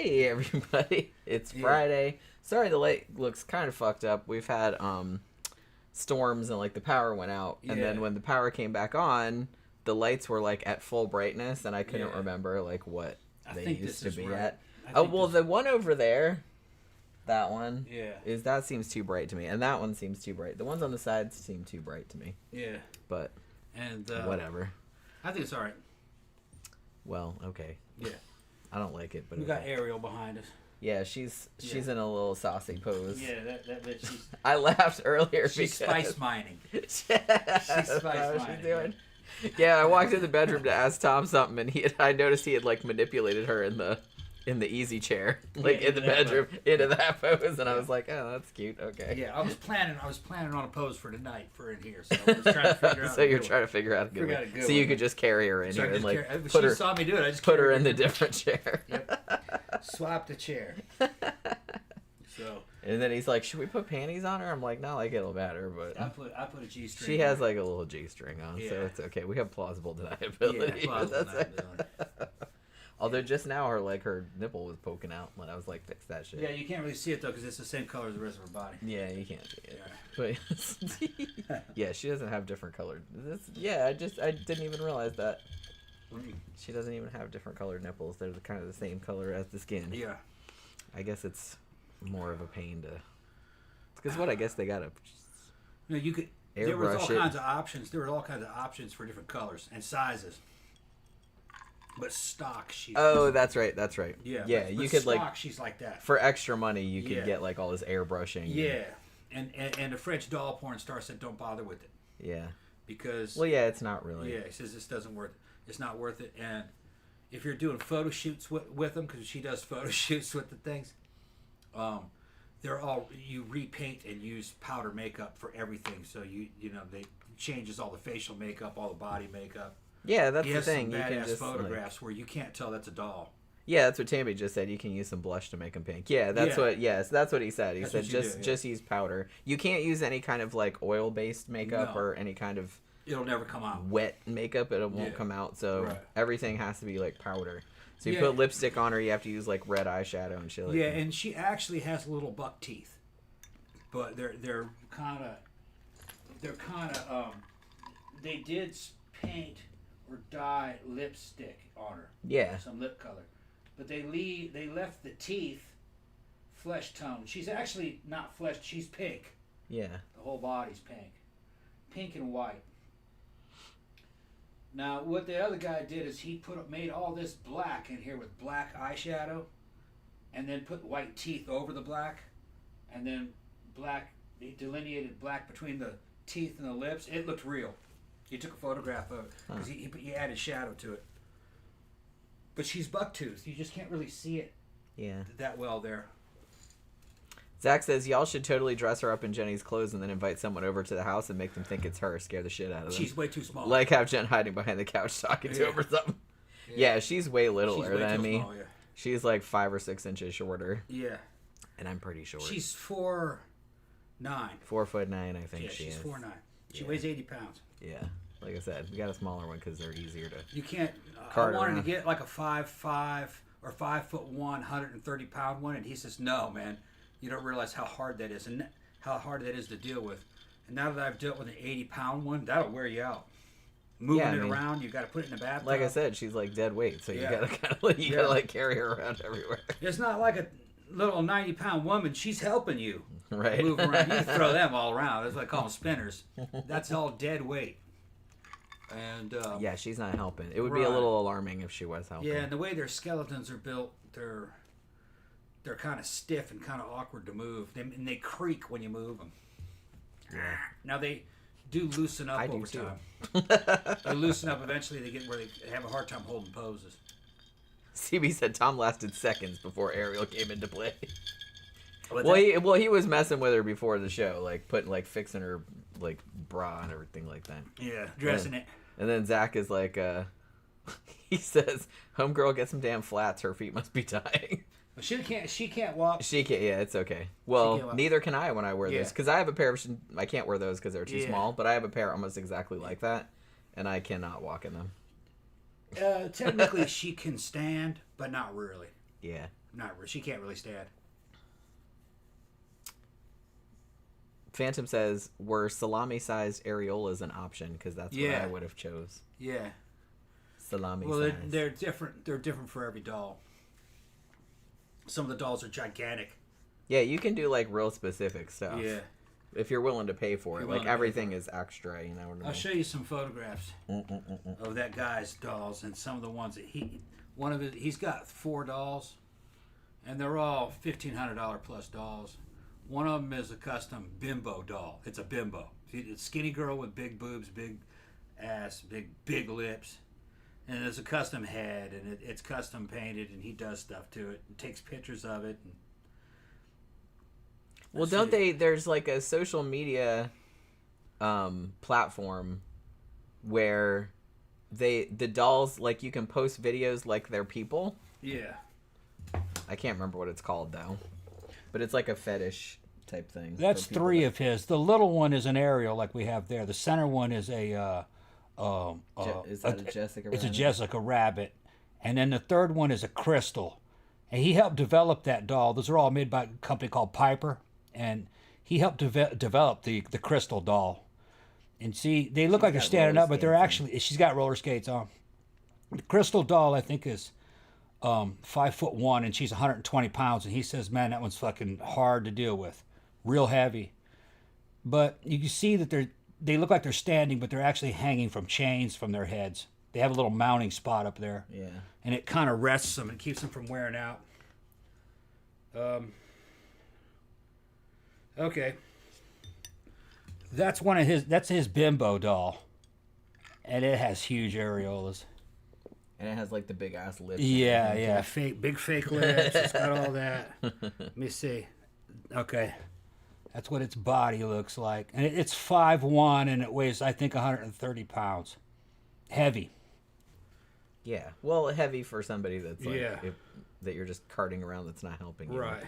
Hey everybody, it's Friday. Sorry the light looks kind of fucked up. We've had storms and like the power went out, and then when the power came back on, the lights were like at full brightness, and I couldn't remember like what they used to be at. Oh well, the one over there, that one, that seems too bright to me, and that one seems too bright. The ones on the sides seem too bright to me. Yeah, but whatever. I think it's all right. Well, okay. Yeah. I don't like it, but we got Ariel behind us. Yeah, she's in a little saucy pose. Yeah, that bitch. She's, I laughed earlier. She's spice mining. She's spice mining. Yeah, I walked in the bedroom to ask Tom something, and I noticed he had like manipulated her in the easy chair, like in the bedroom, into that pose, and I was like, oh, that's cute. Okay. Yeah, I was planning on a pose for tonight for in here, so I was trying to figure out. So you're trying to figure out a good one. So you could just carry her in here and like put her. Saw me do it. I just put her in the different chair. Yep. Swap the chair. So. And then he's like, should we put panties on her? I'm like, no, like it'll matter, but I put a G-string. She has like a little G-string on, so it's okay. We have plausible deniability. Yeah, plausible deniability. Although just now her nipple was poking out when I was like, fix that shit. Yeah, you can't really see it though because it's the same color as the rest of her body. Yeah, you can't see it. Yeah. But yeah, she doesn't have different colored. I didn't even realize that. She doesn't even have different colored nipples. They're kind of the same color as the skin. Yeah. I guess it's more of a pain to. Because I guess they gotta. You could. There was all kinds of options. There were all kinds of options for different colors and sizes. But stock, she's. Oh, that's right. Yeah, but you could stock, like. She's like that. For extra money, you could get like all this airbrushing. Yeah, and the French doll porn star said, "Don't bother with it." Yeah. Because. Well, yeah, it's not really. Yeah, he says this doesn't worth. It's not worth it, and if you're doing photo shoots with them, because she does photo shoots with the things, they're all you repaint and use powder makeup for everything. So they changes all the facial makeup, all the body makeup. Yeah, that's the thing. You can just photographs where you can't tell that's a doll. Yeah, that's what Tammy just said. You can use some blush to make them pink. Yeah, that's what. Yes, that's what he said. He said just use powder. You can't use any kind of like oil based makeup or any kind of. It'll never come out. Wet makeup, it won't come out. So everything has to be like powder. So you put lipstick on her, you have to use like red eyeshadow and shit. Yeah, and she actually has little buck teeth, but they're kind of they did paint or dye lipstick on her. Yeah. Some lip color. But they left the teeth flesh tone. She's actually not flesh, she's pink. Yeah. The whole body's pink. Pink and white. Now what the other guy did is he made all this black in here with black eyeshadow and then put white teeth over the black and then he delineated black between the teeth and the lips. It looked real. He took a photograph of it because he added shadow to it. But she's buck-toothed. You just can't really see it that well there. Zach says, y'all should totally dress her up in Jenny's clothes and then invite someone over to the house and make them think it's her. Scare the shit out of them. She's way too small. Like have Jen hiding behind the couch talking to him or something. Yeah, she's way littler than me. Small, she's like 5 or 6 inches shorter. Yeah. And I'm pretty short. She's 4'9". 4'9", I think she is. She's 4'9". She weighs 80 pounds. Yeah. Like I said, we got a smaller one because they're easier to. You can't. I wanted to get like a 5'5" or 5'1", 130-pound one, and he says, "No, man, you don't realize how hard that is, and how hard that is to deal with. And now that I've dealt with an 80-pound one, that'll wear you out. Moving it around, you got to put it in the bathtub. Like I said, she's like dead weight, so you gotta kind of you gotta like carry her around everywhere. It's not like a little 90-pound woman. She's helping you move around. You can throw them all around. That's what I call them spinners. That's all dead weight. And yeah, she's not helping. It would be a little alarming if she was helping. Yeah, and the way their skeletons are built, they're kind of stiff and kind of awkward to move. And they creak when you move them. Yeah. Now they do loosen up over time. They loosen up eventually. They get where they have a hard time holding poses. CB said Tom lasted seconds before Ariel came into play. Well, he was messing with her before the show, like fixing her like bra and everything like that. Yeah, dressing it. And then Zach is like, he says, "Homegirl, get some damn flats. Her feet must be dying." But she can't walk. She can't. Yeah, it's okay. Well, neither can I when I wear this because I have a pair of. I can't wear those because they're too small. But I have a pair almost exactly like that, and I cannot walk in them. Technically, she can stand, but not really. Yeah. She can't really stand. Phantom says, were salami-sized areolas an option? Because that's what I would have chose. Yeah. Salami Well, size. they're different. They're different for every doll. Some of the dolls are gigantic. Yeah, you can do like real specific stuff. Yeah. If you're willing to pay for it. Like everything is extra, you know what I mean? I'll show you some photographs of that guy's dolls and some of the ones that he's got 4 dolls, and they're all $1,500 plus dolls. One of them is a custom bimbo doll. It's a bimbo. It's a skinny girl with big boobs, big ass, big lips. And there's a custom head, and it's custom painted, and he does stuff to it and takes pictures of it. Well, there's like a social media platform where the dolls, like, you can post videos like they're people. Yeah. I can't remember what it's called, though. But it's like a fetish type thing. That's 3 of his. The little one is an Ariel, like we have there. The center one is a... is that a Jessica Rabbit? It's a Jessica Rabbit. And then the third one is a Crystal. And he helped develop that doll. Those are all made by a company called Piper. And he helped develop the Crystal doll. And see, they look like they're standing up, but they're actually... She's got roller skates on. The Crystal doll, I think, is 5'1", and she's 120 pounds. And he says, man, that one's fucking hard to deal with. Real heavy. But you can see that they look like they're standing, but they're actually hanging from chains from their heads. They have a little mounting spot up there. Yeah. And it kind of rests them and keeps them from wearing out. Okay. That's his bimbo doll. And it has huge areolas. And it has like the big ass lips. Yeah. Big fake lips. It's got all that. Let me see. Okay. That's what its body looks like. And it's 5'1", and it weighs, I think, 130 pounds. Heavy. Yeah. Well, heavy for somebody that's like, that you're just carting around that's not helping you. Right.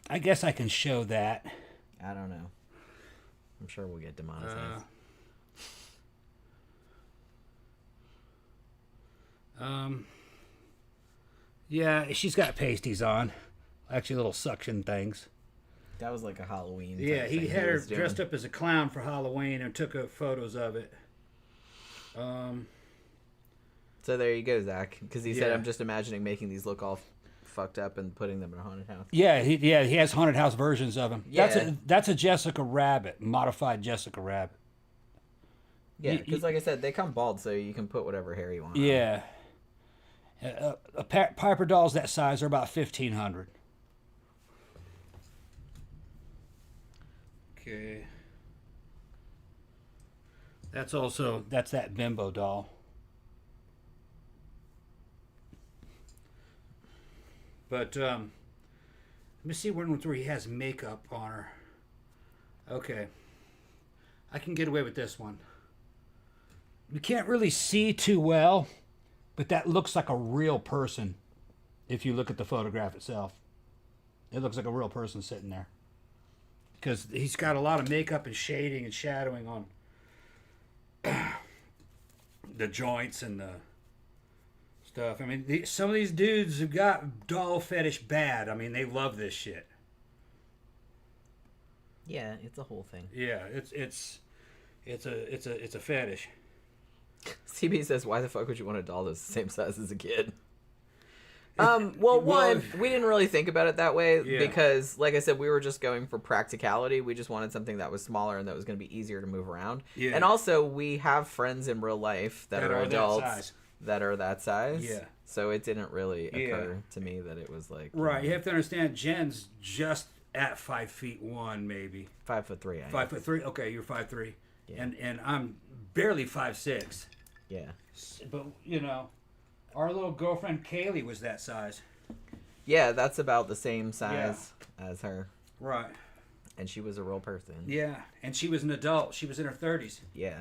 I guess I can show that. I don't know. I'm sure we'll get demonetized. Yeah, she's got pasties on. Actually, little suction things. That was like a Halloween. Yeah, he had her dressed up as a clown for Halloween and took photos of it. So there you go, Zach. Because he said, I'm just imagining making these look all fucked up and putting them in a haunted house. Yeah, he has haunted house versions of them. Yeah. That's a Jessica Rabbit, modified Jessica Rabbit. Yeah, because like I said, they come bald, so you can put whatever hair you want. Yeah. Piper dolls that size are about $1,500. Okay. That's that bimbo doll. But let me see where he has makeup on her. Okay. I can get away with this one. You can't really see too well, but that looks like a real person if you look at the photograph itself. It looks like a real person sitting there. Because he's got a lot of makeup and shading and shadowing on the joints and the stuff. I mean, some of these dudes have got doll fetish bad. I mean, they love this shit. Yeah, it's a whole thing. Yeah, it's a fetish. CB says, "Why the fuck would you want a doll that's the same size as a kid?" Well, we didn't really think about it that way because, like I said, we were just going for practicality. We just wanted something that was smaller and that was going to be easier to move around. Yeah. And also, we have friends in real life that are adults that are that size. Yeah. So it didn't really occur to me that it was like... Right. You have to understand, Jen's just at 5'1", maybe. 5'3". 5'3"? Okay, you're 5'3". Yeah. And I'm barely 5'6". Yeah. But, our little girlfriend Kaylee was that size. Yeah, that's about the same size as her. Right. And she was a real person. Yeah, and she was an adult. She was in her 30s. Yeah.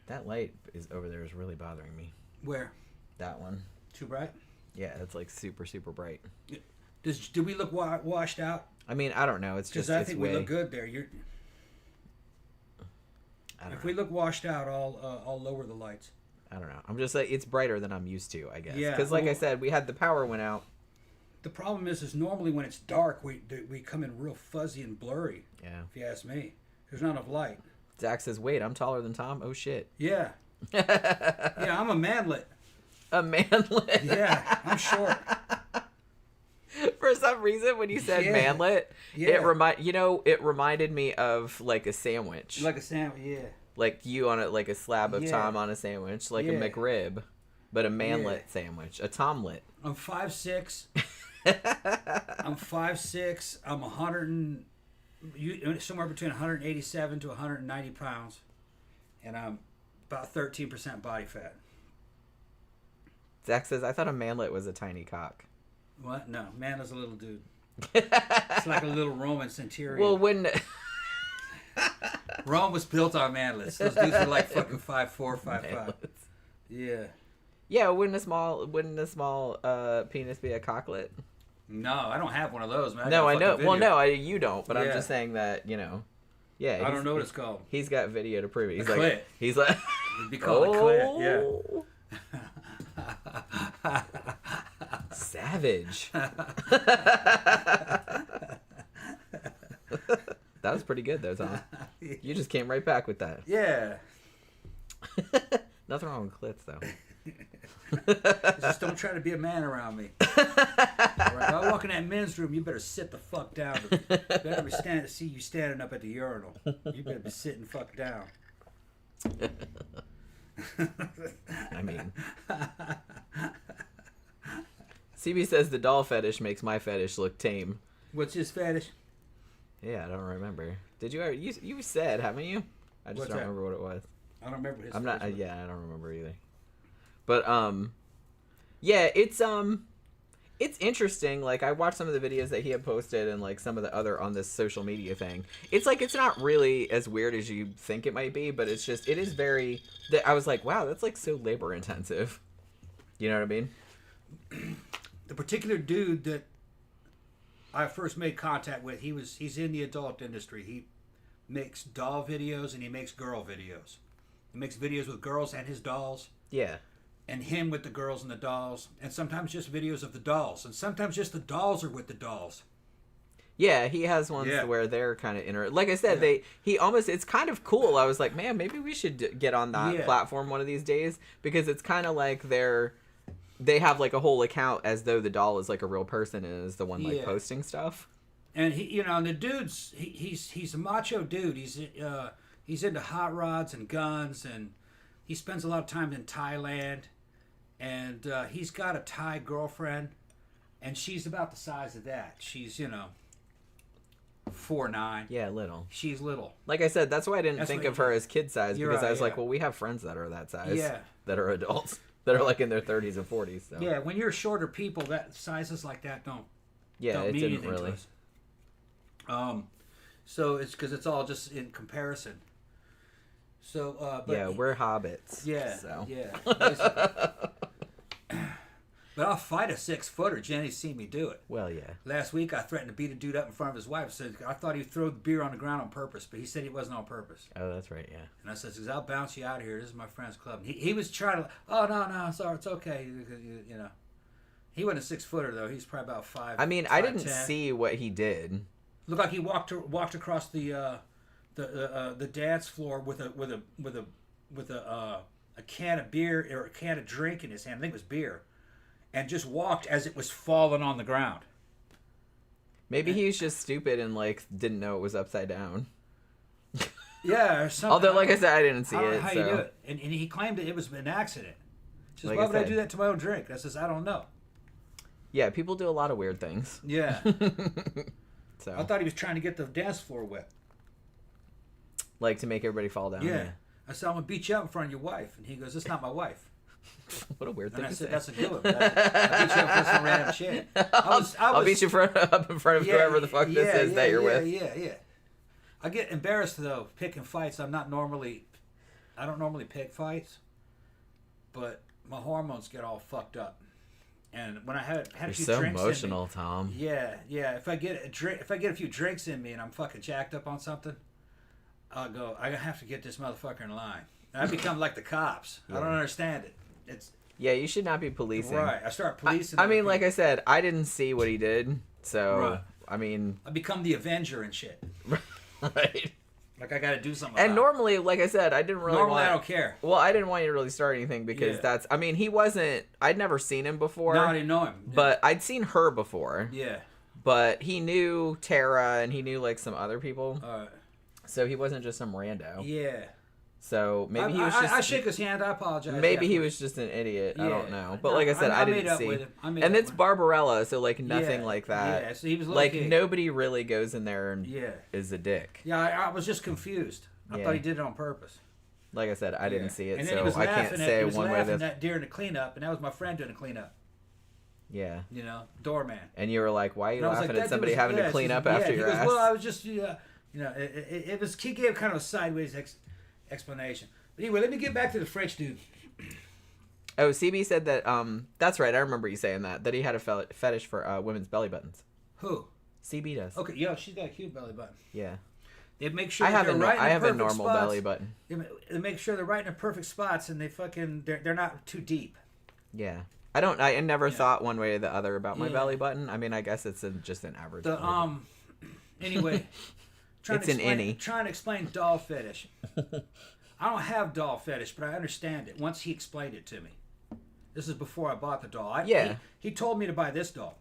That light over there is really bothering me. Where? That one. Too bright? Yeah, it's like super, super bright. Do we look washed out? I mean, I don't know. It's just I think we look good there. If we look washed out, I'll lower the lights. I don't know. I'm just like, it's brighter than I'm used to, I guess. Yeah. Because like I said, we had the power went out. The problem is normally when it's dark, we come in real fuzzy and blurry. Yeah. If you ask me, there's not enough light. Zach says, wait, I'm taller than Tom? Oh, shit. Yeah. Yeah, I'm a manlet. A manlet? Yeah, I'm short. For some reason, when you said manlet, it reminded me of like a sandwich. Like a sandwich, yeah. Like you on it, like a slab of Tom on a sandwich, like a McRib, but a manlet sandwich, a Tomlet. I'm 5'6". I'm 5'6". I'm 100 somewhere between 187 to 190 pounds, and I'm about 13% body fat. Zach says, I thought a manlet was a tiny cock. What? No, man is a little dude. It's like a little Roman centurion. Well, when Rome was built on manlets. Those dudes were like fucking 5'4", 5'5". Yeah. Yeah, wouldn't a small penis be a cocklet? No, I don't have one of those, man. No, I know. Well, no, you don't. But I'm just saying that Yeah. I don't know what it's called. He's got video to prove it. He's a like, clit. He's like, it'd be called a clit. Yeah. Savage. That was pretty good though, Tom. You just came right back with that. Yeah. Nothing wrong with clits though. Just don't try to be a man around me. Right, I walk in that men's room, you better sit the fuck down. Better be see you standing up at the urinal. You better be sitting the fuck down. I mean, CB says the doll fetish makes my fetish look tame. What's his fetish? Yeah, I don't remember. Did you ever? You said, haven't you? I just don't remember what it was. I don't remember his. I'm not. Yeah, I don't remember either. But yeah, it's interesting. Like I watched some of the videos that he had posted and like some of the other on this social media thing. It's like it's not really as weird as you think it might be, but it is very. I was like, wow, that's like so labor intensive. You know what I mean? The particular dude that I first made contact with, he's in the adult industry. He makes doll videos and he makes girl videos. He makes videos with girls and his dolls. Yeah. And him with the girls and the dolls, and sometimes just videos of the dolls, and sometimes just the dolls are with the dolls. Yeah, he has ones where they're kind of like I said, it's kind of cool. I was like, man, maybe we should get on that platform one of these days, because it's kind of like they have like a whole account as though the doll is like a real person and is the one like posting stuff. And he, and the dude's he's a macho dude. He's into hot rods and guns, and he spends a lot of time in Thailand. And he's got a Thai girlfriend, and she's about the size of that. She's 4'9". Yeah, little. She's little. Like I said, that's why I didn't think of her as kid size, because I was like, well, we have friends that are that size. Yeah. That are adults. That are like in their 30s and 40s. So. Yeah, when you're shorter people, that sizes like that don't it mean didn't anything really. To us. So it's because it's all just in comparison. So but we're hobbits. Yeah. So. Yeah. But I'll fight a 6-footer. Jenny's seen me do it. Well, yeah. Last week I threatened to beat a dude up in front of his wife. Said I thought he'd throw the beer on the ground on purpose, but he said he wasn't on purpose. Oh, that's right, yeah. And I said, I'll bounce you out of here. This is my friend's club. And he was trying to. Oh no, sorry, it's okay. He wasn't a 6-footer though. He's probably about 5. I mean, I didn't see what he did. Looked like he walked across the dance floor with a can of beer or a can of drink in his hand. I think it was beer. And just walked as it was falling on the ground. Maybe he was just stupid and like didn't know it was upside down. Yeah, or something. Although, like I said, I didn't see it. How so. you do it? And he claimed that it was an accident. He says, Like why I would I said. do that to my own drink? I says, I don't know. Yeah, people do a lot of weird things. Yeah. So I thought he was trying to get the dance floor wet. Like to make everybody fall down. Yeah. I said, I'm going to beat you up in front of your wife. And he goes, that's not my wife. What a weird thing And I to said, say. that's a good one. I beat you up for some random shit. I'll beat you up in front of whoever the fuck this is that you're with. Yeah. I get embarrassed, though, picking fights. I don't normally pick fights. But my hormones get all fucked up. And when I had a few so drinks emotional, in me, Tom. Yeah. If I get a few drinks in me and I'm fucking jacked up on something, I'll go, I have to get this motherfucker in line. I become like the cops. I don't understand it. It's Yeah, you should not be policing. right. I start policing. I mean, like I said, I didn't see what he did, so Right. I mean, I become the Avenger and shit. right. Like I got to do something. And about normally, like I said, I didn't really Normally, want. I don't care. Well, I didn't want you to really start anything because that's. I mean, he wasn't. I'd never seen him before. No, I didn't know him. But I'd seen her before. Yeah. But he knew Tara and he knew like some other people. All right. So he wasn't just some rando. Yeah. So maybe he was just. I shake his hand. I apologize. Maybe he was just an idiot. I don't know. But like I said, I made didn't up see. with him. I made And up it's with him. Barbarella, so like nothing Yeah. like that. Yeah. So he was Like low-key. nobody really goes in there and Yeah. is a dick. Yeah. I was just confused. I Yeah. thought he did it on purpose. Like I said, I didn't see it, And then he was so I can't laughing say he was one way or laughing the at during the cleanup, and that was my friend doing the cleanup. Yeah. You know, doorman. And you were like, why are you And I was laughing like, at that somebody was- having to yeah, clean she's- up after he your goes, ass? Well, I was just, it was. He gave kind of a sideways explanation. But anyway, let me get back to the French dude. Oh, CB said that, that's right, I remember you saying that he had a fetish for women's belly buttons. Who? CB does. Okay, yo, she's got a cute belly button. Yeah. They make sure I that have, they're right in I the have a perfect normal spots. belly button. They make sure they're right in the perfect spots, and they're not too deep. Yeah. I never thought one way or the other about my belly button. I mean, I guess it's just an average. The anyway, It's an innie. Trying to explain doll fetish. I don't have doll fetish, but I understand it once he explained it to me. This is before I bought the doll. He told me to buy this doll.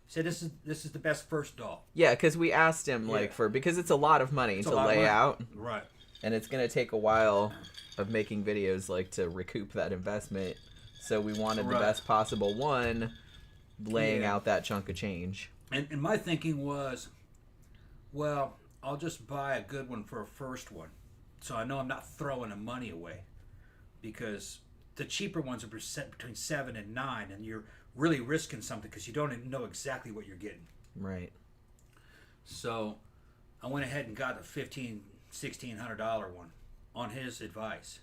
He said this is the best first doll. Yeah, because we asked him because it's a lot of money to lay out, Right. and it's gonna take a while of making videos like to recoup that investment. So we wanted the best possible one, laying out that chunk of change. And my thinking was, well, I'll just buy a good one for a first one, so I know I'm not throwing the money away, because the cheaper ones are between 7 and 9, and you're really risking something because you don't even know exactly what you're getting. Right. So I went ahead and got a $1,600 one on his advice.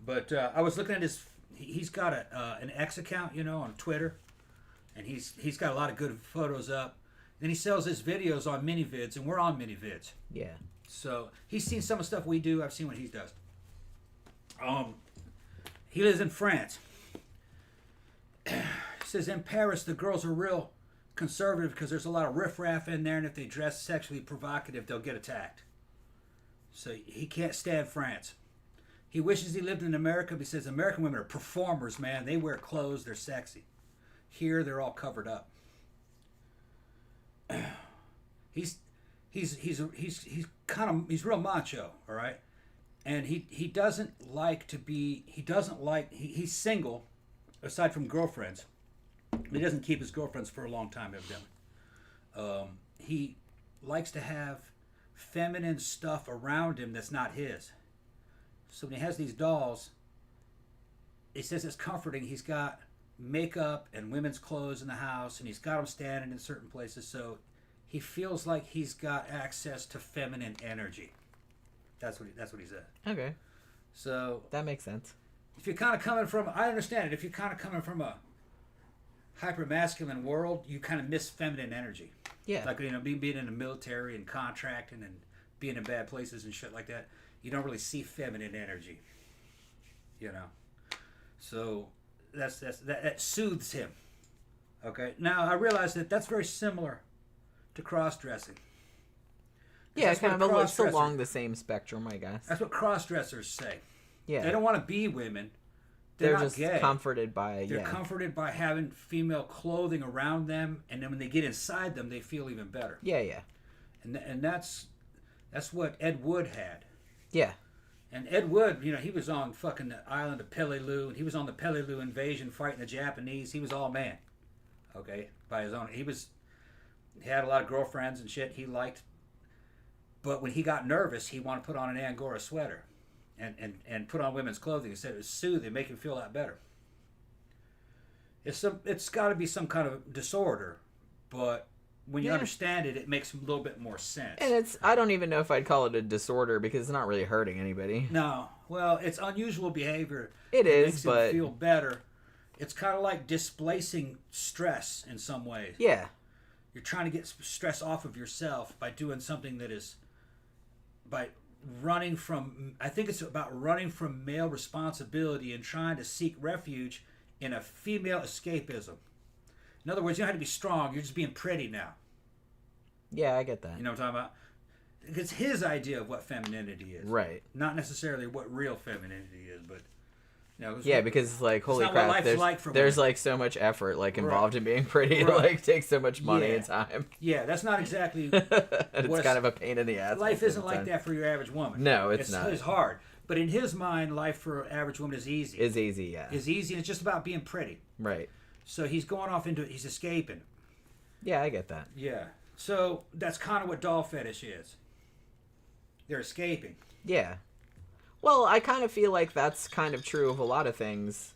But I was looking at he's got an X account, on Twitter, and he's got a lot of good photos up. Then he sells his videos on mini-vids, and we're on mini-vids. Yeah. So he's seen some of the stuff we do. I've seen what he does. He lives in France. He says in Paris the girls are real conservative because there's a lot of riffraff in there, and if they dress sexually provocative, they'll get attacked. So he can't stand France. He wishes he lived in America, but he says American women are performers, man. They wear clothes, they're sexy. Here they're all covered up. He's real macho, all right? And he's single, aside from girlfriends. He doesn't keep his girlfriends for a long time, evidently. He likes to have feminine stuff around him that's not his. So when he has these dolls, he says it's comforting. He's got makeup and women's clothes in the house, and he's got them standing in certain places, so he feels like he's got access to feminine energy. That's what he said. Okay. So that makes sense. If you're kind of coming from, I understand it. If you're kind of coming from a hyper masculine world, you kind of miss feminine energy. Yeah. Like being in the military and contracting and being in bad places and shit like that. You don't really see feminine energy. So that soothes him. Okay. Now I realize that's very similar to cross-dressing. Yeah, kind of it's along the same spectrum, I guess. That's what cross-dressers say. Yeah. They don't want to be women. They're not just gay. comforted by They're comforted by having female clothing around them, and then when they get inside them, they feel even better. Yeah. And that's what Ed Wood had. Yeah. And Ed Wood, he was on fucking the island of Peleliu, and he was on the Peleliu invasion fighting the Japanese. He was all man. Okay? By his own. He had a lot of girlfriends and shit he liked. But when he got nervous, he wanted to put on an Angora sweater and put on women's clothing. He said it was soothing, make him feel a lot better. It's got to be some kind of disorder, but when you understand it, it makes a little bit more sense. And I don't even know if I'd call it a disorder because it's not really hurting anybody. No. Well, it's unusual behavior. It is, makes but him feel better. It's kind of like displacing stress in some ways. Yeah. You're trying to get stress off of yourself by doing something that is by I think it's about running from male responsibility and trying to seek refuge in a female escapism. In other words, you don't have to be strong. You're just being pretty now. Yeah, I get that. You know what I'm talking about? It's his idea of what femininity is. Right. Not necessarily what real femininity is, but... Yeah, because like holy crap, there's like so much effort like involved in being pretty. It like takes so much money and time. Yeah, that's not exactly. It's kind of a pain in the ass. Life isn't like that for your average woman. No, it's not. It's hard, but in his mind, life for an average woman is easy. Is easy, yeah. Is easy, and it's just about being pretty. Right. So he's going off into it. He's escaping. Yeah, I get that. Yeah. So that's kind of what doll fetish is. They're escaping. Yeah. Well, I kind of feel like that's kind of true of a lot of things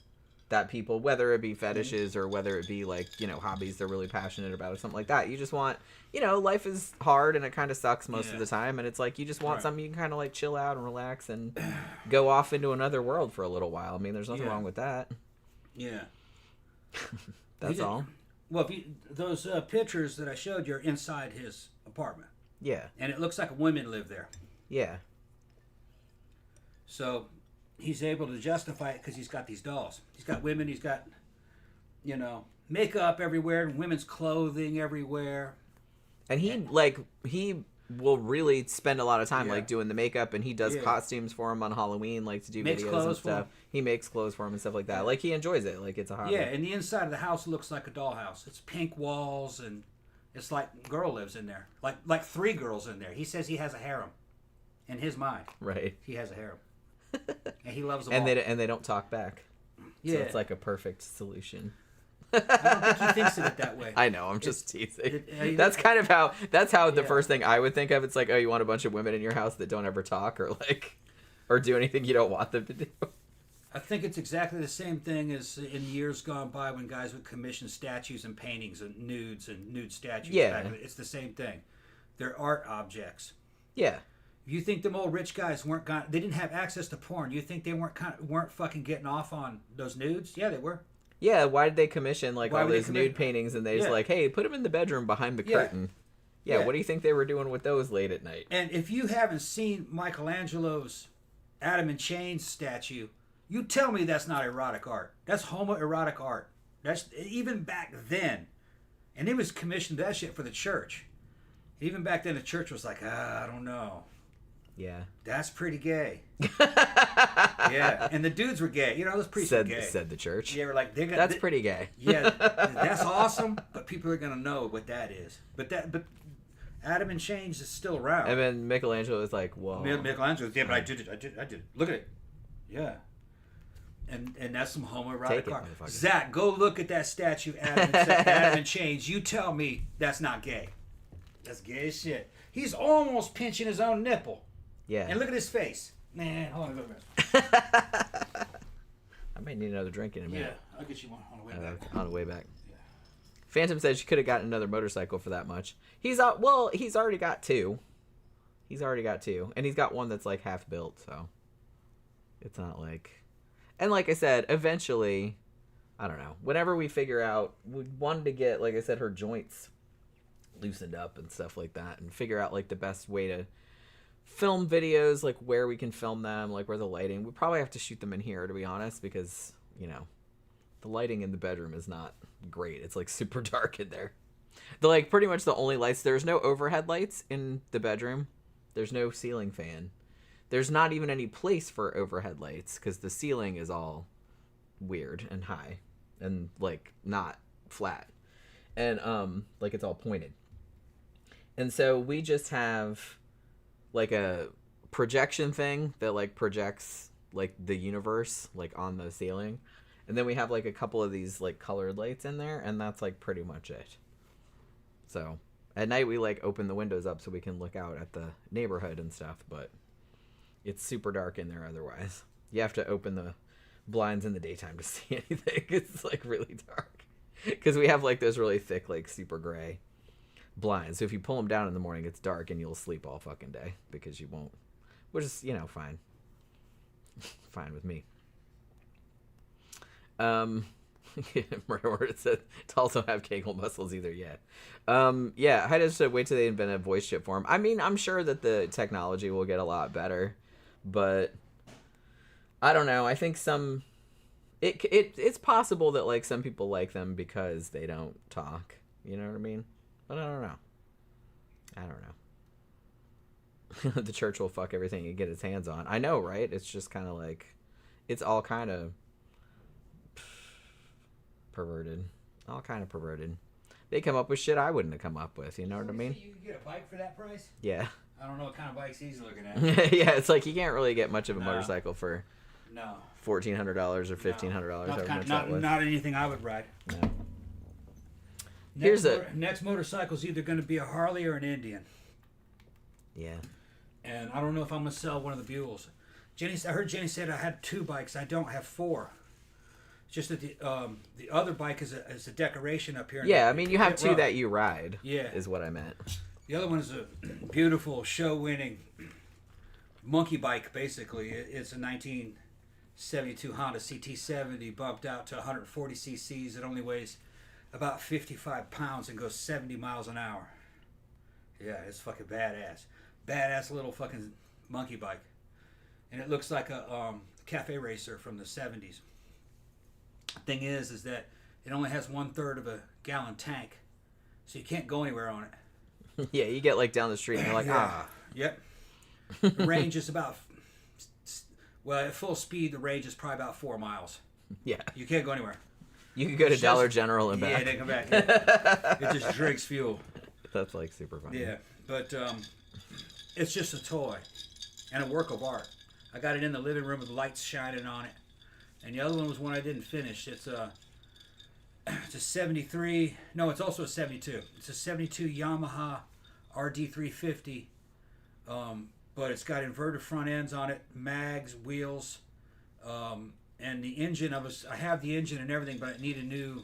that people, whether it be fetishes or whether it be like, you know, hobbies they're really passionate about or something like that. You just want, you know, life is hard and it kind of sucks most of the time. And it's like, you just want something you can kind of like chill out and relax and go off into another world for a little while. I mean, there's nothing wrong with that. Yeah. That's all. Well, those pictures that I showed you are inside his apartment. Yeah. And it looks like women live there. Yeah. So he's able to justify it because he's got these dolls. He's got women. He's got, you know, makeup everywhere and women's clothing everywhere. And he will really spend a lot of time like doing the makeup, and he does costumes for him on Halloween, like to do videos and stuff. He makes clothes for him and stuff like that. Like he enjoys it. Like it's a hobby. Yeah, and the inside of the house looks like a dollhouse. It's pink walls and it's like a girl lives in there. Like 3 girls in there. He says he has a harem. In his mind. Right. He has a harem. And he loves them and all. they don't talk back. Yeah. So it's like a perfect solution. I don't think he thinks of it that way. I know, I'm just teasing. That's kind of how the first thing I would think of. It's like, oh, you want a bunch of women in your house that don't ever talk or do anything you don't want them to do. I think it's exactly the same thing as in years gone by when guys would commission statues and paintings and nude statues. Yeah. It's the same thing. They're art objects. Yeah. You think them old rich guys they didn't have access to porn? You think they weren't fucking getting off on those nudes? Yeah, they were. Yeah, why did they commission all those nude paintings and they just like, hey, put them in the bedroom behind the curtain? Yeah, what do you think they were doing with those late at night? And if you haven't seen Michelangelo's Adam in Chains statue, you tell me that's not erotic art. That's homoerotic art. That's even back then. And it was commissioned that shit for the church. Even back then the church was like, I don't know. Yeah. That's pretty gay. Yeah. And the dudes were gay. You know, those priests were gay. Said the church. Yeah, we're like, that's pretty gay. Yeah. That's awesome, but people are going to know what that is. But Adam and Chains is still around. And then Michelangelo is like, whoa. Michelangelo, yeah, but I did it. Look at it. Yeah. And that's some homoerotic art. Zach, go look at that statue, Adam and Chains. You tell me that's not gay. That's gay as shit. He's almost pinching his own nipple. Yeah. And look at his face. Man, hold on a minute. I might need another drink in a minute. Yeah, I'll get you one on the way back. On the way back. Yeah. Phantom said she could have gotten another motorcycle for that much. He's already got 2. And he's got one that's like half built, so it's not like. And like I said, eventually, I don't know. Whenever we figure out, we wanted to get, like I said, her joints loosened up and stuff like that, and figure out like the best way to film videos, like where we can film them, like where the lighting. We probably have to shoot them in here, to be honest, because you know the lighting in the bedroom is not great. It's like super dark in there. Pretty much the only lights. There's no overhead lights in the bedroom. There's no ceiling fan. There's not even any place for overhead lights because the ceiling is all weird and high and like not flat, and like it's all pointed. And so we just have like a projection thing that like projects like the universe like on the ceiling, and then we have like a couple of these like colored lights in there, and that's like pretty much it. So at night we like open the windows up so we can look out at the neighborhood and stuff, but it's super dark in there otherwise. You have to open the blinds in the daytime to see anything. It's like really dark because we have like those really thick like super gray blinds, so if you pull them down in the morning it's dark and you'll sleep all fucking day because you won't, which is, you know, fine with me. It said to also have Kegel muscles either yet. Yeah, I just wait till they invent a voice chip for him. I mean, I'm sure that the technology will get a lot better, but I don't know. I think it's possible that like some people like them because they don't talk. You know what I mean? But I don't know. The church will fuck everything it get its hands on. I know, right? It's just kind of like, it's all kind of perverted. All kind of perverted. They come up with shit I wouldn't have come up with. You know what I mean? You can get a bike for that price? Yeah. I don't know what kind of bikes he's looking at. Yeah, it's like you can't really get much of a motorcycle for $1,400 or $1,500. Not anything I would ride. No. Next motorcycle's either going to be a Harley or an Indian. Yeah. And I don't know if I'm going to sell one of the Buells. I heard Jenny said I had 2 bikes. I don't have 4. Just that the other bike is a decoration up here. Yeah, I mean you have 2 that you ride. Yeah, is what I meant. The other one is a beautiful show-winning monkey bike. Basically, it's a 1972 Honda CT70 bumped out to 140 cc's. It only weighs about 55 pounds and goes 70 miles an hour. Yeah, it's fucking badass little fucking monkey bike, and it looks like a cafe racer from the 70s. Thing is that it only has 1/3 of a gallon tank, so you can't go anywhere on it. Yeah, you get like down the street and you're like, Yep. The range is about, at full speed, the range is probably about 4 miles. Yeah. You can't go anywhere. You could go to Dollar General and back. Yeah, they come back. Yeah. It just drinks fuel. That's like super funny. Yeah, but it's just a toy and a work of art. I got it in the living room with lights shining on it. And the other one was one I didn't finish. It's a 73. No, it's also a 72. It's a 72 Yamaha RD350. But it's got inverted front ends on it, mags, wheels, and the engine. I have the engine and everything, but I need a new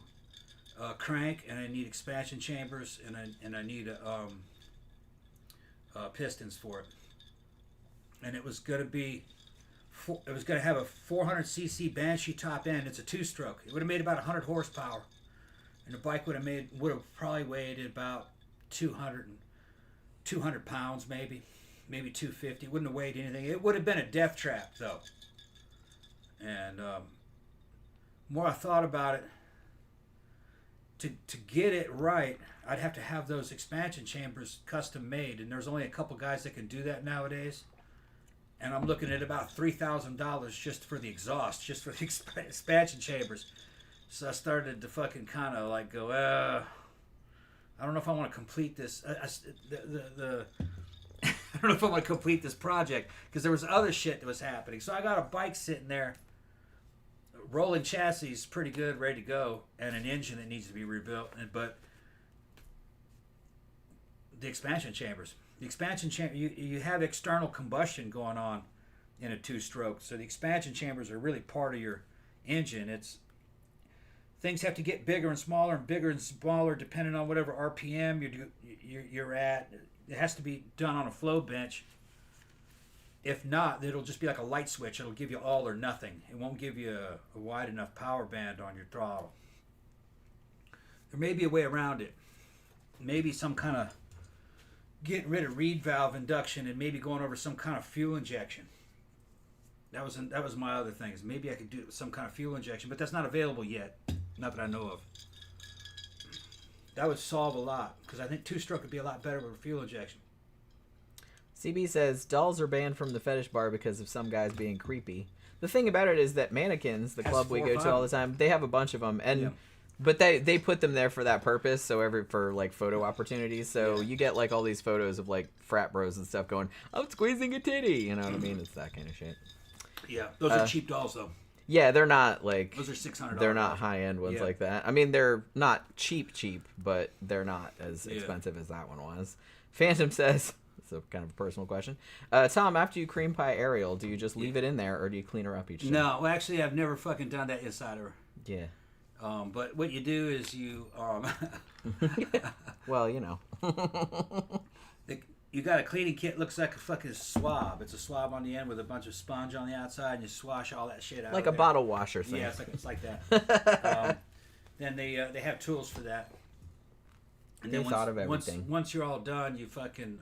crank, and I need expansion chambers, and I need pistons for it. And it was going to have a 400 cc Banshee top end. It's a 2-stroke. It would have made about 100 horsepower, and the bike would have probably weighed about 200 pounds, maybe 250. It wouldn't have weighed anything. It would have been a death trap though. And more I thought about it, to get it right, I'd have to have those expansion chambers custom made, and there's only a couple guys that can do that nowadays. And I'm looking at about $3,000 just for the exhaust, just for the expansion chambers. So I started to fucking kind of like go, I don't know if I want to complete this. I don't know if I want to complete this project because there was other shit that was happening. So I got a bike sitting there, rolling chassis, pretty good, ready to go, and an engine that needs to be rebuilt. But the expansion chambers. The expansion chamber, you have external combustion going on in a 2-stroke, so the expansion chambers are really part of your engine. Things have to get bigger and smaller depending on whatever RPM you're at. It has to be done on a flow bench. If not, it'll just be like a light switch. It'll give you all or nothing. It won't give you a wide enough power band on your throttle. There may be a way around it. Maybe some kind of getting rid of reed valve induction and maybe going over some kind of fuel injection. That was my other things. Maybe I could do some kind of fuel injection, but that's not available yet. Not that I know of. That would solve a lot, because I think 2-stroke would be a lot better with fuel injection. CB says dolls are banned from the fetish bar because of some guys being creepy. The thing about it is that Mannequins, the club we go to all the time, they have a bunch of them, and. Yeah. But they put them there for that purpose, for like photo opportunities. So you get like all these photos of like frat bros and stuff going, I'm squeezing a titty. You know what I mean? It's that kind of shit. Yeah, those are cheap dolls though. Yeah, they're not like those are $600. They're not high end ones like that. I mean, they're not cheap, but they're not as expensive as that one was. Phantom says, it's a kind of a personal question. Tom, after you cream pie Ariel, do you just leave it in there or do you clean her up each time? No, well, actually, I've never fucking done that inside of her. Yeah. But what you do is you well, you know. You got a cleaning kit, looks like a fucking swab. It's a swab on the end with a bunch of sponge on the outside, and you swash all that shit out. Like a bottle washer thing. Yeah, it's like that. then they have tools for that. And They then thought of everything. Once you're all done, you fucking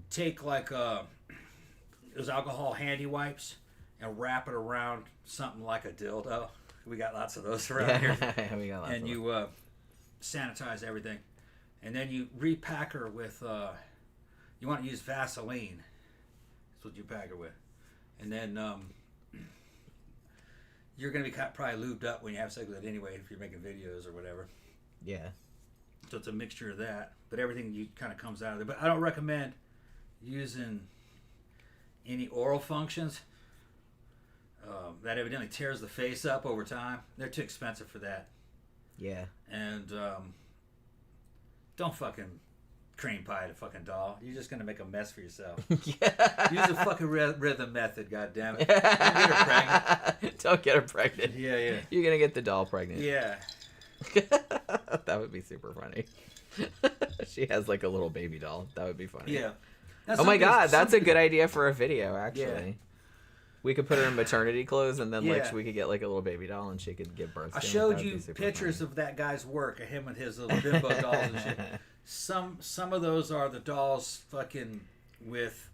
take like those alcohol handy wipes and wrap it around something like a dildo. We got lots of those around here. We got lots and of you sanitize everything, and then you repack her with. You want to use Vaseline. That's what you pack her with, and then you're gonna be probably lubed up when you have sex with it anyway, if you're making videos or whatever. Yeah. So it's a mixture of that, but everything you kind of comes out of there. But I don't recommend using any oral functions. That evidently tears the face up over time. They're too expensive for that. Yeah. And don't fucking cream pie the fucking doll. You're just gonna make a mess for yourself. Yeah. Use the fucking rhythm method, goddammit. Don't get her pregnant. Don't get her pregnant. Yeah. You're gonna get the doll pregnant. Yeah. That would be super funny. She has like a little baby doll. That would be funny. Yeah. Oh my god, that's a good idea for a video, actually. Yeah. We could put her in maternity clothes, and then Yeah. like we could get like a little baby doll, and she could give birth. I to showed That would you be super pictures funny. of that guy's work, of him and his little bimbo dolls and shit. Some of those are the dolls fucking with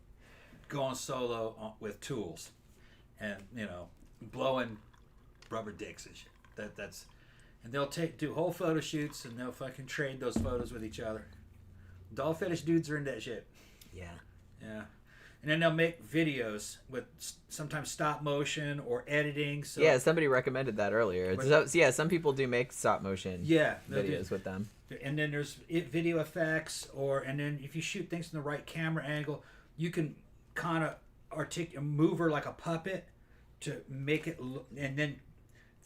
going solo with tools, and blowing rubber dicks and shit. That's and they'll do whole photo shoots, and they'll fucking trade those photos with each other. Doll fetish dudes are in that shit. Yeah. Yeah. And then they'll make videos with sometimes stop motion or editing. So Yeah, somebody recommended that earlier. Some people do make stop motion they'll videos with them. And then there's video effects, and then if you shoot things from the right camera angle, you can kind of move her like a puppet to make it look, and then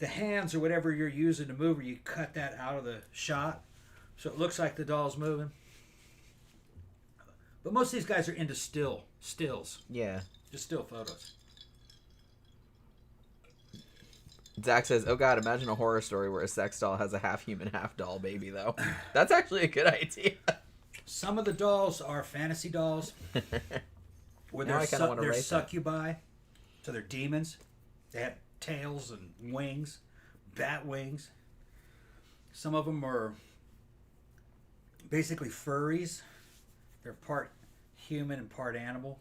the hands or whatever you're using to move her, you cut that out of the shot so it looks like the doll's moving. But most of these guys are into stills. Yeah. Just still photos. Zach says, "Oh God, imagine a horror story where a sex doll has a half human, half doll baby." Though, that's actually a good idea. Some of the dolls are fantasy dolls, where they're succubi, so they're demons. They have tails and wings, bat wings. Some of them are basically furries. They're part human and part animal.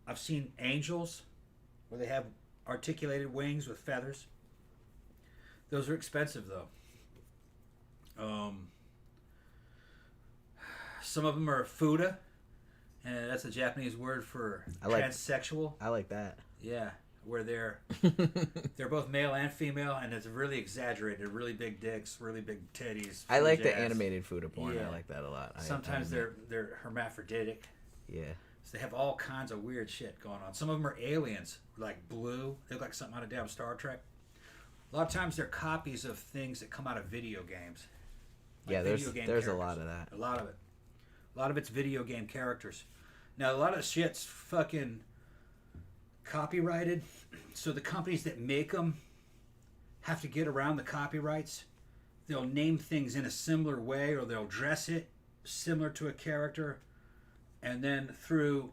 I've seen angels where they have articulated wings with feathers. Those are expensive though. Some of them are fuda, and that's a Japanese word for transsexual. I like that. Yeah, where they're both male and female, and it's really exaggerated, really big dicks, really big titties. I like the ass. animated fuda porn. Yeah. I like that a lot. Sometimes they're hermaphroditic. Yeah. So they have all kinds of weird shit going on. Some of them are aliens, like blue. They look like something out of damn Star Trek. A lot of times they're copies of things that come out of video games. Like there's a lot of that. A lot of it. A lot of it's video game characters. Now, a lot of shit's fucking copyrighted, so the companies that make them have to get around the copyrights. They'll name things in a similar way, or they'll dress it similar to a character, and then through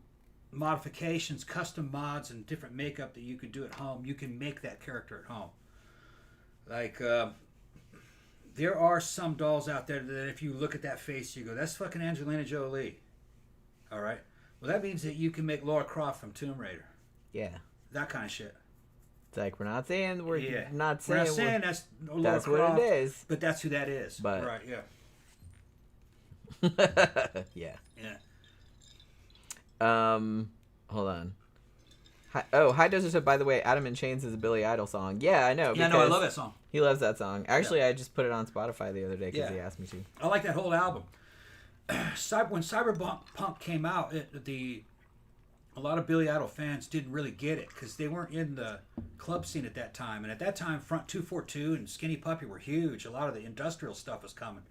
modifications, custom mods, and different makeup that you could do at home, you can make that character at home. Like, there are some dolls out there that if you look at that face, you go, that's fucking Angelina Jolie. All right? Well, that means that you can make Lara Croft from Tomb Raider. Yeah. That kind of shit. It's like we're not saying We're not saying that's Lara that's Croft, what it is. but that's who that is. But right, yeah. Yeah. Hold on. High Desert said, by the way, Adam in Chains is a Billy Idol song. Yeah, I know. Yeah, no, I love that song. He loves that song. Actually, I just put it on Spotify the other day because he asked me to. I like that whole album. When Cyberpunk came out, a lot of Billy Idol fans didn't really get it because they weren't in the club scene at that time. And at that time, Front 242 and Skinny Puppy were huge. A lot of the industrial stuff was coming.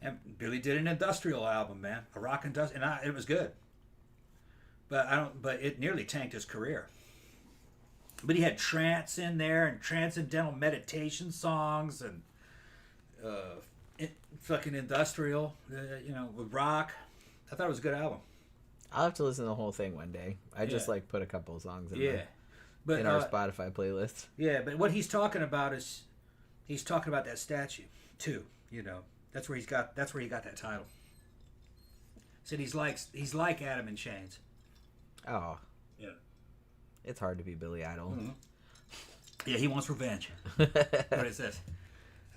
And Billy did an industrial album, man. A rock industrial. And it was good. But it nearly tanked his career. But he had trance in there and transcendental meditation songs and fucking industrial, with rock. I thought it was a good album. I'll have to listen to the whole thing one day. I just put a couple of songs in there. But in our Spotify playlist. Yeah, but what he's talking about is he's talking about that statue too. You know, that's where he got that title. Said he's like Adam in Chains. Oh. Yeah. It's hard to be Billy Idol. Mm-hmm. Yeah, he wants revenge. What it says.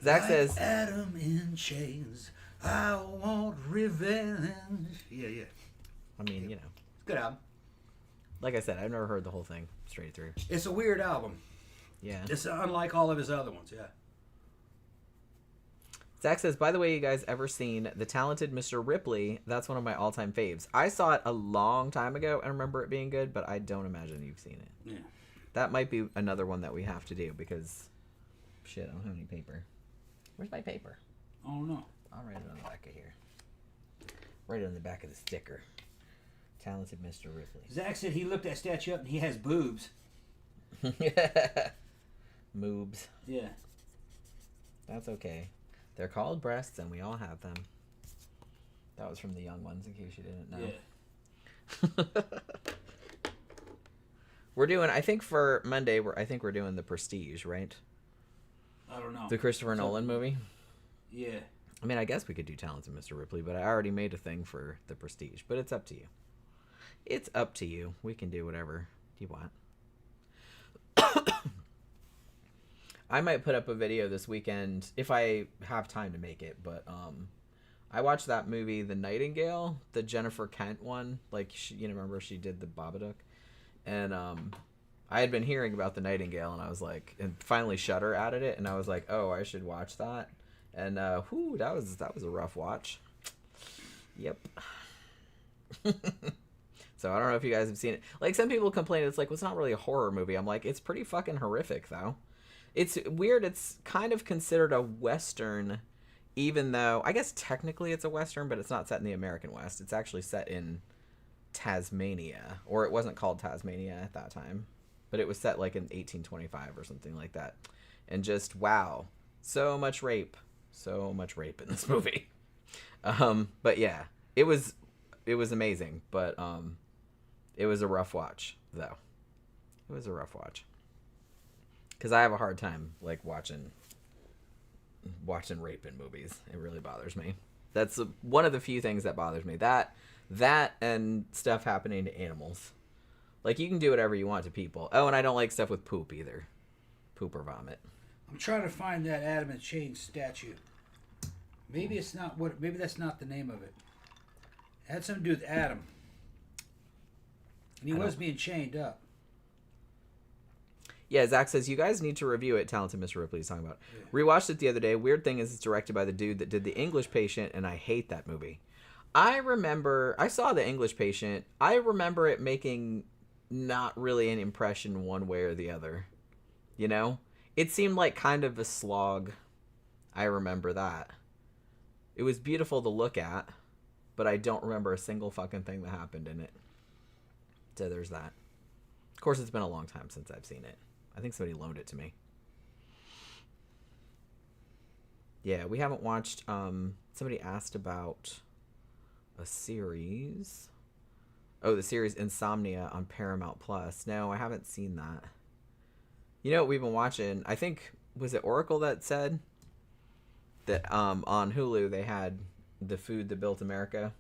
Zach like says Adam in Chains, I want revenge. Yeah. I mean, you know. Good album. Like I said, I've never heard the whole thing straight through. It's a weird album. Yeah. It's unlike all of his other ones, yeah. Zach says, by the way, you guys ever seen The Talented Mr. Ripley? That's one of my all-time faves. I saw it a long time ago and remember it being good, but I don't imagine you've seen it. Yeah. That might be another one that we have to do because, shit, I don't have any paper. Where's my paper? Oh, no. I'll write it on the back of here. Write it on the back of the sticker. Talented Mr. Ripley. Zach said he looked that statue up and he has boobs. Moobs. Yeah. That's okay. They're called breasts, and we all have them. That was from the young ones, in case you didn't know. Yeah. We're doing, I think for Monday, we're doing The Prestige, right? I don't know. The Christopher Nolan movie? Yeah. I mean, I guess we could do Talented Mr. Ripley, but I already made a thing for The Prestige. But it's up to you. It's up to you. We can do whatever you want. I might put up a video this weekend if I have time to make it, but I watched that movie The Nightingale, the Jennifer Kent one, like remember she did the Babadook, and I had been hearing about The Nightingale, and I was like, and finally Shudder added it, and I was like, oh, I should watch that, and that was a rough watch. Yep. So I don't know if you guys have seen it. Like, some people complain it's like, well, it's not really a horror movie. I'm like, it's pretty fucking horrific though. It's weird. It's kind of considered a Western, even though I guess technically it's a Western, but it's not set in the American West. It's actually set in Tasmania, or it wasn't called Tasmania at that time, but it was set like in 1825 or something like that. And just, wow, so much rape in this movie. But yeah, it was amazing, but it was a rough watch though. It was a rough watch. Because I have a hard time, like, watching rape in movies. It really bothers me. That's one of the few things that bothers me. That and stuff happening to animals. Like, you can do whatever you want to people. Oh, and I don't like stuff with poop either. Poop or vomit. I'm trying to find that Adam and Chain statue. Maybe it's not maybe that's not the name of it. It had something to do with Adam. And he was being chained up. Yeah, Zach says, you guys need to review it. Talented Mr. Ripley is talking about. Yeah. Rewatched it the other day. Weird thing is it's directed by the dude that did The English Patient, and I hate that movie. I saw The English Patient. I remember it making not really an impression one way or the other. You know? It seemed like kind of a slog. I remember that. It was beautiful to look at, but I don't remember a single fucking thing that happened in it. So there's that. Of course, it's been a long time since I've seen it. I think somebody loaned it to me. Yeah, we haven't watched... somebody asked about a series. Oh, the series Insomnia on Paramount Plus. No, I haven't seen that. You know what we've been watching? I think... Was it Oracle that said that on Hulu they had The Food That Built America?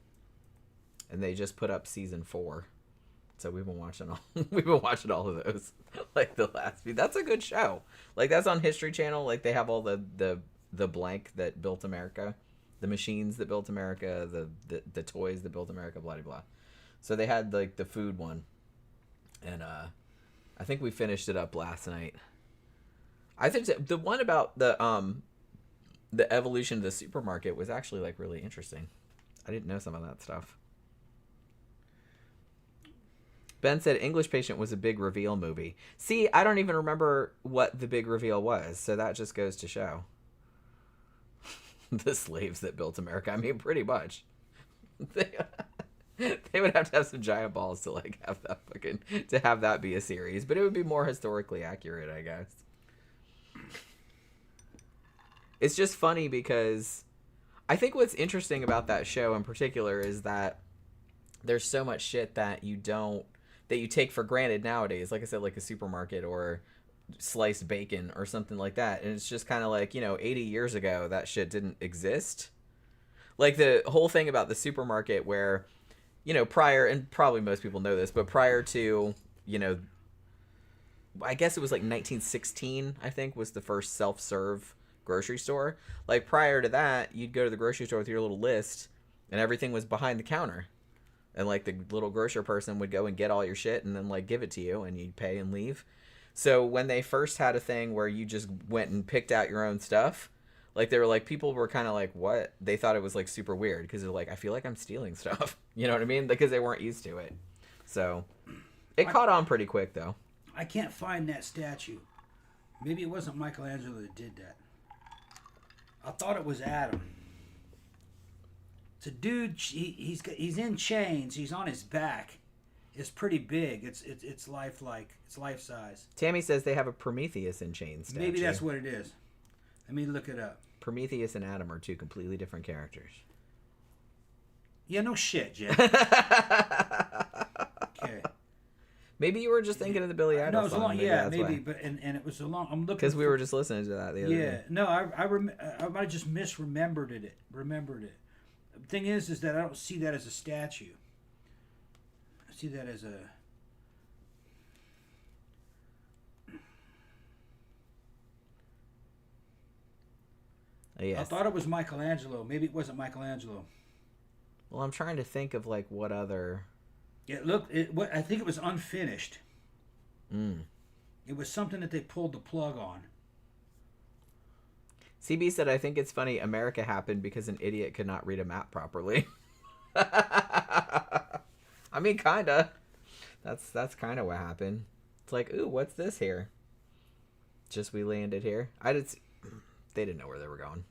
And they just put up season 4. So we've been watching all of those, like the last few. That's a good show. Like, that's on History Channel. Like, they have all the blank that built America, the machines that built America, the toys that built America, blah, blah, blah. So they had like the food one, and I think we finished it up last night. I think the one about the evolution of the supermarket was actually like really interesting. I didn't know some of that stuff. Ben said English Patient was a big reveal movie. See, I don't even remember what the big reveal was, so that just goes to show. The slaves that built America. I mean, pretty much. They would have to have some giant balls to like have that be a series, but it would be more historically accurate, I guess. It's just funny because I think what's interesting about that show in particular is that there's so much shit that you don't... that you take for granted nowadays. Like I said, like a supermarket or sliced bacon or something like that. And it's just kind of like, 80 years ago, that shit didn't exist. Like the whole thing about the supermarket where, prior, and probably most people know this, but prior to, I guess it was like 1916, I think, was the first self-serve grocery store. Like prior to that, you'd go to the grocery store with your little list and everything was behind the counter. And like the little grocer person would go and get all your shit and then like give it to you and you'd pay and leave. So when they first had a thing where you just went and picked out your own stuff, like they were like, people were kind of like, what? They thought it was like super weird because they're like, I feel like I'm stealing stuff. You know what I mean? Because they weren't used to it. So it caught on pretty quick though. I can't find that statue. Maybe it wasn't Michelangelo that did that. I thought it was Adam. It's a dude. He's in chains. He's on his back. It's pretty big. It's lifelike. It's life size. Tammy says they have a Prometheus in chains statue. Maybe that's what it is. Let me look it up. Prometheus and Adam are two completely different characters. Yeah, no shit, Jay. Okay. Maybe you were just thinking of the Billy Idol No, it was song. a long. Yeah, maybe. Why. But and it was a long. I'm looking because we were just listening to that the other day. No, I might have just misremembered it. The thing is that I don't see that as a statue. I see that as a. Yes. I thought it was Michelangelo. Maybe it wasn't Michelangelo. Well, I'm trying to think of like what other. Yeah, look. I think it was unfinished. Mm. It was something that they pulled the plug on. CB said, I think it's funny America happened because an idiot could not read a map properly. I mean, kinda. That's kind of what happened. It's like, ooh, what's this here? Just we landed here. They didn't know where they were going.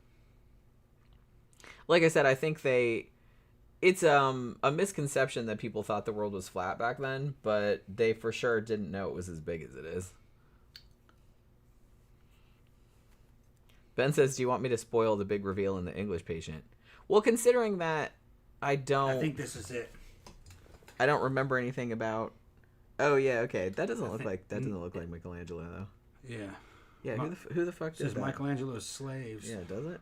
Like I said, I think it's a misconception that people thought the world was flat back then, but they for sure didn't know it was as big as it is. Ben says, do you want me to spoil the big reveal in The English Patient? Well, considering that I think this is it. I don't remember anything about. Oh yeah, okay. That doesn't look like Michelangelo though. Yeah. Yeah. Who the fuck did that? Says Michelangelo's slaves. Yeah. Does it?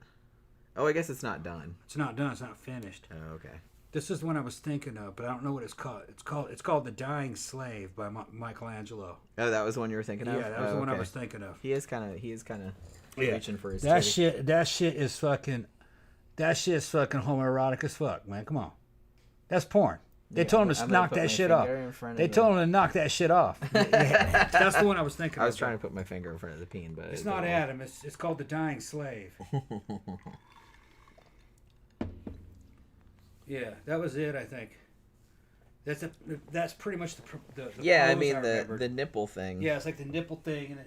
Oh, I guess it's not done. It's not done. It's not finished. Oh, okay. This is the one I was thinking of, but I don't know what it's called. It's called The Dying Slave by Michelangelo. Oh, that was the one you were thinking of. Yeah, that was the one I was thinking of. He is kind of reaching for his. That shit is fucking homoerotic as fuck, man. Come on, that's porn. They told him to knock that shit off. They told him to knock that shit off. That's the one I was thinking of. I was trying to put my finger in front of the peen, but it's not Adam. It's called The Dying Slave. Yeah, that was it. I think. That's pretty much the yeah, I mean the nipple thing. Yeah, it's like the nipple thing,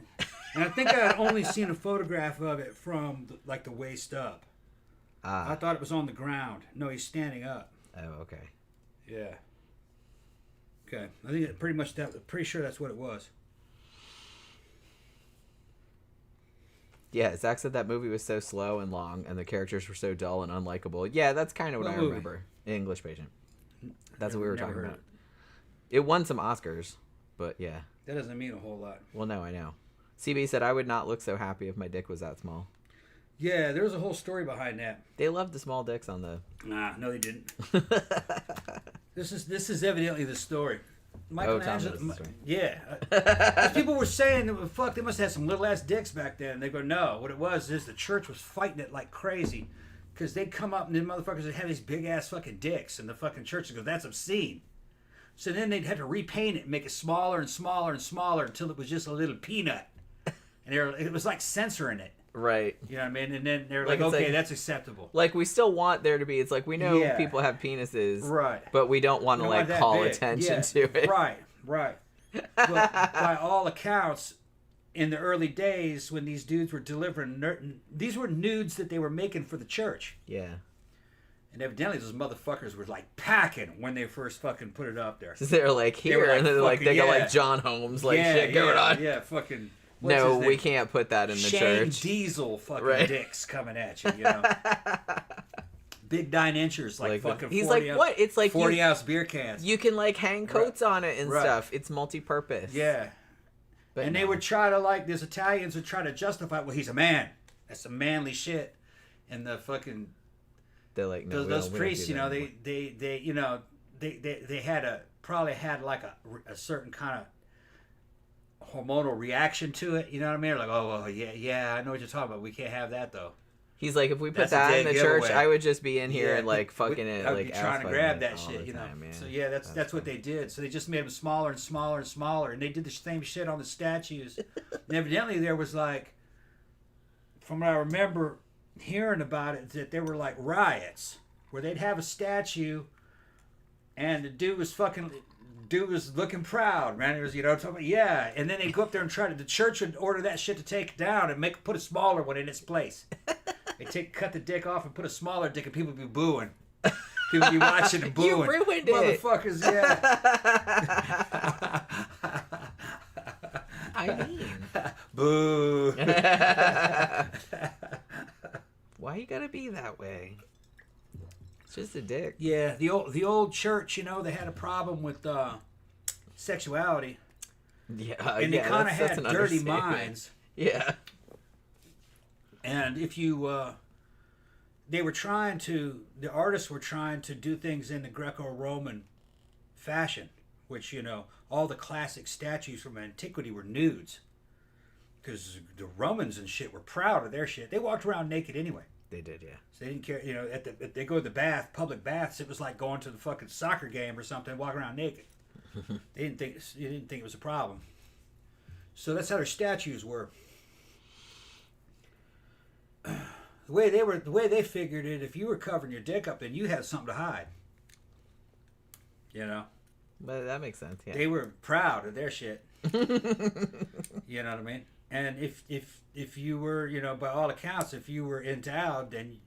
and I think I had only seen a photograph of it from the waist up. I thought it was on the ground. No, he's standing up. Oh, okay. Yeah. Okay, I think pretty sure that's what it was. Yeah, Zach said that movie was so slow and long, and the characters were so dull and unlikable. Yeah, that's kind of what I remember. English Patient. That's what we were talking about. It won some Oscars, but yeah. That doesn't mean a whole lot. Well, no, I know. CB said, I would not look so happy if my dick was that small. Yeah, there's a whole story behind that. They loved the small dicks on the... Nah, no they didn't. This is evidently the story. Michelangelo, yeah. People were saying that, fuck, they must have some little ass dicks back then. And they go, no. What it was is the church was fighting it like crazy. Because they'd come up and the motherfuckers would have these big ass fucking dicks. And the fucking church would go, that's obscene. So then they'd have to repaint it and make it smaller and smaller and smaller until it was just a little peanut. And it was like censoring it. Right. You know what I mean? And then they're like okay, that's acceptable. Like, we still want there to be, it's like, we know people have penises. Right. But we don't want to, like, call attention to it. Right. But by all accounts, in the early days when these dudes were delivering, these were nudes that they were making for the church. Yeah. And evidently those motherfuckers were, like, packing when they first fucking put it up there. So they're like, here, and then they got, like, John Holmes, like, shit going on. Yeah, fucking... No, we can't put that in the church. Diesel fucking dicks coming at you, you know. big 9-inchers, like fucking. He's 40 like, what? It's like 40-ounce beer cans. You can like hang coats on it and stuff. It's multi-purpose. Yeah. But they would try to like these Italians would try to justify. Well, he's a man. That's some manly shit. And the fucking. They're like, no, those priests, you know, they you know, they had probably had like a certain kind of hormonal reaction to it. You know what I mean? Like, oh, well, yeah, I know what you're talking about. We can't have that though. He's like, if we put that in the church, I would just be in here and like fucking it, I'd like be trying to grab that shit, you know. So yeah, that's what they did. So they just made them smaller and smaller and smaller, and they did the same shit on the statues. And evidently, there was like, from what I remember hearing about it, that there were like riots where they'd have a statue, and the dude was looking proud, man. It was, you know, yeah. And then they go up there and the church would order that shit to take it down and put a smaller one in its place. They cut the dick off and put a smaller dick, and people would be booing. People would be watching and booing. You ruined it, motherfuckers! Yeah. I mean, boo. Why you gotta be that way? It's just a dick. Yeah, the old church, you know, they had a problem with sexuality. Yeah, and they kind of had dirty minds. Yeah. And if you, the artists were trying to do things in the Greco-Roman fashion, which, you know, all the classic statues from antiquity were nudes. Because the Romans and shit were proud of their shit. They walked around naked anyway. They did, yeah. So they didn't care, you know, if they go to the bath, public baths, it was like going to the fucking soccer game or something, walking around naked. They didn't think it was a problem. So that's how their statues were. The way they figured it, if you were covering your dick up, then you had something to hide. You know? But that makes sense, yeah. They were proud of their shit. You know what I mean? And if you were, you know, by all accounts, if you were endowed, then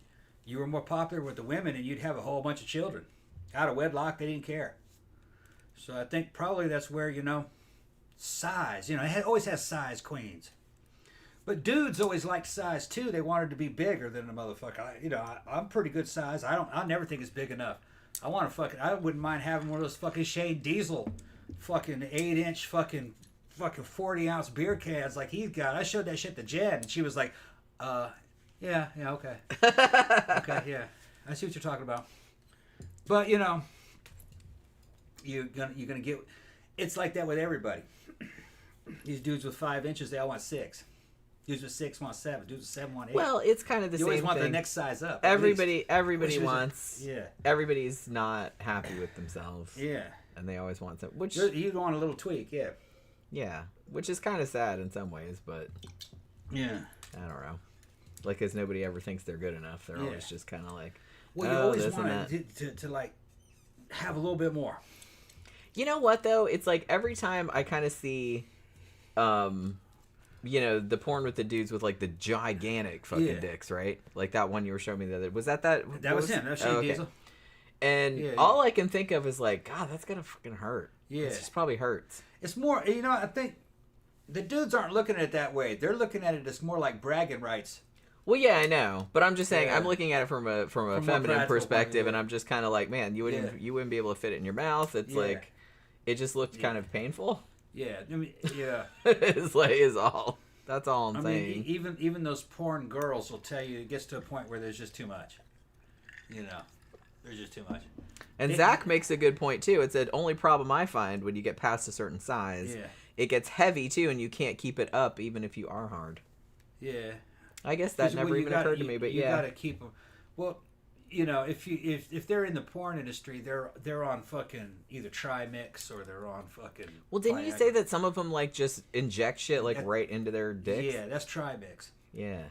you were more popular with the women, and you'd have a whole bunch of children. Out of wedlock, they didn't care. So I think probably that's where, you know, size. You know, it always has size queens. But dudes always liked size too. They wanted to be bigger than the motherfucker. I'm pretty good size. I never think it's big enough. I wouldn't mind having one of those fucking Shane Diesel, fucking 8-inch fucking 40-ounce beer cans like he's got. I showed that shit to Jen, and she was like, yeah, okay, okay, yeah, I see what you're talking about. But you know, you're gonna get. It's like that with everybody. These dudes with 5 inches, they all want 6. Dudes with 6 want 7. Dudes with 7 want 8. Well, it's kind of the same thing. You always want the next size up. Everybody wants. Yeah. Everybody's not happy with themselves. Yeah. And they always want some. Which you want a little tweak, yeah. Yeah, which is kind of sad in some ways, but yeah, I don't know. Like, because nobody ever thinks they're good enough. They're always just kind of like, well, you always want to like have a little bit more. You know what though? It's like every time I kind of see, you know, the porn with the dudes with like the gigantic fucking dicks, right? Like that one you were showing me the other. Was that? That was him. That was Shane Diesel. And all I can think of is like, God, that's gonna fucking hurt. Yeah, it just probably hurts. It's more, you know, I think the dudes aren't looking at it that way. They're looking at it as more like bragging rights. Well, yeah, I know, but I'm just saying, I'm looking at it from a feminine perspective, and I'm just kind of like, man, you wouldn't be able to fit it in your mouth. It's like, it just looked kind of painful. Yeah, I mean, yeah. That's all I'm saying. Mean, even those porn girls will tell you it gets to a point where there's just too much. You know, there's just too much. And Zach makes a good point too. It's the only problem I find when you get past a certain size. Yeah. It gets heavy too, and you can't keep it up even if you are hard. Yeah. I guess that never even occurred to me, but you gotta keep them. Well, you know, if they're in the porn industry, they're on fucking either Trimix or they're on fucking. Well, didn't you say that some of them like just inject shit like right into their dicks? Yeah, that's Trimix. Yeah.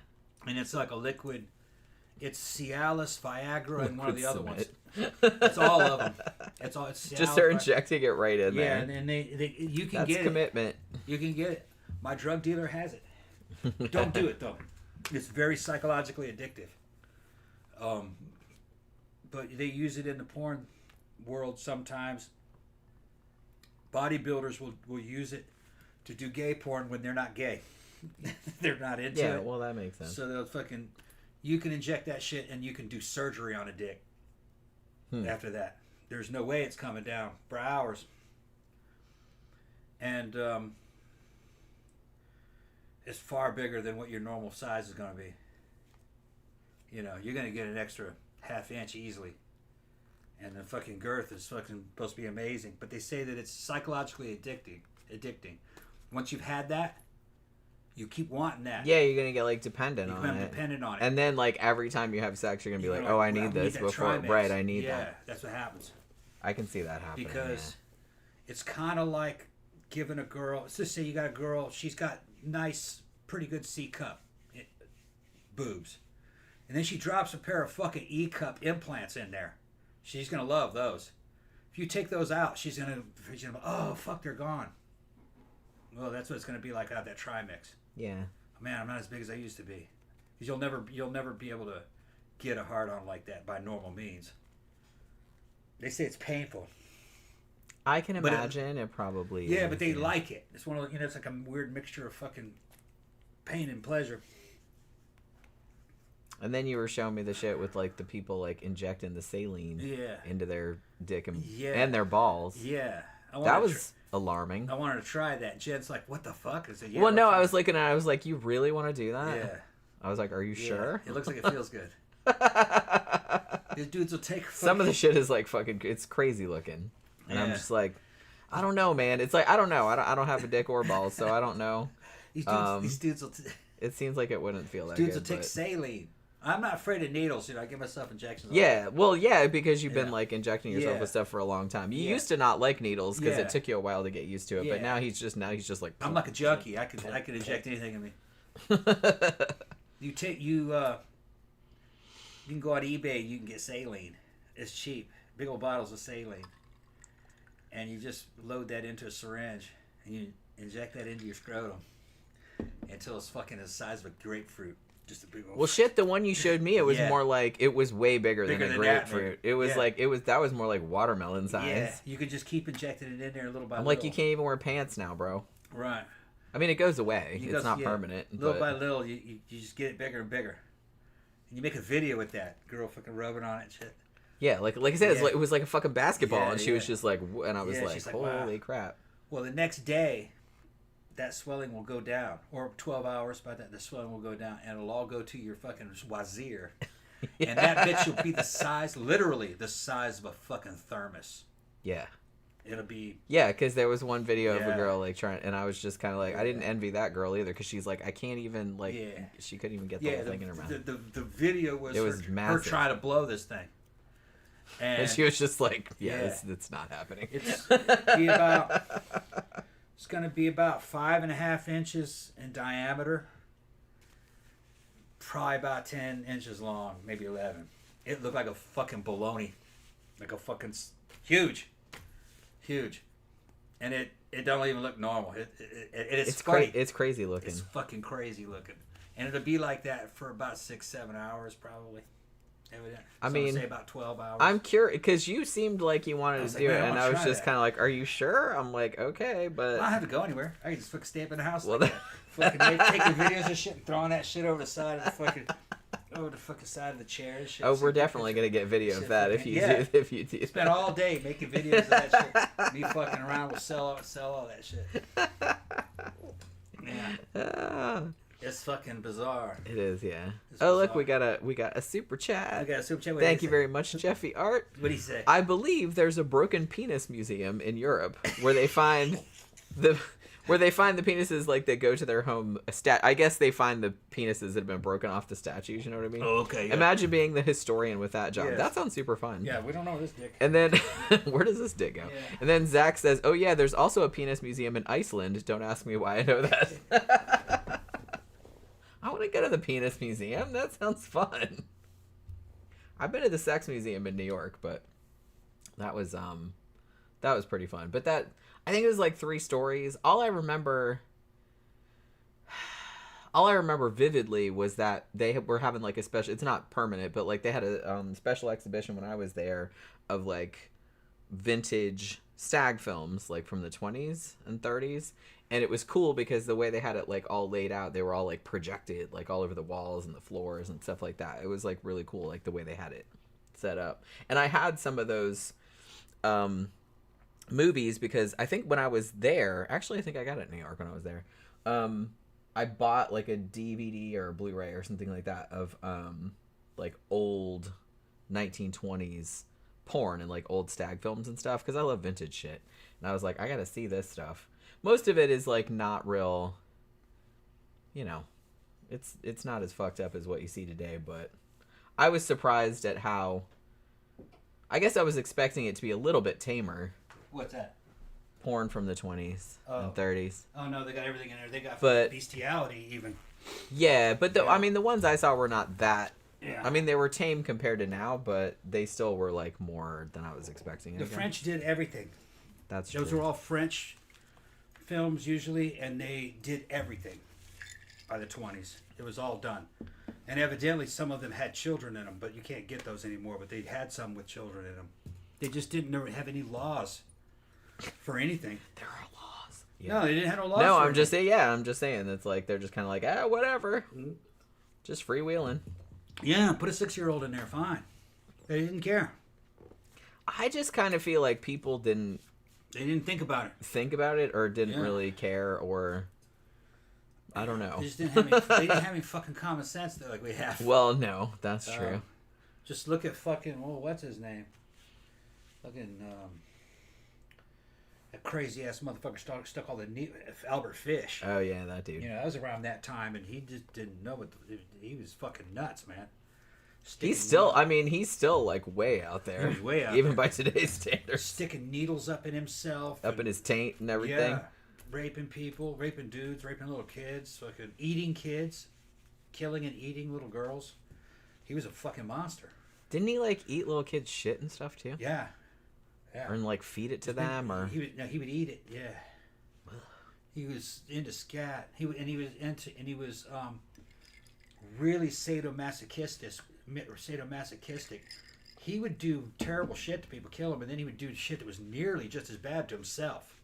And it's like a liquid. It's Cialis, Viagra, and one of the other ones. It's all of them. It's Cialis, just they're injecting it right in there. Yeah, and you can That's get commitment. You can get it. My drug dealer has it. Don't do it though. It's very psychologically addictive. But they use it in the porn world sometimes. Bodybuilders will use it to do gay porn when they're not gay. They're not into it. Yeah, well, that makes sense. So they'll fucking you can inject that shit and you can do surgery on a dick after that. There's no way it's coming down for hours. And it's far bigger than what your normal size is going to be. You know, you're going to get an extra half inch easily. And the fucking girth is fucking supposed to be amazing. But they say that it's psychologically addicting. Once you've had that, you keep wanting that. Yeah, you're going to get, like, dependent on it. Dependent on it. And then, like, every time you have sex, you're going to be like, oh, I need this before. Right, I need that. Yeah, that's what happens. I can see that happening. Because it's kind of like giving a girl, let's just say you got a girl, she's got nice, pretty good C cup boobs. And then she drops a pair of fucking E cup implants in there. She's going to love those. If you take those out, she's going to, oh, fuck, they're gone. Well, that's what it's going to be like out of that Trimix. Yeah. Man, I'm not as big as I used to be. Because you'll never be able to get a hard-on like that by normal means. They say it's painful. I can imagine it probably is. Yeah, but they like it. It's one of the, it's like a weird mixture of fucking pain and pleasure. And then you were showing me the shit with, like, the people, like, injecting the saline into their dick and their balls. Yeah. That was alarming. I wanted to try that. Jen's like, what the fuck? I said, well, no, I was looking at it. I was like, you really want to do that? Yeah. I was like, are you sure? It looks like it feels good. These dudes will take some of the shit is, like, fucking, it's crazy looking. And I'm just like, I don't know, man. It's like, I don't know. I don't have a dick or balls, so I don't know. These dudes will... It seems like it wouldn't feel that good. Dudes will take saline. I'm not afraid of needles. You know, I give myself injections. Yeah, well, yeah, because you've been, like, injecting yourself with stuff for a long time. You used to not like needles because it took you a while to get used to it, but now he's just like... I'm like a junkie. I can inject anything in me. You can go on eBay, you can get saline. It's cheap. Big old bottles of saline. And you just load that into a syringe and you inject that into your scrotum until it's fucking the size of a grapefruit. Just a big old... Well, shit, the one you showed me, it was more like, it was way bigger than a grapefruit. It was like, that was more like watermelon size. Yeah, you could just keep injecting it in there little by little. I'm like, you can't even wear pants now, bro. Right. I mean, it goes away. It's not permanent. Little by little, you just get it bigger and bigger. And you make a video with that girl fucking rubbing on it and shit. Yeah, like I said, it was like a fucking basketball, and she was just like, and I was like, holy wow. crap. Well, the next day, that swelling will go down, or 12 hours by that, the swelling will go down, and it'll all go to your fucking wazir. And that bitch will be the size, literally the size of a fucking thermos. Yeah. It'll be... Yeah, because there was one video of a girl, like, trying, and I was just kind of like, I didn't envy that girl either, because she's like, I can't even, like, she couldn't even get the whole thing in her mouth. The video was her trying to blow this thing. And she was just like, it's not happening. It's going to be about 5.5 inches in diameter. Probably about 10 inches long, maybe 11. It looked like a fucking baloney. Like a fucking... Huge. And it don't even look normal. It's funny. It's crazy looking. It's fucking crazy looking. And it'll be like that for about 6-7 hours probably. I mean, say about 12 hours. I'm curious because you seemed like you wanted to do it, and I was just kind of like, "Are you sure?" I'm like, "Okay," but I don't have to go anywhere. I can just fucking stay up in the house. Well, fucking taking videos of shit and throwing that shit over the side of the fucking side of the chair. And shit. Oh, we're definitely gonna get video of that if you do. Spend all day making videos of that shit. Me fucking around. We'll sell all that shit. Yeah. It's fucking bizarre. It is, yeah. Look, we got a super chat. We got a super chat. Thank you very much, Jeffy Art. What do you say? I believe there's a broken penis museum in Europe where they find the penises, like, they go to their home I guess they find the penises that have been broken off the statues, you know what I mean? Oh, okay. Yeah. Imagine being the historian with that job. Yeah. That sounds super fun. Yeah, we don't know this dick. And then where does this dick go? Yeah. And then Zach says, "Oh yeah, there's also a penis museum in Iceland. Don't ask me why I know that." I want to go to the penis museum. That sounds fun. I've been to the sex museum in New York, but that was pretty fun. But I think it was like 3 stories. All I remember vividly was that they were having like a special, it's not permanent, but like they had a special exhibition when I was there of like vintage stag films, like from the 20s and 30s. And it was cool because the way they had it like all laid out, they were all like projected like all over the walls and the floors and stuff like that. It was like really cool, like the way they had it set up. And I had some of those movies because I think when I was there, actually I think I got it in New York when I was there. I bought like a DVD or a Blu-ray or something like that of like old 1920s porn and like old stag films and stuff because I love vintage shit. And I was like, I gotta see this stuff. Most of it is like not real, you know, it's not as fucked up as what you see today, but I was surprised at how, I guess I was expecting it to be a little bit tamer. What's that? Porn from the 20s and 30s. Oh no, they got everything in there. They got bestiality even. Yeah, but I mean the ones I saw were not that. Yeah. I mean they were tame compared to now, but they still were like more than I was expecting. The French did everything. That's true. Those were all French films usually, and they did everything by the 20s. It was all done. And evidently some of them had children in them, but you can't get those anymore, but they had some with children in them. They just didn't have any laws for anything. There are laws. Yeah. No, they didn't have no laws. No, I'm just saying it's like they're just kind of like, whatever. Mm-hmm. Just freewheeling. Yeah, put a 6-year-old in there, fine. They didn't care. I just kind of feel like people didn't They didn't think about it. Or didn't really care, or I don't know. They just didn't have they didn't have any fucking common sense though, like we have. Well, no, that's true. Just look at fucking what's his name? Fucking that crazy ass motherfucker stuck all the Albert Fish. Oh yeah, that dude. You know, that was around that time, and he just didn't know what he was fucking nuts, man. He's still like way out there. He's way out even there. by today's standards. Sticking needles up in himself, up in his taint and everything. Yeah, raping people, raping dudes, raping little kids, fucking eating kids, killing and eating little girls. He was a fucking monster. Didn't he like eat little kids' shit and stuff too? Yeah. Yeah. Or like feed it to them, or he would eat it. Yeah. He was into scat. He was really sadomasochistic. He would do terrible shit to people, kill them, and then he would do shit that was nearly just as bad to himself.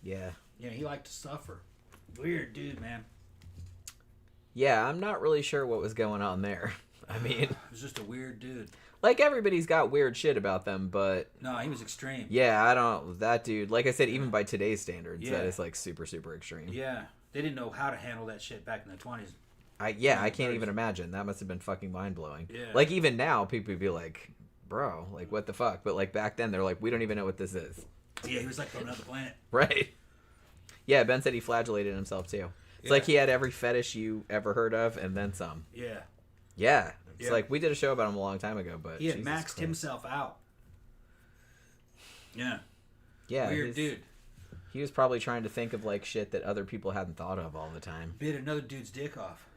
Yeah. You know, he liked to suffer. Weird dude, man. Yeah, I'm not really sure what was going on there. I mean, it was just a weird dude. Like, everybody's got weird shit about them, but... No, he was extreme. Yeah, that dude, like I said, even by today's standards, that is, like, super, super extreme. Yeah. They didn't know how to handle that shit back in the 20s. I can't even imagine. That must have been fucking mind-blowing. Yeah. Like, even now, people would be like, bro, like, what the fuck? But, like, back then, they're like, we don't even know what this is. Yeah, he was like from another planet. Right. Yeah, Ben said he flagellated himself, too. It's like he had every fetish you ever heard of, and then some. Yeah. Yeah. It's like, we did a show about him a long time ago, but he had maxed himself out. Yeah. Yeah. Weird dude. He was probably trying to think of, like, shit that other people hadn't thought of all the time. Bit another dude's dick off.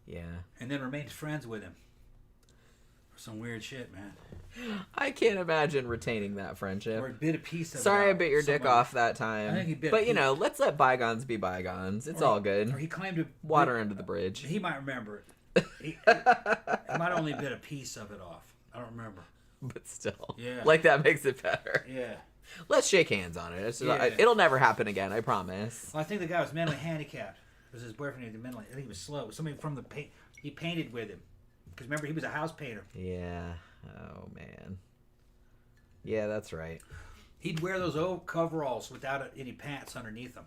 Yeah. And then remained friends with him. Some weird shit, man. I can't imagine retaining that friendship. Or bit a piece of Sorry I bit your dick off that time. I think he bit but, you know, let's let bygones be bygones. It's all good. Or he claimed to... Water under the bridge. He might remember it. He might only bit a piece of it off. I don't remember. But still. Yeah. Like, that makes it better. Yeah. Let's shake hands on it. It'll never happen again, I promise. Well, I think the guy was mentally handicapped. It was his boyfriend who was mentally... I think he was slow. Somebody from the paint... He painted with him. Because remember, he was a house painter. Yeah. Oh, man. Yeah, that's right. He'd wear those old coveralls without any pants underneath them.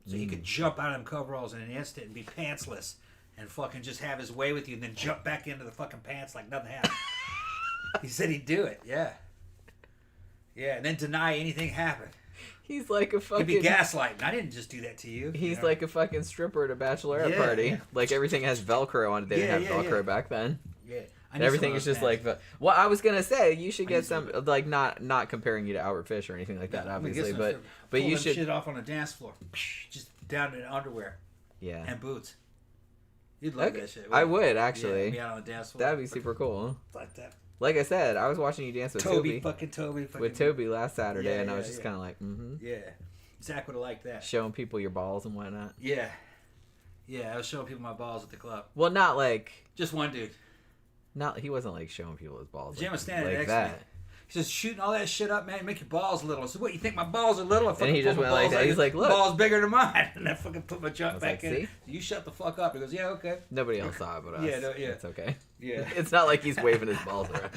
So he could jump out of them coveralls in an instant and be pantsless and fucking just have his way with you and then jump back into the fucking pants like nothing happened. He said he'd do it, yeah. Yeah, and then deny anything happened. He's like a fucking... He'd be gaslighting. I didn't just do that to you. He's like a fucking stripper at a bachelorette party. Yeah. Like, everything has Velcro on it. They didn't have Velcro back then. Yeah. And everything is just like... Well, I was going to say, you should get some... Like, not comparing you to Albert Fish or anything like that, obviously. But you should... shit off on the dance floor. Just down in underwear. Yeah. And boots. You'd like that shit. I would, actually. Yeah, be out on the dance floor. That'd be super cool. Like that. Like I said, I was watching you dance with Toby. Toby. With Toby last Saturday, and I was just kind of like, Yeah. Zach would have liked that. Showing people your balls and whatnot. Yeah. Yeah, I was showing people my balls at the club. Well, not like... Just one dude. He wasn't like showing people his balls. Jim was standing like next that. to me. He's just shooting all that shit up, man. Make your balls little. I said, what, you think my balls are little? And he just went like that. He's like, look. Balls bigger than mine. And I fucking put my junk back like, in. see? You shut the fuck up. He goes, yeah, okay. Nobody else saw it but us. Yeah. It's okay. Yeah. It's not like he's waving his balls around.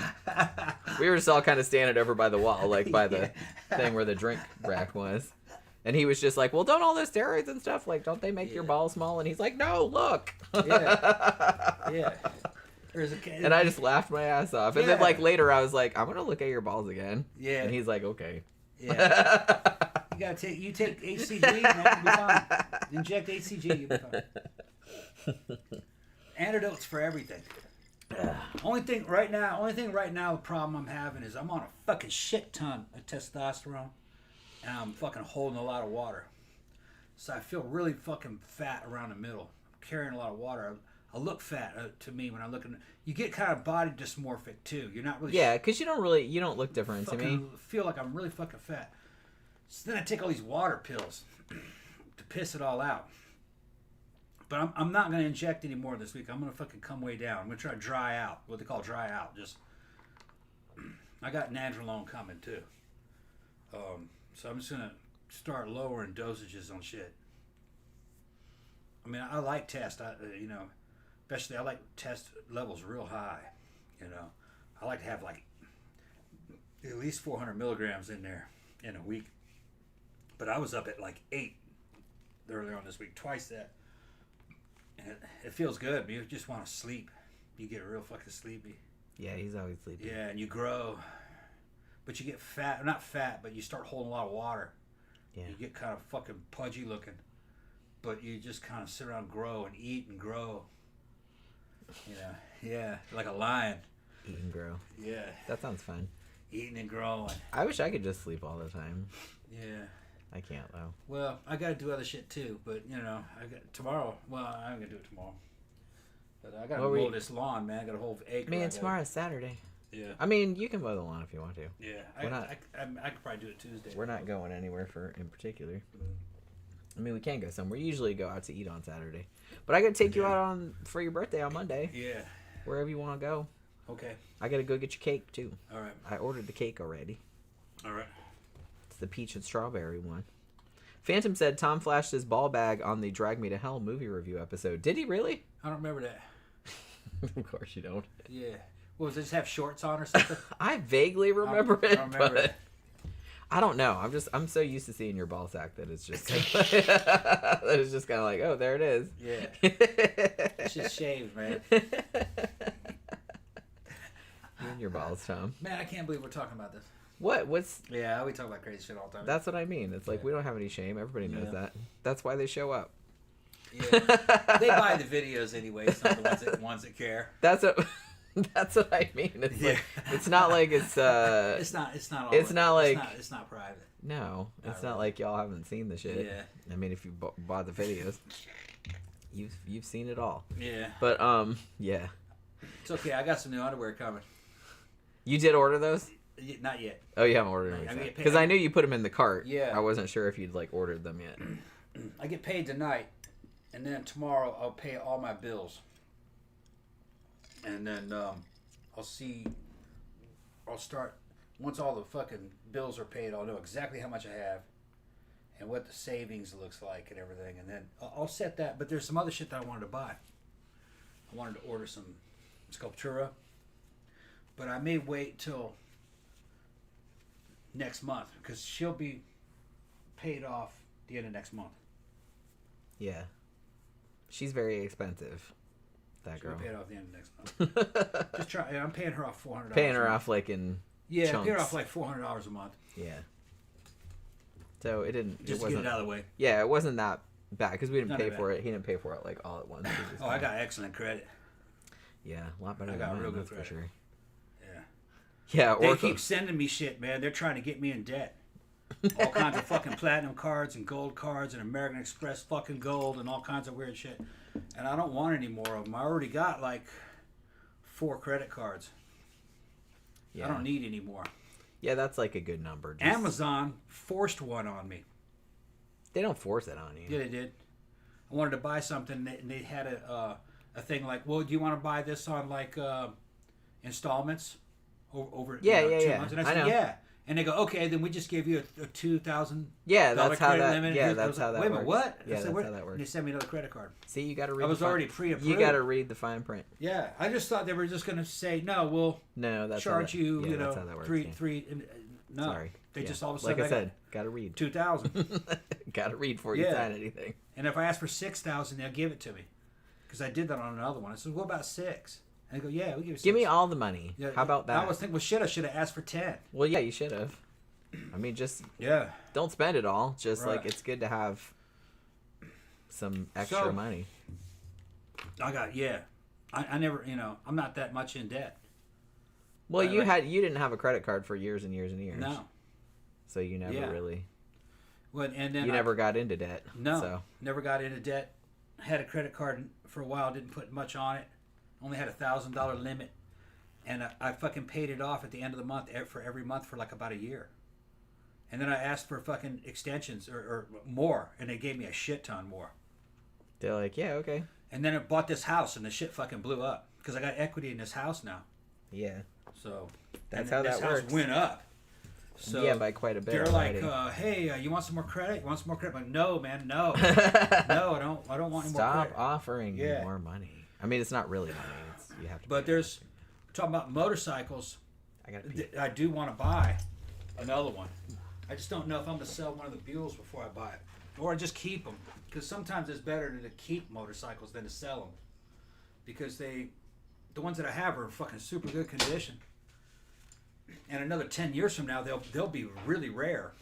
We were just all kind of standing over by the wall, like by the thing where the drink rack was. And he was just like, well, don't all those steroids and stuff, like, don't they make your balls small? And he's like, no, look. Yeah. And I just laughed my ass off. And then, like, later I was like, I'm going to look at your balls again. Yeah. And he's like, okay. Yeah. You take HCG, man, you'll be fine. Inject HCG, you'll be fine. Antidotes for everything. Only thing right now, the problem I'm having is I'm on a fucking shit ton of testosterone, and I'm fucking holding a lot of water. So I feel really fucking fat around the middle. I'm carrying a lot of water. I look fat to me when I look. You get kind of body dysmorphic too. You're not really. Yeah, because you don't look different to me. Feel like I'm really fucking fat. So then I take all these water pills to piss it all out. But I'm not going to inject any more this week. I'm going to fucking come way down. I'm going to try to dry out. What they call dry out. Just I got nandrolone coming too. So I'm just going to start lowering dosages on shit. I mean, I like test. Especially I like test levels real high. I like to have like at least 400 milligrams in there in a week. But I was up at like 8 earlier on this week, twice that. And it feels good, but you just want to sleep. You get real fucking sleepy. Yeah, he's always sleepy. Yeah, and you grow. But you get fat, not fat, but you start holding a lot of water. Yeah. You get kind of fucking pudgy looking. But you just kind of sit around and grow and eat and grow. Yeah, like a lion. Eat and grow. Yeah. That sounds fun. Eating and growing. I wish I could just sleep all the time. Yeah. I can't though. Well, I gotta do other shit too, but I got tomorrow. Well, I'm gonna do it tomorrow. But I gotta mow this lawn, man. I got a whole acre. Man, tomorrow's Saturday. Yeah. I mean, you can mow the lawn if you want to. Yeah. I could probably do it Tuesday. We're not going anywhere in particular. I mean, we can go somewhere. We usually go out to eat on Saturday, but I gotta take you out for your birthday on Monday. Yeah. Wherever you want to go. Okay. I gotta go get your cake too. All right. I ordered the cake already. All right. It's the peach and strawberry one. Phantom said Tom flashed his ball bag on the Drag Me to Hell movie review episode. Did he really? I don't remember that. Of course you don't. Yeah. What was it? Just have shorts on or something? I vaguely remember it. I don't remember it. I don't know. I'm so used to seeing your ball sack that it's just that it's just kind of like, oh, there it is. Yeah. It's just shaved, man. You and your balls, Tom. Man, I can't believe we're talking about this. What's? Yeah, we talk about crazy shit all the time. That's what I mean. It's like we don't have any shame. Everybody knows that. That's why they show up. Yeah. They buy the videos anyway. It's not the ones that care. That's what I mean. It's like it's not like it's It's not private. No, it's not like y'all haven't seen the shit. Yeah. I mean, if you bought the videos, you've seen it all. Yeah. But yeah. It's okay. I got some new underwear coming. You did order those? Not yet. Oh, you haven't ordered them yet? Because I knew you put them in the cart. Yeah. I wasn't sure if you'd like ordered them yet. I get paid tonight, and then tomorrow I'll pay all my bills, and then I'll start once all the fucking bills are paid. I'll know exactly how much I have, and what the savings looks like and everything, and then I'll set that. But there's some other shit that I wanted to buy. I wanted to order some Sculptura, but I may wait till next month because she'll be paid off the end of next month. Yeah. She's very expensive. That girl. She'll be paid off the end of next month. Just try. I'm paying her off $400. Paying her off like in chunks. Paying her off like $400 a month. Yeah. So it didn't. Just it to get it out of the way. Yeah, it wasn't that bad because we didn't Not pay that for bad. it. He didn't pay for it like all at once. Oh, I got excellent credit. Yeah, a lot better I than got mine, real good that's for credit. sure. Yeah. Yeah, They keep sending me shit, man. They're trying to get me in debt. All kinds of fucking platinum cards and gold cards and American Express fucking gold and all kinds of weird shit. And I don't want any more of them. I already got like 4 credit cards. Yeah. I don't need any more. Yeah, that's like a good number. Just... Amazon forced one on me. They don't force it on you. Yeah, they did. I wanted to buy something and they had a thing like, well, do you want to buy this on like installments? over Yeah, 2 yeah. months? And I I said, know. yeah. And they go, okay, then we just gave you a $2,000 Yeah, that's how credit that. limit. Yeah, I that's was how like, that wait a works. minute, what? Yeah, I said, that's "Where?" how that works. And they sent me another credit card. See, you got to read. I was already pre-approved. You got to read the fine print. Yeah, I just thought they were just going to say, no, we'll No, that's charge how that, you, yeah, you that's know, how that works, three, yeah. three. No, Sorry. they Yeah. just all of a sudden, like I said, got to read. 2,000. Got to read before you Yeah. sign anything. And if I ask for 6,000, they'll give it to me. Because I did that on another one. I said, what about 6? And they go, yeah, we give you 6. Give me all the money. Yeah, How about that? I was thinking, well, shit, I should have asked for 10. Well, yeah, you should have. I mean, just Yeah. don't spend it all. Just Right. like it's good to have some extra So- money. I got, yeah. I never, you know, I'm not that much in debt. Well, I like- you didn't have a credit card for years and years and years. No. So you never Yeah. really Well, and then you never got into debt. No, So never got into debt. Had a credit card for a while, didn't put much on it. Only had $1,000 limit, and I fucking paid it off at the end of the month for every month for like about a year. And then I asked for fucking extensions or more, and they gave me a shit ton more. they're like, yeah, okay. And then I bought this house, and the shit fucking blew up because I got equity in this house now. Yeah. So That's and how this that house works. went up. So Yeah, by quite a bit. they're like, already. "Hey, you want some more credit? You want some more credit?" I'm like, no, man, no, no, I don't want any more Stop credit. offering Yeah. more money. I mean, it's not really money. It's, you have to. But pay there's talking about motorcycles. I gotta pee. I do want to buy another one. I just don't know if I'm gonna sell one of the Buells before I buy it, or just keep them. Because sometimes it's better to keep motorcycles than to sell them, because the ones that I have are in fucking super good condition. And another 10 years from now, they'll be really rare.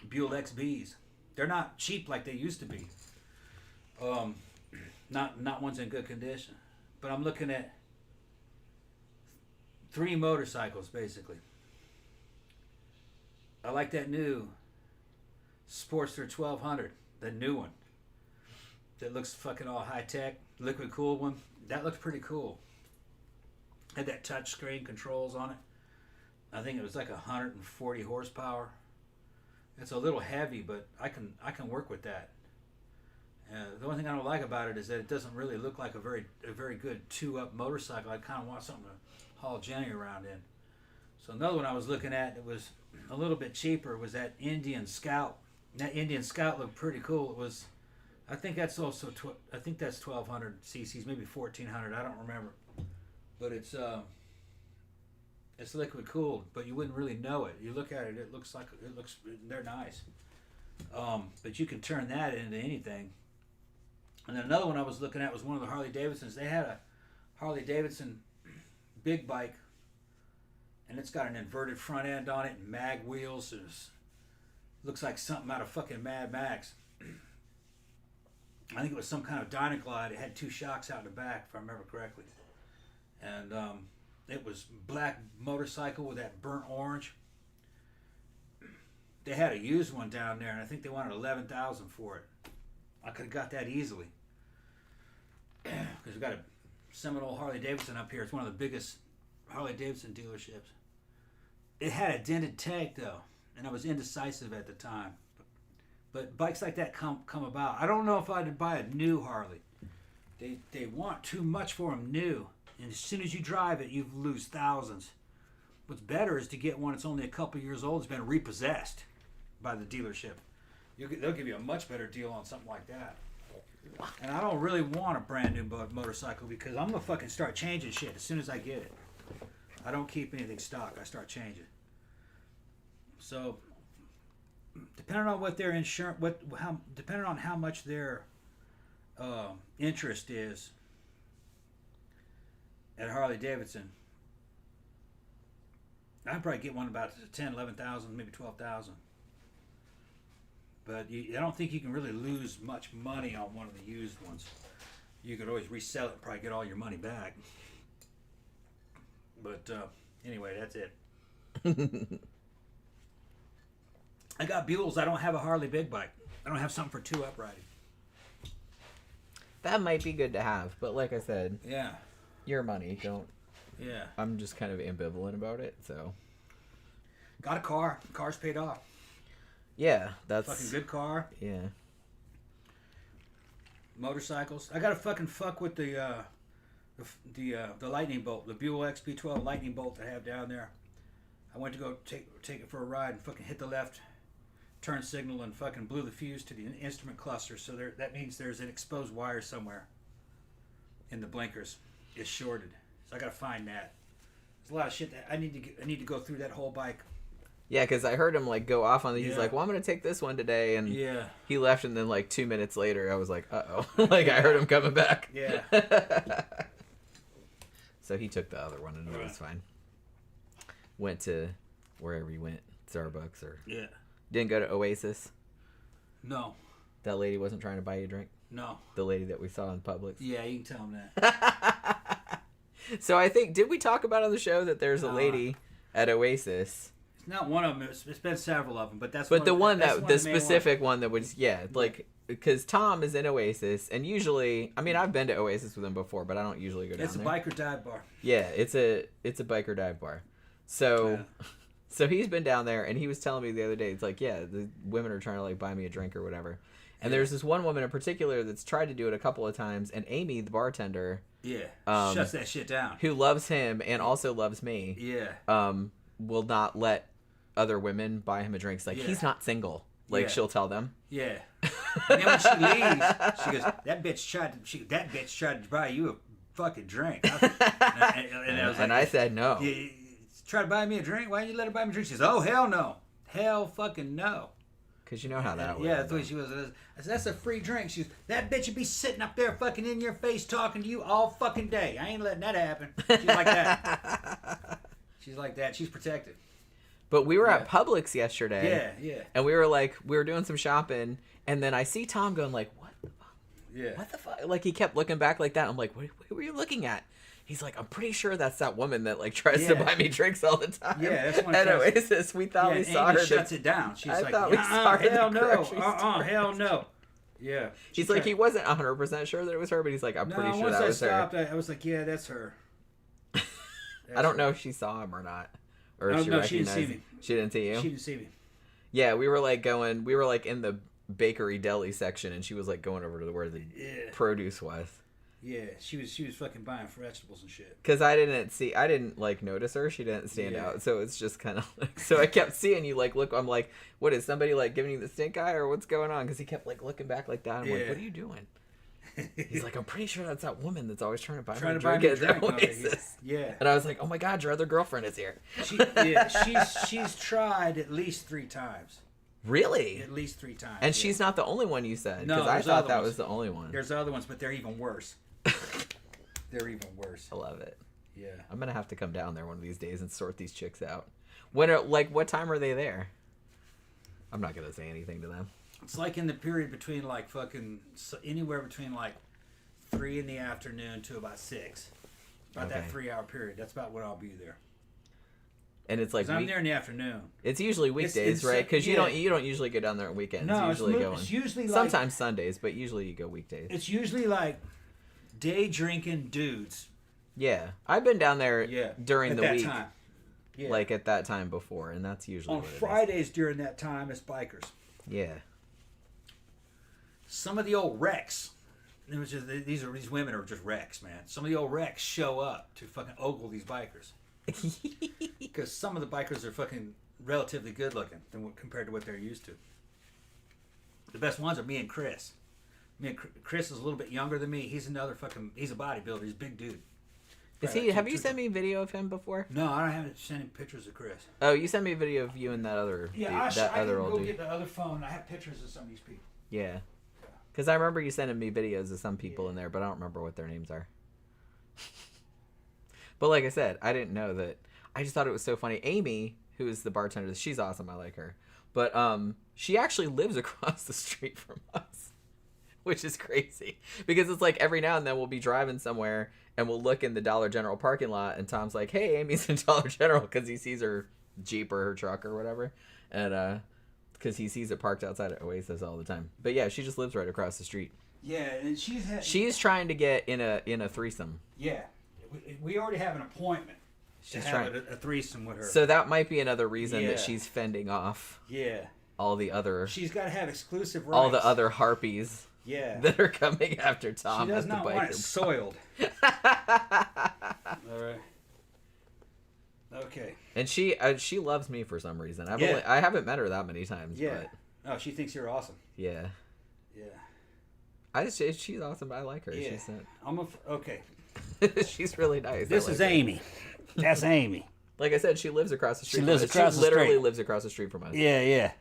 Buell XBs. They're not cheap like they used to be. Not ones in good condition. But I'm looking at 3 motorcycles basically. I like that new Sportster 1200, the new one. That looks fucking all high tech, liquid cooled one. That looks pretty cool. Had that touch screen controls on it. I think it was like 140 horsepower. It's a little heavy, but I can work with that. The only thing I don't like about it is that it doesn't really look like a very good 2-up motorcycle. I kind of want something to haul Jenny around in. So another one I was looking at, it was a little bit cheaper, was that Indian Scout. That Indian Scout looked pretty cool. It was, I think that's also, I think that's 1200 cc's, maybe 1400. I don't remember, but it's liquid cooled, but you wouldn't really know it. You look at it, they're nice. But you can turn that into anything. And then another one I was looking at was one of the Harley Davidsons. They had a Harley Davidson big bike, and it's got an inverted front end on it and mag wheels. Looks like something out of fucking Mad Max. I think it was some kind of Dynaglide. It had 2 shocks out in the back, if I remember correctly. And it was black motorcycle with that burnt orange. They had a used one down there, and I think they wanted $11,000 for it. I could have got that easily, because we got a Seminole Harley Davidson up here. It's one of the biggest Harley Davidson dealerships. It had a dented tag though, and I was indecisive at the time. But bikes like that come about. I don't know if I'd buy a new Harley. They want too much for them new, and as soon as you drive it, you lose thousands. What's better is to get one that's only a couple years old, it's been repossessed by the dealership. They'll give you a much better deal on something like that. And I don't really want a brand new motorcycle, because I'm gonna fucking start changing shit as soon as I get it. I don't keep anything stock. I start changing. So, depending on what their insurance, depending on how much their interest is at Harley Davidson, I'd probably get one about 10, 11,000, maybe 12,000. But I don't think you can really lose much money on one of the used ones. You could always resell it and probably get all your money back. But anyway, that's it. I got Buells. I don't have a Harley big bike. I don't have something for 2-up riding. That might be good to have, but like I said, Yeah. your money. Don't. Yeah. I'm just kind of ambivalent about it, so. Got a car. Car's paid off. Yeah, that's. Fucking good car. the lightning bolt, the Buell XP12 lightning bolt that I have down there. I went to go take it for a ride and fucking hit the left turn signal and fucking blew the fuse to the instrument cluster. So that means there's an exposed wire somewhere in the blinkers. It's shorted. So I gotta find that. There's a lot of shit that I need to go through that whole bike. Yeah, because I heard him like go off on the. He's like, "Well, I'm gonna take this one today," and he left, and then like 2 minutes later, I was like, "Uh oh!" Like I heard him coming back. Yeah. So he took the other one, and it was fine. Went to wherever he went, Starbucks or didn't go to Oasis. No. That lady wasn't trying to buy you a drink. No. The lady that we saw in Publix. Yeah, you can tell him that. So I think did we talk about on the show that there's a lady at Oasis? It's not one of them. It's been several of them, but that's. But the specific one that was like because Tom is in Oasis, and usually, I mean, I've been to Oasis with him before, but I don't usually go down there. It's a biker dive bar. Yeah, it's a biker dive bar. So, so he's been down there, and he was telling me the other day, it's like, yeah, the women are trying to like buy me a drink or whatever. And there's this one woman in particular that's tried to do it a couple of times, and Amy, the bartender, shuts that shit down. Who loves him and also loves me. Yeah. Will not let other women buy him a drink. It's like he's not single. Like she'll tell them. Yeah. And then when she leaves, she goes, "That bitch tried to buy you a fucking drink." And I said no. You try to buy me a drink? Why didn't you let her buy me a drink? She says, "Oh hell no, hell fucking no." Because you know how that works. Yeah, that's the way she was. I said, "That's a free drink." She goes, "That bitch would be sitting up there fucking in your face talking to you all fucking day. I ain't letting that happen." She's like that. She's like that. She's protected. But we were at Publix yesterday. Yeah. And we were doing some shopping, and then I see Tom going like, "What the fuck? Yeah. What the fuck?" Like he kept looking back like that. I'm like, what were you looking at? He's like, "I'm pretty sure that's that woman that like tries to buy me drinks all the time." Yeah, that's one. At Oasis, we thought we saw her. Shuts it down. She's like, we saw her hell no, hell no. Yeah. He's like, he wasn't 100% sure that it was her, but he's like, I'm pretty sure that was her. Once I stopped, I was like, yeah, that's her. I don't know if she saw him or not. Or if she didn't see me. She didn't see you? She didn't see me. Yeah, we were like in the bakery deli section, and she was like going over to where the produce was. Yeah, she was fucking buying vegetables and shit. Because I didn't like notice her. She didn't stand out, so it's just kind of like. So I kept seeing you like look. I'm like, what is somebody like giving you the stink eye or what's going on? Because he kept like looking back like that. I'm like, what are you doing? He's like, I'm pretty sure that's that woman that's always trying to buy me a drink at Oasis. Yeah. And I was like, oh my god, your other girlfriend is here. She's tried at least 3 times. Really? At least 3 times. And she's not the only one you said. No, because I thought that was the only one. There's other ones, but they're even worse. They're even worse. I love it. Yeah. I'm gonna have to come down there one of these days and sort these chicks out. What time are they there? I'm not gonna say anything to them. It's like in the period between like fucking anywhere between like 3 in the afternoon to about 6. About that 3-hour period. That's about when I'll be there. And it's like I'm there in the afternoon. It's usually weekdays, right? Because you don't usually go down there on weekends. No, it's usually sometimes Sundays, but usually you go weekdays. It's usually like day drinking dudes. Yeah, I've been down there during the week, time. Yeah. Like at that time before, and that's usually on Fridays during that time. It's bikers. Yeah. Some of the old wrecks. These women are just wrecks, man. Some of the old wrecks show up to fucking ogle these bikers. Because some of the bikers are fucking relatively good looking compared to what they're used to. The best ones are me and Chris. Chris is a little bit younger than me. He's a bodybuilder. He's a big dude. Have you sent me a video of him before? No, I haven't sent him pictures of Chris. Oh, you sent me a video of you and that other dude, I can go get the other phone. I have pictures of some of these people. Yeah. Because I remember you sending me videos of some people in there, but I don't remember what their names are. But like I said, I didn't know that. I just thought it was so funny. Amy, who is the bartender, she's awesome. I like her. But she actually lives across the street from us, which is crazy. Because it's like every now and then we'll be driving somewhere and we'll look in the Dollar General parking lot and Tom's like, hey, Amy's in Dollar General because he sees her Jeep or her truck or whatever. And because he sees it parked outside of Oasis all the time. But yeah, she just lives right across the street. Yeah, and she's trying to get in a threesome. Yeah, we already have an appointment. She's trying a threesome with her. So that might be another reason that she's fending off. Yeah. All the other. She's got to have exclusive rights. All the other harpies. Yeah. That are coming after Tom. She does not want it soiled. All right. Okay. And she loves me for some reason. I haven't met her that many times. Yeah. But Oh, she thinks you're awesome. yeah. Yeah. She's awesome. I like her. Yeah. Okay. She's really nice. This is Amy. That's Amy. Like I said, she lives across the street. She lives across the street. Literally lives across the street from us. Yeah.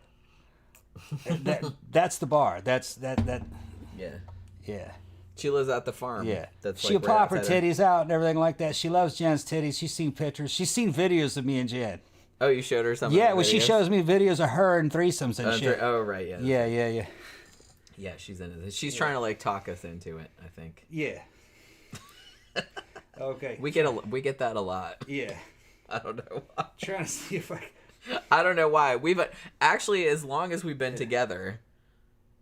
That's the bar. That. Yeah. Yeah. She lives at the farm. Yeah. That's She'll like pop her titties out and everything like that. She loves Jen's titties. She's seen pictures. She's seen videos of me and Jen. Oh, you showed her some? Yeah, well, she shows me videos of her and threesomes and shit. Oh, right, yeah. Yeah. Yeah, she's into this. She's trying to like talk us into it, I think. Yeah. Okay. We get that a lot. Yeah. I don't know why. Trying to see if I don't know why. We've actually, as long as we've been together,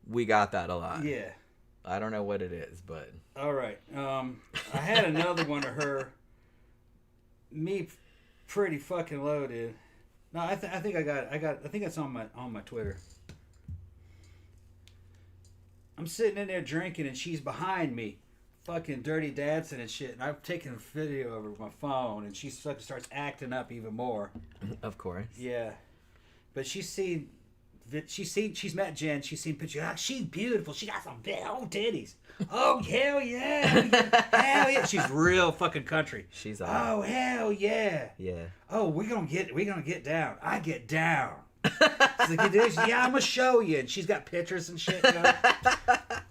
we got that a lot. Yeah. I don't know what it is, but all right. I had another one of her. Me, pretty fucking loaded. No, I think I got. I think it's on my Twitter. I'm sitting in there drinking, and she's behind me, fucking dirty dancing and shit. And I've taken a video of her with my phone, and she fucking starts acting up even more. Of course. Yeah, but she's met Jen. She's seen pictures. Oh, she's beautiful. She got some big old titties. Oh hell yeah, hell yeah. She's real fucking country. She's oh hell yeah. Yeah. Oh, we're gonna get down. I get down. She's like, yeah, I'm gonna show you. And she's got pictures and shit. You know?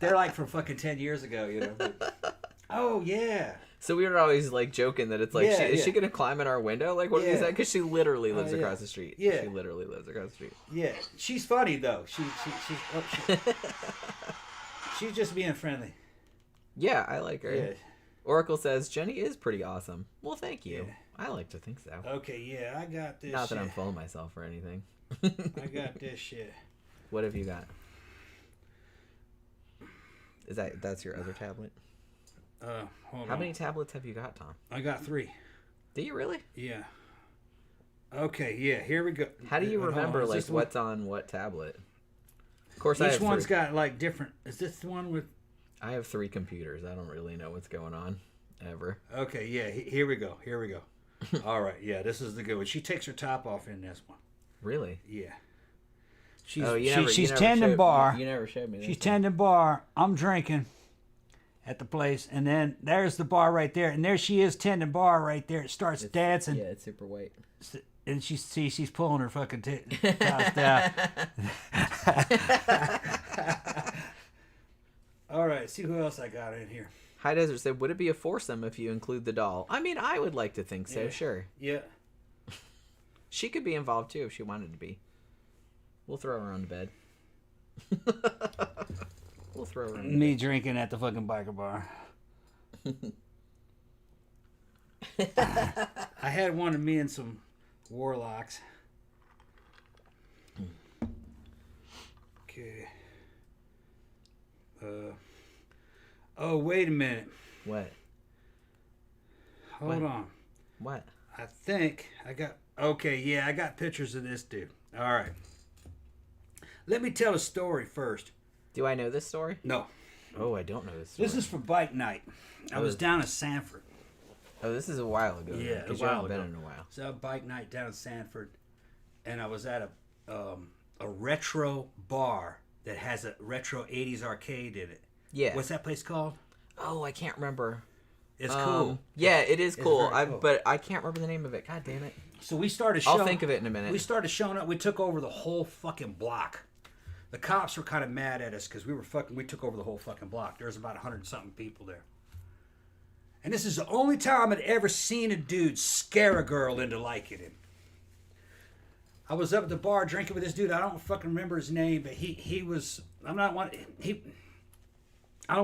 They're like from fucking 10 years ago. You know. Oh yeah. So we were always like joking that it's like, is she gonna climb in our window? Like what is that? Because she literally lives across the street. Yeah. She literally lives across the street. Yeah. She's funny though. She's just being friendly. Yeah, I like her. Yeah. Oracle says Jenny is pretty awesome. Well, thank you. Yeah. I like to think so. Okay, yeah, I got this. Not that I'm full of myself or anything. I got this shit. What have you got? That's your other tablet? Hold on. How many tablets have you got, Tom? I got 3. Do you really? Yeah. Okay, yeah, here we go. How do you remember like what's on what tablet? Of course, each one's got like different. Is this the one with? I have 3 computers. I don't really know what's going on ever. Okay, yeah, here we go. All right, yeah, this is the good one. She takes her top off in this one. Really? Yeah. She's tending bar. You never showed me. She's tending bar. I'm drinking at the place, and then there's the bar right there, and there she is tending bar right there. It starts dancing. Yeah, it's super white. And she's pulling her fucking tops down. All right, see who else I got in here. High Desert said, would it be a foursome if you include the doll? I mean, I would like to think so, sure. Yeah. She could be involved, too, if she wanted to be. We'll throw her on the bed. We'll throw her on the Me drinking at the fucking biker bar. I had one of me and some warlocks. Okay. Oh, wait a minute. What? Hold on. What? I think I got... Okay, yeah, I got pictures of this dude. All right. Let me tell a story first. Do I know this story? No. Oh, I don't know this story. This is for bike night. I was down in Sanford. Oh, this is a while ago. Yeah, a while ago. Been in a while. So bike night down in Sanford, and I was at a retro bar that has a retro 80s arcade in it. Yeah. What's that place called? Oh, I can't remember. It's cool. Yeah, it is cool. Cool. But I can't remember the name of it. God damn it. So we started I'll think of it in a minute. We started showing up. We took over the whole fucking block. The cops were kind of mad at us because we took over the whole fucking block. There was about 100-something people there. And this is the only time I'd ever seen a dude scare a girl into liking him. I was up at the bar drinking with this dude. I don't fucking remember his name, but he was... I don't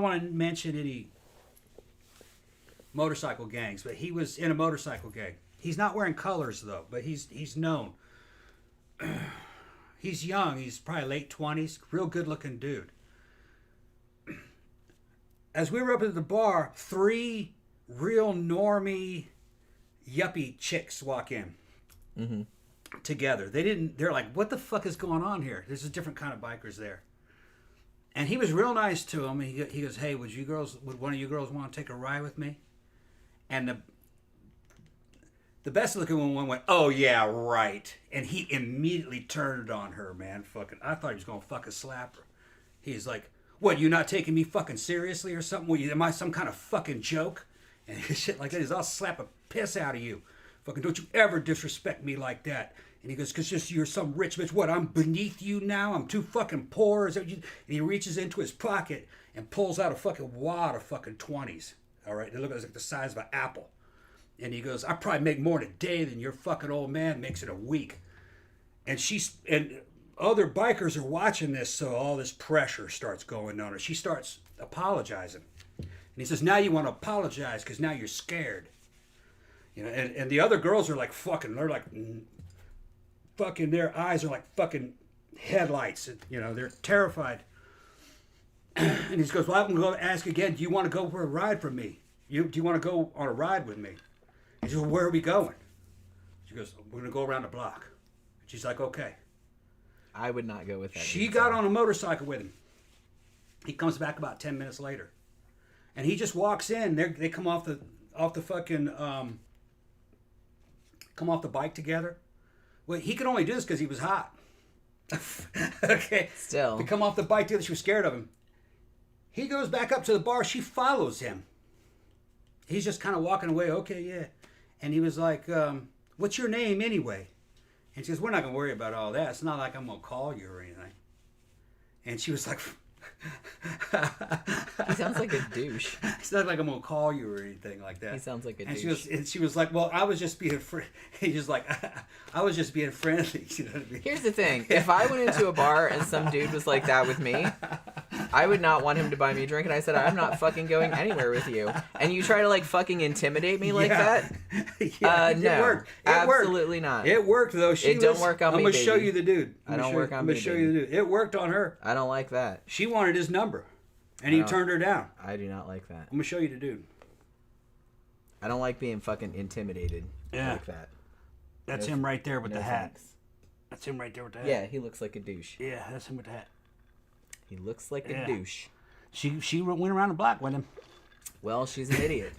want to mention any motorcycle gangs, but he was in a motorcycle gang. He's not wearing colors, though, but he's known. He's young. He's probably late 20s. Real good-looking dude. As we were up at the bar, 3 real normie, yuppie chicks walk in. Mm-hmm. Together. They're like, what the fuck is going on here? There's a different kind of bikers there. And he was real nice to them. He goes, hey, would one of you girls want to take a ride with me? And the best looking one went, "Oh yeah, right," and he immediately turned on her, man. Fucking, I thought he was gonna fucking slap her. He's like, "What? You not taking me fucking seriously or something? What, am I some kind of fucking joke?" And shit like that. He's, "I'll slap a piss out of you. Fucking, don't you ever disrespect me like that." And he goes, "'Cause just you're some rich bitch. What? I'm beneath you now. I'm too fucking poor." Is that what you? And he reaches into his pocket and pulls out a fucking wad of fucking 20s. All right, they look like the size of an apple. And he goes, "I probably make more in a day than your fucking old man makes in a week." And other bikers are watching this, so all this pressure starts going on her. She starts apologizing. And he says, "Now you want to apologize because now you're scared." You know, and the other girls are like fucking, they're like, fucking, their eyes are like fucking headlights. You know, they're terrified. And he goes, "Well, I'm going to ask again, do you want to go for a ride from me? Do you want to go on a ride with me?" He says, "Well, where are we going?" She goes, "We're going to go around the block." And she's like, "Okay." I would not go with that. She got on a motorcycle with him. He comes back about 10 minutes later. And he just walks in. They come off the fucking, come off the bike together. Well, he could only do this because he was hot. Okay. Still. They come off the bike together. She was scared of him. He goes back up to the bar. She follows him. He's just kind of walking away. "Okay, yeah." And he was like, "What's your name anyway?" And she goes, "We're not going to worry about all that. It's not like I'm going to call you or anything." And she was like, He sounds like a douche. "It's not like I'm going to call you or anything like that." He sounds like a and douche. She was like, "Well, I was just being He's just like, "I was just being friendly." You know what I mean? Here's the thing. If I went into a bar and some dude was like that with me, I would not want him to buy me a drink. And I said, "I'm not fucking going anywhere with you." And you try to like fucking intimidate me like that? Yeah, No. it worked. Absolutely not. It worked though. It don't work on me, I'm going to show baby. you the dude. I don't work on me, I'm going to show you the dude. It worked on her. I don't like that. She wanted his number. And he turned her down. I do not like that. I'm going to show you the dude. I don't like being fucking intimidated like that. That's him right there with No the hat. thanks. That's him right there with the hat. Yeah, he looks like a douche. Yeah, that's him with the hat. He looks like a douche. She went around the block with him. Well, she's an idiot.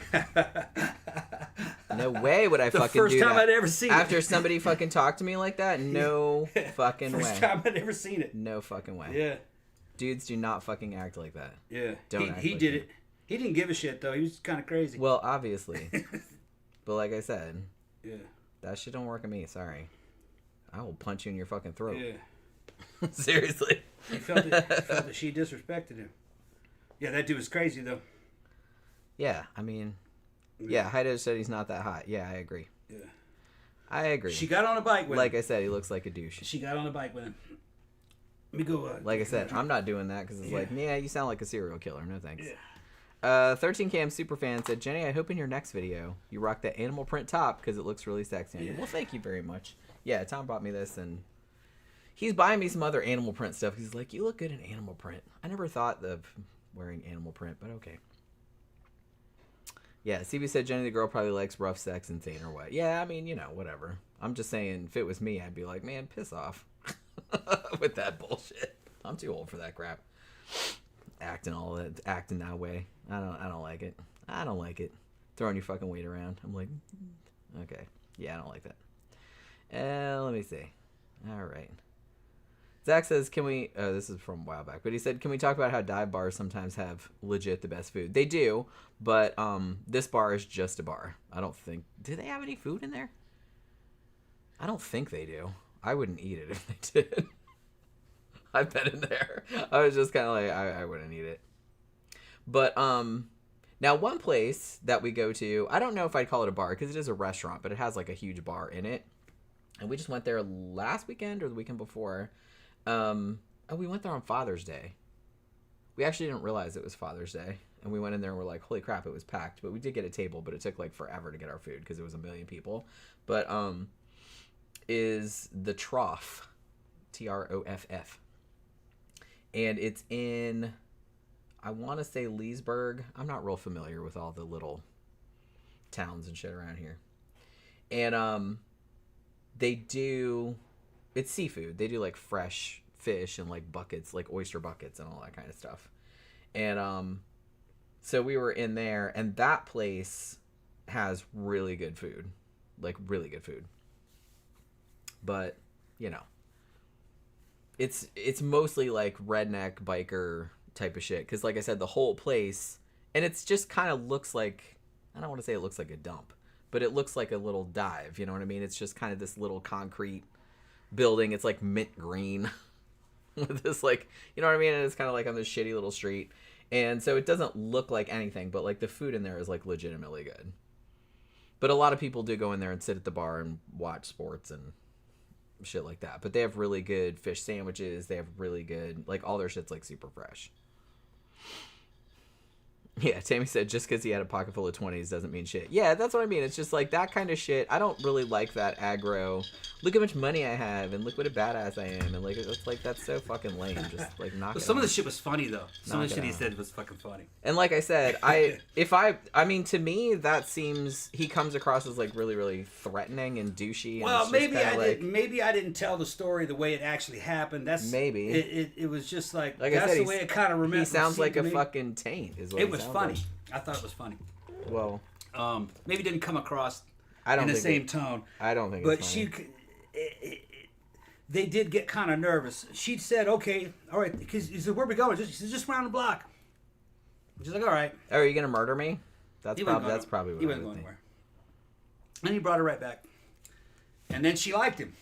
No way would I fucking do that. First time I'd ever seen it. After somebody fucking talked to me like that? No fucking way. First time I'd ever seen it. No fucking way. Yeah. Dudes do not fucking act like that. Yeah. Don't act he like did that. it. He didn't give a shit though. He was kind of crazy. Well, obviously. But like I said, yeah. that shit don't work on me. Sorry. I will punch you in your fucking throat. Yeah. Seriously. He felt that she disrespected him. Yeah, that dude was crazy though. Yeah, I mean, yeah, Heido said he's not that hot. Yeah, I agree. Yeah. I agree. She got on a bike with him. Like I said, he looks like a douche. She got on a bike with him. Let me go. Like I said, I'm not doing that because it's like, yeah, you sound like a serial killer. No thanks. Yeah. 13Cam Superfan said, "Jenny, I hope in your next video you rock that animal print top because it looks really sexy on you." Well, thank you very much. Yeah, Tom brought me this and he's buying me some other animal print stuff. He's like, "You look good in animal print." I never thought of wearing animal print, but okay. Yeah, CB said Jenny the girl probably likes rough sex insane or what. Yeah, I mean, you know, whatever. I'm just saying, if it was me, I'd be like, man, piss off with that bullshit. I'm too old for that crap. Acting that way. I don't like it. I don't like it. Throwing your fucking weight around. I'm like, okay. Yeah, I don't like that. Let me see. All right. Zach says, can we, this is from a while back, but he said, can we talk about how dive bars sometimes have legit the best food? They do, but this bar is just a bar. I don't think, do they have any food in there? I don't think they do. I wouldn't eat it if they did. I've been in there. I was just kind of like, I wouldn't eat it. But now one place that we go to, I don't know if I'd call it a bar because it is a restaurant, but it has like a huge bar in it. And we just went there last weekend or the weekend before. We went there on Father's Day. We actually didn't realize it was Father's Day. And we went in there and we're like, holy crap, it was packed. But we did get a table, but it took like forever to get our food because it was a million people. But is the Trough, Troff. And it's in, I want to say Leesburg. I'm not real familiar with all the little towns and shit around here. And they do, it's seafood. They do like fresh fish and like buckets, like oyster buckets and all that kind of stuff. And so we were in there, and that place has really good food. Like, really good food. But, you know. It's mostly, like, redneck biker type of shit. Because, like I said, the whole place... And it's just kind of looks like... I don't want to say it looks like a dump. But it looks like a little dive. You know what I mean? It's just kind of this little concrete building. It's, like, mint green. With this, like... You know what I mean? And it's kind of, like, on this shitty little street. And so it doesn't look like anything. But, like, the food in there is, like, legitimately good. But a lot of people do go in there and sit at the bar and watch sports and shit like that. But they have really good fish sandwiches. They have really good... Like, all their shit's, like, super fresh. Yeah, Tammy said just because he had a pocket full of 20s doesn't mean shit. Yeah, that's what I mean. It's just like that kind of shit. I don't really like that aggro. Look how much money I have, and look what a badass I am, and like it's like that's so fucking lame. Just like knock it Some off. of the shit was funny though. Some of the shit he said was fucking funny. And like I said, I mean to me that seems he comes across as like really really threatening and douchey. And Well, maybe I didn't tell the story the way it actually happened. That's maybe it was just like I that's said, the way it kind of remember. He sounds like a fucking taint. Is what it was funny. Like. I thought it was funny. Well, maybe didn't come across in the same tone. I don't think. But it's funny. they did get kind of nervous. She said, "Okay, all right," because he said, "Where we going?" She said, "Just around the block." She's like, "All right." Oh, are you gonna murder me? That's probably what he I wasn't would going think. anywhere. And he brought her right back. And then she liked him.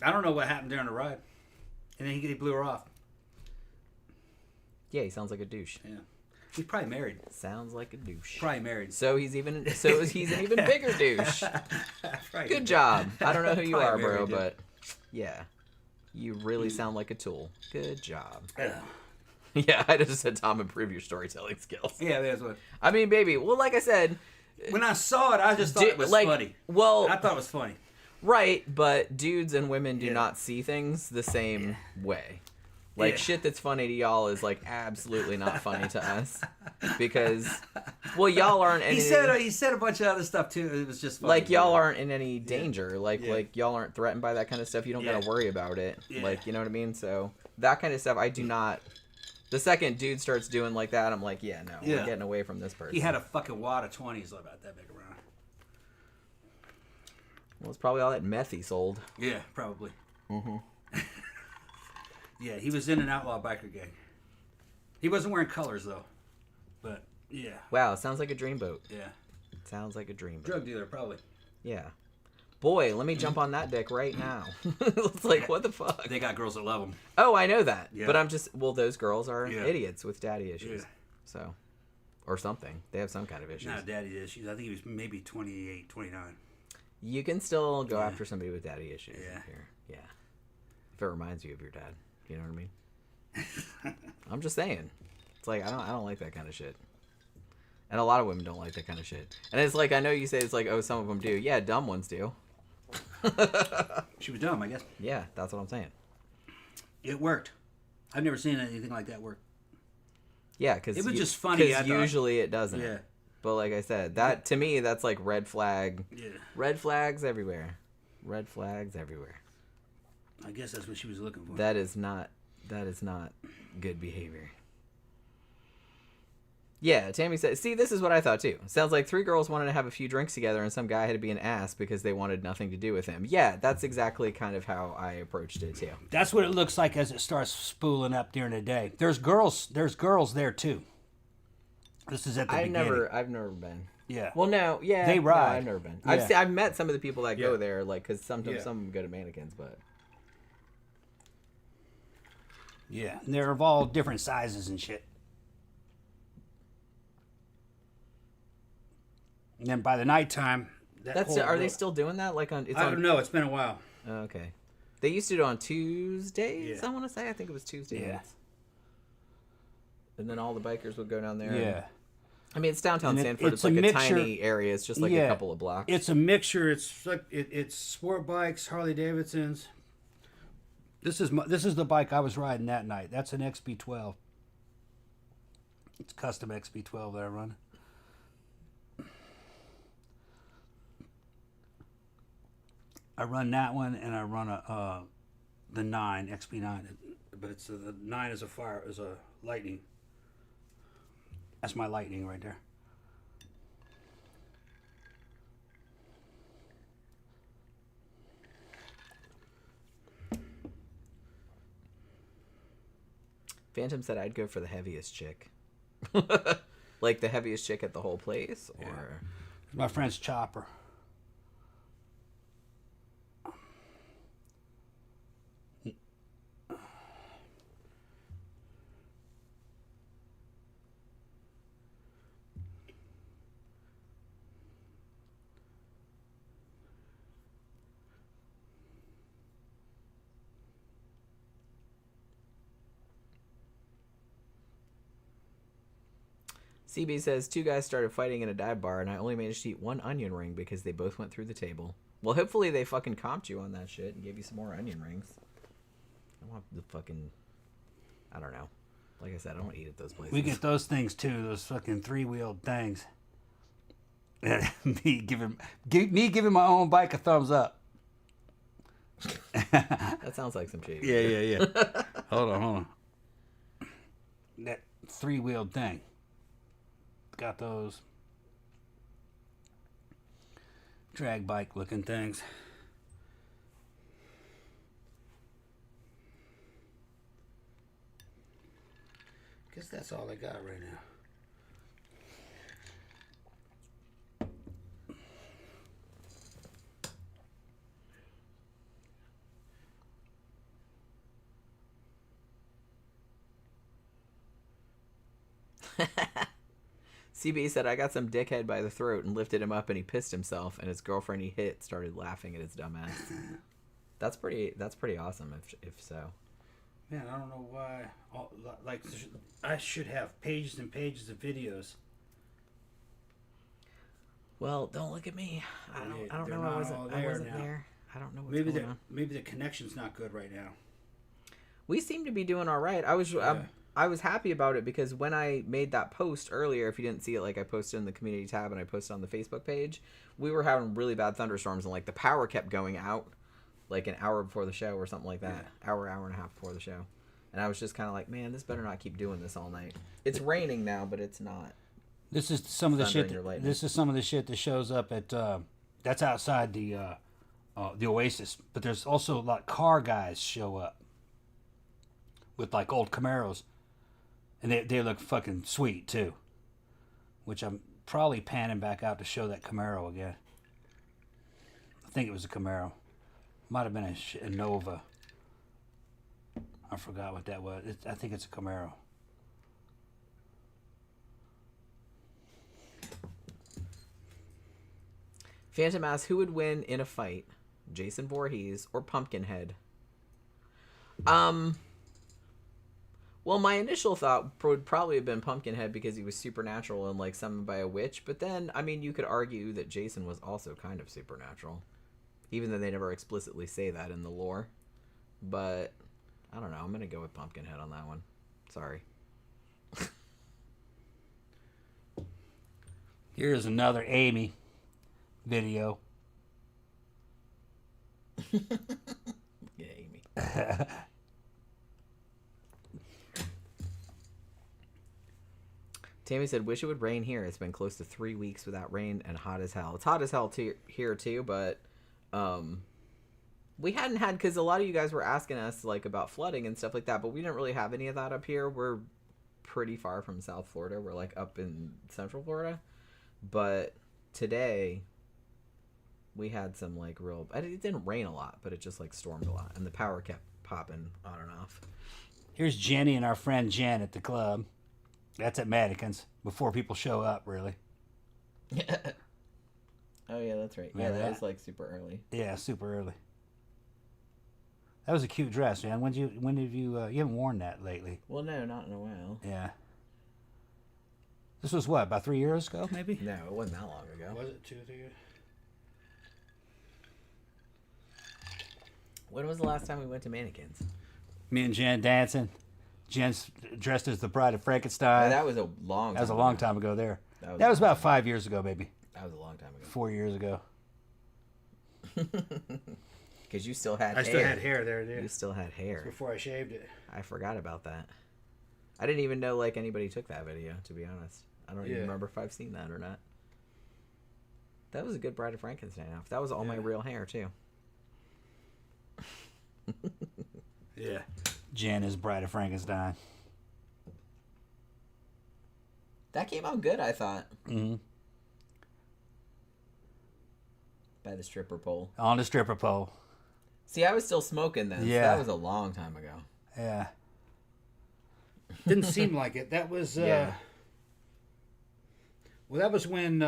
I don't know what happened during the ride. And then he blew her off. Yeah, he sounds like a douche. Yeah. He's probably married. Sounds like a douche. Probably married. So he's an even bigger douche. Good job. I don't know who you are, bro, but yeah. You really sound like a tool. Good job. Yeah, I just said, Tom, improve your storytelling skills. Yeah, that's what. I mean, baby, well, like I said... When I saw it, I just thought it was funny. Well... I thought it was funny. Right, but dudes and women do not see things the same way. Like, shit that's funny to y'all is, like, absolutely not funny to us. Because, well, y'all aren't in He said a bunch of other stuff, too. It was just funny. Like, y'all aren't in any danger. Like y'all aren't threatened by that kind of stuff. You don't gotta worry about it. Yeah. Like, you know what I mean? So, that kind of stuff, I do not... The second dude starts doing like that, I'm like, yeah, no, we're getting away from this person. He had a fucking wad of 20s about that big around. Well, it's probably all that meth he sold. Yeah, probably. Mm-hmm. Yeah, he was in an outlaw biker gang. He wasn't wearing colors, though. But, yeah. Wow, sounds like a dreamboat. Yeah. Sounds like a dreamboat. Drug dealer, probably. Yeah. Boy, let me jump on that dick right now. It's like, what the fuck? They got girls that love him. Oh, I know that. Yeah. But I'm just, well, those girls are idiots with daddy issues. Yeah. So, or something. They have some kind of issues. Not daddy issues. I think he was maybe 28, 29. You can still go after somebody with daddy issues. Yeah. Here. Yeah. If it reminds you of your dad. You know what I mean? I'm just saying. It's like, I don't like that kind of shit. And a lot of women don't like that kind of shit. And it's like, I know you say it's like, oh, some of them do. Yeah, dumb ones do. She was dumb, I guess. Yeah, that's what I'm saying. It worked. I've never seen anything like that work. Yeah, because it was just funny. Because usually it doesn't. Yeah. But like I said, that to me, that's like red flag. Yeah. Red flags everywhere. Red flags everywhere. I guess that's what she was looking for. That is not good behavior. Yeah, Tammy said, see, this is what I thought too. Sounds like 3 girls wanted to have a few drinks together and some guy had to be an ass because they wanted nothing to do with him. Yeah, that's exactly kind of how I approached it too. That's what it looks like as it starts spooling up during the day. There's girls there too. This is at the beginning. I've never been. Yeah. Well, no, yeah. They ride. No, I've never been. Yeah. I've met some of the people that go there, like, because sometimes some of them go to mannequins, but... Yeah, and they're of all different sizes and shit. And then by the nighttime, are they still doing that? Like on? I don't know. It's been a while. Oh, okay. They used to do it on Tuesdays. Yeah. I want to say. I think it was Tuesdays. Yeah. And then all the bikers would go down there. Yeah. I mean, it's downtown Sanford. It's like a tiny area. It's just like a couple of blocks. It's a mixture. It's like it's sport bikes, Harley Davidsons. This is the bike I was riding that night. That's an XB12. It's custom XB12 that I run. I run that one, and I run the 9 XB9, But it's the 9 is a lightning. That's my lightning right there. Phantom said I'd go for the heaviest chick. Like the heaviest chick at the whole place? Or... Yeah. My friend's Chopper. CB says, 2 guys started fighting in a dive bar, and I only managed to eat 1 onion ring because they both went through the table. Well, hopefully they fucking comped you on that shit and gave you some more onion rings. I want the fucking... I don't know. Like I said, I don't eat at those places. We get those things, too. Those fucking 3-wheeled things. me giving my own bike a thumbs up. That sounds like some shit. Yeah. Hold on. That 3-wheeled thing. Got those drag bike looking things. Guess that's all I got right now. CB said, I got some dickhead by the throat and lifted him up and he pissed himself, and his girlfriend he hit started laughing at his dumb ass. That's pretty awesome if so. Man, I don't know why. Like, I should have pages and pages of videos. Well, don't look at me. I don't know. I wasn't there. I don't know what's going on. Maybe the connection's not good right now. We seem to be doing all right. I was happy about it because when I made that post earlier, if you didn't see it, like I posted in the community tab and I posted on the Facebook page, we were having really bad thunderstorms and like the power kept going out like an hour before the show or something like that. Yeah. Hour and a half before the show. And I was just kind of like, man, this better not keep doing this all night. It's raining now, but it's not. This is some of the shit. This is some of the shit that shows up at. That's outside the Oasis, but there's also like car guys show up with like old Camaros, and they look fucking sweet too. Which I'm probably panning back out to show that Camaro again. I think it was a Camaro. Might have been a Nova. I forgot what that was. I think it's a Camaro. Phantom asks, who would win in a fight? Jason Voorhees or Pumpkinhead? Well, my initial thought would probably have been Pumpkinhead because he was supernatural and like summoned by a witch. But then, I mean, you could argue that Jason was also kind of supernatural. Even though they never explicitly say that in the lore. But, I don't know. I'm going to go with Pumpkinhead on that one. Sorry. Here's another Amy video. Yeah, Amy. Tammy said, wish it would rain here. It's been close to 3 weeks without rain and hot as hell. It's hot as hell here too, but we hadn't had, because a lot of you guys were asking us like about flooding and stuff like that, but we didn't really have any of that up here. We're pretty far from South Florida. We're like up in Central Florida. But today we had some like real, it didn't rain a lot, but it just like stormed a lot and the power kept popping on and off. Here's Jenny and our friend Jen at the club. That's at Madigan's before people show up, really. Oh yeah, that's right. Yeah, that was like super early. Yeah, super early. That was a cute dress, man. When did you haven't worn that lately? Well, no, not in a while. Yeah. This was what, about 3 years ago, maybe? No, it wasn't that long ago. Was it 2 or 3 years? When was the last time we went to Mannequins? Me and Jen dancing. Jen's dressed as the Bride of Frankenstein. Oh, that was a long time That was a long time ago there. That was about 5 years ago, maybe. That was a long time ago. 4 years ago. Because you still had hair. I still had hair there, dude. You still had hair. That's before I shaved it. I forgot about that. I didn't even know like anybody took that video, to be honest. I don't even remember if I've seen that or not. That was a good Bride of Frankenstein outfit. That was all my real hair, too. Yeah. Jen is Bride of Frankenstein. That came out good, I thought. Mm-hmm. By the stripper pole. On the stripper pole. See, I was still smoking then. Yeah. So that was a long time ago. Yeah. Didn't seem like it. That was Yeah. Well, that was when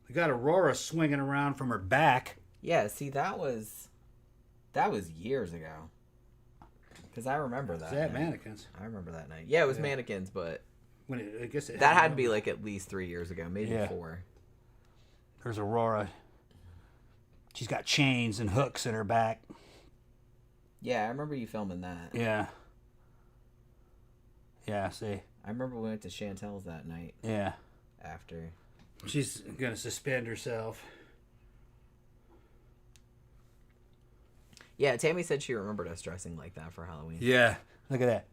we got Aurora swinging around from her back. Yeah, see, that was years ago. Because I remember that. Is that night. mannequins? I remember that night. Yeah, it was mannequins, but When it, I guess it that had to be like at least 3 years ago, maybe Yeah. 4. There's Aurora. She's got chains and hooks in her back. Yeah, I remember you filming that. Yeah. Yeah, see. I remember we went to Chantel's that night Yeah. after. She's gonna suspend herself. Yeah, Tammy said she remembered us dressing like that for Halloween. Yeah. Look at that.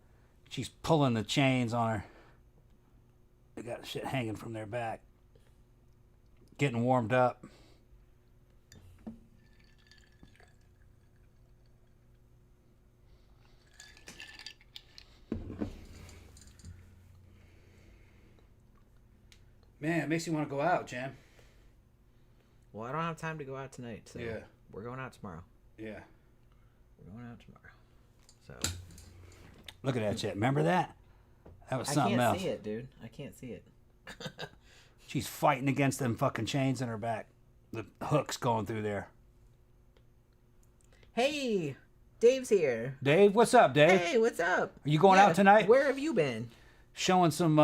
She's pulling the chains on her. They got shit hanging from their back. Getting warmed up. Man, it makes you want to go out, Jam. Well, I don't have time to go out tonight, so Yeah. we're going out tomorrow. Yeah. We're going out tomorrow. So Look at that shit. Remember that? That was I something can't else. see it, dude. I can't see it. She's fighting against them fucking chains in her back. The hooks going through there. Hey, Dave's here. Dave, what's up, Dave? Hey, what's up? Are you going out tonight? Where have you been? Showing some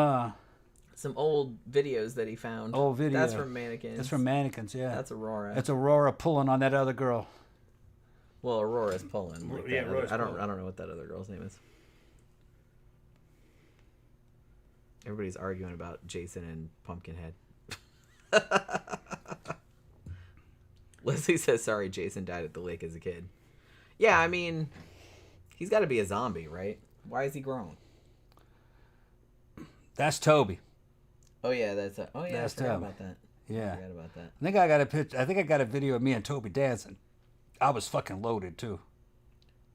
Some old videos that he found. old videos. That's from Mannequins. That's from Mannequins, yeah. That's Aurora. That's Aurora pulling on that other girl. Well, Aurora's pulling. Like Yeah, that Aurora's other, pulling. I don't know what that other girl's name is. Everybody's arguing about Jason and Pumpkinhead. Leslie says, sorry, Jason died at the lake as a kid. Yeah, I mean, he's got to be a zombie, right? Why is he grown? That's Toby. Oh, yeah, that's That's I forgot Toby. about that. Yeah. I forgot about that. I think I got a picture. I think I got a video of me and Toby dancing. I was fucking loaded too.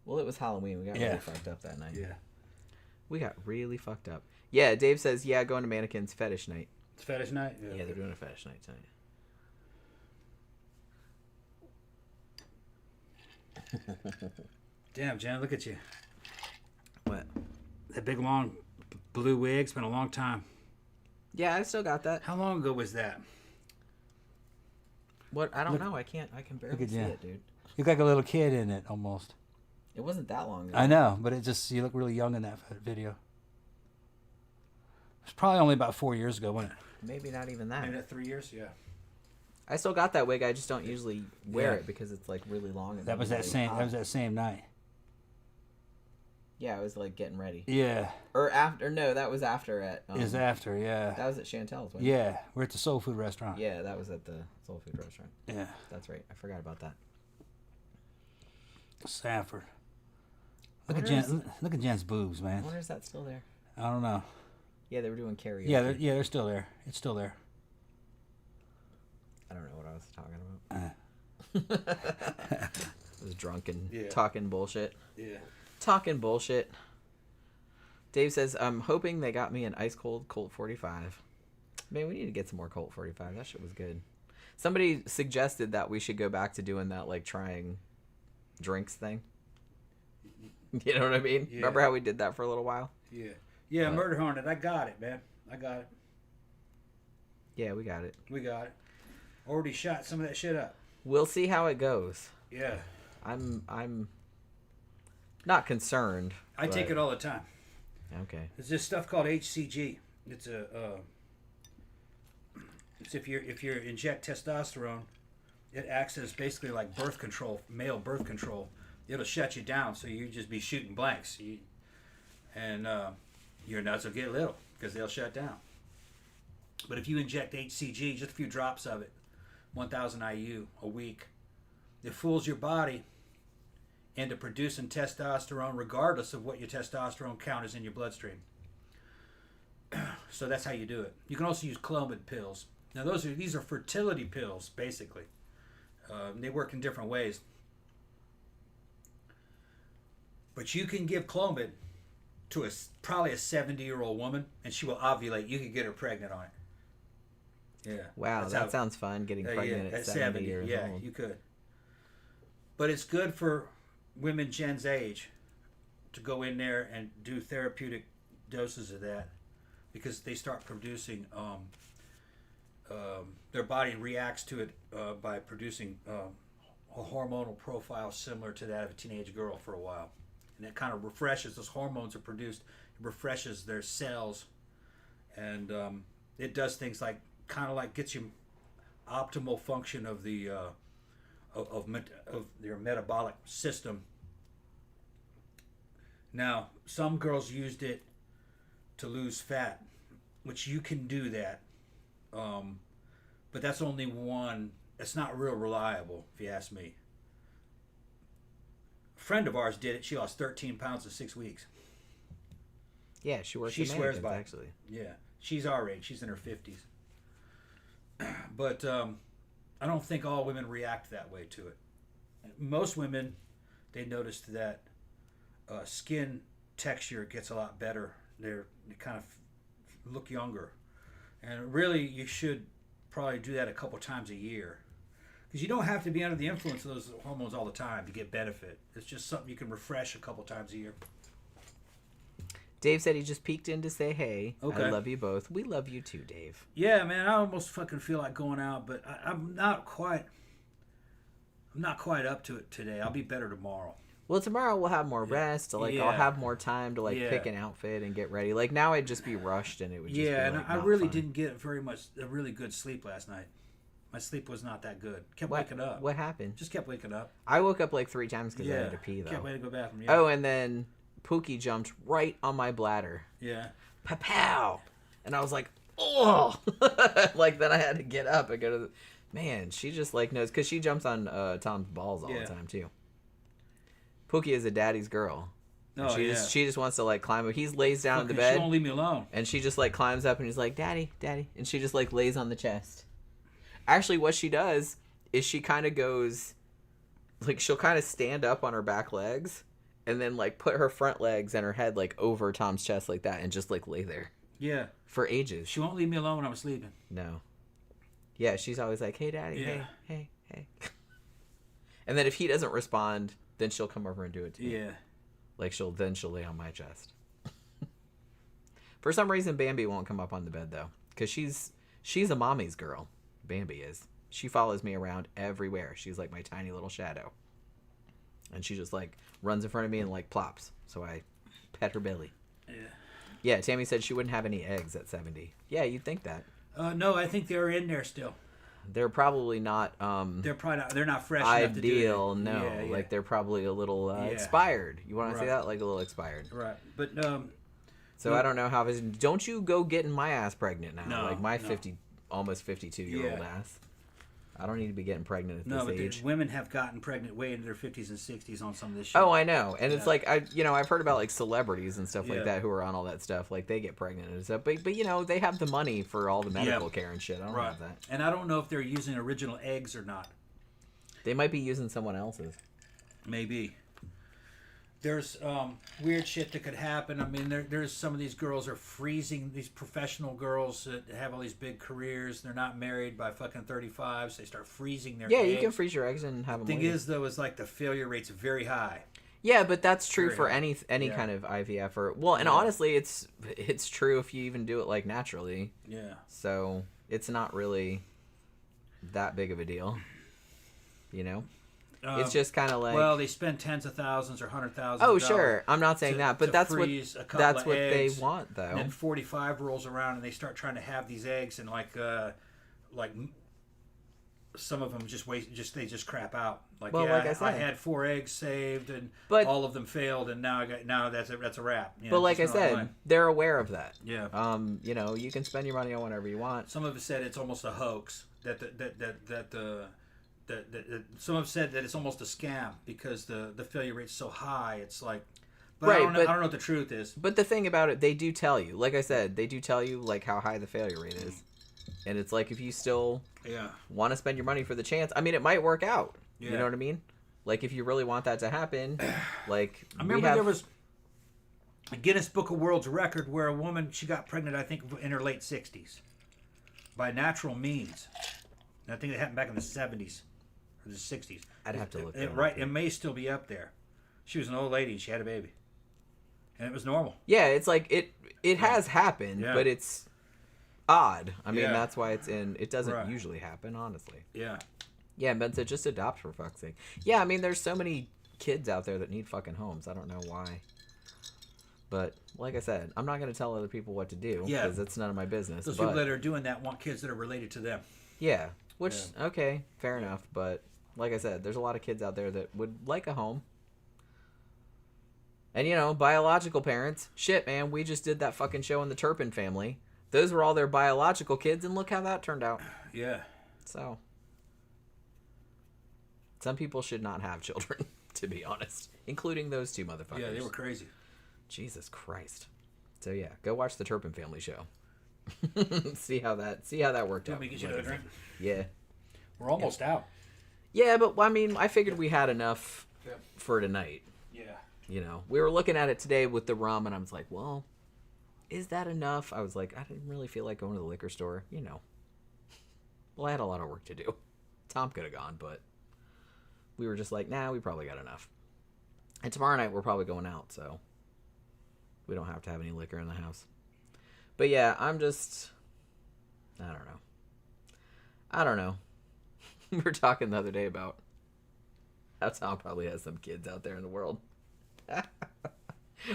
Well, it was Halloween. We got Yeah. really fucked up that night. Yeah. We got really fucked up. Yeah, Dave says, yeah, going to Mannequins fetish night. It's fetish night? Yeah, they're doing a fetish night tonight. Damn, Jan, look at you. What? That big long blue wig. It's been a long time. Yeah, I still got that. How long ago was that? What? I don't know. I can barely at see you. it, dude. You look like a little kid in it almost. It wasn't that long ago. I know, but it just you look really young in that video. It's probably only about 4 years ago, wasn't it? Maybe not even that. Maybe that 3 years? Yeah. I still got that wig. I just don't usually wear Yeah. it because it's like really long. And That was that really same. hot. That was that same night. Yeah, I was like getting ready. Yeah, Or after? No, that was after at. is after. Yeah, That was at Chantel's. Wasn't it? yeah. We're at the soul food restaurant. Yeah, that was at the soul food restaurant. Yeah, That's right. I forgot about that. Safford. Look at wonder is- Jen. Look at Jen's boobs, I man. wonder is that still there? I don't know. Yeah, they were doing karaoke. Yeah, they're still there. It's still there. I don't know what I was talking about. I was drunk and talking bullshit. Yeah. Talking bullshit. Dave says, I'm hoping they got me an ice cold Colt 45. Man, we need to get some more Colt 45. That shit was good. Somebody suggested that we should go back to doing that, like, trying drinks thing. You know what I mean? Yeah. Remember how we did that for a little while? Yeah. Yeah, Murder Hornet. I got it, man. I got it. Yeah, we got it. We got it. Already shot some of that shit up. We'll see how it goes. Yeah. I'm not concerned. I take it all the time. Okay. There's this stuff called HCG. It's it's if you inject testosterone, it acts as basically like birth control, male birth control. It'll shut you down, so you just be shooting blanks, and your nuts will get little because they'll shut down. But if you inject HCG, just a few drops of it, 1,000 IU a week, it fools your body into producing testosterone regardless of what your testosterone count is in your bloodstream. So that's how you do it. You can also use Clomid pills. Now these are fertility pills, basically. They work in different ways. But you can give Clomid to probably a 70-year-old woman, and she will ovulate. You can get her pregnant on it. Yeah. Wow, that sounds fun, getting pregnant at 70 years yeah, old. you could. But it's good for women Jen's age to go in there and do therapeutic doses of that, because they start producing, their body reacts to it by producing a hormonal profile similar to that of a teenage girl for a while. And it kind of refreshes, those hormones are produced, it refreshes their cells, and it does things like, kind of like gets you optimal function of the of your metabolic system. Now, some girls used it to lose fat, which you can do that, but that's only one. It's not real reliable, if you ask me. A friend of ours did it. She lost 13 pounds in 6 weeks. Yeah, she works. She swears by it. Actually. Yeah, she's our age. She's in her 50s. But I don't think all women react that way to it. Most women, they noticed that skin texture gets a lot better. They kind of look younger. And really, you should probably do that a couple times a year. Because you don't have to be under the influence of those hormones all the time to get benefit. It's just something you can refresh a couple times a year. Dave said he just peeked in to say hey. Okay. I love you both. We love you too, Dave. Yeah, man, I almost fucking feel like going out, but I'm not quite up to it today. I'll be better tomorrow. Well, tomorrow we'll have more rest. I'll have more time to pick an outfit and get ready. Like now, I'd just be rushed and it would just be and like, I not really fun. didn't get a really good sleep last night. My sleep was not that good. Kept waking up. What happened? Just kept waking up. I woke up like 3 times because I had to pee though. Kept waiting to go bathroom. Yeah. Oh, and then Pookie jumped right on my bladder. Yeah. Pow! And I was like, oh! Like then I had to get up and go to the... Man, she just like knows, because she jumps on Tom's balls all the time too. Pookie is a daddy's girl. Oh, She just wants to like climb up. He lays down in the bed. She won't leave me alone. And she just like climbs up and he's like, daddy, daddy. And she just like lays on the chest. Actually, what she does is she kind of goes, like she'll kind of stand up on her back legs and then like put her front legs and her head like over Tom's chest like that and just like lay there. Yeah. For ages. She won't leave me alone when I'm sleeping. No. Yeah, she's always like, hey, daddy, Yeah. hey. And then if he doesn't respond, then she'll come over and do it to me. Yeah. Like she'll lay on my chest. For some reason, Bambi won't come up on the bed though, because she's a mommy's girl. Bambi is. She follows me around everywhere. She's like my tiny little shadow. And she just like runs in front of me and like plops. So I pet her belly. Yeah. Yeah, Tammy said she wouldn't have any eggs at 70. Yeah, you'd think that. No, I think they're in there still. They're probably not They're probably not, they're not fresh enough to do ideal, it. no. Yeah, yeah. Like they're probably a little expired. You want to say that? Like a little expired. Right. But so I don't know how don't you go getting my ass pregnant now. No, like my no. 50 almost 52-year-old ass. I don't need to be getting pregnant at No, this but age. women have gotten pregnant way into their 50s and 60s on some of this shit. Oh, I know. And it's like I've heard about like celebrities and stuff like that who are on all that stuff. Like they get pregnant and stuff. But they have the money for all the medical care and shit. I don't have that. And I don't know if they're using original eggs or not. They might be using someone else's. Maybe. There's weird shit that could happen. I mean, there's some of these girls are freezing, these professional girls that have all these big careers. They're not married by fucking 35, so they start freezing their eggs. Yeah, you can freeze your eggs and have them. The thing is, though, is like the failure rate's very high. Yeah, but that's true Very for high. any kind of IVF or and honestly, it's true if you even do it like naturally. Yeah. So it's not really that big of a deal, It's just kind of like they spend tens of thousands or $100,000. Oh, sure. I'm not saying that, but that's what they eggs, want, though. And then 45 rolls around, and they start trying to have these eggs, and like some of them they just crap out. Like I said, I had 4 eggs saved, and all of them failed, and now that's a wrap. But like I said, they're aware of that. Yeah. You can spend your money on whatever you want. Some of it said it's almost a hoax. Some have said that it's almost a scam because the failure rate's so high. It's like, I don't know what the truth is. But the thing about it, they do tell you. Like I said, they do tell you like how high the failure rate is, and it's like if you still want to spend your money for the chance. I mean, it might work out. Yeah. You know what I mean? Like, if you really want that to happen, like, I remember there was a Guinness Book of World's Record where a woman, she got pregnant, I think, in her late 60s by natural means. And I think it happened back in the 70s or the 60s. I'd have to look at it. Right, it may still be up there. She was an old lady and she had a baby. And it was normal. Yeah, it's like, it has happened, Yeah. but it's odd. I mean, Yeah. that's why it's in, it doesn't Right. usually happen, honestly. Yeah. Yeah, but to just adopt, for fuck's sake. Yeah, I mean, there's so many kids out there that need fucking homes. I don't know why. But, like I said, I'm not going to tell other people what to do, Yeah. because it's none of my business. Those but, people that are doing that want kids that are related to them. yeah, which, okay, fair enough. But, like I said, there's a lot of kids out there that would like a home. And, you know, biological parents. Shit, man, we just did that fucking show on the Turpin family. Those were all their biological kids, and look how that turned out. Yeah. So, some people should not have children, to be honest, including those two motherfuckers. Yeah, they were crazy. Jesus Christ. So yeah, go watch the Turpin family show. see how that worked out. Let me get you a drink. Yeah. We're almost out. Yeah, but I mean, I figured we had enough for tonight. Yeah. You know, we were looking at it today with the rum, and I was like, well, is that enough? I was like, I didn't really feel like going to the liquor store, you know. Well, I had a lot of work to do. Tom could have gone, but we were just like, nah, we probably got enough. And tomorrow night we're probably going out, so we don't have to have any liquor in the house. But yeah, I'm just, I don't know. We were talking the other day about how Tom probably has some kids out there in the world.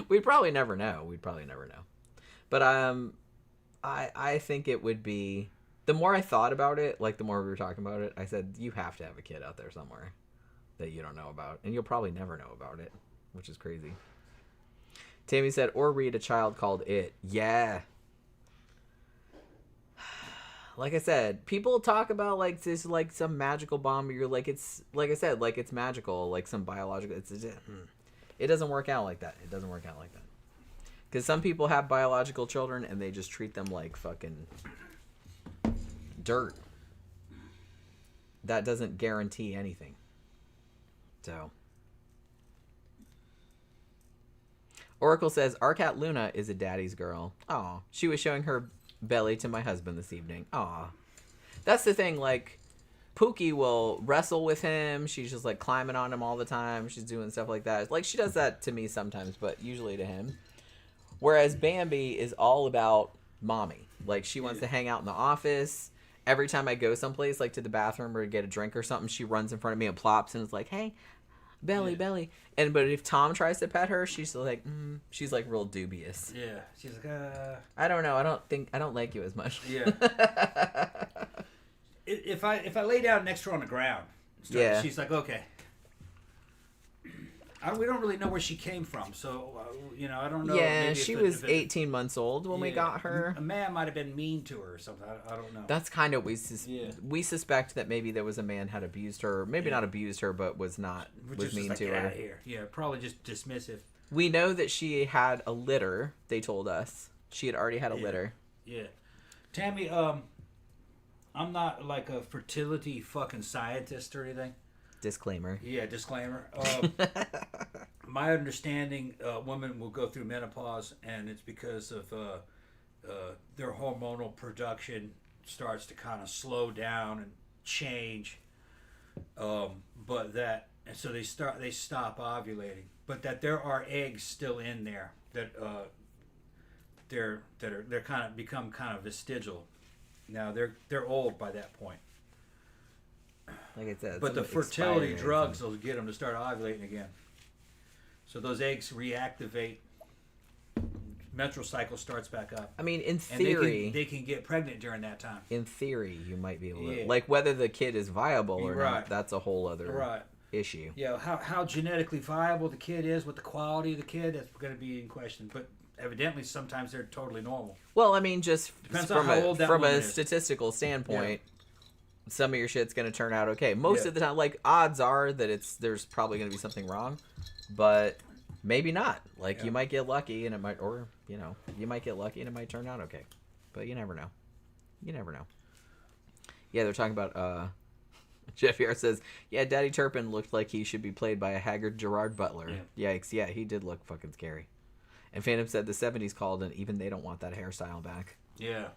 We'd probably never know. But I think it would be, the more I thought about it, like the more we were talking about it, I said, you have to have a kid out there somewhere that you don't know about. And you'll probably never know about it, which is crazy. Tammy said, or read A Child Called It. Yeah. Like I said, people talk about like this, like some magical bomb. You're like, it's, like I said, like it's magical, like some biological. It doesn't work out like that. Because some people have biological children and they just treat them like fucking dirt. That doesn't guarantee anything. So. Oracle says, our cat Luna is a daddy's girl. Aw. She was showing her belly to my husband this evening. Aw. That's the thing, like, Pookie will wrestle with him. She's just, like, climbing on him all the time. She's doing stuff like that. Like, she does that to me sometimes, but usually to him. Whereas Bambi is all about mommy. Like, she wants to hang out in the office. Every time I go someplace, like to the bathroom or to get a drink or something, she runs in front of me and plops and is like, hey, belly. And but if Tom tries to pet her, she's like, she's like real dubious. Yeah. She's like, I don't know. I don't like you as much. Yeah. if I lay down next to her on the ground, she's like, okay. We don't really know where she came from, so I don't know. Yeah, maybe she was 18 months old when we got her. A man might have been mean to her or something. I don't know. That's kind of we suspect that maybe there was a man had abused her, maybe not abused her, but was mean like, to get her. Out of here. Yeah, probably just dismissive. We know that she had a litter. They told us she had already had a litter. Yeah, Tammy. I'm not like a fertility fucking scientist or anything. Disclaimer. Yeah, disclaimer. My understanding, women will go through menopause, and it's because of their hormonal production starts to kind of slow down and change. So they stop ovulating, but that there are eggs still in there that they're kind of become kind of vestigial. Now they're old by that point. Like I said, but the fertility drugs will get them to start ovulating again. So those eggs reactivate. Menstrual cycle starts back up. I mean, in theory, and they can get pregnant during that time. In theory, you might be able to, like, whether the kid is viable or not. That's a whole other issue. Yeah, how genetically viable the kid is, what the quality of the kid, that's going to be in question. But evidently, sometimes they're totally normal. Well, I mean, just depends on how old that from woman a is. statistical standpoint. Yeah. Some of your shit's going to turn out okay. Most of the time, like, odds are that there's probably going to be something wrong, but maybe not. Like, you might get lucky and it might, or, you might get lucky and it might turn out okay. But you never know. Yeah, they're talking about, Jeff Yar says, yeah, Daddy Turpin looked like he should be played by a haggard Gerard Butler. Yeah. Yikes. Yeah, he did look fucking scary. And Phantom said the 70s called, and even they don't want that hairstyle back. Yeah.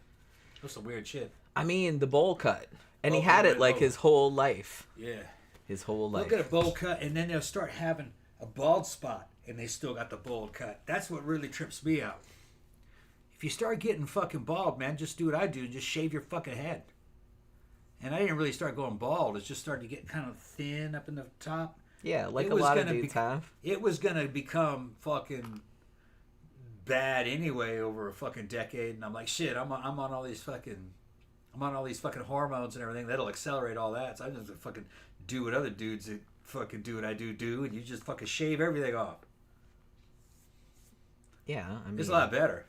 That's some weird shit. I mean, the bowl cut. And he Oh, had yeah, it like his whole life. Yeah. His whole life. Look at a bowl cut, and then they'll start having a bald spot, and they still got the bowl cut. That's what really trips me out. If you start getting fucking bald, man, just do what I do. Just shave your fucking head. And I didn't really start going bald. It just started to get kind of thin up in the top. Yeah, like It a was lot of gonna dudes have. It was going to become fucking bad anyway over a fucking decade. And I'm like, shit, I'm on all these fucking hormones and everything. That'll accelerate all that. So I'm just going to fucking do what other dudes that fucking do what I do. And you just fucking shave everything off. Yeah, I mean, It's a lot better.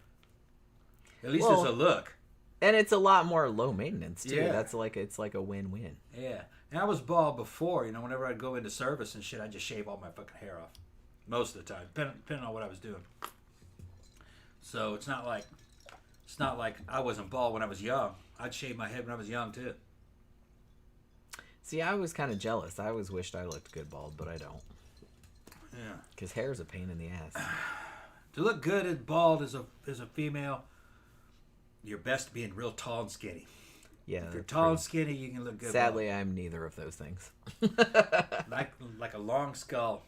At least Well, there's a look. and it's a lot more low maintenance too. Yeah. That's like it's like a win-win. Yeah. And I was bald before, whenever I'd go into service and shit, I'd just shave all my fucking hair off. Most of the time, depending on what I was doing. So it's not like I wasn't bald when I was young. I'd shave my head when I was young too. See, I was kind of jealous. I always wished I looked good bald, but I don't. Yeah. Because hair is a pain in the ass. To look good and bald as a female, you're best being real tall and skinny. Yeah. If you're tall and skinny, you can look good. Sadly, I'm neither of those things. bald. Like a long skull,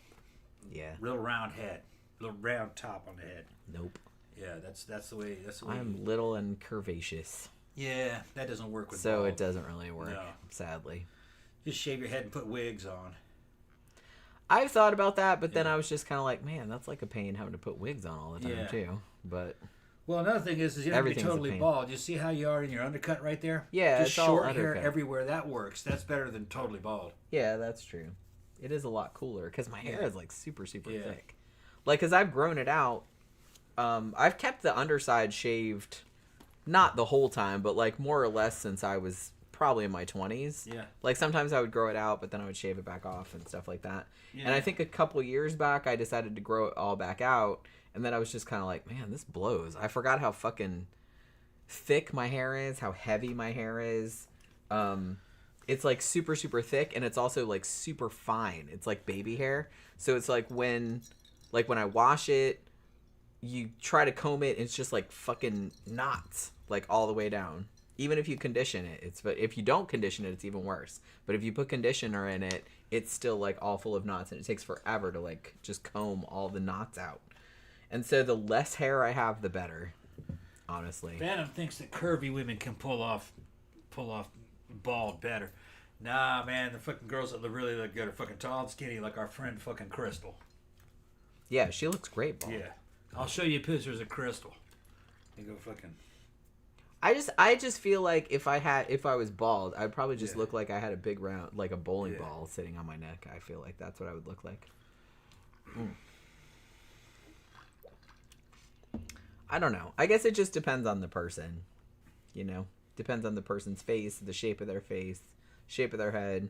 Yeah. real round head, little round top on the head. Nope. Yeah, that's the way. I'm little and curvaceous. Yeah, that doesn't work with So bald. it doesn't really work, No. sadly. Just shave your head and put wigs on. I've thought about that, but then I was just kind of like, man, that's like a pain having to put wigs on all the time, Yeah. too. But Well, another thing is you don't have to be Everything's a totally pain. bald. You see how you are in your undercut right there? Yeah, just it's all short hair undercut. everywhere. That works. That's better than totally bald. yeah, that's true. It is a lot cooler because my hair Yeah. is like super, super Yeah. thick. Like, because I've grown it out. I've kept the underside shaved, not the whole time, but like more or less since I was probably in my 20s. Yeah. Like sometimes I would grow it out, but then I would shave it back off and stuff like that. Yeah. And I think a couple years back, I decided to grow it all back out. And then I was just kind of like, man, this blows. I forgot how fucking thick my hair is, how heavy my hair is. It's like super, super thick, and it's also like super fine. It's like baby hair. So it's like when I wash it, you try to comb it, and it's just like fucking knots, like all the way down. Even if you condition it, but if you don't condition it, it's even worse. But if you put conditioner in it, it's still like all full of knots, and it takes forever to like just comb all the knots out. And so the less hair I have, the better, honestly. Phantom thinks that curvy women can pull off bald better. Nah, man, the fucking girls that really look good are fucking tall and skinny, like our friend fucking Crystal. Yeah, she looks great, bald. Yeah, I'll show you pictures of Crystal. You go fucking. I just feel like if I was bald, I'd probably just Yeah. look like I had a big round, like a bowling Yeah. ball sitting on my neck. I feel like that's what I would look like. I don't know. I guess it just depends on the person, Depends on the person's face, the shape of their face, shape of their head.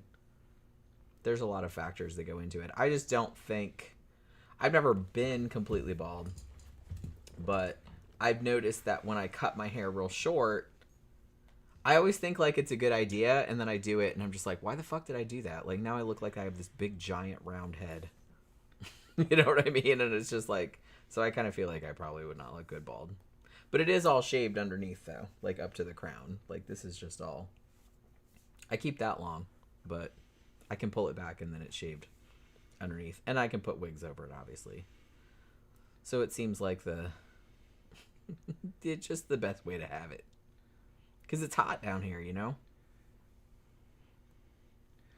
There's a lot of factors that go into it. I just don't think... I've never been completely bald, but I've noticed that when I cut my hair real short, I always think like it's a good idea, and then I do it, and I'm just like, why the fuck did I do that? Like, now I look like I have this big, giant, round head. You know what I mean? And it's just like... So I kind of feel like I probably would not look good bald. But it is all shaved underneath, though. Like, up to the crown. Like, this is just all... I keep that long, but I can pull it back, and then it's shaved underneath. And I can put wigs over it, obviously. So it seems like it's just the best way to have it. Because it's hot down here,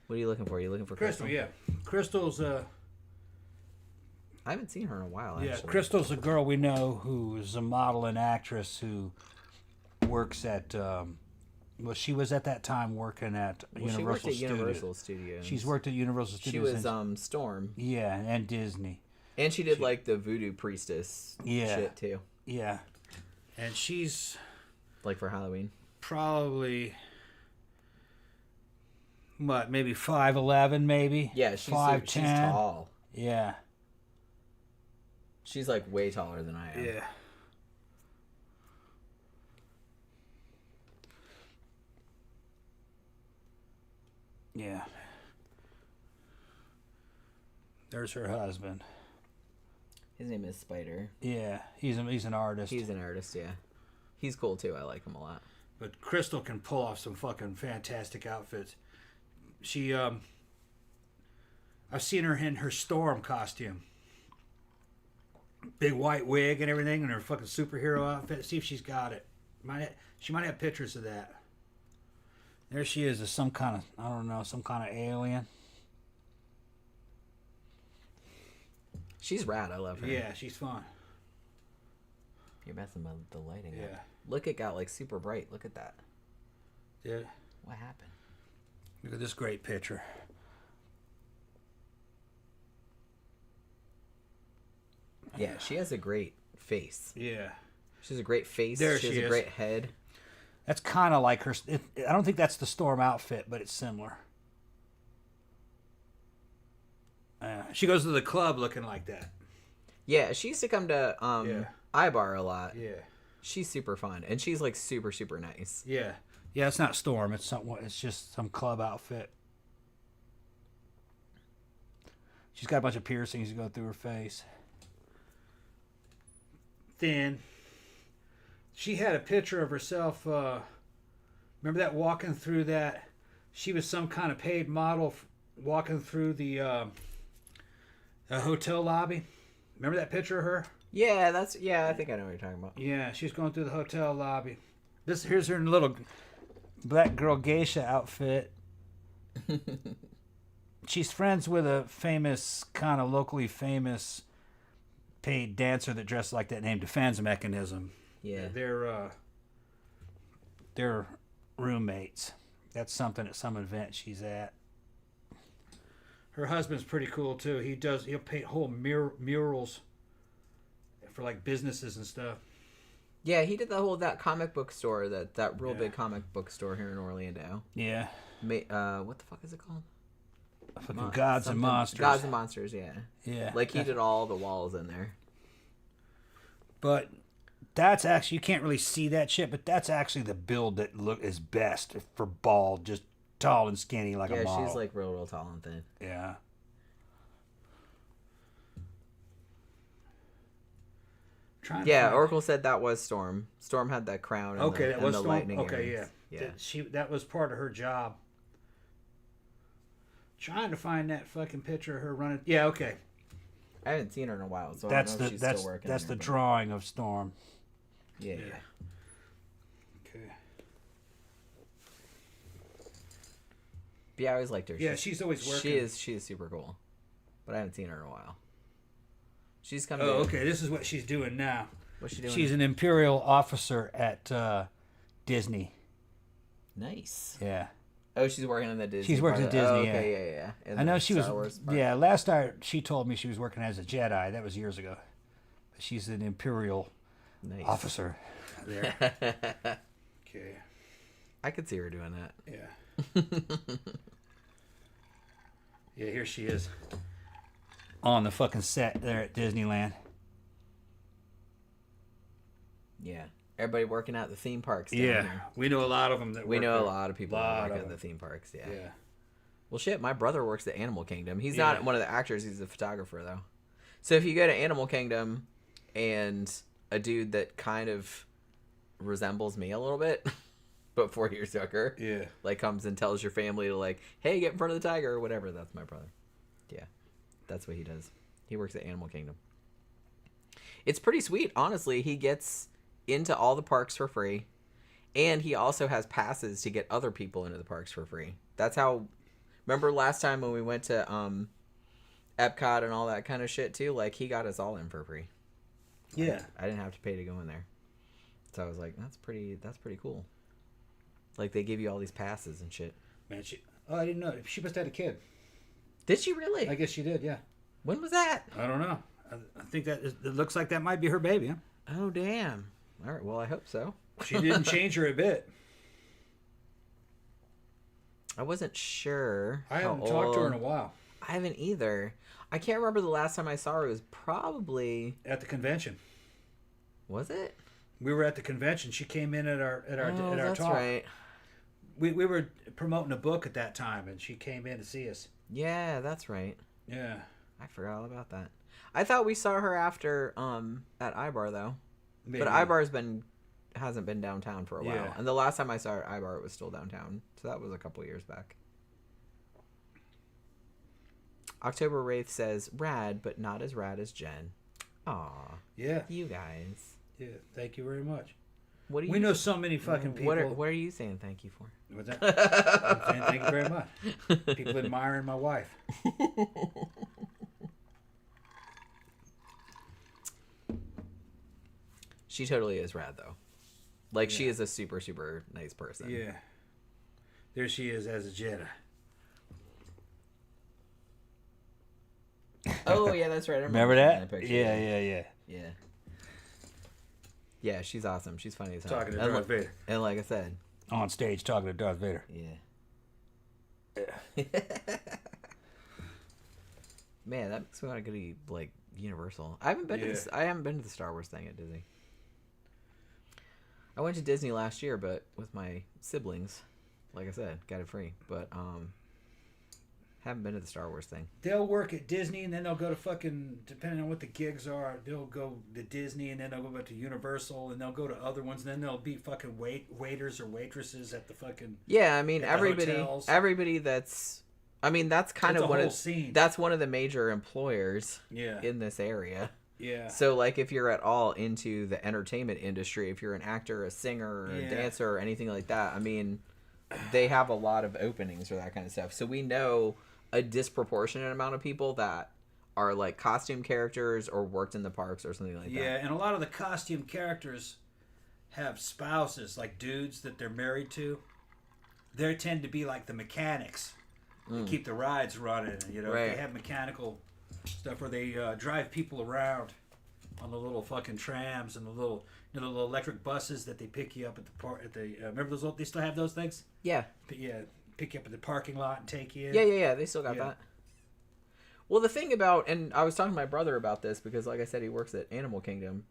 What are you looking for? Are you looking for Crystal? Yeah. Crystal's I haven't seen her in a while, actually. Yeah, Crystal's a girl we know who's a model and actress who works at. She was at that time working at Universal She worked at Studios. Universal Studios. She's worked at Universal She Studios. was Storm. Yeah, and Disney. And she did like the voodoo priestess Yeah. shit too. Yeah, and she's Like for Halloween. probably maybe 5'11", maybe. Yeah, she's 5'10". tall. Yeah. She's like way taller than I am. Yeah. Yeah. There's her husband. His name is Spider. Yeah, he's an artist. He's an artist, yeah. He's cool too. I like him a lot. But Crystal can pull off some fucking fantastic outfits. She, I've seen her in her Storm costume. Big white wig and everything, and her fucking superhero outfit. See if she's got it. She might have pictures of that. There she is, as some kind of, I don't know, some kind of alien. She's rad. I love her. Yeah, she's fun. You're messing with the lighting. Yeah. Up. Look, it got like super bright. Look at that. Yeah. What happened? Look at this great picture. Yeah, she has a great face. Yeah. She has a great face. There she has she a is. great head. That's kind of like her. I don't think that's the Storm outfit, but it's similar. She goes to the club looking like that. Yeah, she used to come to Ibar a lot. Yeah. She's super fun, and she's like super super nice. Yeah. Yeah, it's not Storm. It's something. It's just some club outfit. She's got a bunch of piercings going through her face. Thin. She had a picture of herself. Remember that walking through that? She was some kind of paid model walking through the hotel lobby. Remember that picture of her? Yeah, I think I know what you're talking about. Yeah, she's going through the hotel lobby. Here's her little black girl geisha outfit. She's friends with a famous, kind of locally famous paid dancer that dresses like that named Defense Mechanism. Yeah. They're roommates. That's something at some event she's at. Her husband's pretty cool too. He'll paint whole murals for like businesses and stuff. Yeah, he did that comic book store, that real big comic book store here in Orlando. Yeah. What the fuck is it called? Fucking Gods and Monsters. Gods and Monsters, yeah. Yeah. Like he did all the walls in there. But that's actually, you can't really see that shit, but that's actually the build that is best for bald, just tall and skinny like a model. Yeah, she's like real tall and thin. Yeah. Oracle said that was Storm. Storm had that crown and that was the Storm? lightning Okay, earrings. Yeah. That was part of her job. Trying to find that fucking picture of her running. Yeah, okay. I haven't seen her in a while, so That's I don't know if she's still working. That's there, the drawing of Storm. Yeah. Okay. But yeah, I always liked her. Yeah, she's always working. She is super cool, but I haven't seen her in a while. She's come. Oh, okay. This is what she's doing now. What's she doing? She's an imperial officer at Disney. Nice. Yeah. Oh, she's working in the Disney. She's working at Disney. Oh, okay, yeah. I know she was. Star Wars part. Yeah, last time she told me she was working as a Jedi. That was years ago. But she's an imperial officer there. Okay. I could see her doing that. Yeah. Yeah, here she is. On the fucking set there at Disneyland. Yeah. Everybody working at the theme parks. Down Yeah. here. We know a lot of them We know a lot of people that work at the theme parks. Yeah. Yeah. Well, shit, my brother works at Animal Kingdom. He's not one of the actors. He's a photographer, though. So if you go to Animal Kingdom and a dude that kind of resembles me a little bit, but 4 years younger, like comes and tells your family to like, hey, get in front of the tiger or whatever, that's my brother. Yeah. That's what he does. He works at Animal Kingdom. It's pretty sweet, honestly. He gets into all the parks for free, and he also has passes to get other people into the parks for free. That's how. Remember last time when we went to Epcot and all that kind of shit too? Like he got us all in for free. Yeah. I didn't have to pay to go in there, so I was like, that's pretty cool. Like they give you all these passes and shit. Man, I didn't know. She must have had a kid. Did she really? I guess she did. Yeah. When was that? I don't know. I think that it looks like that might be her baby. Huh? Oh damn. All right. Well, I hope so. She didn't change her a bit. I wasn't sure. I haven't talked to her in a while. I haven't either. I can't remember the last time I saw her. It was probably at the convention. Was it? We were at the convention. She came in at our that's talk. Right. We were promoting a book at that time, and she came in to see us. Yeah, that's right. Yeah. I forgot all about that. I thought we saw her after at Ibar though. Maybe. But Ibar's hasn't been downtown for a while. Yeah. And the last time I saw her at Ibar, it was still downtown. So that was a couple years back. October Wraith says, rad, but not as rad as Jen. Aw. Yeah. You guys. Yeah. Thank you very much. What do you? We know so many fucking people. What are you saying thank you for? What's that? I'm saying thank you very much. People admiring my wife. She totally is rad though. Like she is a super, super nice person. Yeah. There she is as a Jedi. Oh yeah, that's right. I Remember seeing that? picture. Yeah. Yeah, she's awesome. She's funny as hell. Talking to and Darth Vader. And like I said, On stage talking to Darth Vader. yeah. Man, that makes me want to go to like Universal. I haven't been to this. I haven't been to the Star Wars thing at Disney. I went to Disney last year, but with my siblings. Like I said, got it free. But haven't been to the Star Wars thing. They'll work at Disney and then they'll go to fucking, depending on what the gigs are, they'll go to Disney and then they'll go to Universal and they'll go to other ones and then they'll be fucking waiters or waitresses at the fucking. Yeah, I mean at the hotels. everybody that's. I mean that's kind It's of a one whole of scene. that's one of the major employers Yeah. in this area. Yeah. So, like, if you're at all into the entertainment industry, if you're an actor, a singer, or a dancer, or anything like that, I mean, they have a lot of openings for that kind of stuff. So we know a disproportionate amount of people that are, like, costume characters or worked in the parks or something like that. Yeah, and a lot of the costume characters have spouses, like dudes that they're married to. They tend to be like the mechanics that keep the rides running. You know, Right. they have mechanical stuff where they drive people around on the little fucking trams and the little, the little electric buses that they pick you up at the park. At the remember those? They still have those things. Yeah. Yeah, pick you up at the parking lot and take you in. Yeah. They still got that. Well, the thing about, and I was talking to my brother about this because, like I said, he works at Animal Kingdom,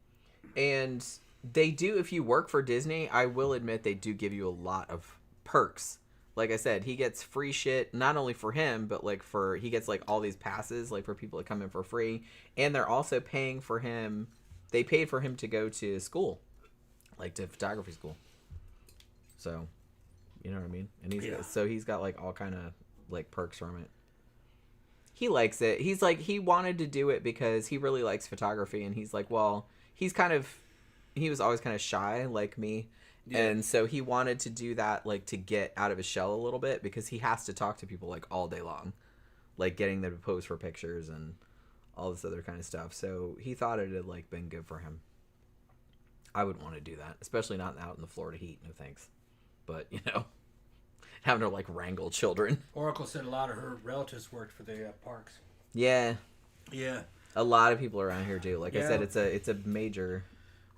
and they do, if you work for Disney, I will admit they do give you a lot of perks. Like I said, he gets free shit, not only for him, but like he gets like all these passes, like for people to come in for free. And they're also paying for him. They paid for him to go to school, like to photography school. So, you know what I mean? And he's got like all kind of like perks from it. He likes it. He's like, he wanted to do it because he really likes photography. And he's like, well, he was always kind of shy like me. Yeah. And so he wanted to do that, like, to get out of his shell a little bit because he has to talk to people, like, all day long. Like, getting them to pose for pictures and all this other kind of stuff. So he thought it had, like, been good for him. I wouldn't want to do that, especially not out in the Florida heat. No thanks. But, you know, having to, like, wrangle children. Oracle said a lot of her relatives worked for the parks. Yeah. Yeah. A lot of people around here do. Like I said, it's a major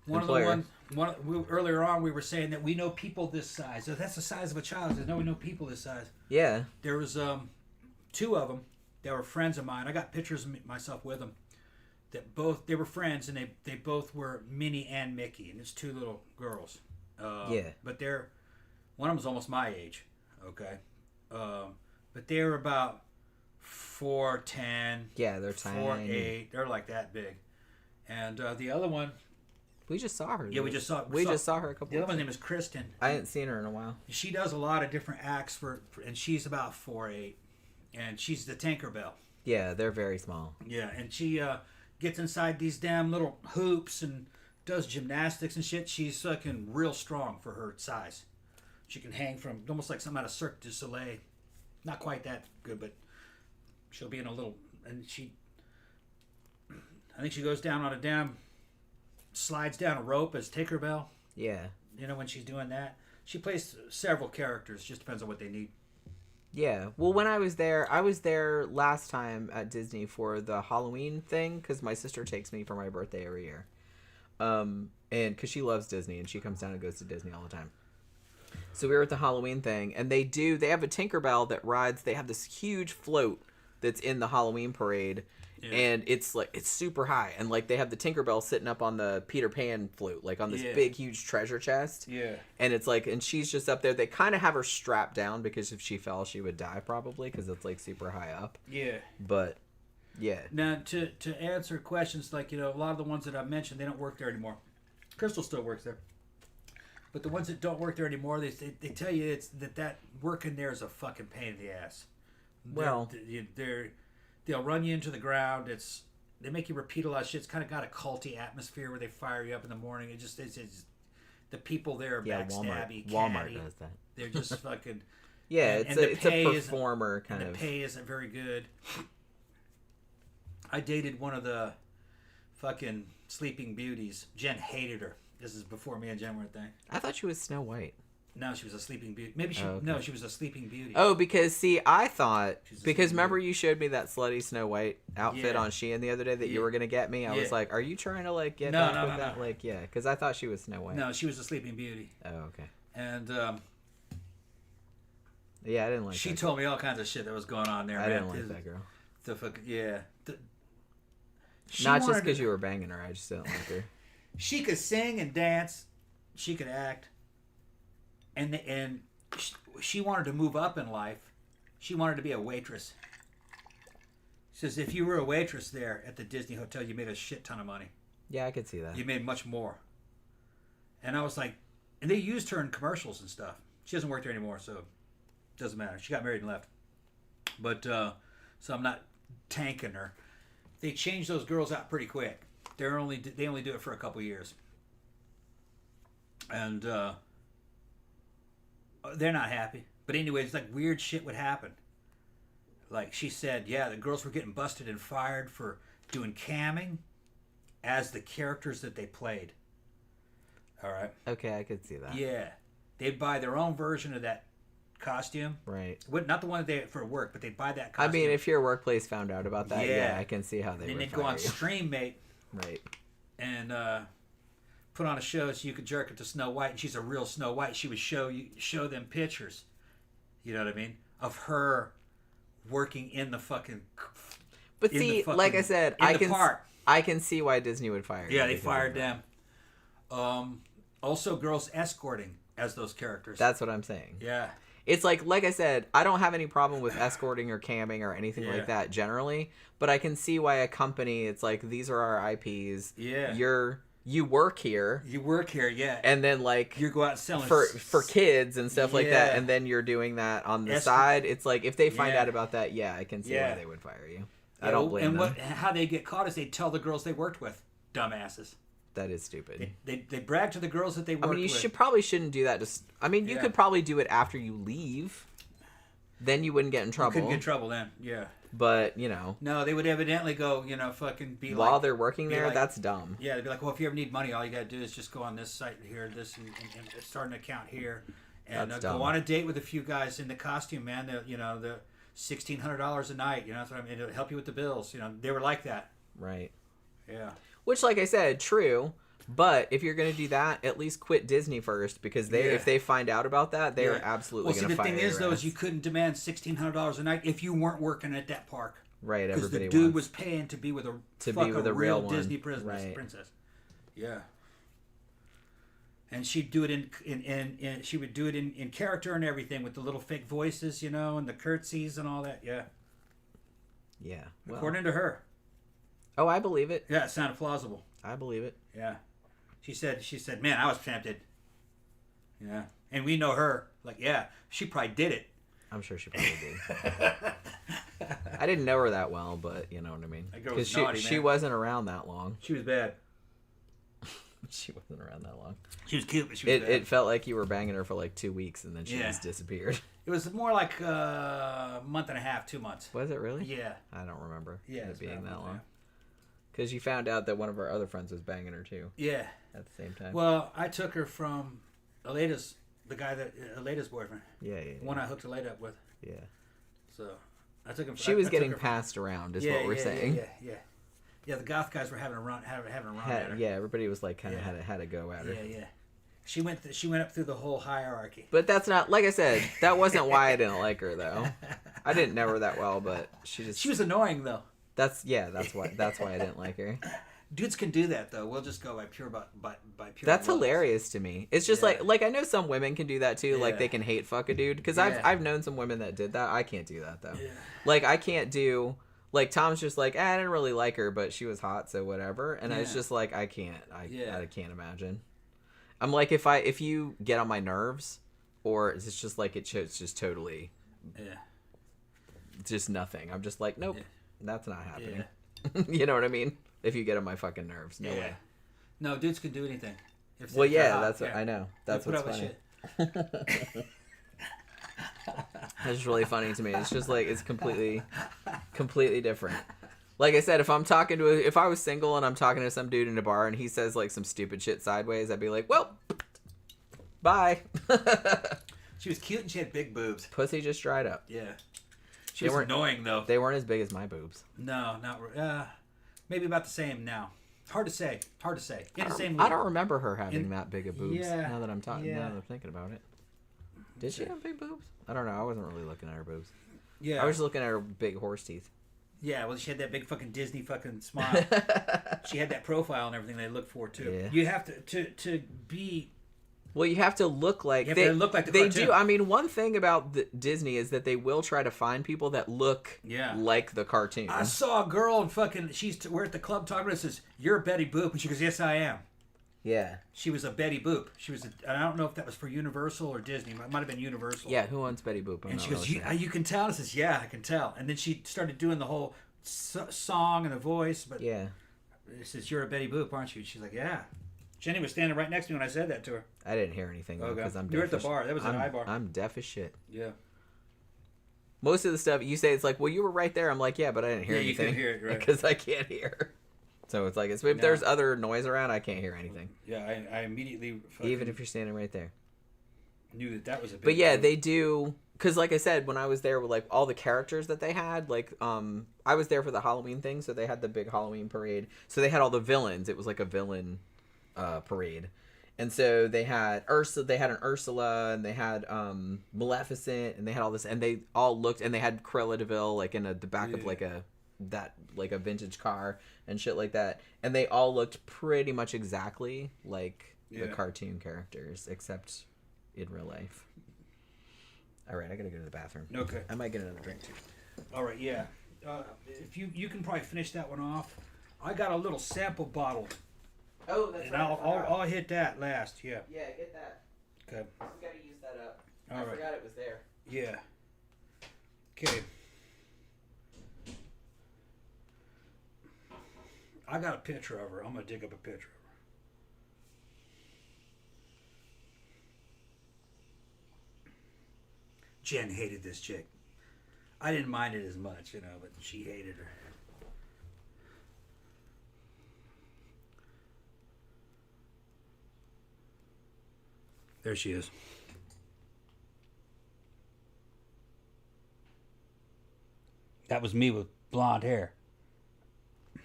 employer. Earlier on, we were saying that we know people this size. So that's the size of a child. Says, no, we know people this size. Yeah. There was two of them that were friends of mine. I got pictures of myself with them. They were friends, and they both were Minnie and Mickey, and it's two little girls. But one of them was almost my age. Okay. But they were about 4'10". Yeah, they're tiny. 4'8". They're like that big. And the other one. We just saw her. Yeah, we just saw her a couple. The other one's name is Kristen. I hadn't seen her in a while. She does a lot of different acts and she's about 4'8", and she's the Tinkerbell. Yeah, they're very small. Yeah, and she gets inside these damn little hoops and does gymnastics and shit. She's fucking real strong for her size. She can hang from almost like something out of Cirque du Soleil. Not quite that good, but she'll be in a little, and I think she goes down on a damn. Slides down a rope as Tinkerbell. Yeah. You know, when she's doing that. She plays several characters. Just depends on what they need. Yeah. Well, when I was there last time at Disney for the Halloween thing because my sister takes me for my birthday every year. And because she loves Disney and she comes down and goes to Disney all the time. So we were at the Halloween thing and they have a Tinkerbell that rides. They have this huge float that's in the Halloween parade. Yeah. And it's super high, and like they have the Tinkerbell sitting up on the Peter Pan float, like on this big, huge treasure chest. Yeah. And it's like, and she's just up there. They kind of have her strapped down because if she fell, she would die probably because it's like super high up. Yeah. But Yeah. Now, to answer questions like, a lot of the ones that I've mentioned, they don't work there anymore. Crystal still works there. But the ones that don't work there anymore, they tell you it's that working there is a fucking pain in the ass. Well, they'll run you into the ground. They make you repeat a lot of shit. It's kind of got a culty atmosphere where they fire you up in the morning. It's the people there are backstabby, Walmart does that. They're just fucking. Yeah, it's a performer kind of. The pay isn't very good. I dated one of the fucking Sleeping Beauties. Jen hated her. This is before me and Jen were a thing. I thought she was Snow White. No, she was a Sleeping Beauty. Maybe she. Okay. No, she was a Sleeping Beauty. Oh, because I thought remember you showed me that slutty Snow White outfit on Shein the other day that you were gonna get me. I was like, are you trying to like get back with that? Like, yeah, because I thought she was Snow White. No, she was a Sleeping Beauty. Oh, okay. And yeah, I didn't like. She told me all kinds of shit that was going on there. I didn't like that girl. The fucking Not just because you were banging her, I just didn't like her. She could sing and dance. She could act. And she wanted to move up in life. She wanted to be a waitress. She says, if you were a waitress there at the Disney Hotel, you made a shit ton of money. Yeah, I could see that. You made much more. And I was like, and they used her in commercials and stuff. She doesn't work there anymore, so it doesn't matter. She got married and left. But, so I'm not tanking her. They changed those girls out pretty quick. They only do it for a couple years. And, they're not happy. But anyway, it's like weird shit would happen. Like she said, the girls were getting busted and fired for doing camming as the characters that they played. All right. Okay, I could see that. Yeah. They'd buy their own version of that costume. Right. Not the one that they for work, but they'd buy that costume. I mean, if your workplace found out about that, yeah I can see how they would. And they'd go on Stream Mate. Right. And put on a show so you could jerk it to Snow White, and she's a real Snow White. She would show them pictures, you know what I mean, of her working in the fucking. But see, like I said, I can see why Disney would fire. Yeah, they fired them. Also, girls escorting as those characters. That's what I'm saying. Yeah. It's like I said, I don't have any problem with escorting or camming or anything like that generally, but I can see why a company, it's like, these are our IPs. Yeah. You work here. Yeah. And then you go out selling for kids and stuff like that, and then you're doing that on the side. It's like if they find out about that, I can see why they would fire you. I don't blame them. And how they get caught is they tell the girls they worked with, dumbasses. That is stupid. They brag to the girls that they worked with. I mean, you shouldn't do that. You could probably do it after you leave. Then you wouldn't get in trouble. You couldn't get in trouble then, yeah. But, No, they would evidently go, fucking be while they're working there, that's dumb. Yeah, they'd be like, well, if you ever need money, all you got to do is just go on this site here, and start an account here. And go on a date with a few guys in the costume, man. The $1,600 a night, that's what I mean. It'll help you with the bills. They were like that. Right. Yeah. Which, like I said, true. But if you're going to do that, at least quit Disney first, because if they find out about that, they are absolutely going to fire you. The thing is, though, is you couldn't demand $1,600 a night if you weren't working at that park. Right, because the dude was paying to be with a real Disney princess. Yeah. And she'd do it in she would do it in character and everything with the little fake voices, and the curtsies and all that. Yeah. Yeah. Well, according to her. Oh, I believe it. Yeah, it sounded plausible. I believe it. Yeah. She said, man, I was tempted. Yeah. And we know her. Like, yeah, she probably did it. I'm sure she probably did. I didn't know her that well, but you know what I mean. Because she wasn't around that long. She was bad. She wasn't around that long. She was cute, but she was bad. It felt like you were banging her for like 2 weeks, and then she just disappeared. It was more like a month and a half, 2 months. Was it really? Yeah. I don't remember it being that long. Because you found out that one of our other friends was banging her too. Yeah. At the same time. Well, I took her from Aleda's boyfriend. Yeah. One I hooked Aleda up with. Yeah. So I took him. She was getting passed around, is what we're saying. Yeah. The goth guys were having a run at her. Yeah, everybody was like kind of had a go at her. Yeah. She went up through the whole hierarchy. But that's not, like I said, that wasn't why I didn't like her though. I didn't know her that well, but she was annoying though. That's why I didn't like her. Dudes can do that though. We'll just go by pure. That's hilarious to me. It's just like I know some women can do that too. Yeah. Like they can hate fuck a dude because I've known some women that did that. I can't do that though. Yeah. Like I can't do Like Tom's just like, I didn't really like her, but she was hot, so whatever. And I was just like, I can't can't imagine. I'm like, if you get on my nerves, or it's just like it's just totally, just nothing. I'm just like, nope, that's not happening. Yeah. You know what I mean? If you get on my fucking nerves, no way. No, dudes can do anything. Well, yeah, that's what I know. That's what's funny. That's just really funny to me. It's just like it's completely different. Like I said, if I was single and I'm talking to some dude in a bar and he says like some stupid shit sideways, I'd be like, well, bye. She was cute and she had big boobs. Pussy just dried up. Yeah. She was annoying though. They weren't as big as my boobs. No, not maybe about the same now. Hard to say. In the same league. I don't remember her having that big of boobs. Yeah, now that I'm talking, now that I'm thinking about it. Did she have big boobs? I don't know. I wasn't really looking at her boobs. Yeah. I was looking at her big horse teeth. Yeah, well, she had that big fucking Disney fucking smile. She had that profile and everything they look for too. Yeah. You have to be. Well, you have to look like they look like the they cartoon. do. I mean, one thing about Disney is that they will try to find people that look like the cartoon. I saw a girl and fucking we're at the club talking to her and says, "You're a Betty Boop," and she goes, "Yes, I am." Yeah. She was a Betty Boop. And I don't know if that was for Universal or Disney. It might have been Universal. Yeah, who owns Betty Boop? And she goes, you can tell? I says, yeah, I can tell. And then she started doing the whole song and the voice. But yeah. It says, you're a Betty Boop, aren't you? She's like, yeah. Jenny was standing right next to me when I said that to her. I didn't hear anything because I'm deaf. You were at the bar. That was an eye bar. I'm deaf as shit. Yeah. Most of the stuff you say, it's like, well, you were right there. I'm like, yeah, but I didn't hear anything. You couldn't hear it, right? Because I can't hear. So it's like, if there's other noise around, I can't hear anything. Yeah, I immediately... Even if you're standing right there. Knew that was a big... But yeah, they do... Because like I said, when I was there with like all the characters that they had, like, I was there for the Halloween thing, so they had the big Halloween parade. So they had all the villains. It was like a villain parade. And so they had an Ursula, and they had Maleficent, and they had all this, and they all looked, and they had Cruella de Vil, like, in the back of like a vintage car and shit like that, and they all looked pretty much exactly like the cartoon characters, except in real life. All right, I gotta go to the bathroom. Okay. I might get another drink too. All right, yeah. If you can probably finish that one off. I got a little sample bottle. Oh, that's and right. I'll hit that last. Yeah. Yeah, get that. Okay. We gotta use that up. All right. I forgot it was there. Yeah. Okay. I got a picture of her. I'm gonna dig up a picture of her. Jen hated this chick. I didn't mind it as much, but she hated her. There she is. That was me with blonde hair. I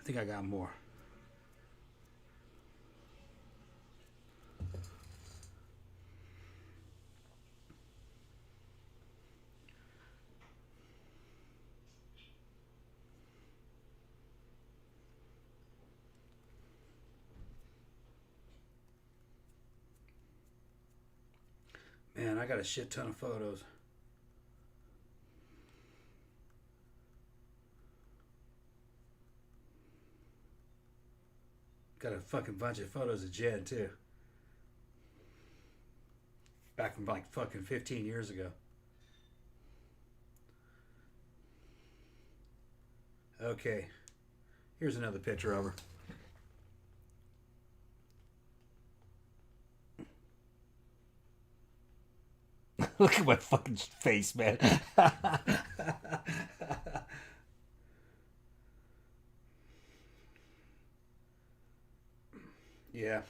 think I got more. Man, I got a shit ton of photos. Got a fucking bunch of photos of Jen, too. Back from like fucking 15 years ago. Okay. Here's another picture of her. Look at my fucking face, man. Yeah.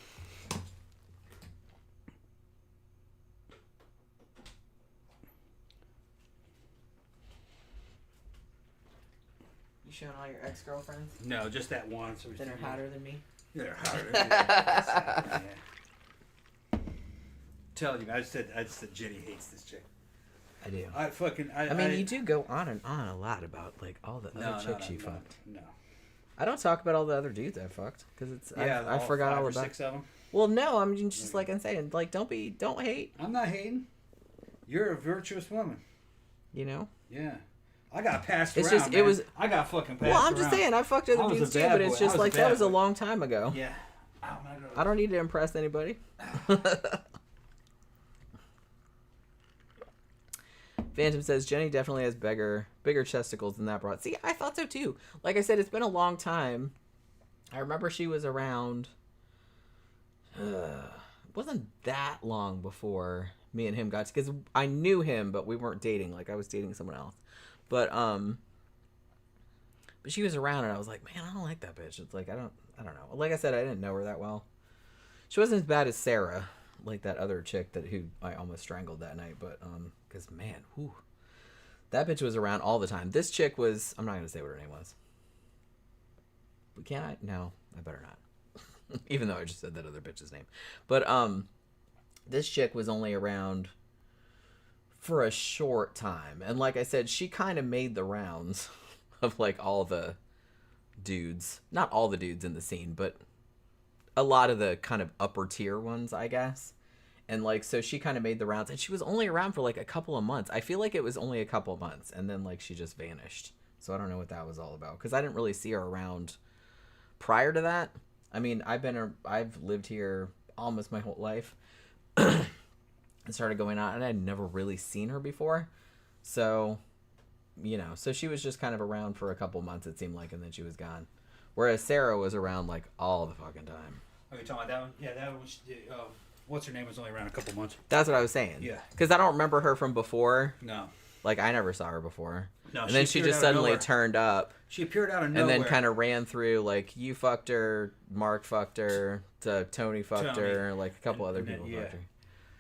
You showing all your ex-girlfriends? No, just that one. So That are hotter than me? They're hotter than me. Yeah. Tell you, I just said Jenny hates this chick. I do. I mean, you do go on and on a lot about like all the other chicks you fucked. No. I don't talk about all the other dudes I fucked because it's I forgot all about. 6 of them. Well, no, I'm just like I'm saying, like don't hate. I'm not hating. You're a virtuous woman. You know? Yeah. I got passed It's around, just, man. it was... I got fucking passed Well, I'm just around. saying, I fucked other I was dudes a too, bad but it's boy. just I was like, a that bad was a boy. long time ago. Yeah. I don't need to impress anybody. Phantom says, Jenny definitely has bigger chesticles than that broad. See, I thought so too. Like I said, it's been a long time. I remember she was around... it wasn't that long before me and him got to... Because I knew him, but we weren't dating. Like, I was dating someone else. But she was around, and I was like, man, I don't like that bitch. It's like, I don't know. Like I said, I didn't know her that well. She wasn't as bad as Sarah, like that other chick who I almost strangled that night. But, because, man, whew, that bitch was around all the time. This chick was... I'm not going to say what her name was. But can I? No, I better not. Even though I just said that other bitch's name. But, this chick was only around for a short time. And like I said, she kind of made the rounds of, like, all the dudes. Not all the dudes in the scene, but a lot of the kind of upper tier ones, I guess. And, like, so she kind of made the rounds. And she was only around for, like, a couple of months. I feel like it was only a couple of months. And then, like, she just vanished. So I don't know what that was all about. Because I didn't really see her around prior to that. I mean, I've lived here almost my whole life. And started going out. And I'd never really seen her before. So, you know. So she was just kind of around for a couple months, it seemed like. And then she was gone. Whereas Sarah was around, like, all the fucking time. Are you talking about that one? Yeah, that one. What's her name was only around a couple months. That's what I was saying. Yeah. Because I don't remember her from before. No. Like, I never saw her before. No, and then she just suddenly turned up. She appeared out of nowhere. And then kind of ran through, like, you fucked her, Mark fucked her, Tony fucked her, like, a couple other people fucked her.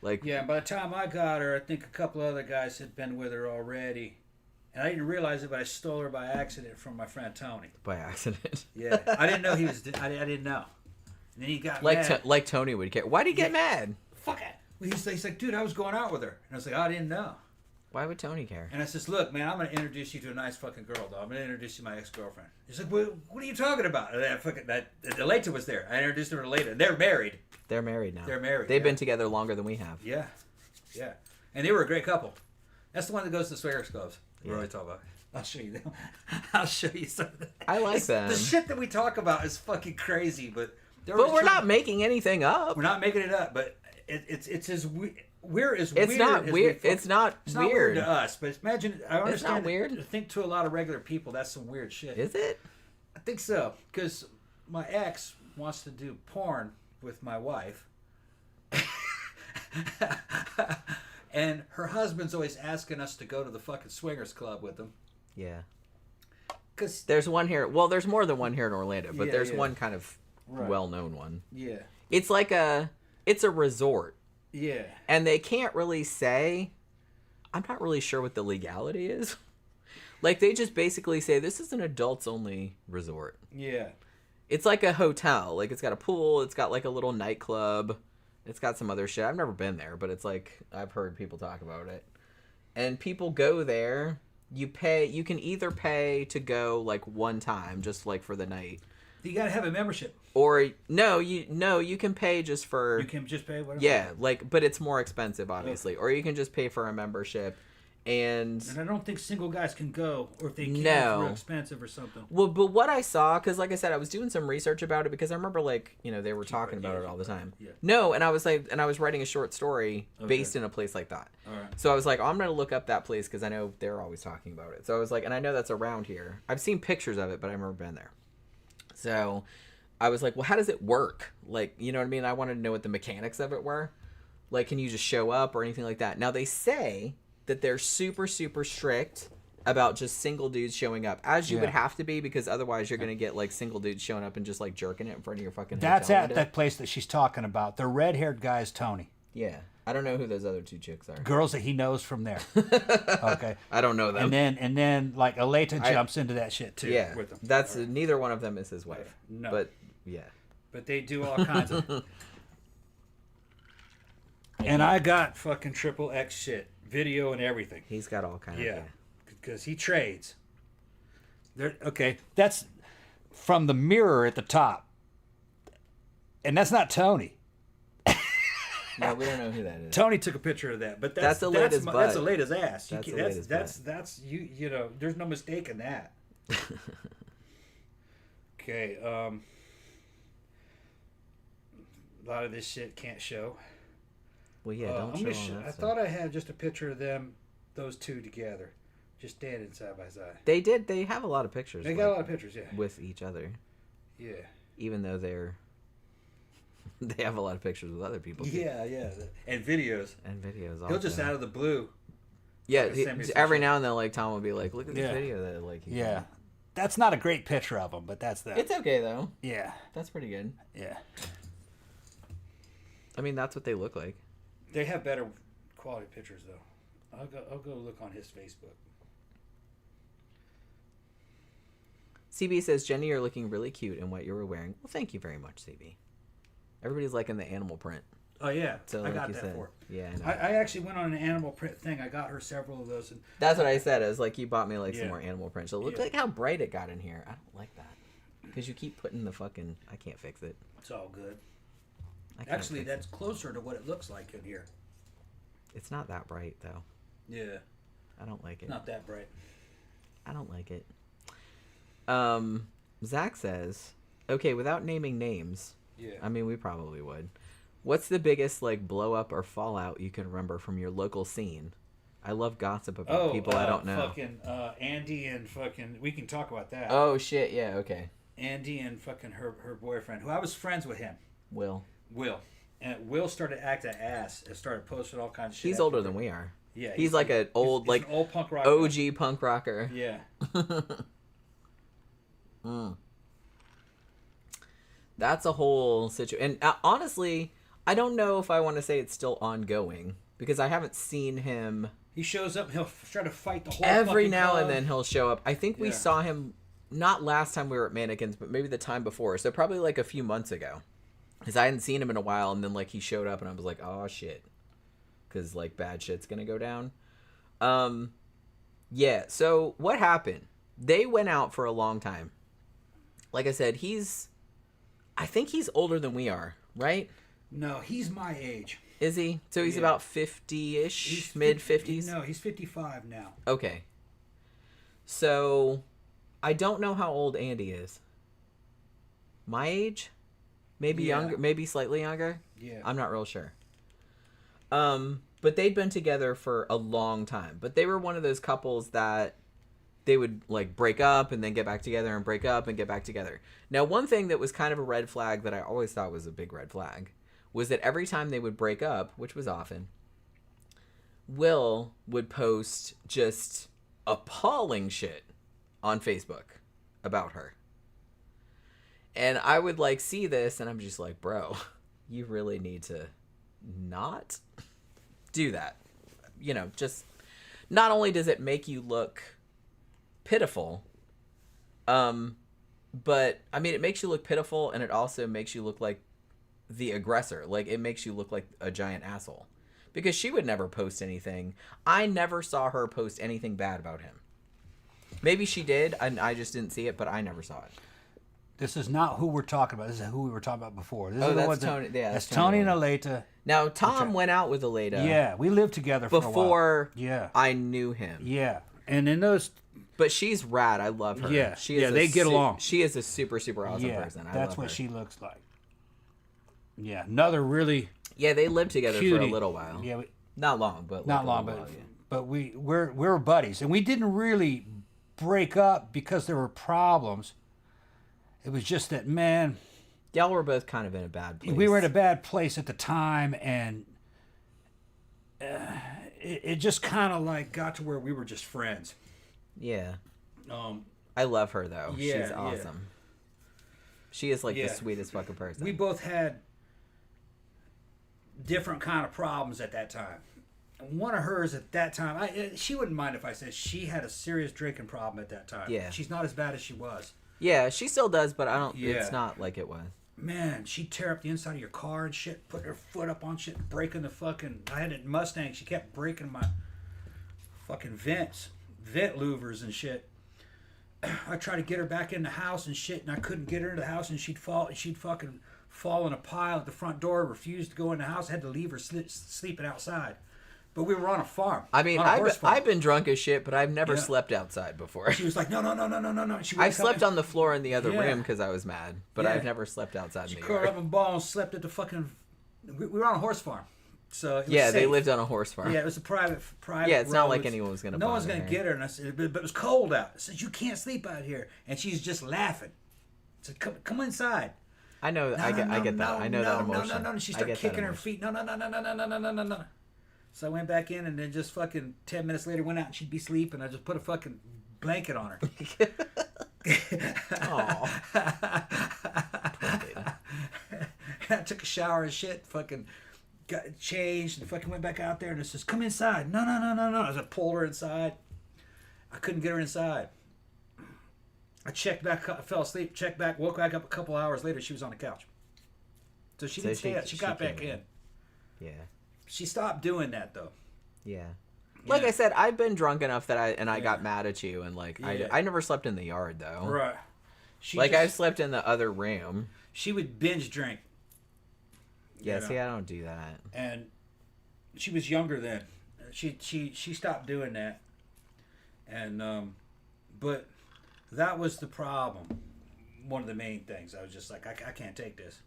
Like, yeah, by the time I got her, I think a couple other guys had been with her already. And I didn't realize it, but I stole her by accident from my friend Tony. By accident. Yeah. I didn't know he was... I didn't know. And then he got mad. Like Tony would care. Why'd he get mad? Fuck it. He's like, dude, I was going out with her. And I was like, I didn't know. Why would Tony care? And I says, look, man, I'm going to introduce you to a nice fucking girl, though. I'm going to introduce you to my ex-girlfriend. He's like, what are you talking about? And Elita was there. I introduced her to Elita. They're married. They're married now. They're married. They've been together longer than we have. Yeah. Yeah. And they were a great couple. That's the one that goes to the Swingers Clubs. We're always talking about. I'll show you them. I'll show you some of that. I like them. The shit that we talk about is fucking crazy, but... But we're not making anything up. We're not making it up, but it's as we're as it's weird. Not as weird. we it's not it's weird. not weird to us, but imagine. I understand. It's not weird. I think to a lot of regular people, that's some weird shit. Is it? I think so, because my ex wants to do porn with my wife, and her husband's always asking us to go to the fucking swingers club with them. Yeah. Because there's one here. Well, there's more than one here in Orlando, but there's one kind of right. well-known one. Yeah. It's like it's a resort. Yeah. And they can't really say, I'm not really sure what the legality is. Like, they just basically say, this is an adults-only resort. Yeah. It's like a hotel. Like, it's got a pool. It's got, like, a little nightclub. It's got some other shit. I've never been there, but it's like, I've heard people talk about it. And people go there. You can either pay to go, like, one time, just, like, for the night. You gotta have a membership. Or you can pay just for. You can just pay whatever. Yeah, like, but it's more expensive, obviously. Okay. Or you can just pay for a membership, and I don't think single guys can go, or if they can, it's real expensive or something. Well, but what I saw, because like I said, I was doing some research about it because I remember, like, you know, they were talking about it all the time. Yeah. No, and I was writing a short story based in a place like that. All right. So I was like, oh, I'm gonna look up that place because I know they're always talking about it. So I was like, and I know that's around here. I've seen pictures of it, but I've never been there. So I was like, well, how does it work? Like, you know what I mean? I wanted to know what the mechanics of it were. Like, can you just show up or anything like that? Now, they say that they're super, super strict about just single dudes showing up, as you would have to be, because otherwise you're going to get, like, single dudes showing up and just, like, jerking it in front of your fucking hotel That's at window. that place that she's talking about. The red-haired guy is Tony. Yeah. I don't know who those other two chicks are. Girls that he knows from there. Okay. I don't know them. And then like Elita jumps into that shit too. Yeah. With them. That's neither one of them is his wife. No. But yeah. But they do all kinds of. And I got fucking triple X shit, video and everything. He's got all kind of because he trades. Okay, that's from the mirror at the top, and that's not Tony. No, we don't know who that is. Tony took a picture of that, but That's Aleda's butt. That's Aleda's ass. That's That's you know. There's no mistake in that. Okay. A lot of this shit can't show. Well, yeah, don't show all that I stuff. thought I had just a picture of them, those two together, just standing side by side. They did. They have a lot of pictures. They got a lot of pictures, yeah. With each other. Yeah. Even though they have a lot of pictures with other people. Too. Yeah. And videos. He'll just out of the blue. Yeah. Every now and then, like Tom will be like, "Look at this video that like." Yeah. That's not a great picture of them, but that's that. It's okay though. Yeah. That's pretty good. Yeah. I mean, that's what they look like. They have better quality pictures though. I'll go look on his Facebook. CB says, Jenny, you're looking really cute in what you were wearing. Well, thank you very much, CB. Everybody's liking the animal print. Oh yeah, So, I like got you that said, for her. yeah, I know. I actually went on an animal print thing. I got her several of those. And That's what I said. I was like, you bought me like some Yeah. more animal print. So look Yeah. like how bright it got in here. I don't like that. Because you keep putting the fucking... I can't fix it. it's all good. I can't Actually, fix that's closer to what it looks like in here. it. It's not that bright, though. Yeah, I don't like it. not that bright. I don't like it. Zach says, okay, without naming names, Yeah. I mean, we probably would. What's the biggest, like, blow-up or fallout you can remember from your local scene? I love gossip about people I don't know. Fucking Andy and fucking... We can talk about that. Oh, shit, yeah, okay. Andy and fucking her boyfriend, who I was friends with him. Will. And Will started acting ass and started posting all kinds of shit. He's older than we are. Yeah. He's like an old, he's like, an old punk rocker. OG punk rocker. Yeah. That's a whole situation. And honestly, I don't know if I want to say it's still ongoing because I haven't seen him. He shows up and he'll try to fight the whole Every fucking now club. and then he'll show up. I think we saw him not last time we were at Mannequins, but maybe the time before. So probably like a few months ago. Because I hadn't seen him in a while, and then like he showed up and I was like, oh shit. Because like bad shit's going to go down. Yeah, so what happened? They went out for a long time. Like I said, I think he's older than we are, right? No, he's my age. Is he? So he's about 50-ish, mid-50s? No, he's 55 now. Okay. So, I don't know how old Andy is. My age? Maybe younger, maybe slightly younger? Yeah. I'm not real sure. But they'd been together for a long time. But they were one of those couples that they would like break up and then get back together and break up and get back together. Now, one thing that was kind of a red flag that I always thought was a big red flag was that every time they would break up, which was often, Will would post just appalling shit on Facebook about her. And I would like see this and I'm just like, bro, you really need to not do that. You know, just not only does it make you look pitiful, but I mean, it makes you look pitiful and it also makes you look like the aggressor. Like it makes you look like a giant asshole because she would never post anything. I never saw her post anything bad about him. Maybe she did and I just didn't see it, but I never saw it. This is not who we're talking about. This is who we were talking about before. This Oh, is the that's ones Tony. Yeah, that's Tony and Aleta. Now, Tom went out with Aleda. Yeah, we lived together for a while. Before Yeah. I knew him. Yeah. And in those... But she's rad. I love her. Yeah. She is Yeah, they get along. She is a super, super awesome yeah, person. I that's love what her. she looks like. Yeah, another really Yeah, they lived together cutie. for a little while. Yeah, Not long, but not long, but we're buddies, and we didn't really break up because there were problems. It was just that, man, y'all were both kind of in a bad place. we were in a bad place at the time, and it just kind of like got to where we were just friends. Yeah. Um, I love her though. Yeah, She's awesome. She is like the sweetest fucking person. we both had different kind of problems at that time. And one of hers at that time, she wouldn't mind if I said she had a serious drinking problem at that time. Yeah. She's not as bad as she was. Yeah, she still does, but I don't. Yeah. It's not like it was. Man, she'd tear up the inside of your car and shit, put her foot up on shit, breaking the fucking... I had a Mustang, she kept breaking my fucking vent louvers and shit. I tried to get her back in the house and shit, and I couldn't get her in the house, and she'd fucking fall in a pile at the front door, refused to go in the house, had to leave her sleeping outside. But we were on a farm. I mean, I've been drunk as shit, but I've never slept outside before. She was like, no. I slept on the floor in the other room because I was mad, but I've never slept outside in the yard. She curled up in ball and slept at the fucking... We were on a horse farm. So it was they safe. lived on a horse farm. Yeah, it was a private Yeah, it's not road. like anyone was going to No one's going to get her. And I said, but it was cold out. I said, you can't sleep out here. And she's just laughing. I said, come inside. I know. I get that. I know that emotion. No. She started kicking her feet. No. So I went back in and then just fucking 10 minutes later went out and she'd be asleep and I just put a fucking blanket on her. I took a shower and shit, fucking got changed and fucking went back out there and it says, come inside. No. I just pulled her inside. I couldn't get her inside. I checked back, I fell asleep, checked back, woke back up a couple hours later, she was on the couch. So she didn't stay out. She got back in. Yeah. She stopped doing that though. Yeah. Like I said, I've been drunk enough that I got mad at you and like I never slept in the yard though. Right. I've slept in the other room. She would binge drink. Yeah, see, I don't do that. And she was younger then. She stopped doing that. And but that was the problem. One of the main things. I was just like, I can't take this.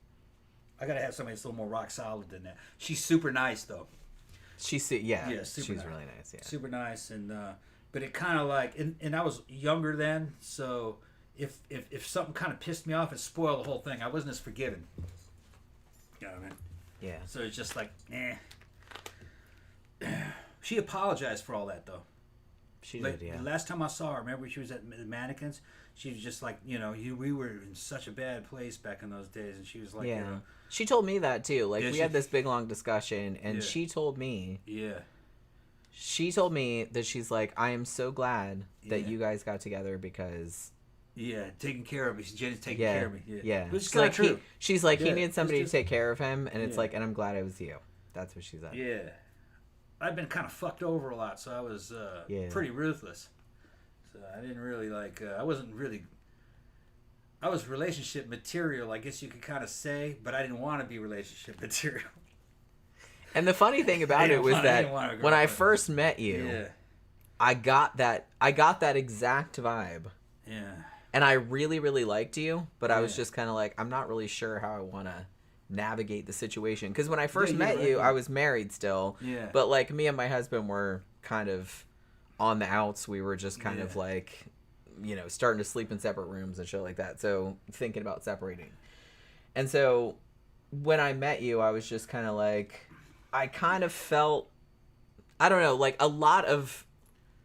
I gotta have somebody that's a little more rock solid than that. She's super nice though. She's super really nice. Yeah, super nice, and but it kind of like, and I was younger then, so if something kind of pissed me off, it spoiled the whole thing. I wasn't as forgiving. You know what I mean? Yeah. So it's just like, She apologized for all that though. She did, yeah. The last time I saw her, remember she was at the Mannequins? She was just like, we were in such a bad place back in those days, and she was like, yeah. She told me that too. Like, we had this big long discussion, and she told me. Yeah. She told me that she's like, I am so glad that you guys got together because. Yeah, taking care of me. Jenny's taking care of me. Yeah. Which is kind of true. She's like, he needed somebody to take care of him, and it's like, and I'm glad it was you. That's what she said. Yeah. I've been kind of fucked over a lot, so I was pretty ruthless. So I didn't really I wasn't really. I was relationship material, I guess you could kind of say, but I didn't want to be relationship material. And the funny thing about it was that when I first met you, I got that exact vibe. Yeah. And I really, really liked you, but I was just kind of like, I'm not really sure how I want to navigate the situation. Because when I first met you, I was married still. Yeah. But like me and my husband were kind of on the outs. We were just kind of like, starting to sleep in separate rooms and shit like that. So thinking about separating. And so when I met you, I was just kind of like, I kind of felt, I don't know, like a lot of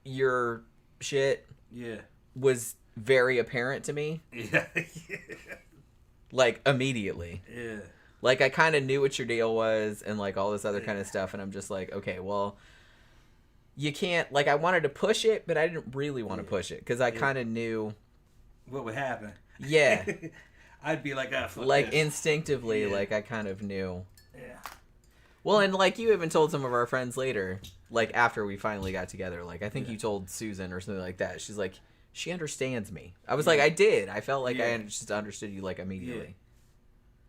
your shit was very apparent to me. Yeah. Like immediately. Yeah. Like I kind of knew what your deal was and like all this other kind of stuff. And I'm just like, okay, well, you can't, like I wanted to push it, but I didn't really want to push it because I kind of knew what would happen. Yeah. I'd be like, fuck like this. Instinctively, like I kind of knew. Yeah. Well, and like you even told some of our friends later, like after we finally got together, like I think you told Susan or something like that. She's like, she understands me. I was like, I did. I felt like I just understood you like immediately.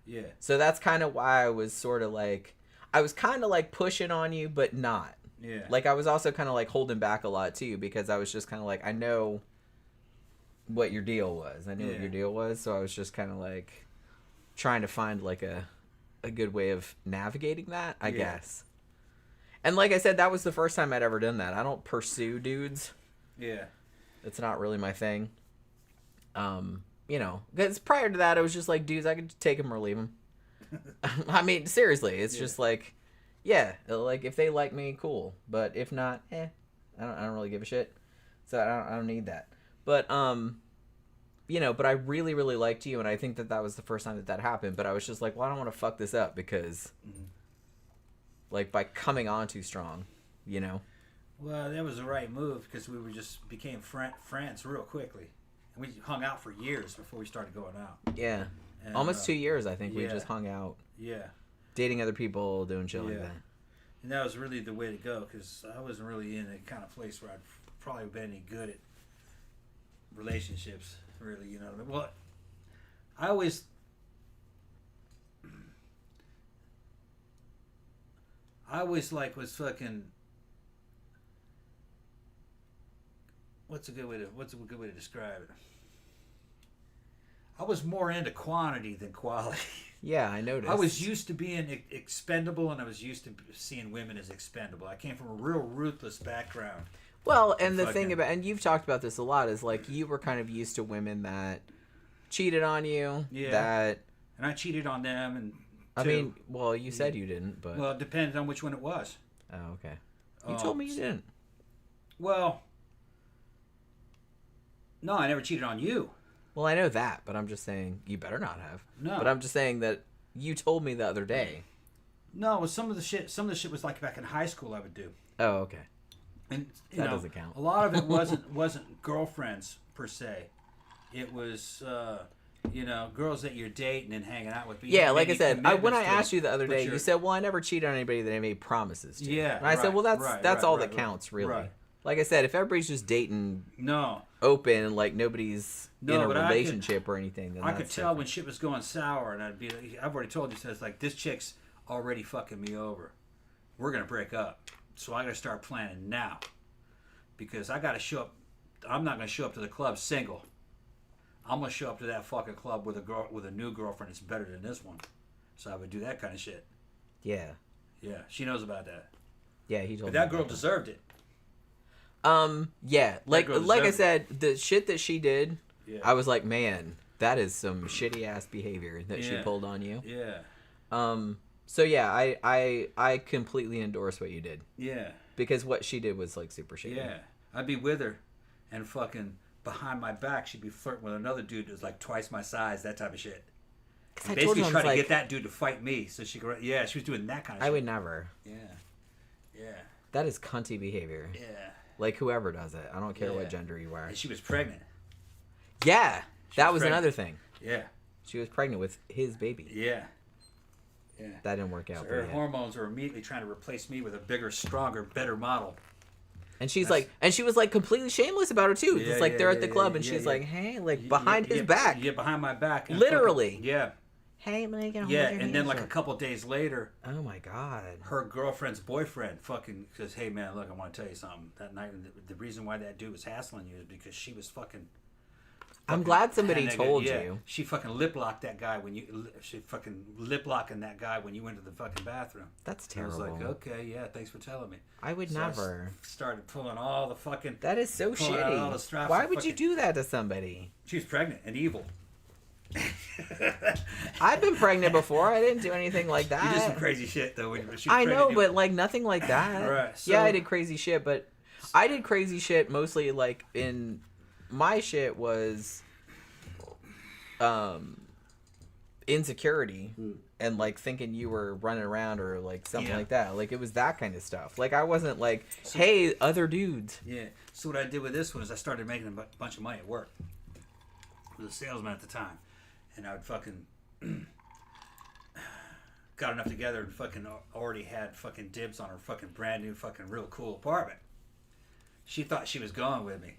Yeah. So that's kind of why I was sort of like, I was kind of like pushing on you, but not. Yeah. Like I was also kind of like holding back a lot too, because I was just kind of like, I know what your deal was. I knew what your deal was. So I was just kind of like trying to find like a good way of navigating that, I guess. And like I said, that was the first time I'd ever done that. I don't pursue dudes. Yeah. It's not really my thing. Because prior to that, I was just like, dudes, I could take them or leave them. I mean, seriously, it's just like, like if they like me, cool. But if not, I don't really give a shit. So I don't need that. But but I really, really liked you, and I think that was the first time that happened. But I was just like, well, I don't want to fuck this up because, like, by coming on too strong, Well, that was the right move because we became friends real quickly. And we hung out for years before we started going out. Yeah. And, almost 2 years, I think. We just hung out. Yeah. Dating other people, doing shit like that. And that was really the way to go because I wasn't really in a kind of place where I'd probably been any good at relationships, really, you know what I mean? Well, I always... I was like, was fucking. What's a good way to describe it? I was more into quantity than quality. Yeah, I noticed. I was used to being expendable, and I was used to seeing women as expendable. I came from a real ruthless background. Well, and the thing about, and you've talked about this a lot, is like you were kind of used to women that cheated on you. Yeah. That. And I cheated on them, and. I mean, well, you said you didn't, but. Well, it depends on which one it was. Oh, okay. You told me you didn't. Well. No, I never cheated on you. Well, I know that, but I'm just saying you better not have. No. But I'm just saying that you told me the other day. No, it was some of the shit was like back in high school I would do. Oh, okay. And that doesn't count. A lot of it wasn't girlfriends per se. It was girls that you're dating and hanging out with. Yeah, like I said, when I asked you the other day, you said, "Well, I never cheated on anybody that I made promises to." Yeah. And I said, "Well, that's all that counts, really." Right. Like I said, if everybody's just dating, open, like nobody's in a relationship or anything, then I could tell when shit was going sour, and I'd be like, I've already told you, so it's like, this chick's already fucking me over. We're gonna break up, so I gotta start planning now, because I gotta show up. I'm not gonna show up to the club single. I'm gonna show up to that fucking club with a new girlfriend that's better than this one. So I would do that kind of shit. Yeah. Yeah, she knows about that. Yeah, he told me. But that about girl deserved it. Yeah, like I said, the shit that she did, I was like, man, that is some shitty ass behavior that she pulled on you. Yeah. So yeah, I completely endorse what you did. Yeah. Because what she did was like super shitty. Yeah. I'd be with her, and fucking behind my back, she'd be flirting with another dude who's like twice my size, that type of shit. And basically trying to get that dude to fight me so she could. Yeah, she was doing that kind of shit. I would never. Yeah. Yeah. That is cunty behavior. Yeah. Like whoever does it. I don't care what gender you are. And she was pregnant. Yeah. That was another thing. Yeah. She was pregnant with his baby. Yeah. Yeah. That didn't work out. So her hormones were immediately trying to replace me with a bigger, stronger, better model. And she was like completely shameless about it too. It's like they're at the club and she's like, hey, like behind his back. Yeah, behind my back. Literally. Yeah. Hey, I'm gonna get a Yeah, and then like a couple days later. Oh my god. Her girlfriend's boyfriend fucking says, hey man, look, I want to tell you something. That night, the reason why that dude was hassling you is because she was fucking. I'm glad somebody told you. She fucking lip locked that guy when you. She fucking lip locking that guy when you went to the fucking bathroom. That's terrible. I was like, okay, yeah, thanks for telling me. I would never. I started pulling all the fucking. That is so shitty. Why would you do that to somebody? She was pregnant and evil. I've been pregnant before. I didn't do anything like that. You did some crazy shit though. I know, but like nothing like that. Right. So, yeah, I did crazy shit, but I did crazy shit mostly like in my shit was insecurity and like thinking you were running around or like something like that. Like it was that kind of stuff. Like I wasn't like, hey, other dudes. Yeah. So what I did with this one is I started making a bunch of money at work. I was a salesman at the time. And I would fucking got enough together and fucking already had fucking dibs on her fucking brand new fucking real cool apartment. She thought she was going with me.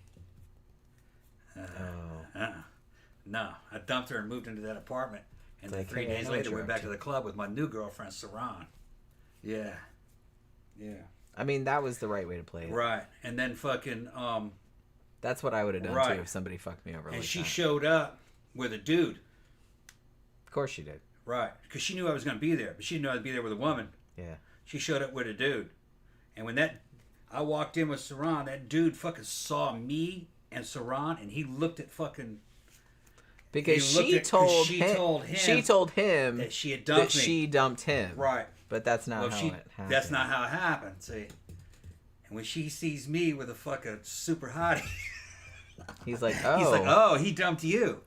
No, I dumped her and moved into that apartment. And then 3 days later, went back to the club with my new girlfriend, Saran. Yeah. Yeah. I mean, that was the right way to play it. Right. And then fucking... that's what I would have done, too, if somebody fucked me over. And she showed up with a dude. Of course she did. Right. Because she knew I was going to be there. But she didn't know I'd be there with a woman. Yeah. She showed up with a dude. And when I walked in with Saran, that dude fucking saw me and Saran, and he looked at fucking... Because she told him that she had dumped him. Right. But that's not how it happened. That's not how it happened, see. And when she sees me with a fucking super hottie... He's like, he dumped you.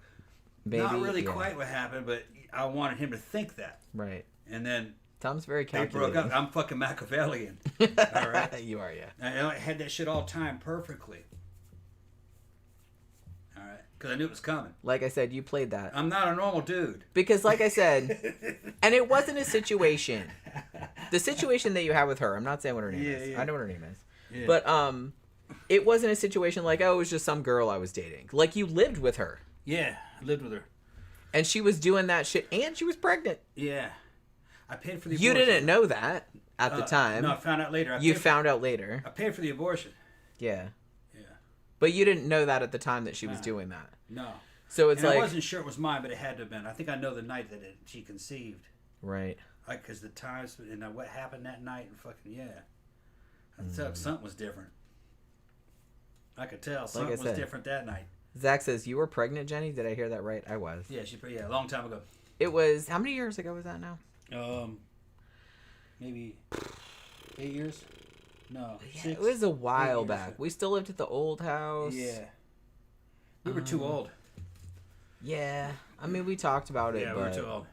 Maybe, not really quite what happened, but I wanted him to think that. Right. And then... Tom's very calculating. They broke up. I'm fucking Machiavellian. All right? You are, yeah. I had that shit all timed perfectly. All right? Because I knew it was coming. Like I said, you played that. I'm not a normal dude. Because like I said, and it wasn't a situation. The situation that you had with her, I'm not saying what her name is. I know what her name is. Yeah. But it wasn't a situation like, oh, it was just some girl I was dating. Like you lived with her. Yeah, I lived with her. And she was doing that shit, and she was pregnant. Yeah. I paid for the You abortion. didn't know that at the time. No, I found out later. You found out later. I paid for the abortion. Yeah. Yeah. But you didn't know that at the time that she was doing that. No. So it's and like... I wasn't sure it was mine, but it had to have been. I think I know the night that she conceived. Right. Like, because the times and what happened that night and fucking, yeah. I could tell something was different. I could tell something was different that night. Zach says, you were pregnant, Jenny? Did I hear that right? I was. Yeah, a long time ago. It was... How many years ago was that now? Maybe 8 years? No, Yeah, 6. it was a while 8 years. back. We still lived at the old house. Yeah. We were too old. Yeah. I mean, we talked about it, Yeah, but... we were too old.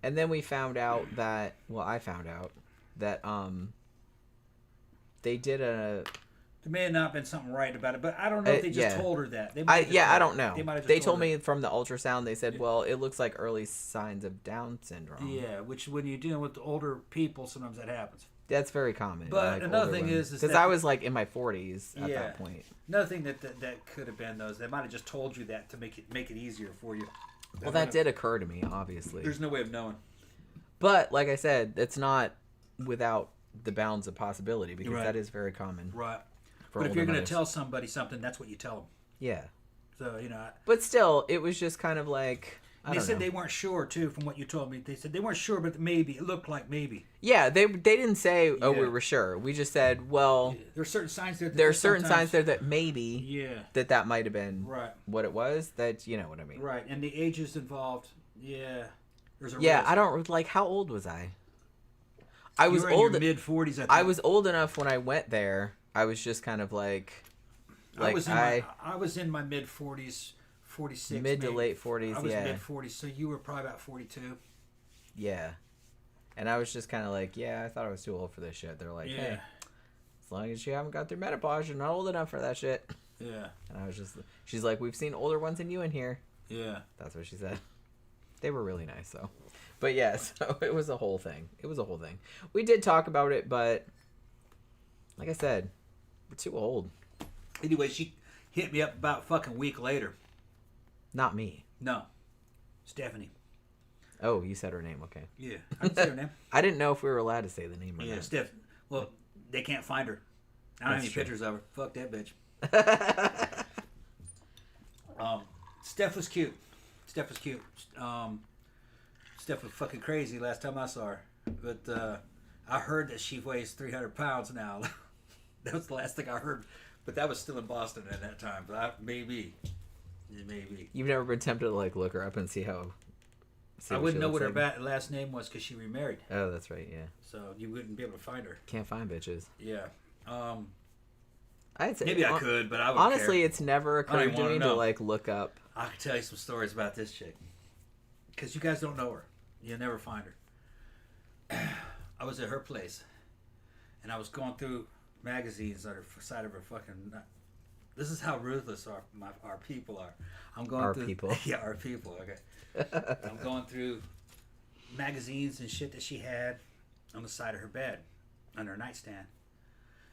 And then we found out that... Well, I found out that, they did a... There may have not been something right about it, but I don't know if they just told her that. I don't know. They told her. me from the ultrasound, they said, well, it looks like early signs of Down syndrome. Yeah, which when you're dealing with older people, sometimes that happens. That's very common. But another thing is because I was like in my 40s at that point. Another thing that could have been those, they might have just told you that to make it easier for you. Well, that did occur to me, obviously. There's no way of knowing. But like I said, it's not without the bounds of possibility because Right. that is very common. Right. But if you're going to tell somebody something, that's what you tell them. Yeah. So, But still, it was just kind of like... They said they weren't sure, too, from what you told me. They said they weren't sure, but maybe. It looked like maybe. Yeah, they didn't say, oh, we were sure. We just said, well... Yeah. There are certain signs there. There are certain signs there that maybe that might have been right. what it was. That, you know what I mean. Right. And the ages involved, there's a risk. I don't... Like, how old was I? I was in old. Your mid-40s, I think. I was old enough when I went there. I was just kind of like I was in my mid-40s, 46. Mid to late 40s, I was mid-40s, so you were probably about 42. Yeah. And I was just kind of like, I thought I was too old for this shit. They're like, hey, as long as you haven't got through menopause, you're not old enough for that shit. Yeah. And I was just, she's like, we've seen older ones than you in here. Yeah. That's what she said. They were really nice, though. But yeah, so it was a whole thing. We did talk about it, but like I said, we're too old. Anyway, she hit me up about a fucking week later. Not me. No. Stephanie. Oh, you said her name. Okay. Yeah. I didn't say her name. I didn't know if we were allowed to say the name or not. Yeah, Steph. Well, they can't find her. I don't have any pictures of her. Fuck that bitch. Steph was cute. Steph was fucking crazy last time I saw her. But I heard that she weighs 300 pounds now. That was the last thing I heard. But that was still in Boston at that time. But maybe. You've never been tempted to like look her up and see how... I wouldn't know what her last name was because she remarried. Oh, that's right, yeah. So you wouldn't be able to find her. Can't find bitches. Yeah. I'd say maybe I could, but I would honestly, care. it's never occurred to me to like look up. I could tell you some stories about this chick. Because you guys don't know her. You'll never find her. I was at her place. And I was going through magazines on the side of her fucking... This is how ruthless our people are. I'm going our through... people. Yeah, our people, okay. I'm going through magazines and shit that she had on the side of her bed, on her nightstand.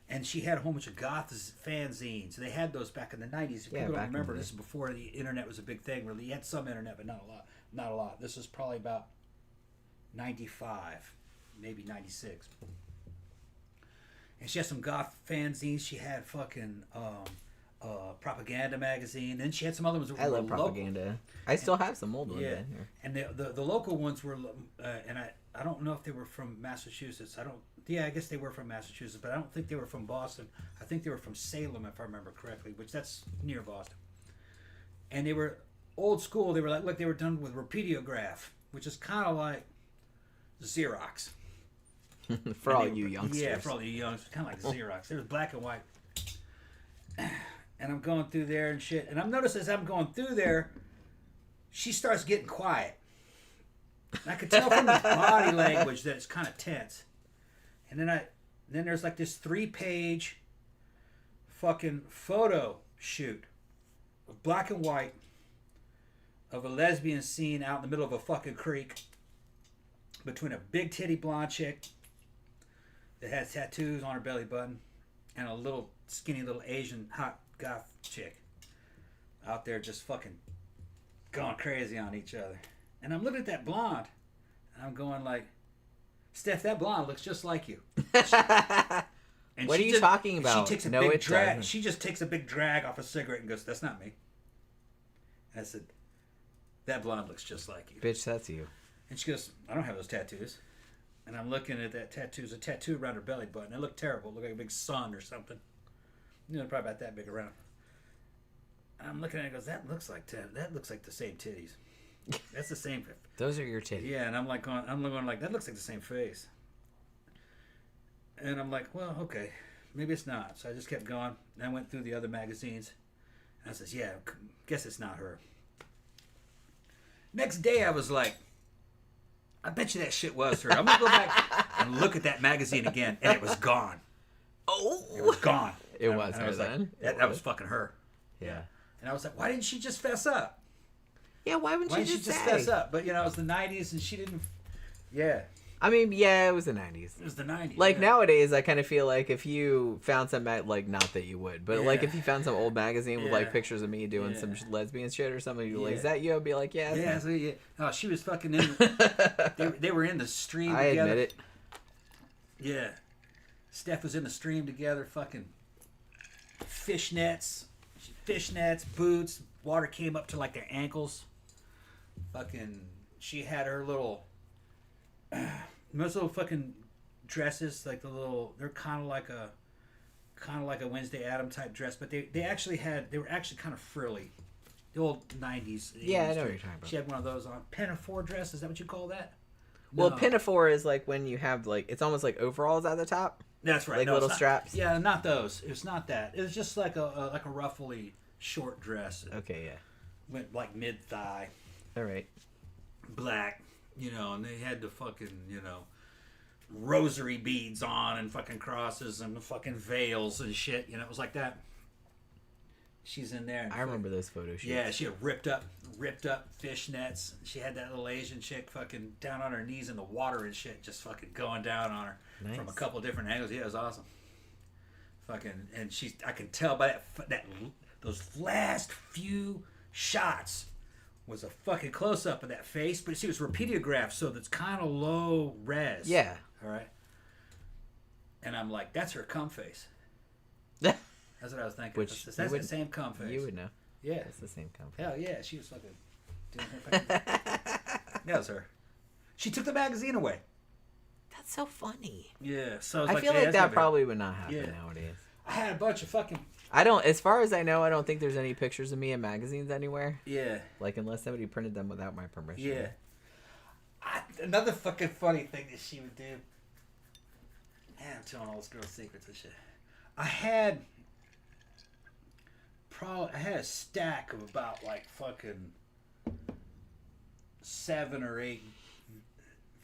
And she had a whole bunch of goth fanzines. They had those back in the 90s. If people don't remember, this is before the internet was a big thing. Really, you had some internet, but not a lot. Not a lot. This is probably about 95, maybe 96. And she had some goth fanzines. She had fucking propaganda magazine. Then she had some other ones. I love propaganda. Local. I still have some old ones in here. And the local ones were, and I don't know if they were from Massachusetts. I guess they were from Massachusetts, but I don't think they were from Boston. I think they were from Salem, if I remember correctly, which that's near Boston. And they were old school. They were like they were done with repeatograph, which is kind of like Xerox. For all you youngsters. Yeah, for all you youngsters. Kind of like Xerox. It was black and white. And I'm going through there and shit. And I'm noticing as I'm going through there, she starts getting quiet. And I could tell from the body language that it's kind of tense. And then there's like this 3-page fucking photo shoot of black and white of a lesbian scene out in the middle of a fucking creek between a big titty blonde chick that has tattoos on her belly button and a little skinny little Asian hot goth chick out there just fucking going crazy on each other. And I'm looking at that blonde and I'm going like, Steph, that blonde looks just like you. And What are you talking about? She takes a No, big it drag. doesn't. She just takes a big drag off a cigarette and goes, "That's not me." And I said, "That blonde looks just like you." Bitch, that's you. And she goes, "I don't have those tattoos." And I'm looking at that tattoo. There's a tattoo around her belly button. It looked terrible. It looked like a big sun or something. You know, probably about that big around. And I'm looking at it and goes, that looks like the same titties. That's the same. Those are your titties. Yeah, and I'm going like, that looks like the same face. And I'm like, well, okay, maybe it's not. So I just kept going. And I went through the other magazines. And I says, yeah, guess it's not her. Next day I was like, I bet you that shit was her. I'm going to go back and look at that magazine again. And it was gone. Oh! It was gone. It was and her I was then? Like, that was fucking her. Yeah. And I was like, why didn't she just fess up? Yeah, why wouldn't she just say? Fess up? But, you know, it was the 90s and she didn't... Yeah. I mean, yeah, it was the 90s. It was the 90s. Like, yeah. nowadays, I kind of feel like if you found some... Like, not that you would, but, like, if you found some old magazine with, like, pictures of me doing some lesbian shit or something, you'd be like, is that you? I'd be like, yeah. Yeah, so, yeah. Oh, she was fucking in... they were in the stream together. I admit it. Yeah. Steph was in the stream together, fucking fishnets, boots. Water came up to, like, their ankles. Fucking... She had her little... Those little fucking dresses, like the little, they're kind of like a Wednesday Adam type dress, but they were actually kind of frilly. The old 90s. Yeah, I know what you're talking about. She had one of those on. Pinafore dress, is that what you call that? Well, No. pinafore is like when you have like, it's almost like overalls at the top. That's right. Like no, little it's not, straps. Yeah, not those. It's not that. It was just like a ruffly short dress. Okay, yeah. Went like mid thigh. All right. Black, you know, and they had the fucking, you know, rosary beads on and fucking crosses and fucking veils and shit. You know, it was like that. She's in there. And I remember those photo shoots. Yeah, she had ripped up fishnets. She had that little Asian chick fucking down on her knees in the water and shit, just fucking going down on her from a couple different angles. Yeah, it was awesome. Fucking, and I can tell by those last few shots was a fucking close up of that face, but see, it was repeatographed, so that's kind of low res. Yeah. All right. And I'm like, that's her cum face. That's what I was thinking. Which that's the same cum face. You would know. Yeah. It's the same company. Hell yeah, she was fucking doing her fucking... That was her. She took the magazine away. That's so funny. Yeah, so I feel like that probably would not happen Yeah. nowadays. I had a bunch of fucking... As far as I know, I don't think there's any pictures of me in magazines anywhere. Yeah. Like, unless somebody printed them without my permission. Yeah. Another fucking funny thing that she would do. Man, I'm telling all those girls secrets and shit. I had a stack of about like fucking 7 or 8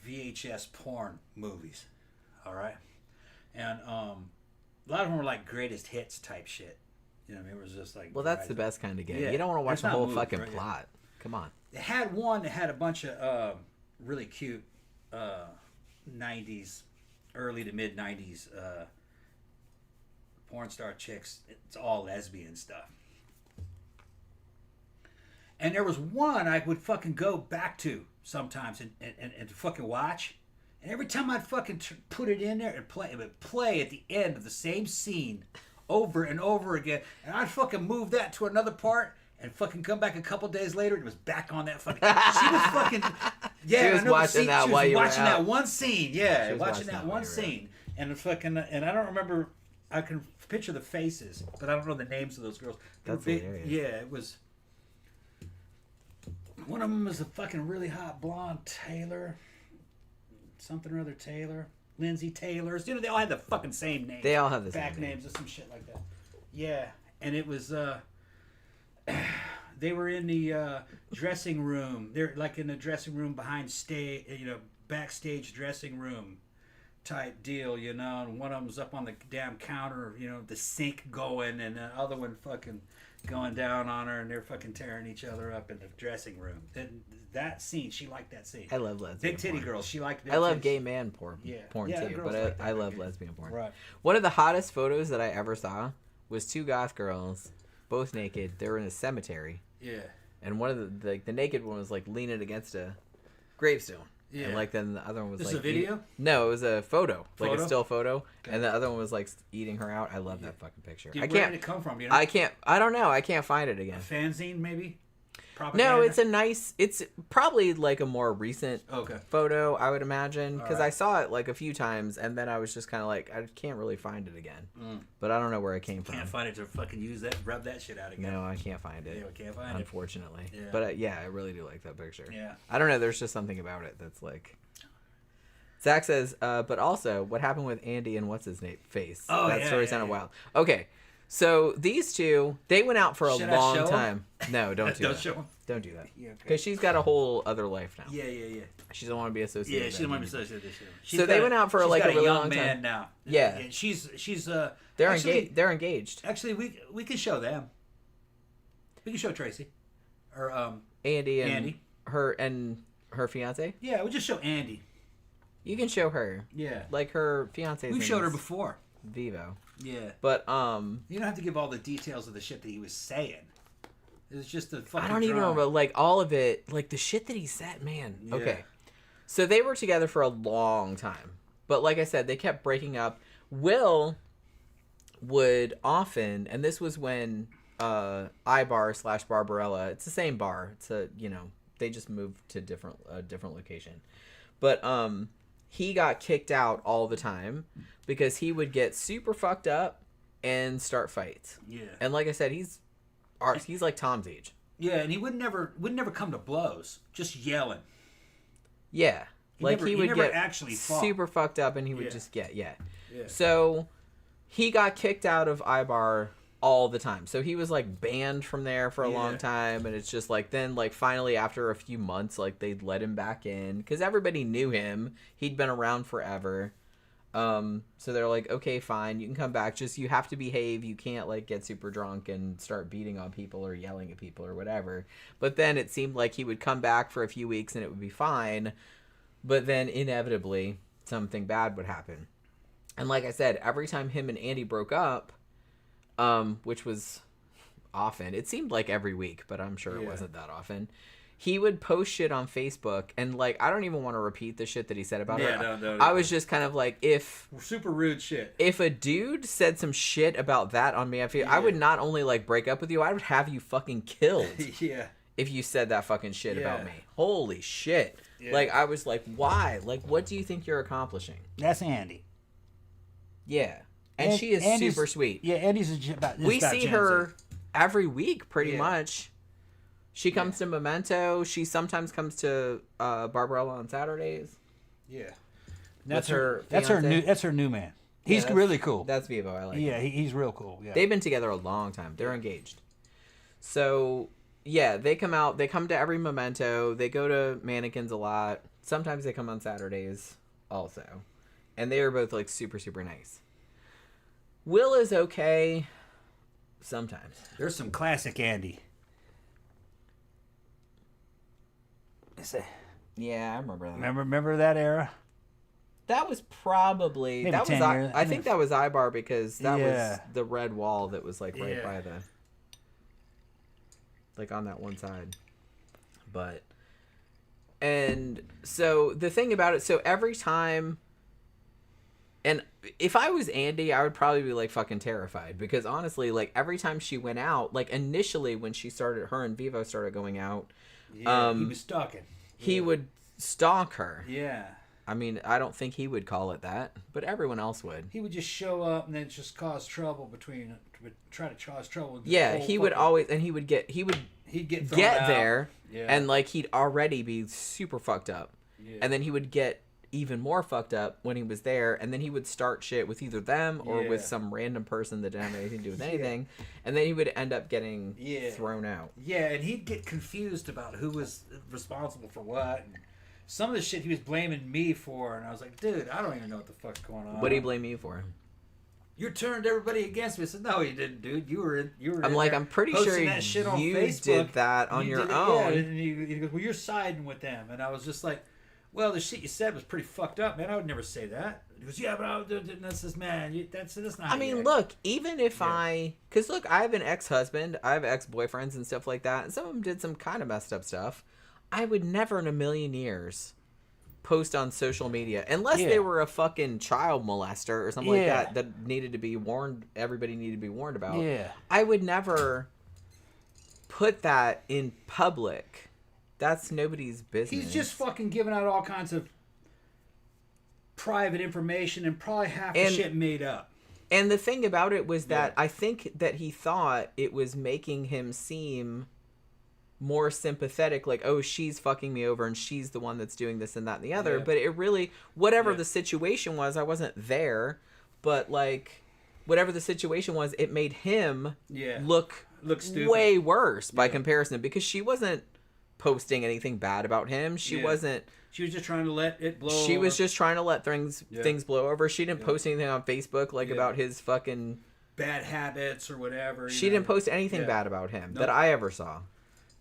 VHS porn movies. All right, and a lot of them were like greatest hits type shit. You know what I mean? It was just like... Well, that's the best kind to get. Yeah. You don't want to watch There's the not whole movies, fucking right? plot. Come on. They had one that had a bunch of really cute 90s, early to mid 90s porn star chicks. It's all lesbian stuff. And there was one I would fucking go back to sometimes and to fucking watch. And every time I'd fucking put it in there, it would play at the end of the same scene over and over again. And I'd fucking move that to another part and fucking come back a couple days later and it was back on that fucking... She was fucking... Yeah, she was watching that while you were out. She was watching that one scene. Yeah, She was watching that one scene. And fucking... And I don't remember... I can picture the faces, but I don't know the names of those girls. That's hilarious. Yeah, it was... One of them was a fucking really hot blonde Taylor. Something or other Taylor. Lindsay Taylors. You know, they all had the fucking same name. They all have the back same names or some shit like that. Yeah, and it was... They were in the dressing room. They're like in the dressing room behind stage, you know, backstage dressing room type deal, you know. And one of them's up on the damn counter, you know, the sink going, and the other one fucking going down on her, and they're fucking tearing each other up in the dressing room. And that scene, she liked that scene. I love lesbian Big titty porn. girls, she liked it. I love gay man porn Yeah, too, girls but like that, I love okay. lesbian porn. Right. One of the hottest photos that I ever saw was 2 goth girls, both naked. They were in a cemetery. Yeah. And one of the naked one was like leaning against a gravestone. Yeah. And like then the other one was This like is a video? No, it was a photo, like a Photo? still photo, and the other one was like eating her out. I love that fucking picture. Dude, I where can't. did it come from? Do you know? I don't know. I can't find it again. Fanzine, maybe? Propaganda? No, it's probably like a more recent Okay. photo, I would imagine, because I Alright. saw it like a few times, and then I was just kind of like, I can't really find it again. But I don't know where it came from. Can't find it to fucking use that, rub that shit out again. No, I can't find it. Yeah, we can't find it. Unfortunately. Yeah. But yeah, I really do like that picture. Yeah. I don't know. There's just something about it that's like. Zach says, but also, what happened with Andy and what's his name face? Oh, that yeah, story yeah, sounded yeah. wild. Okay, so these two, they went out for a Should I show long 'em? time. No, don't do Don't that. show 'em. Don't do that. Yeah, okay. Because she's got a whole other life now. Yeah, yeah, yeah. She doesn't want to be associated. Yeah, with she that doesn't want to be anymore. associated with this shit. So they went out for, like, got a really young long man time. now. Yeah. She's They're actually, engaged. They're engaged. Actually, we can show them. We can show Tracy, or Andy and Andy. her fiance. Yeah, we just show Andy. You can show her. Yeah, Like her fiance. we've showed her before. Vivo. Yeah, But you don't have to give all the details of the shit that he was saying. It was just a fucking. I don't even drama. remember, like, all of it. Like, the shit that he said, man. Yeah. Okay. So they were together for a long time. But like I said, they kept breaking up. Will would often, and this was when iBar / Barbarella, it's the same bar. It's a, they just moved to different location. But he got kicked out all the time because he would get super fucked up and start fights. Yeah. And like I said, he's like Tom's age. Yeah, and he would never come to blows, just yelling. Yeah. He Like never- he he would never get actually fought. super fucked up and he would Yeah. just get, yeah. Yeah. So he got kicked out of iBar all the time. So he was like banned from there for a long Yeah. time. And it's just like, then like finally after a few months, like they'd let him back in because everybody knew him. He'd been around forever. So they're like, okay, fine, you can come back. Just you have to behave. You can't like get super drunk and start beating on people or yelling at people or whatever. But then it seemed like he would come back for a few weeks and it would be fine. But then inevitably something bad would happen. And like I said, every time him and Andy broke up, which was often, it seemed like every week, but I'm sure it Yeah. wasn't that often. He would post shit on Facebook, and like I don't even want to repeat the shit that he said about Yeah, her. no. I was just kind of like, if Super rude shit. a dude said some shit about that on me, I would not only like break up with you, I would have you fucking killed Yeah. if you said that fucking shit about Yeah. me. Holy shit! Yeah. Like I was like, why? Like, what do you think you're accomplishing? That's Andy. Yeah, and she is Andy's- super sweet. Yeah, Andy's about. We about see Gen her Z. every week pretty Yeah. much. She comes to Memento. She sometimes comes to Barbarella on Saturdays. Yeah. That's her. That's her fiance. new. That's her new man. Yeah, He's that's- really cool. That's Vivo. I like. Yeah, him. he's real cool. Yeah. They've been together a long time. They're engaged. So yeah, they come out. They come to every Memento. They go to Mannequins a lot. Sometimes they come on Saturdays also, and they are both like super super nice. Will is okay. Sometimes. There's some classic Andy. Yeah, I remember that. Remember that era? That was probably Maybe that was 10 years. I think that was iBar because that Yeah. was the red wall that was like right Yeah. by the like on that one side. But and so the thing about it, so every time, and if I was Andy, I would probably be like fucking terrified because honestly, like every time she went out, like initially when her and Vivo started going out, Yeah. He was stalking. he would stalk her. Yeah. I mean, I don't think he would call it that, but everyone else would. He would just show up and then just cause trouble try to cause trouble. With the Yeah, whole he would fucking- always, and he would get thrown out. there, Yeah. and like he'd already be super fucked up, Yeah. and then he would get even more fucked up when he was there, and then he would start shit with either them or with Yeah. some random person that didn't have anything to do with anything, and then he would end up getting Yeah. thrown out. Yeah, and he'd get confused about who was responsible for what. And some of the shit he was blaming me for, and I was like, dude, I don't even know what the fuck's going on. What do you blame me for? You turned everybody against me. I said, no, you didn't, dude. You were I'm in like, there I'm pretty posting sure that shit on you Facebook. did that on You your did it, own. Yeah, and he goes, well, you're siding with them. And I was just like, well, the shit you said was pretty fucked up, man. I would never say that. He goes, yeah, but that's this man. That's not. I how mean, you look, even if Yeah. because look, I have an ex-husband, I have ex-boyfriends and stuff like that, and some of them did some kind of messed up stuff. I would never in a million years post on social media unless they were a fucking child molester or something like that needed to be warned. Everybody needed to be warned about. Yeah. I would never put that in public. That's nobody's business. He's just fucking giving out all kinds of private information and probably half the shit made up. And the thing about it was that I think that he thought it was making him seem more sympathetic, like, oh, she's fucking me over and she's the one that's doing this and that and the other. But it really, whatever the situation was, I wasn't there, but like, whatever the situation was, it made him look stupid. way worse by comparison, because she wasn't posting anything bad about him. She wasn't. She was just trying to let it blow She over. was just trying to let things blow over. She didn't post anything on Facebook like about his fucking bad habits or whatever. She didn't post anything bad about him that I ever saw.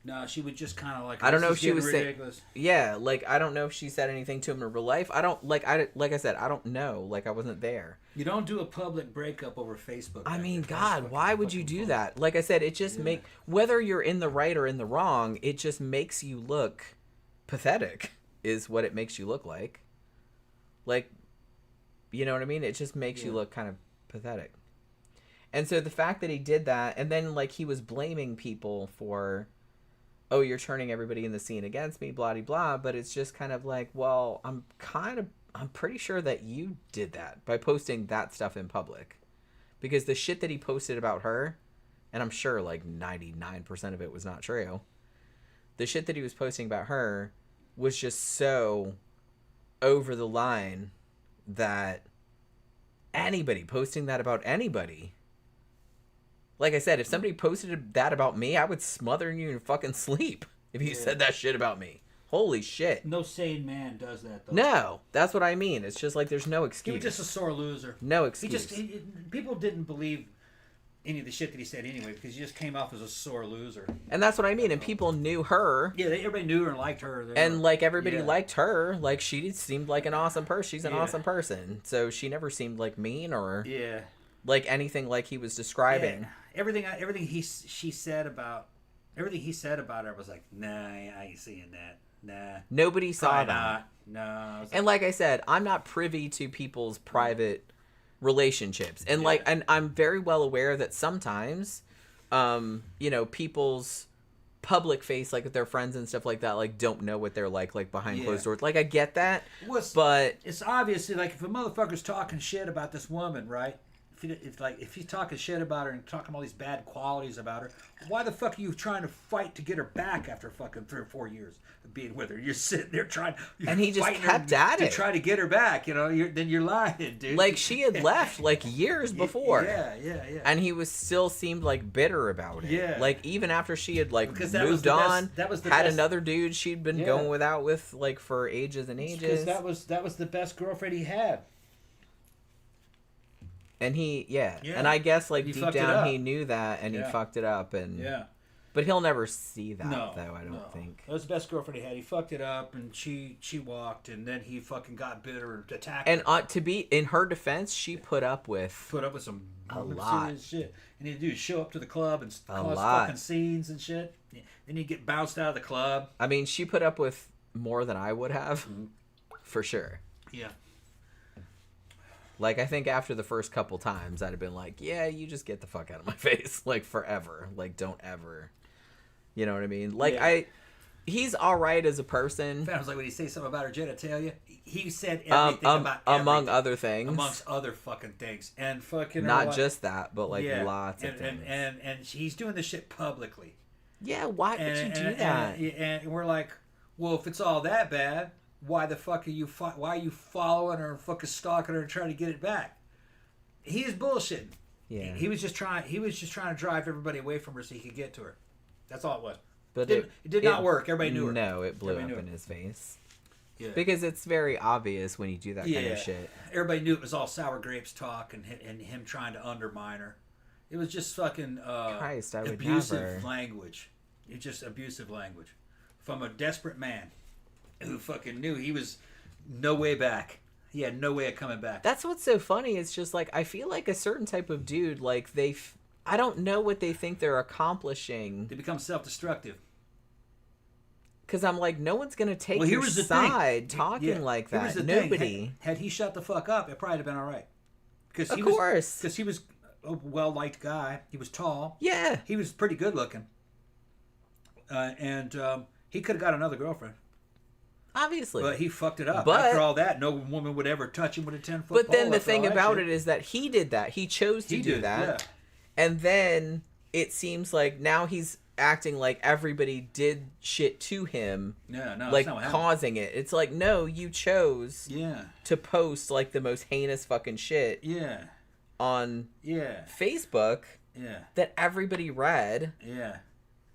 No, she would just kind of like. I don't know if she was ridiculous. like I don't know if she said anything to him in real life. I don't like I said, I don't know. Like, I wasn't there. You don't do a public breakup over Facebook. I mean, God, why would you do that? Like I said, it just make, whether you're in the right or in the wrong, it just makes you look pathetic. Is what it makes you look like. Like, you know what I mean? It just makes you look kind of pathetic. And so the fact that he did that, and then like he was blaming people for, oh, you're turning everybody in the scene against me, blah, blah, blah. But it's just kind of like, well, I'm pretty sure that you did that by posting that stuff in public. Because the shit that he posted about her, and I'm sure like 99% of it was not true, the shit that he was posting about her was just so over the line that anybody posting that about anybody, like I said, if somebody posted that about me, I would smother you in fucking sleep if you said that shit about me. Holy shit. No sane man does that, though. No, that's what I mean. It's just like there's no excuse. He was just a sore loser. No excuse. People didn't believe any of the shit that he said anyway, because he just came off as a sore loser. And that's what I mean. And people knew her. Yeah, everybody knew her and liked her. And like everybody liked her. Like, she seemed like an awesome person. She's an awesome person. So she never seemed like mean or like anything like he was describing. Yeah. Everything he said about her was like, nah, I ain't seeing that. Nah. Nobody saw that. Not. No. And like I said, I'm not privy to people's private relationships, and like, and I'm very well aware that sometimes people's public face, like with their friends and stuff like that, like don't know what they're like behind closed doors. Like, I get that, but it's obviously like, if a motherfucker's talking shit about this woman, right? If he's talking shit about her and talking all these bad qualities about her, why the fuck are you trying to fight to get her back after fucking 3 or 4 years of being with her? You're sitting there and he just kept at it to try to get her back. Then you're lying, dude. Like, she had left like years before. Yeah. And he still seemed like bitter about it. Yeah. Like, even after she had like moved on, had another dude she'd been going with like for ages and ages. Because that was the best girlfriend he had. And and I guess like deep down he knew that, and he fucked it up, and but he'll never see that though. I don't think that was the best girlfriend he had. He fucked it up, and she walked, and then he fucking got bitter and attacked her. And to be in her defense, she put up with some a lot shit. And he'd do show up to the club and cause fucking scenes and shit. Then he'd get bounced out of the club. I mean, she put up with more than I would have, for sure. Yeah. Like, I think after the first couple times, I'd have been like, yeah, you just get the fuck out of my face. Like, forever. Like, don't ever. You know what I mean? Like, he's all right as a person. I was like, when he say something about her genitalia, he said everything about everything. Among other things. Amongst other fucking things. And fucking... Not just that, but, like, lots of things. And he's doing this shit publicly. Yeah, why would you do that? And we're like, well, if it's all that bad... Why the fuck are you following her and fucking stalking her and trying to get it back? He is bullshitting. Yeah. He was just trying to drive everybody away from her so he could get to her. That's all it was. But it did not work. Everybody knew her. No, it blew up in his face. Yeah. Because it's very obvious when you do that kind of shit. Everybody knew it was all sour grapes talk and him trying to undermine her. It was just fucking abusive language. It's just abusive language from a desperate man who fucking knew he was no way back. He had no way of coming back. That's what's so funny. It's just like, I feel like a certain type of dude, like I don't know what they think they're accomplishing. They become self-destructive. Because I'm like, no one's gonna take Well, here your was the side thing. talking like Here that. was the Nobody. thing. Had he shut the fuck up, it probably would have been all right. Of course. Because he was a well-liked guy. He was tall. Yeah. He was pretty good looking. And he could have got another girlfriend. Obviously. But he fucked it up. But- After all that, no woman would ever touch him with a 10-foot pole. But then the after thing all that about shit. it is that he did that. He chose to He do did, that. yeah. And then it seems like now he's acting like everybody did shit to him. Yeah, no, Like that's not what happened. causing it. It's like, no, you chose Yeah, to post like the most heinous fucking shit yeah, on yeah, Facebook yeah, that everybody read. yeah.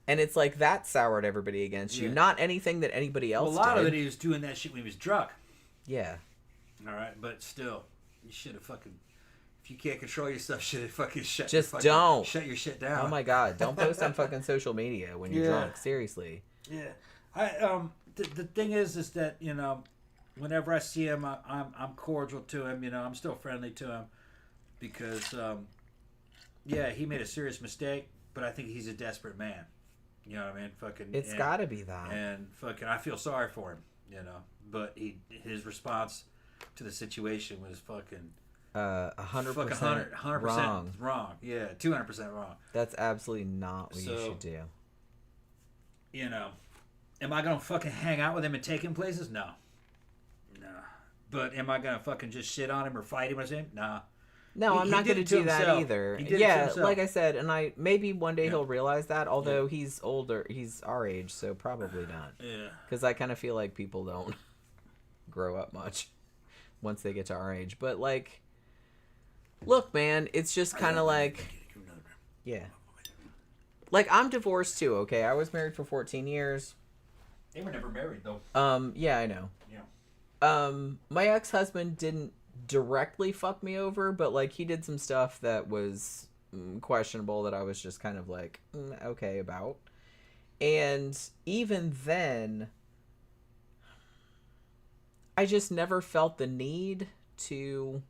And it's like that soured everybody against you, Yeah. not anything that anybody else Well, a lot did. of it, he was doing that shit when he was drunk. Yeah. All right, but still, you should have fucking. If you can't control yourself, should have fucking shut. Just your fucking, don't. shut your shit down. Oh my god, don't post on fucking social media when you're Yeah. drunk. Seriously. Yeah, the thing is that whenever I see him, I'm cordial to him. I'm still friendly to him because yeah, he made a serious mistake, but I think he's a desperate man. You know what I mean? Fucking. It's gotta be that. And fucking, I feel sorry for him. But his response to the situation was fucking 100% 100% wrong. Yeah, 200% wrong. That's absolutely not what you should do. Am I gonna fucking hang out with him and take him places? No. But am I gonna fucking just shit on him or fight him or something? Nah. No, I'm not did going it to to do that himself. either. He did it to Yeah, himself. like I said, and maybe one day Yeah. he'll realize that, although he's older, he's our age, so probably not. Yeah. Because I kind of feel like people don't grow up much once they get to our age. But, like, look, man, it's just kind of like, yeah. Like, I'm divorced too, okay? I was married for 14 years. They were never married though. Yeah, I know. Yeah. My ex-husband didn't directly fuck me over, but like he did some stuff that was questionable that I was just kind of like okay about. And even then I just never felt the need to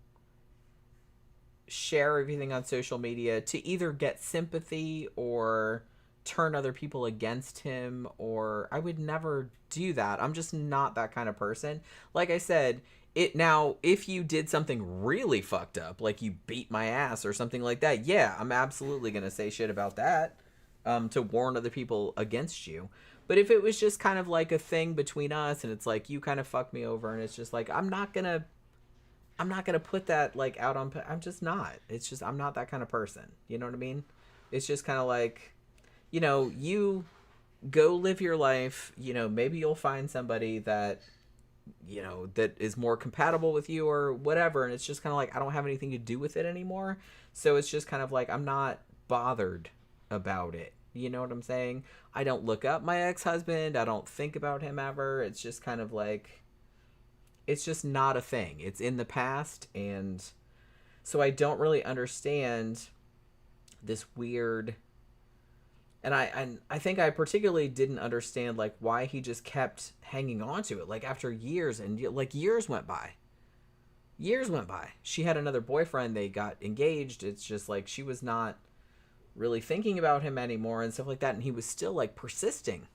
share everything on social media to either get sympathy or turn other people against him, or I would never do that. I'm just not that kind of person. Like I said, if you did something really fucked up, like you beat my ass or something like that, yeah, I'm absolutely gonna say shit about that, to warn other people against you. But if it was just kind of like a thing between us and it's like you kind of fucked me over and it's just like I'm not gonna put that like out on. I'm just not. It's just I'm not that kind of person. You know what I mean? It's just kind of like, you go live your life. Maybe you'll find somebody that that is more compatible with you or whatever, and it's just kind of like I don't have anything to do with it anymore, so it's just kind of like I'm not bothered about it. You know what I'm saying? I don't look up my ex-husband. I don't think about him ever. It's just kind of like it's just not a thing. It's in the past, and so I don't really understand this weird. And I think I particularly didn't understand like why he just kept hanging on to it. Like after years and like years went by. She had another boyfriend. They got engaged. It's just like she was not really thinking about him anymore and stuff like that. And he was still like persisting.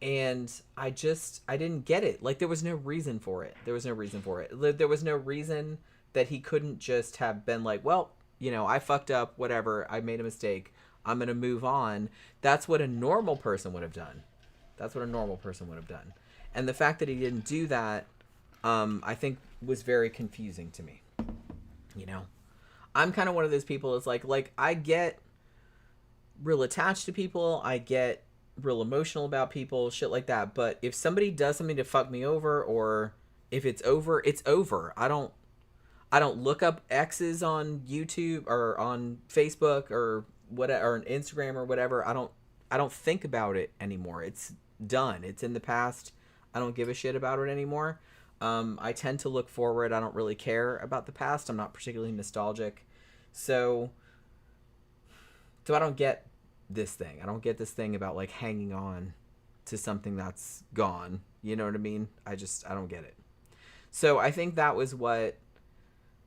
And I didn't get it. Like there was no reason for it. There was no reason that he couldn't just have been like, well, I fucked up, whatever. I made a mistake. I'm going to move on. That's what a normal person would have done. And the fact that he didn't do that, I think was very confusing to me. I'm kind of one of those people that's like I get real attached to people. I get real emotional about people, shit like that. But if somebody does something to fuck me over, or if it's over, it's over. I don't look up exes on YouTube or on Facebook or whatever, or on Instagram or whatever. I don't think about it anymore. It's done. It's in the past. I don't give a shit about it anymore. I tend to look forward. I don't really care about the past. I'm not particularly nostalgic. So I don't get this thing. I don't get this thing about like hanging on to something that's gone. You know what I mean? I don't get it. So I think that was what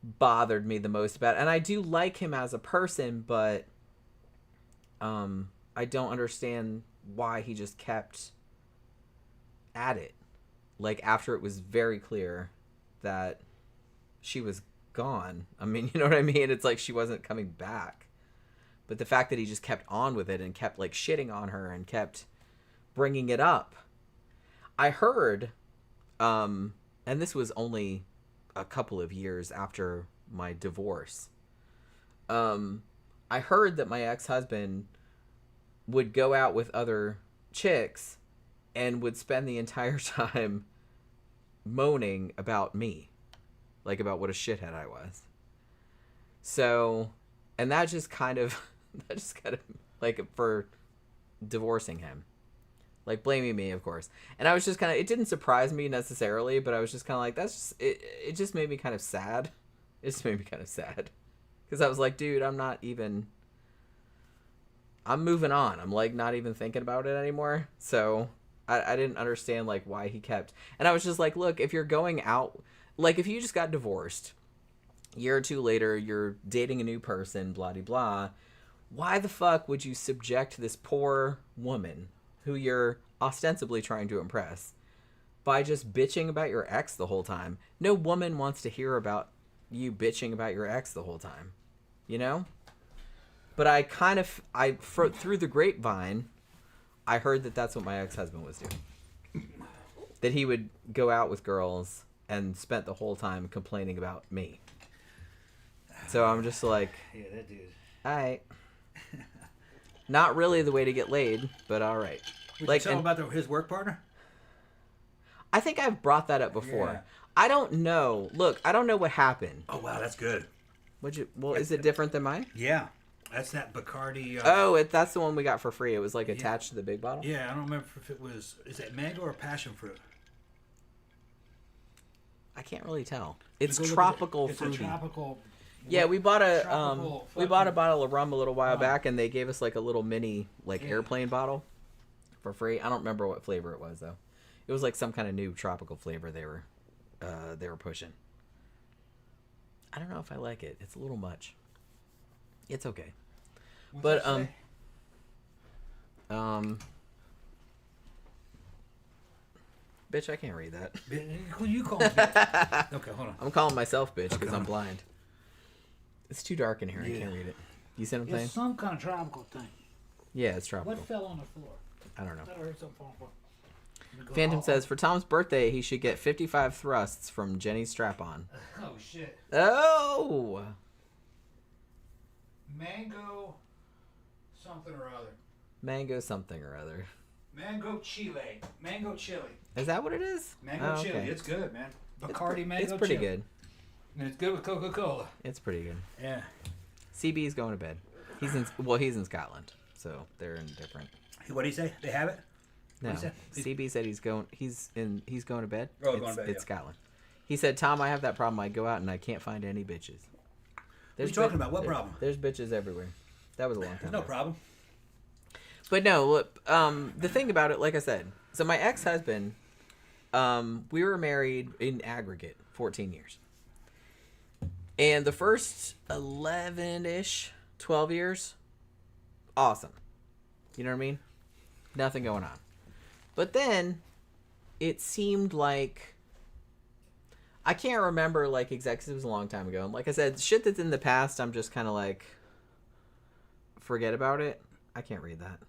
bothered me the most about it. And I do like him as a person, but I don't understand why he just kept at it. Like, after it was very clear that she was gone. I mean, you know what I mean? It's like she wasn't coming back. But the fact that he just kept on with it and kept, like, shitting on her and kept bringing it up. I heard, and this was only a couple of years after my divorce, I heard that my ex-husband would go out with other chicks and would spend the entire time moaning about me. Like, about what a shithead I was. So, and that just kind of, like, for divorcing him. Like, blaming me, of course. And I was just kind of, it didn't surprise me necessarily, but I was just kind of like, that's just, it just made me kind of sad. It just made me kind of sad. Because I was like, dude, I'm moving on. I'm, like, not even thinking about it anymore. So, I didn't understand, like, why he kept... And I was just like, look, if you're going out... Like, if you just got divorced, a year or two later, you're dating a new person, blah-de-blah, why the fuck would you subject this poor woman, who you're ostensibly trying to impress, by just bitching about your ex the whole time? No woman wants to hear about you bitching about your ex the whole time, you know? But through the grapevine, I heard that that's what my ex-husband was doing. That he would go out with girls and spent the whole time complaining about me. So I'm just like... Yeah, that dude. Alright. Not really the way to get laid, but alright. Would you tell him about his work partner? I think I've brought that up before. Yeah. I don't know. Look, I don't know what happened. Oh, wow, that's good. Is it different than mine? Yeah. That's that Bacardi. That's the one we got for free. It was like attached to the big bottle? Yeah, I don't remember if it was... Is it mango or passion fruit? I can't really tell. It's tropical fruity. It's a tropical... Yeah, we bought a bottle of rum a little while back, and they gave us like a little mini airplane bottle for free. I don't remember what flavor it was though. It was like some kind of new tropical flavor they were pushing. I don't know if I like it. It's a little much. It's okay. But bitch, I can't read that. Who you call me? Okay, hold on. I'm calling myself bitch because I'm blind. It's too dark in here. I can't read it. You see what I'm saying? It's some kind of tropical thing. Yeah, it's tropical. What fell on the floor? I don't know. I heard something fall on the floor. Phantom says, for Tom's birthday, he should get 55 thrusts from Jenny's strap-on. Oh, shit. Oh! Mango something or other. Mango something or other. Mango chile. Mango chili. Is that what it is? Mango chili. Okay. It's good, man. Bacardi mango It's pretty chili. good. And it's good with Coca-Cola. It's pretty good. Yeah. CB's going to bed. He's in Scotland, so they're in different. What did he say? They have it? No, CB said he's going to bed. Oh, going to bed. It's Scotland. He said, Tom, I have that problem. I go out and I can't find any bitches. What are you talking about? What problem? There's bitches everywhere. That was a long time There's no ago. problem. But no, look, the thing about it, like I said, so my ex-husband, we were married in aggregate 14 years. And the first 11-ish, 12 years, awesome. You know what I mean? Nothing going on. But then, it seemed like, I can't remember, like, exactly, it was a long time ago. And like I said, shit that's in the past, I'm just kind of like, forget about it. I can't read that.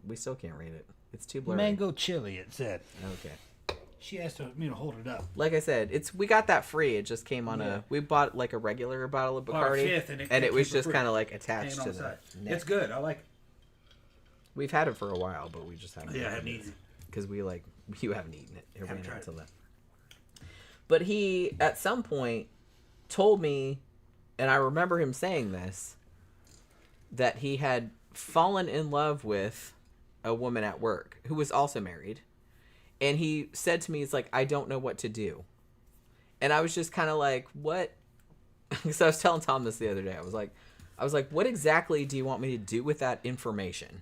We still can't read it. It's too blurry. Mango chili, it said. Okay. She asked me to hold it up. Like I said, we got that free. It just came on we bought like a regular bottle of Bacardi, and it was just kind of like attached to the neck. It's good. I like it. We've had it for a while, but we just haven't. Yeah, I haven't eaten it. Because you haven't eaten it. It ran out until then. it. But he, at some point, told me, and I remember him saying this, that he had fallen in love with a woman at work who was also married. And he said to me, he's like, I don't know what to do. And I was just kind of like, what? Because I was telling Tom this the other day. I was like, what exactly do you want me to do with that information?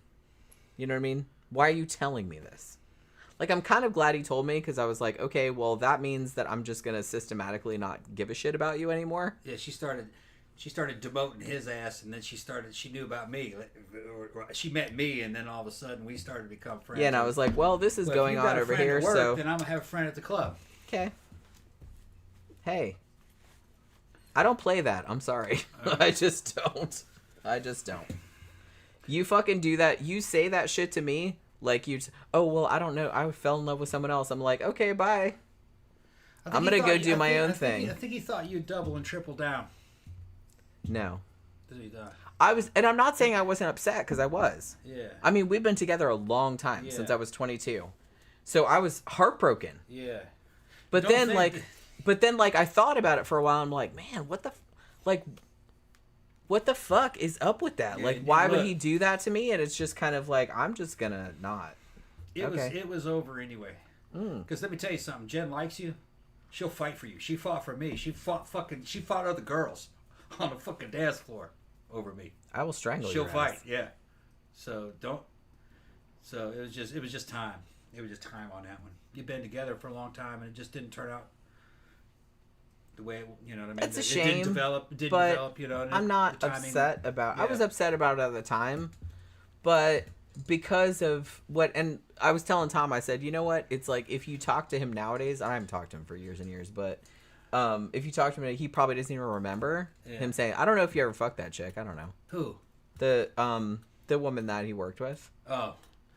You know what I mean? Why are you telling me this? Like, I'm kind of glad he told me, because I was like, okay, well, that means that I'm just going to systematically not give a shit about you anymore. Yeah, she started. she started demoting his ass, and then she knew about me. Or she met me, and then all of a sudden we started to become friends. Yeah, and I was like, well, this is going on over here, so... then I'm going to have a friend at the club. Okay. Hey. I don't play that. I'm sorry. I just don't. You fucking do that. You say that shit to me, like oh, well, I don't know. I fell in love with someone else. I'm like, okay, bye. I'm going to go do my own thing. I think he thought you'd double and triple down. No. Did he? And I'm not saying I wasn't upset, because I was. Yeah. I mean, we've been together a long time, since I was 22. So I was heartbroken. Yeah. But then, I thought about it for a while. I'm like, man, what the fuck is up with that? Yeah, like, why would he do that to me? And it's just kind of like, I'm just gonna not. It was over anyway. Because let me tell you something. Jen likes you. She'll fight for you. She fought for me. She fought other girls on the fucking dance floor over me. I will strangle you. She'll fight. Yeah. So don't. So it was just time. It was just time on that one. You've been together for a long time, and it just didn't turn out the way you know what I mean. It's a shame. It didn't develop. You know. I'm not upset about. Yeah. I was upset about it at the time, but because of what, and I was telling Tom, I said, you know what? It's like if you talk to him nowadays, I haven't talked to him for years and years, but if you talk to him, he probably doesn't even remember him saying, I don't know if you ever fucked that chick. I don't know. Who? The woman that he worked with. Oh.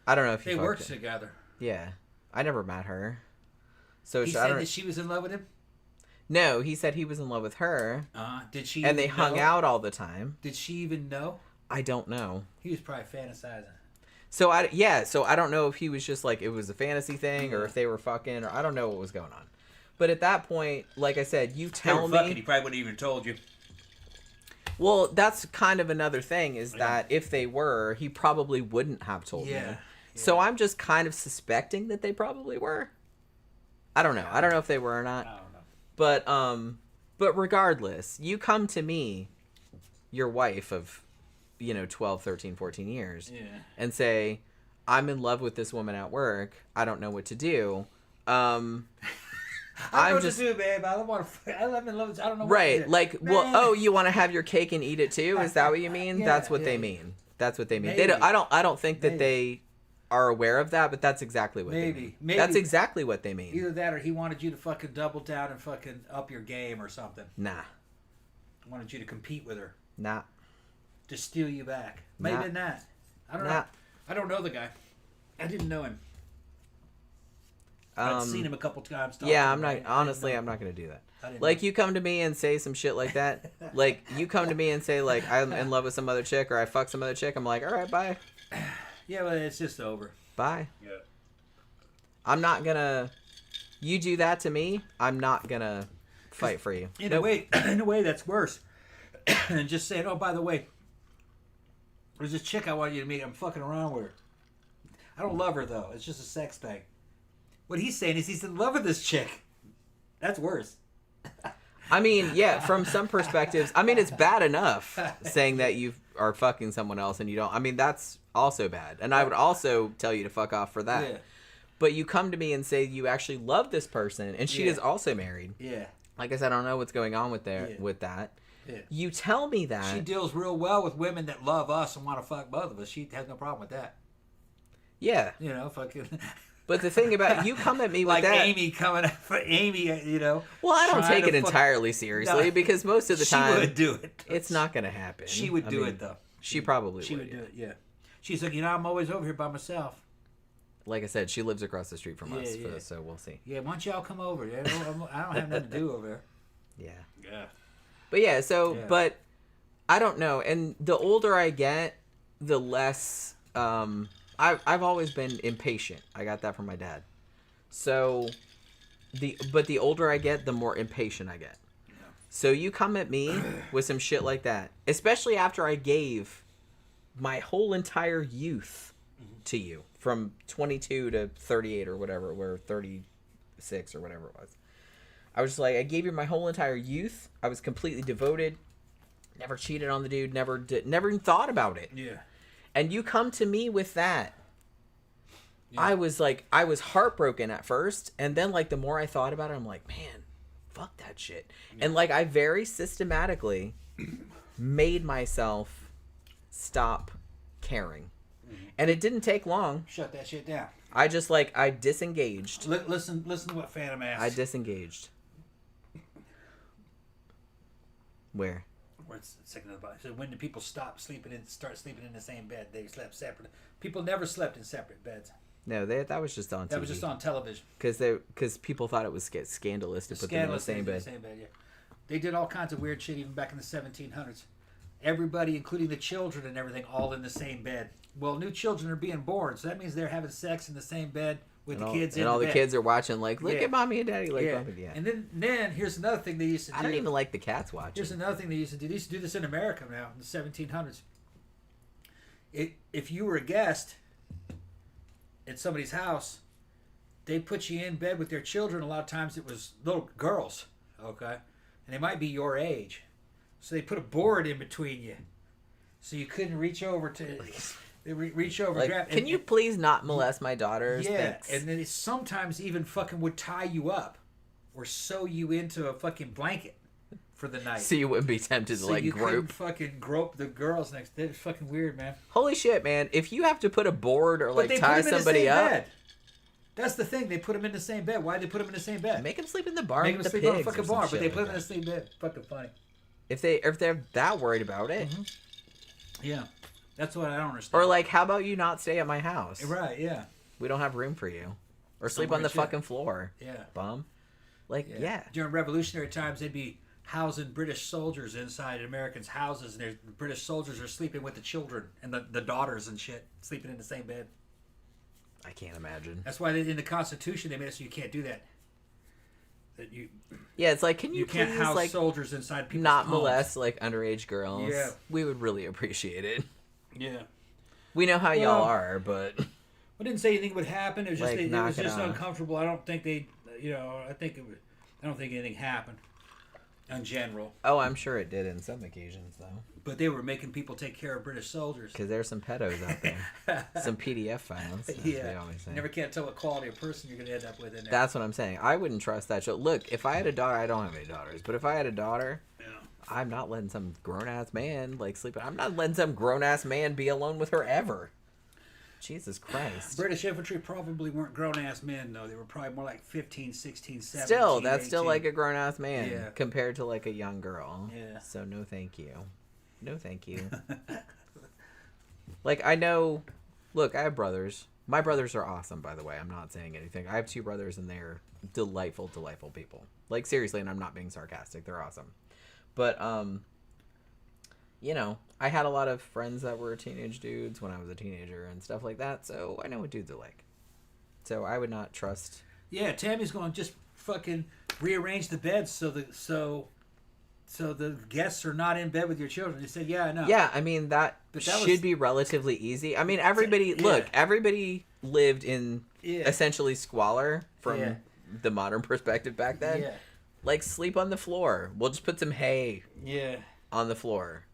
I don't know if they worked together. Yeah. I never met her. So he said that she was in love with him? No, he said he was in love with her. Did she? And they hung out all the time. Did she even know? I don't know. He was probably fantasizing. So I don't know if he was just like it was a fantasy thing or if they were fucking or I don't know what was going on. But at that point, like I said, you tell me. Fucking, he probably wouldn't even told you. Well, that's kind of another thing is that if they were, he probably wouldn't have told me. Yeah. So I'm just kind of suspecting that they probably were. I don't know. I don't know if they were or not. I don't know. But regardless, you come to me, your wife of 12, 13, 14 years and say, I'm in love with this woman at work. I don't know what to do. I don't know what to do, babe. I don't know what to do. Right. Like, well, you want to have your cake and eat it too? Is that what you mean? That's what they mean. That's what they mean. They don't, I don't think that they are aware of that, but that's exactly what they mean. Maybe. That's exactly what they mean. Either that or he wanted you to fucking double down and fucking up your game or something. Nah. Wanted you to compete with her. Nah. To steal you back. Maybe not. I don't know. I don't know the guy. I didn't know him. I've seen him a couple times. Yeah, I'm not. Honestly, I'm not gonna do that. Like you come to me and say some shit like that. Like you come to me and say like I'm in love with some other chick or I fuck some other chick. I'm like, all right, bye. Yeah, but it's just over. Bye. Yeah. I'm not gonna. You do that to me, I'm not gonna fight for you. In a way, that's worse. And just saying, oh, by the way, there's this chick I want you to meet. I'm fucking around with her. I don't love her though. It's just a sex thing. What he's saying is he's in love with this chick. That's worse. I mean, yeah, from some perspectives, I mean, it's bad enough saying that you are fucking someone else and you don't. I mean, that's also bad. And I would also tell you to fuck off for that. Yeah. But you come to me and say you actually love this person and she is also married. Yeah. Like I said, I don't know what's going on with that. Yeah. You tell me that. She deals real well with women that love us and want to fuck both of us. She has no problem with that. Yeah. Fucking... But the thing about you come at me with like that, Amy coming up for Amy, Well, I don't take it entirely seriously because most of the time she would do it. It's not going to happen. She would do it though. She probably would do it. Yeah. She's like, I'm always over here by myself. Like I said, she lives across the street from us, so we'll see. Yeah, why don't y'all come over? I don't have nothing to do over there. Yeah. Yeah. But yeah, but I don't know. And the older I get, the less. I've always been impatient. I got that from my dad. So, the older I get, the more impatient I get. Yeah. So you come at me with some shit like that, especially after I gave my whole entire youth to you, from 22 to 38 or whatever, or 36 or whatever it was. I was just like, I gave you my whole entire youth. I was completely devoted. Never cheated on the dude. Never even thought about it. Yeah. And you come to me with that. Yeah. I was heartbroken at first. And then, like, the more I thought about it, I'm like, man, fuck that shit. Yeah. And, like, I very systematically made myself stop caring. And it didn't take long. Shut that shit down. I just I disengaged. Listen to what Phantom asked. I disengaged. Where? Where it's second of the body. So when do people start sleeping in the same bed? They slept separate. People never slept in separate beds. No, that was just on TV. That was just on television. Because people thought it was scandalous to put them in the same bed. Yeah. They did all kinds of weird shit even back in the 1700s. Everybody, including the children and everything, all in the same bed. Well, new children are being born, so that means they're having sex in the same bed with the kids in the bed. And all the kids are watching look at mommy and daddy bumping. Yeah. And then here's another thing they used to do. I don't even like the cats watching. Here's another thing they used to do. They used to do this in America now, in the 1700s. If you were a guest at somebody's house, they put you in bed with their children. A lot of times it was little girls, okay? And they might be your age. So they put a board in between you. So you couldn't reach over to... They reach over, grab. Can you please not molest my daughters? Yeah, Thanks. and then they sometimes even fucking would tie you up or sew you into a fucking blanket for the night. So you wouldn't be tempted to you grope. couldn't fucking grope the girls next. It's fucking weird, man. Holy shit, man! If you have to put a board or But they tie put them in somebody the same up, bed. That's the thing. They put them in the same bed. Why did they put them in the same bed? make them sleep in the barn Make with them the sleep on a pigs fucking or some barn, but shit they like put them in that. the same bed. Fucking funny. If they're that worried about it, Yeah, that's what I don't understand. or how about you not stay at my house? Right? Yeah. We don't have room for you, or sleep Somewhere on the to chill. fucking floor. Yeah. Bum. Yeah. During Revolutionary times, they'd be housing British soldiers inside Americans' houses, and the British soldiers are sleeping with the children and the daughters and shit, sleeping in the same bed. I can't imagine. That's why in the Constitution they made it so you can't do that. That you Yeah, it's can you can't please house soldiers inside people's not homes. molest underage girls? Yeah. We would really appreciate it. Yeah. We know how y'all are, but I didn't say anything would happen. It was just it was just off. uncomfortable. I don't think they, I don't think anything happened in general. oh, I'm sure it did in some occasions though. But they were making people take care of British soldiers. Because there's some pedos out there. Some PDF files. As they always say. You never can't tell what quality of person you're going to end up with in there. That's what I'm saying. I wouldn't trust that shit. Look, if I had a daughter, I don't have any daughters, but if I had a daughter, I'm not letting some grown-ass man sleep. I'm not letting some grown-ass man be alone with her ever. Jesus Christ. British infantry probably weren't grown-ass men, though. They were probably more like 15, 16, 17, Still, that's 18. still a grown-ass man Yeah. compared to a young girl. Yeah. So no thank you. No thank you. I know, look, I have brothers. My brothers are awesome, by the way. I'm not saying anything. I have 2 brothers and they're delightful, delightful people. Seriously, and I'm not being sarcastic. They're awesome. But, I had a lot of friends that were teenage dudes when I was a teenager and stuff like that, so I know what dudes are like. So I would not trust... Yeah, Tammy's going to just fucking rearrange the beds so the guests are not in bed with your children. He said, yeah, I know. Yeah, I mean, that should be relatively easy. I mean, everybody lived in essentially squalor from the modern perspective back then. Yeah. Sleep on the floor. We'll just put some hay on the floor.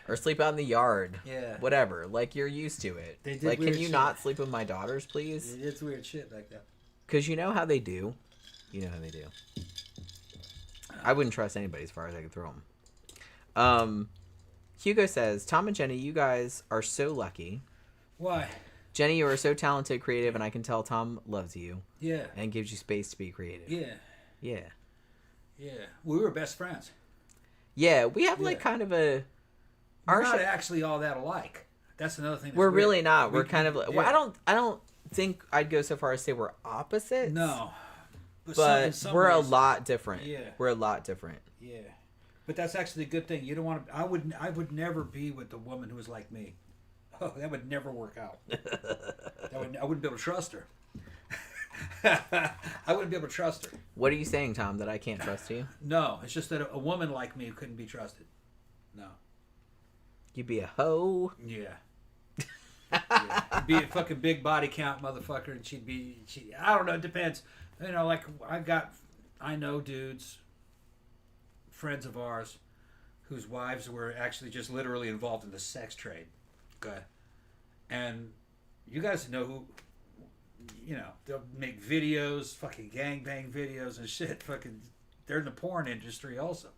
Or sleep out in the yard. Yeah. Whatever. You're used to it. They did can weird you shit. not sleep with my daughters, please? It's weird shit like that. Because you know how they do. You know how they do. I wouldn't trust anybody as far as I could throw them. Hugo says, Tom and Jenny, you guys are so lucky. Why? Jenny, you are so talented, creative, and I can tell Tom loves you. Yeah. And gives you space to be creative. Yeah. Yeah. Yeah. We were best friends. Yeah, we have kind of a... We're not actually all that alike. That's another thing. We're really not. We're kind of... Well, I don't think I'd go so far as to say we're opposites. No. But we're a lot different. Yeah. We're a lot different. Yeah. But that's actually a good thing. You don't want to... I would never be with a woman who was like me. Oh, that would never work out. I wouldn't be able to trust her. I wouldn't be able to trust her. What are you saying, Tom, that I can't trust you? No, it's just that a woman like me couldn't be trusted. No. You'd be a hoe. Yeah. You'd be a fucking big body count motherfucker, and I don't know, it depends. I know dudes, friends of ours, whose wives were actually just literally involved in the sex trade. Okay. And you guys know who, they'll make videos, fucking gangbang videos and shit. Fucking, they're in the porn industry also.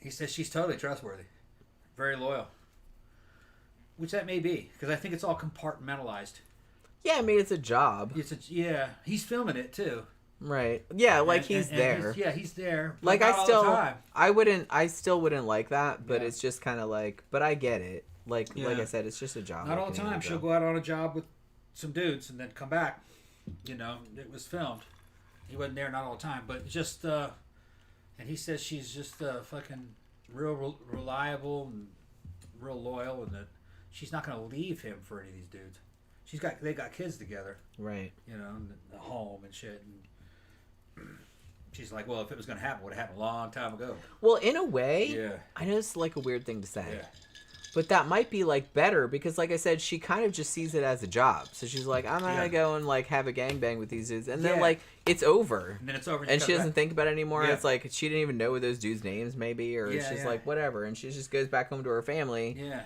He says she's totally trustworthy, very loyal. Which that may be, because I think it's all compartmentalized. Yeah, I mean, it's a job. He's filming it too. Right. Yeah, like he's there. He's there. Like I still wouldn't like that, but it's just kind of like, but I get it. Like I said, it's just a job. Not all the time. She'll go out on a job with some dudes and then come back. You know, it was filmed. He wasn't there not all the time, but just and he says she's just fucking real reliable and real loyal, and that she's not going to leave him for any of these dudes. They got kids together, right? You know, and the home and shit. And she's like, well, if it was going to happen, it would have happened a long time ago. Well, in a way, I know it's like a weird thing to say, but that might be like better because, like I said, she kind of just sees it as a job. So she's like, I'm gonna go and like have a gangbang with these dudes, and then like it's over. And then it's over, and she doesn't think about it anymore. It's like she didn't even know those dudes' names, maybe, or she's like whatever, and she just goes back home to her family. Yeah.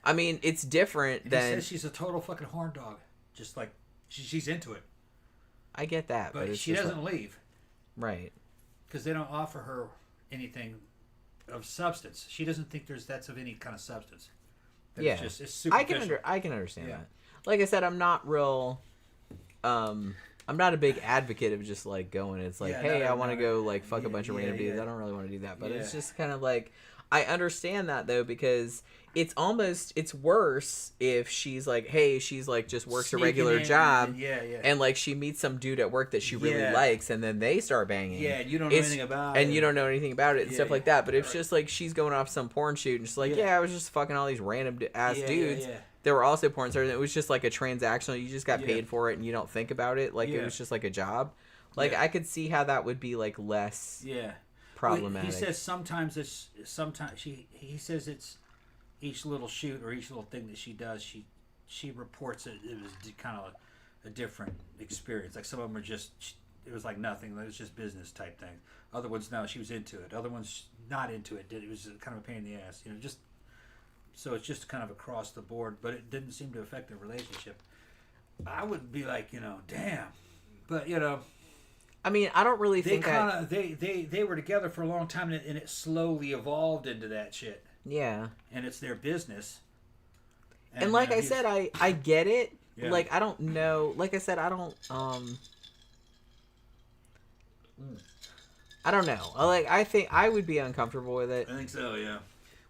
I mean, it's different than... He says she's a total fucking horn dog. Just like, she's into it. I get that, but she doesn't leave. Right. Because they don't offer her anything of substance. She doesn't think that's of any kind of substance. It's superficial. I can understand that. Like I said, I'm not real... I'm not a big advocate of just like going. It's like, hey, I want to go like fuck a bunch of random dudes. I don't really want to do that. But it's just kind of like... I understand that though because it's worse if she's like, hey, she's like just works a regular job and like she meets some dude at work that she really likes and then they start banging. Yeah, you don't know anything about it. And you don't know anything about it and stuff like that. But if just like she's going off some porn shoot and she's like, I was just fucking all these random ass dudes. They were also porn stars and it was just like a transactional, you just got paid for it and you don't think about it. Like it was just like a job. Like I could see how that would be like less problematic. He says sometimes he says it's each little shoot or each little thing that she does, she reports it was kind of a different experience. Like some of them are just, it was like nothing. It was just business type thing. Other ones, no, she was into it. Other ones not into it. It was kind of a pain in the ass. You know, just so it's just kind of across the board. But it didn't seem to affect the relationship. I would be like, you know, damn. But you know. I mean, I don't really think they were together for a long time, and it slowly evolved into that shit. Yeah. And it's their business. And like I said, I get it. Yeah. Like, I don't know. Like I said, I don't know. Like, I think I would be uncomfortable with it. I think so, yeah.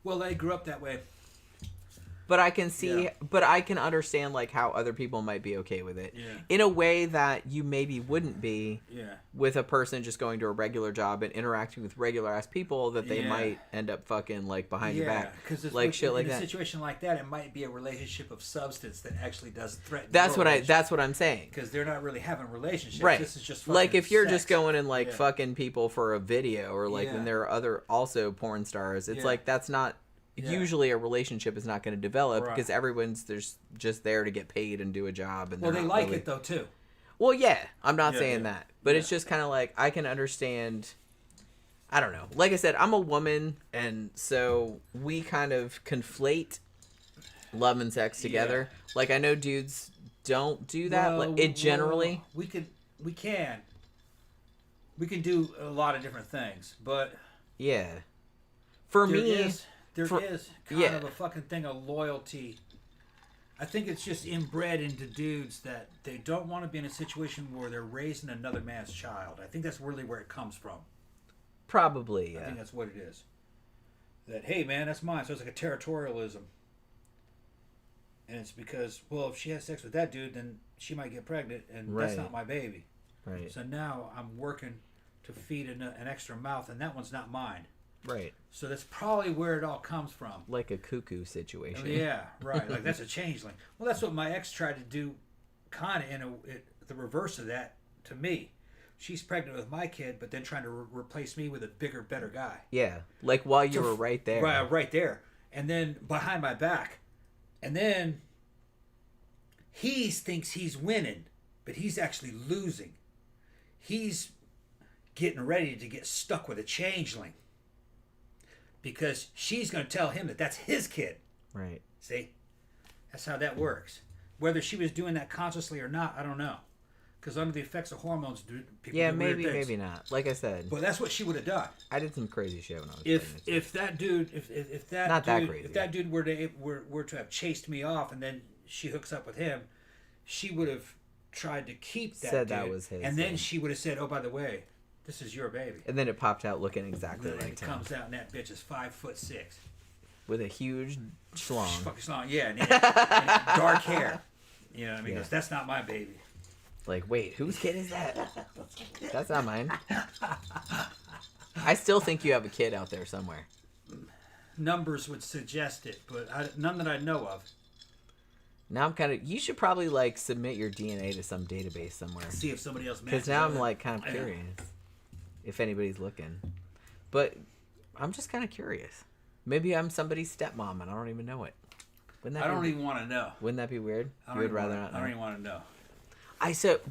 Well, they grew up that way. But I can see, but I can understand like how other people might be okay with it in a way that you maybe wouldn't be with a person just going to a regular job and interacting with regular ass people that they might end up fucking like behind your back, like shit like that. In a situation like that, it might be a relationship of substance that actually does threaten. That's what I'm saying. Because they're not really having relationships. Right. This is just like if you're just going and like fucking people for a video or like when there are other also porn stars, it's like that's not. Usually a relationship is not going to develop because everyone's just there to get paid and do a job. And they like it though too. Well, yeah, I'm not saying that, but it's just kind of like I can understand. I don't know. Like I said, I'm a woman, and so we kind of conflate love and sex together. Like I know dudes don't do that. Generally, we can do a lot of different things, but for me. There is kind of a fucking thing of loyalty. I think it's just inbred into dudes that they don't want to be in a situation where they're raising another man's child. I think that's really where it comes from. Probably, I think that's what it is. That, hey, man, that's mine. So it's like a territorialism. And it's because, well, if she has sex with that dude, then she might get pregnant, and that's not my baby. Right. So now I'm working to feed an extra mouth, and that one's not mine. Right. So that's probably where it all comes from. Like a cuckoo situation. Yeah, right. Like that's a changeling. Well, that's what my ex tried to do, kind of the reverse of that to me. She's pregnant with my kid, but then trying to replace me with a bigger, better guy. Yeah, like while you were right there. Right there. And then behind my back. And then he thinks he's winning, but he's actually losing. He's getting ready to get stuck with a changeling. Because she's going to tell him that that's his kid. Right. See? That's how that works. Whether she was doing that consciously or not, I don't know. Because under the effects of hormones, people Yeah, do weird maybe, things. maybe not. Like I said, But that's what she would have done. I did some crazy shit when I was If that dude, if that Not dude, that crazy. if that dude were to have chased me off, and then she hooks up with him, she would have tried to keep that. Said dude, that was his, and then yeah. she would have said, "Oh, by the way, this is your baby." And then it popped out looking exactly And then like it Tom. comes out, and that bitch is 5'6". With a huge schlong. Fucking slong, yeah, and dark hair. You know what I mean? Yeah. Goes, that's not my baby. Like, wait, whose kid is that? That's not mine. I still think you have a kid out there somewhere. Numbers would suggest it, but none that I know of. Now I'm kind of... You should probably, like, submit your DNA to some database somewhere. See if somebody else matches. Because now I'm, with it. like, kind of curious. If anybody's looking. But I'm just kind of curious. Maybe I'm somebody's stepmom and I don't even know it. Wouldn't that I don't even want to know. Wouldn't that be weird? I You would rather not know? I don't even want to know.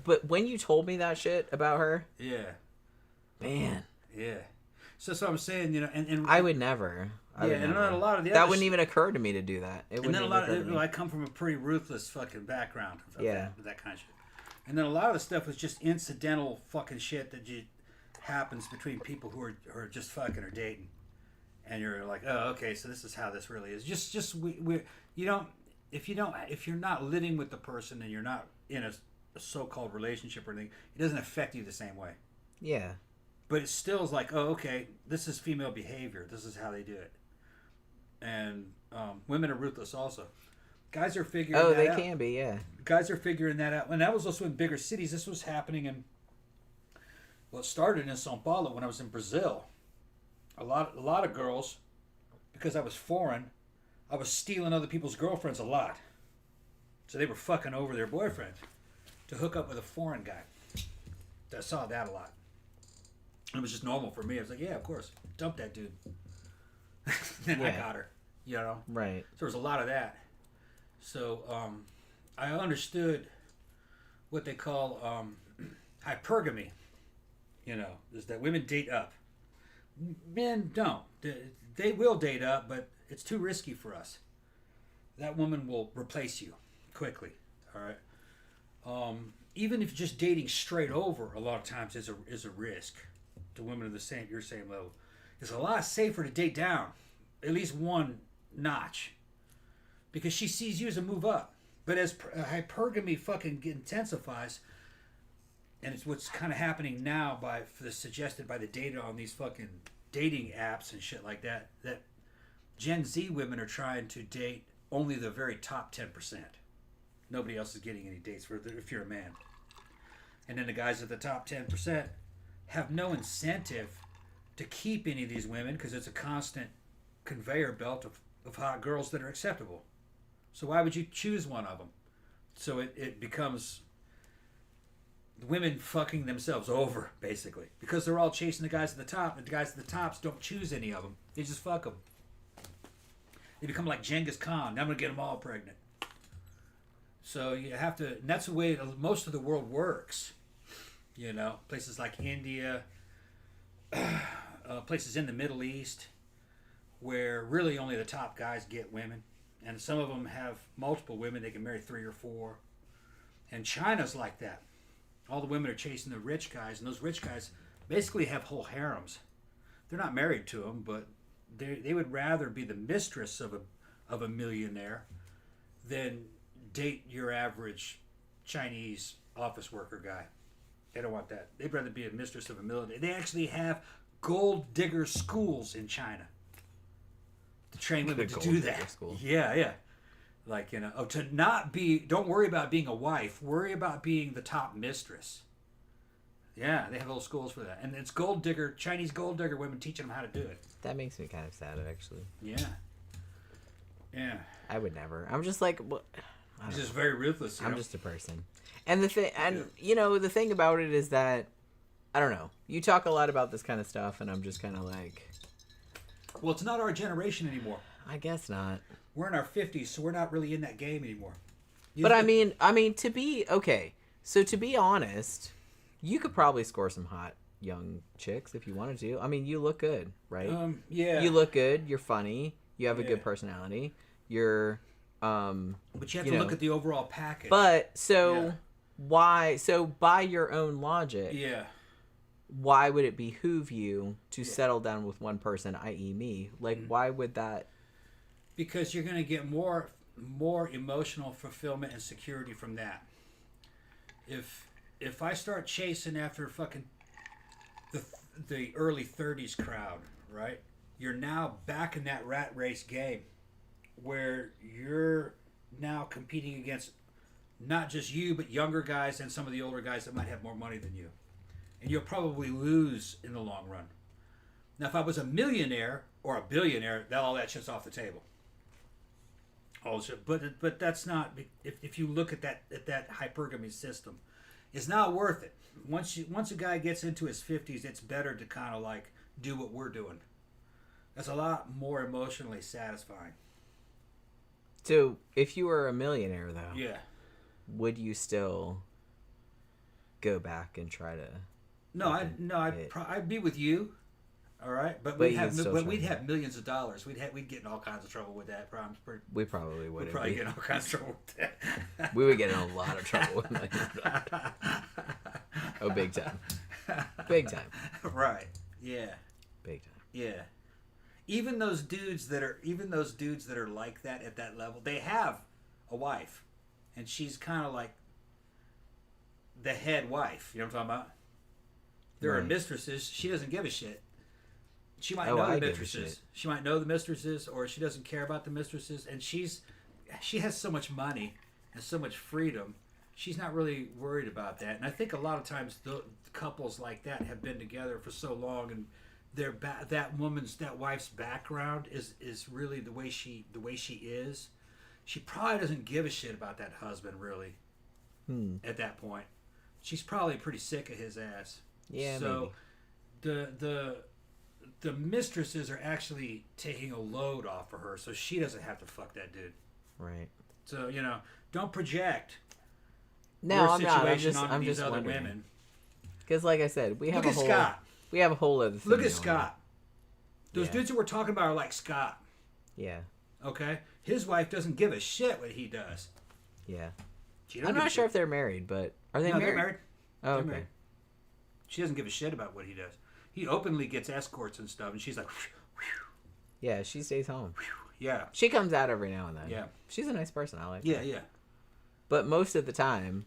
But when you told me that shit about her, Yeah. man, Yeah. So that's what I'm saying, you know, and I would never. I would and never. a lot of the that other wouldn't even occur to me to do that. It and wouldn't then a even lot occur to of me. I come from a pretty ruthless fucking background of Yeah. that kind of shit. And then a lot of the stuff was just incidental fucking shit that happens between people who are just fucking or dating. And you're like, "Oh, okay, so this is how this really is." If you're not living with the person and you're not in a so-called relationship or anything, it doesn't affect you the same way. Yeah. But it still is like, oh, okay, this is female behavior. This is how they do it. And women are ruthless also. Guys are figuring that out. Oh, they can be, yeah. Guys are figuring that out. And that was also in bigger cities. This was happening in, well, it started in São Paulo when I was in Brazil. A lot of girls, because I was foreign, I was stealing other people's girlfriends a lot. So they were fucking over their boyfriends to hook up with a foreign guy. I saw that a lot. It was just normal for me. I was like, yeah, of course. Dump that dude. Then I Yeah. got her. You know? Right. So there was a lot of that. So I understood what they call hypergamy. You know, is that women date up. Men don't. They will date up, but it's too risky for us. That woman will replace you quickly. All right. Even if just dating straight over, a lot of times is a risk to women of your same level. It's a lot safer to date down, at least one notch, because she sees you as a move up. But as hypergamy fucking intensifies, and it's what's kind of happening now suggested by the data on these fucking dating apps and shit like that, that Gen Z women are trying to date only the very top 10%. Nobody else is getting any dates if you're a man. And then the guys at the top 10% have no incentive to keep any of these women because it's a constant conveyor belt of hot girls that are acceptable. So why would you choose one of them? So it becomes women fucking themselves over, basically. Because they're all chasing the guys at the top, and the guys at the tops don't choose any of them. They just fuck them. They become like Genghis Khan. Now I'm going to get them all pregnant. So you have to, and that's the way most of the world works. You know, places like India, places in the Middle East, where really only the top guys get women. And some of them have multiple women. They can marry 3 or 4. And China's like that. All the women are chasing the rich guys, and those rich guys basically have whole harems. They're not married to them, but they would rather be the mistress of a millionaire than date your average Chinese office worker guy. They don't want that. They'd rather be a mistress of a millionaire. They actually have gold digger schools in China to train women to do that. School. Yeah. Like, you know, don't worry about being a wife. Worry about being the top mistress. Yeah, they have little schools for that. And it's Chinese gold digger women teaching them how to do it. That makes me kind of sad, actually. Yeah. I would never. I'm just like, what? He's just very ruthless. I'm just a person. And the thing about it is that, I don't know. You talk a lot about this kind of stuff, and I'm just kind of like, well, it's not our generation anymore. I guess not. We're in our 50s, so we're not really in that game anymore. But I mean, to be honest, you could probably score some hot young chicks if you wanted to. I mean, you look good, right? Yeah. You look good. You're funny. You have a good personality. You're, but you have to look at the overall package. But why? So by your own logic, Yeah. why would it behoove you to settle down with one person, i.e., me? Like, why would that? Because you're going to get more emotional fulfillment and security from that. If I start chasing after fucking the early 30s crowd, right? You're now back in that rat race game where you're now competing against not just you, but younger guys and some of the older guys that might have more money than you. And you'll probably lose in the long run. Now, if I was a millionaire or a billionaire, all that shit's off the table. All shit, but that's not. If you look at that hypergamy system, it's not worth it. Once a guy gets into his 50s, it's better to kind of like do what we're doing. That's a lot more emotionally satisfying. So, if you were a millionaire, though, Yeah. would you still go back and try to? No, I'd be with you. All right, but we'd have millions of dollars. We'd get in all kinds of trouble with that. We probably would. We'd probably get in all kinds of trouble with that. We would get in a lot of trouble with millions of dollars. Oh, big time. Big time. Right. Yeah. Big time. Yeah. Even those dudes that are like that at that level, they have a wife, and she's kind of like the head wife. You know what I'm talking about? There are mistresses. She doesn't give a shit. She might know the mistresses. She might know the mistresses, or she doesn't care about the mistresses. And she has so much money and so much freedom. She's not really worried about that. And I think a lot of times the couples like that have been together for so long, and that wife's background is really the way she is. She probably doesn't give a shit about that husband really. At that point, she's probably pretty sick of his ass. Yeah. So the mistresses are actually taking a load off of her, so she doesn't have to fuck that dude. Right. So don't project. No, I'm not. I'm just other wondering. women. Because, like I said, we have Look at Scott. We have a whole other thing. Look at Scott. Those Yeah. dudes that we're talking about are like Scott. Yeah. Okay, his wife doesn't give a shit what he does. Yeah. She don't I'm give a not sure shit. if they're married, but are they No, married? they're married. Oh, They're okay. married. She doesn't give a shit about what he does. He openly gets escorts and stuff, and she's like, Yeah, she stays home. yeah, She comes out every now and then. Yeah. She's a nice person. I like yeah, her. yeah. But most of the time,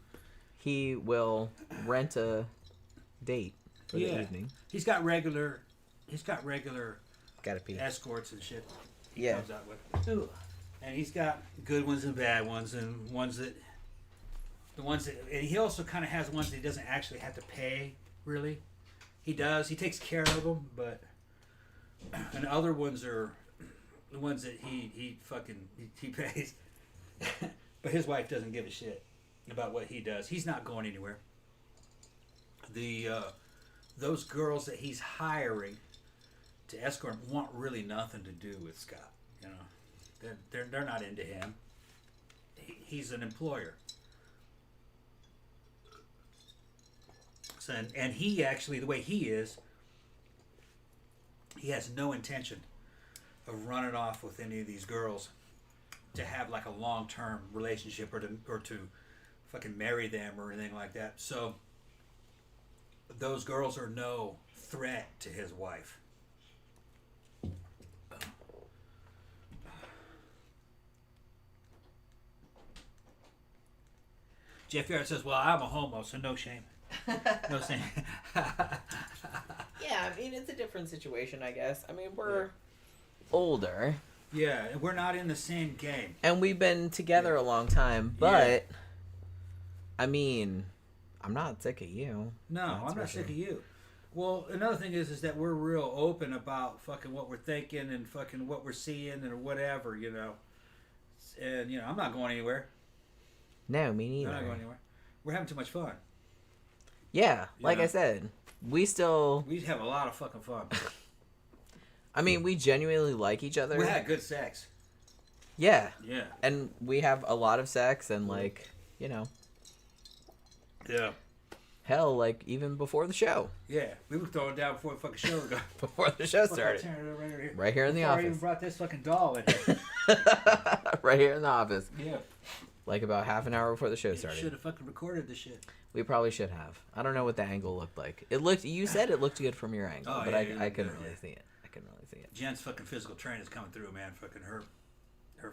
he will rent a date for the evening. He's got regular Gotta pee. escorts and shit. He Yeah. comes out with. Ooh. And he's got good ones and bad ones, and and he also kind of has ones that he doesn't actually have to pay. Really, he does. He takes care of them, but and other ones are the ones that he pays. But his wife doesn't give a shit about what he does. He's not going anywhere. Those girls that he's hiring to escort him want really nothing to do with Scott. They're not into him. He's an employer. So, and he actually, the way he is, he has no intention of running off with any of these girls to have like a long-term relationship or to fucking marry them or anything like that. So those girls are no threat to his wife. Jeff Yard says, well, I'm a homo, so no shame. No shame. Yeah, I mean, it's a different situation, I guess. I mean, we're older. Yeah, and we're not in the same game. And we've been together a long time, but, I mean, I'm not sick of you. No, I'm not sick of you. Well, another thing is that we're real open about fucking what we're thinking and fucking what we're seeing and whatever, And, I'm not going anywhere. No, me neither. I'm not going anywhere. We're having too much fun. Yeah, like I said, we have a lot of fucking fun. I mean, we genuinely like each other. We had good sex. Yeah. Yeah. And we have a lot of sex and, Yeah. hell, even before the show. Yeah. We were throwing down before the fucking show got. Before the show started. Right here in the office. I even brought this fucking doll in here. Right here in the office. Yeah. like about half an hour before the show You started. should have fucking recorded this shit. We probably should have. I don't know what the angle looked like. It looked. You said it looked good from your angle, Oh, but yeah, I yeah, couldn't yeah. really see it. I couldn't really see it. Jen's fucking physical training is coming through, man. Fucking her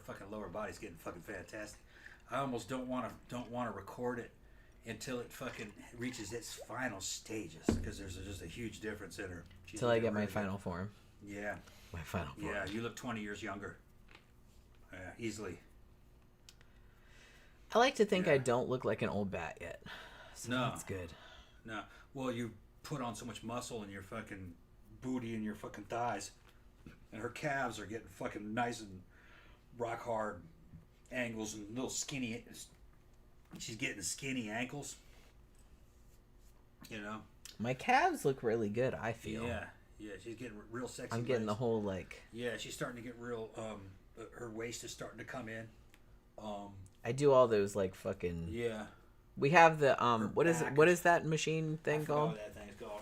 fucking lower body's getting fucking fantastic. I almost don't want to record it until it fucking reaches its final stages because there's just a huge difference in her. Till I get my final form. Yeah. My final form. Yeah, you look 20 years younger. Yeah, easily. I like to think I don't look like an old bat yet. So No. that's good. No. Well, you put on so much muscle in your fucking booty and your fucking thighs. And her calves are getting fucking nice and rock hard angles and little skinny. She's getting skinny ankles. You know? My calves look really good, I feel. Yeah. Yeah, she's getting real sexy. I'm getting the legs. whole, like... Yeah, she's starting to get real, her waist is starting to come in. I do all those, like, fucking... Yeah. We have the, what back is that machine thing I forgot called? what that thing's called.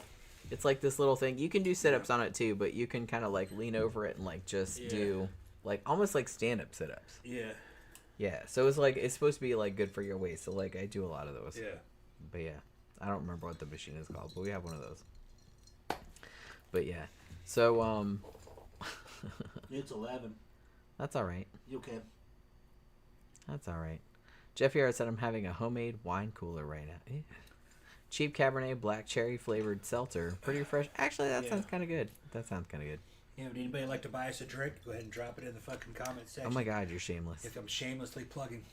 It's like this little thing. You can do sit-ups on it, too, but you can kind of, like, lean over it and, like, just do, like, almost like stand-up sit-ups. Yeah. Yeah, so it's, like, it's supposed to be, like, good for your waist. So, like, I do a lot of those. Yeah. But, yeah. I don't remember what the machine is called, but we have one of those. But, yeah. So, It's 11. that's all right. You okay? That's all right. Jeff Yarrett said I'm having a homemade wine cooler right now. Ew. Cheap Cabernet black cherry flavored seltzer. Pretty fresh. Actually, that sounds kind of good. That sounds kind of good. Yeah, would anybody like to buy us a drink? Go ahead and drop it in the fucking comment section. Oh my God, you're shameless. If I'm shamelessly plugging.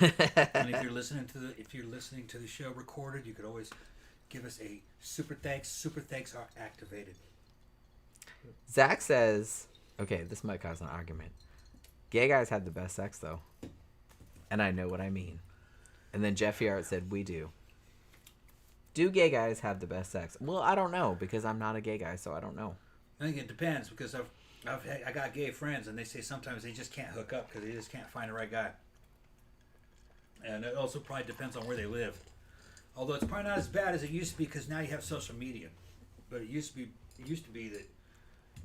And if you're listening to the show recorded, you could always give us a super thanks. Super thanks are activated. Zach says, okay, this might cause an argument. Gay guys have the best sex though. And I know what I mean. And then Jeff Yarrett said, we do. Do gay guys have the best sex? Well, I don't know because I'm not a gay guy, so I don't know. I think it depends because I got gay friends and they say sometimes they just can't hook up because they just can't find the right guy. And it also probably depends on where they live. Although it's probably not as bad as it used to be because now you have social media. But it used to be that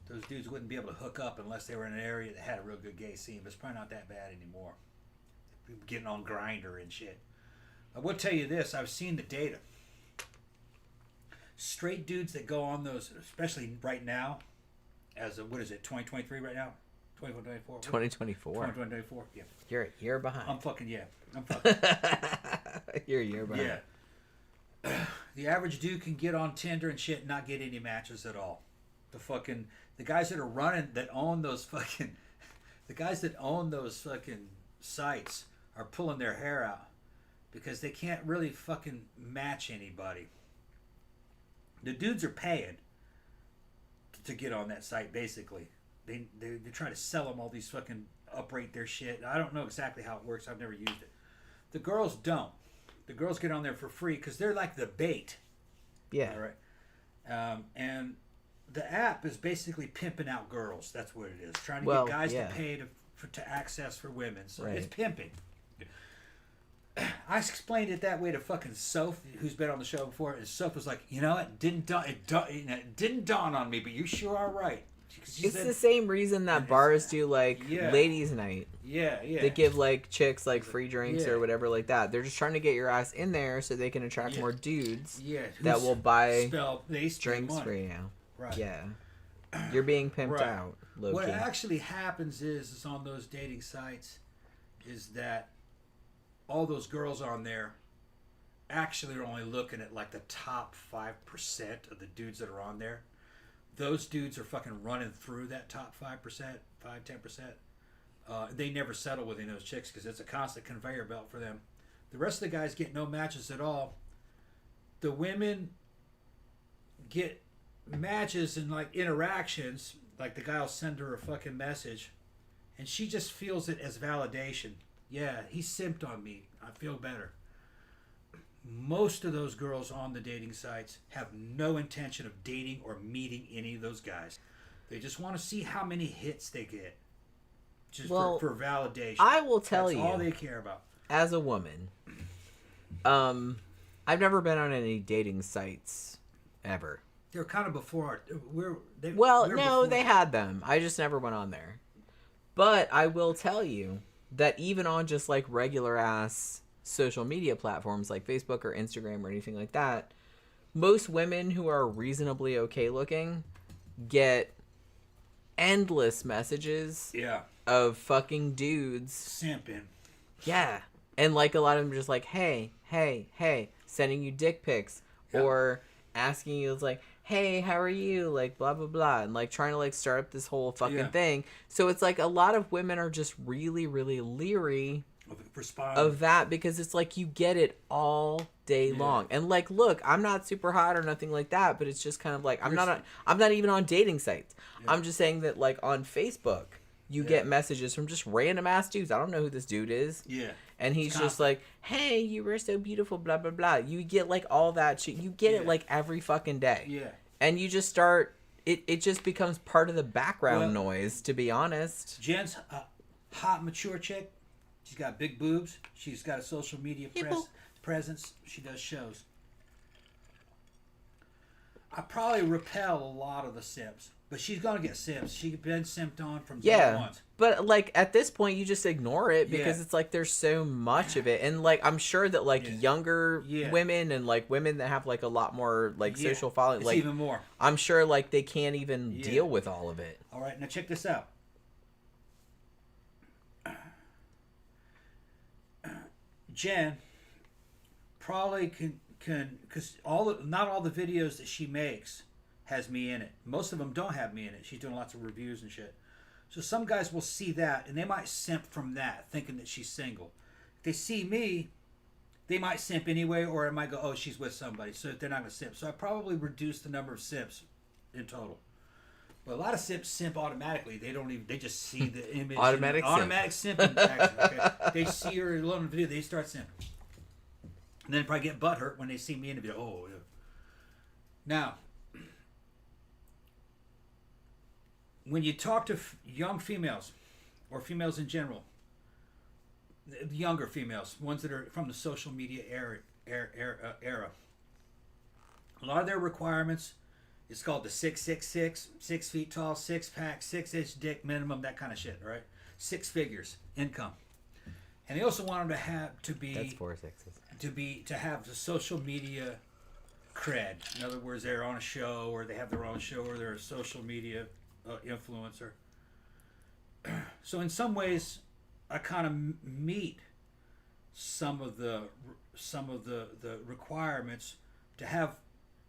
those dudes wouldn't be able to hook up unless they were in an area that had a real good gay scene. But it's probably not that bad anymore. People getting on Grindr and shit. I will tell you this: I've seen the data. Straight dudes that go on those, especially right now, as of, what is it, 2023 right now? 2024? 2024. 2024, yeah. You're a year behind. I'm fucking. You're a year behind. Yeah. The average dude can get on Tinder and shit and not get any matches at all. The guys that are running, that own those fucking, the guys that own those fucking sites are pulling their hair out because they can't really fucking match anybody. The dudes are paying to get on that site, basically. They're trying to sell them all these fucking uprate their shit. I don't know exactly how it works. I've never used it. The girls don't. The girls get on there for free because they're like the bait. Yeah. All right. And the app is basically pimping out girls. That's what it is. Trying to get guys to pay to access for women. So it's pimping. I explained it that way to fucking Soph, who's been on the show before, and Soph was like, you know, it didn't dawn on me, but you sure are right. It's the same reason that bars do like ladies' night. Yeah. They give like chicks like free drinks or whatever like that. They're just trying to get your ass in there so they can attract more dudes that will buy drinks for you. Right. Yeah. You're being pimped out. Low What key. actually happens is on those dating sites is that all those girls on there actually are only looking at like the top 5% of the dudes that are on there. Those dudes are fucking running through that top 5%, 5-10%. They never settle with any of those chicks because it's a constant conveyor belt for them. The rest of the guys get no matches at all. The women get matches and like interactions. Like the guy will send her a fucking message and she just feels it as validation. Yeah, he simped on me. I feel better. Most of those girls on the dating sites have no intention of dating or meeting any of those guys. They just want to see how many hits they get. Just for validation. I will tell you. That's all they care about. As a woman, I've never been on any dating sites ever. They're kind of before they had them. I just never went on there. But I will tell you that even on just like regular ass social media platforms like Facebook or Instagram or anything like that, most women who are reasonably okay looking get endless messages of fucking dudes simping. Yeah. And like a lot of them just like, hey, sending you dick pics or asking you, it's like, hey, how are you? Like, blah, blah, blah. And like trying to like start up this whole fucking thing. So it's like a lot of women are just really, really leery of that because it's like you get it all day long. And like, look, I'm not super hot or nothing like that, but it's just kind of like, I'm not even on dating sites. I'm just saying that like on Facebook, you get messages from just random ass dudes. I don't know who this dude is. Yeah. And he's just like, hey, you were so beautiful, blah, blah, blah. You get like all that shit. You get it like every fucking day. Yeah. And you just start, it just becomes part of the background noise, to be honest. Jen's a hot, mature chick. She's got big boobs. She's got a social media presence. She does shows. I probably repel a lot of the simps. But she's gonna get simps. She's been simped on from once. But like at this point, you just ignore it because it's like there's so much of it, and like I'm sure that like younger women and like women that have like a lot more like social following, like even more. I'm sure like they can't even deal with all of it. All right, now check this out. Jen probably can because not all the videos that she makes has me in it. Most of them don't have me in it. She's doing lots of reviews and shit. So some guys will see that and they might simp from that, thinking that she's single. If they see me, they might simp anyway, or it might go, oh, she's with somebody, so they're not gonna simp. So I probably reduce the number of simps in total. But a lot of simps simp automatically. They don't even. They just see the image. Automatic simping. Actually, okay? They see her alone in the video. They start simping, and then probably get butthurt when they see me in the video. Oh, yeah. Now, when you talk to young females, or females in general, younger females, ones that are from the social media era, a lot of their requirements is called the 666, 6 feet tall, 6-pack, 6-inch dick minimum, that kind of shit, right? 6 figures income, and they also want them That's 4 sixes. to have the social media cred. In other words, they're on a show, or they have their own show, or they're a social media influencer. So in some ways, I kind of meet some of the requirements to have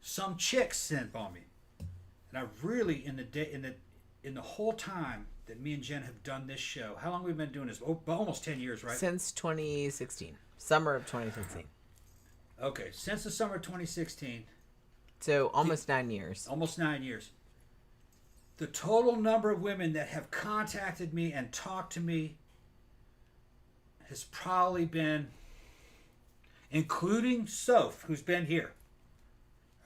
some chicks simp on me. And I really in the whole time that me and Jen have done this show, how long have we been doing this? Almost 10 years, right? Since 2016, summer of 2016. Okay, since the summer of 2016. So almost 9 years. Almost 9 years. The total number of women that have contacted me and talked to me has probably been, including Soph, who's been here.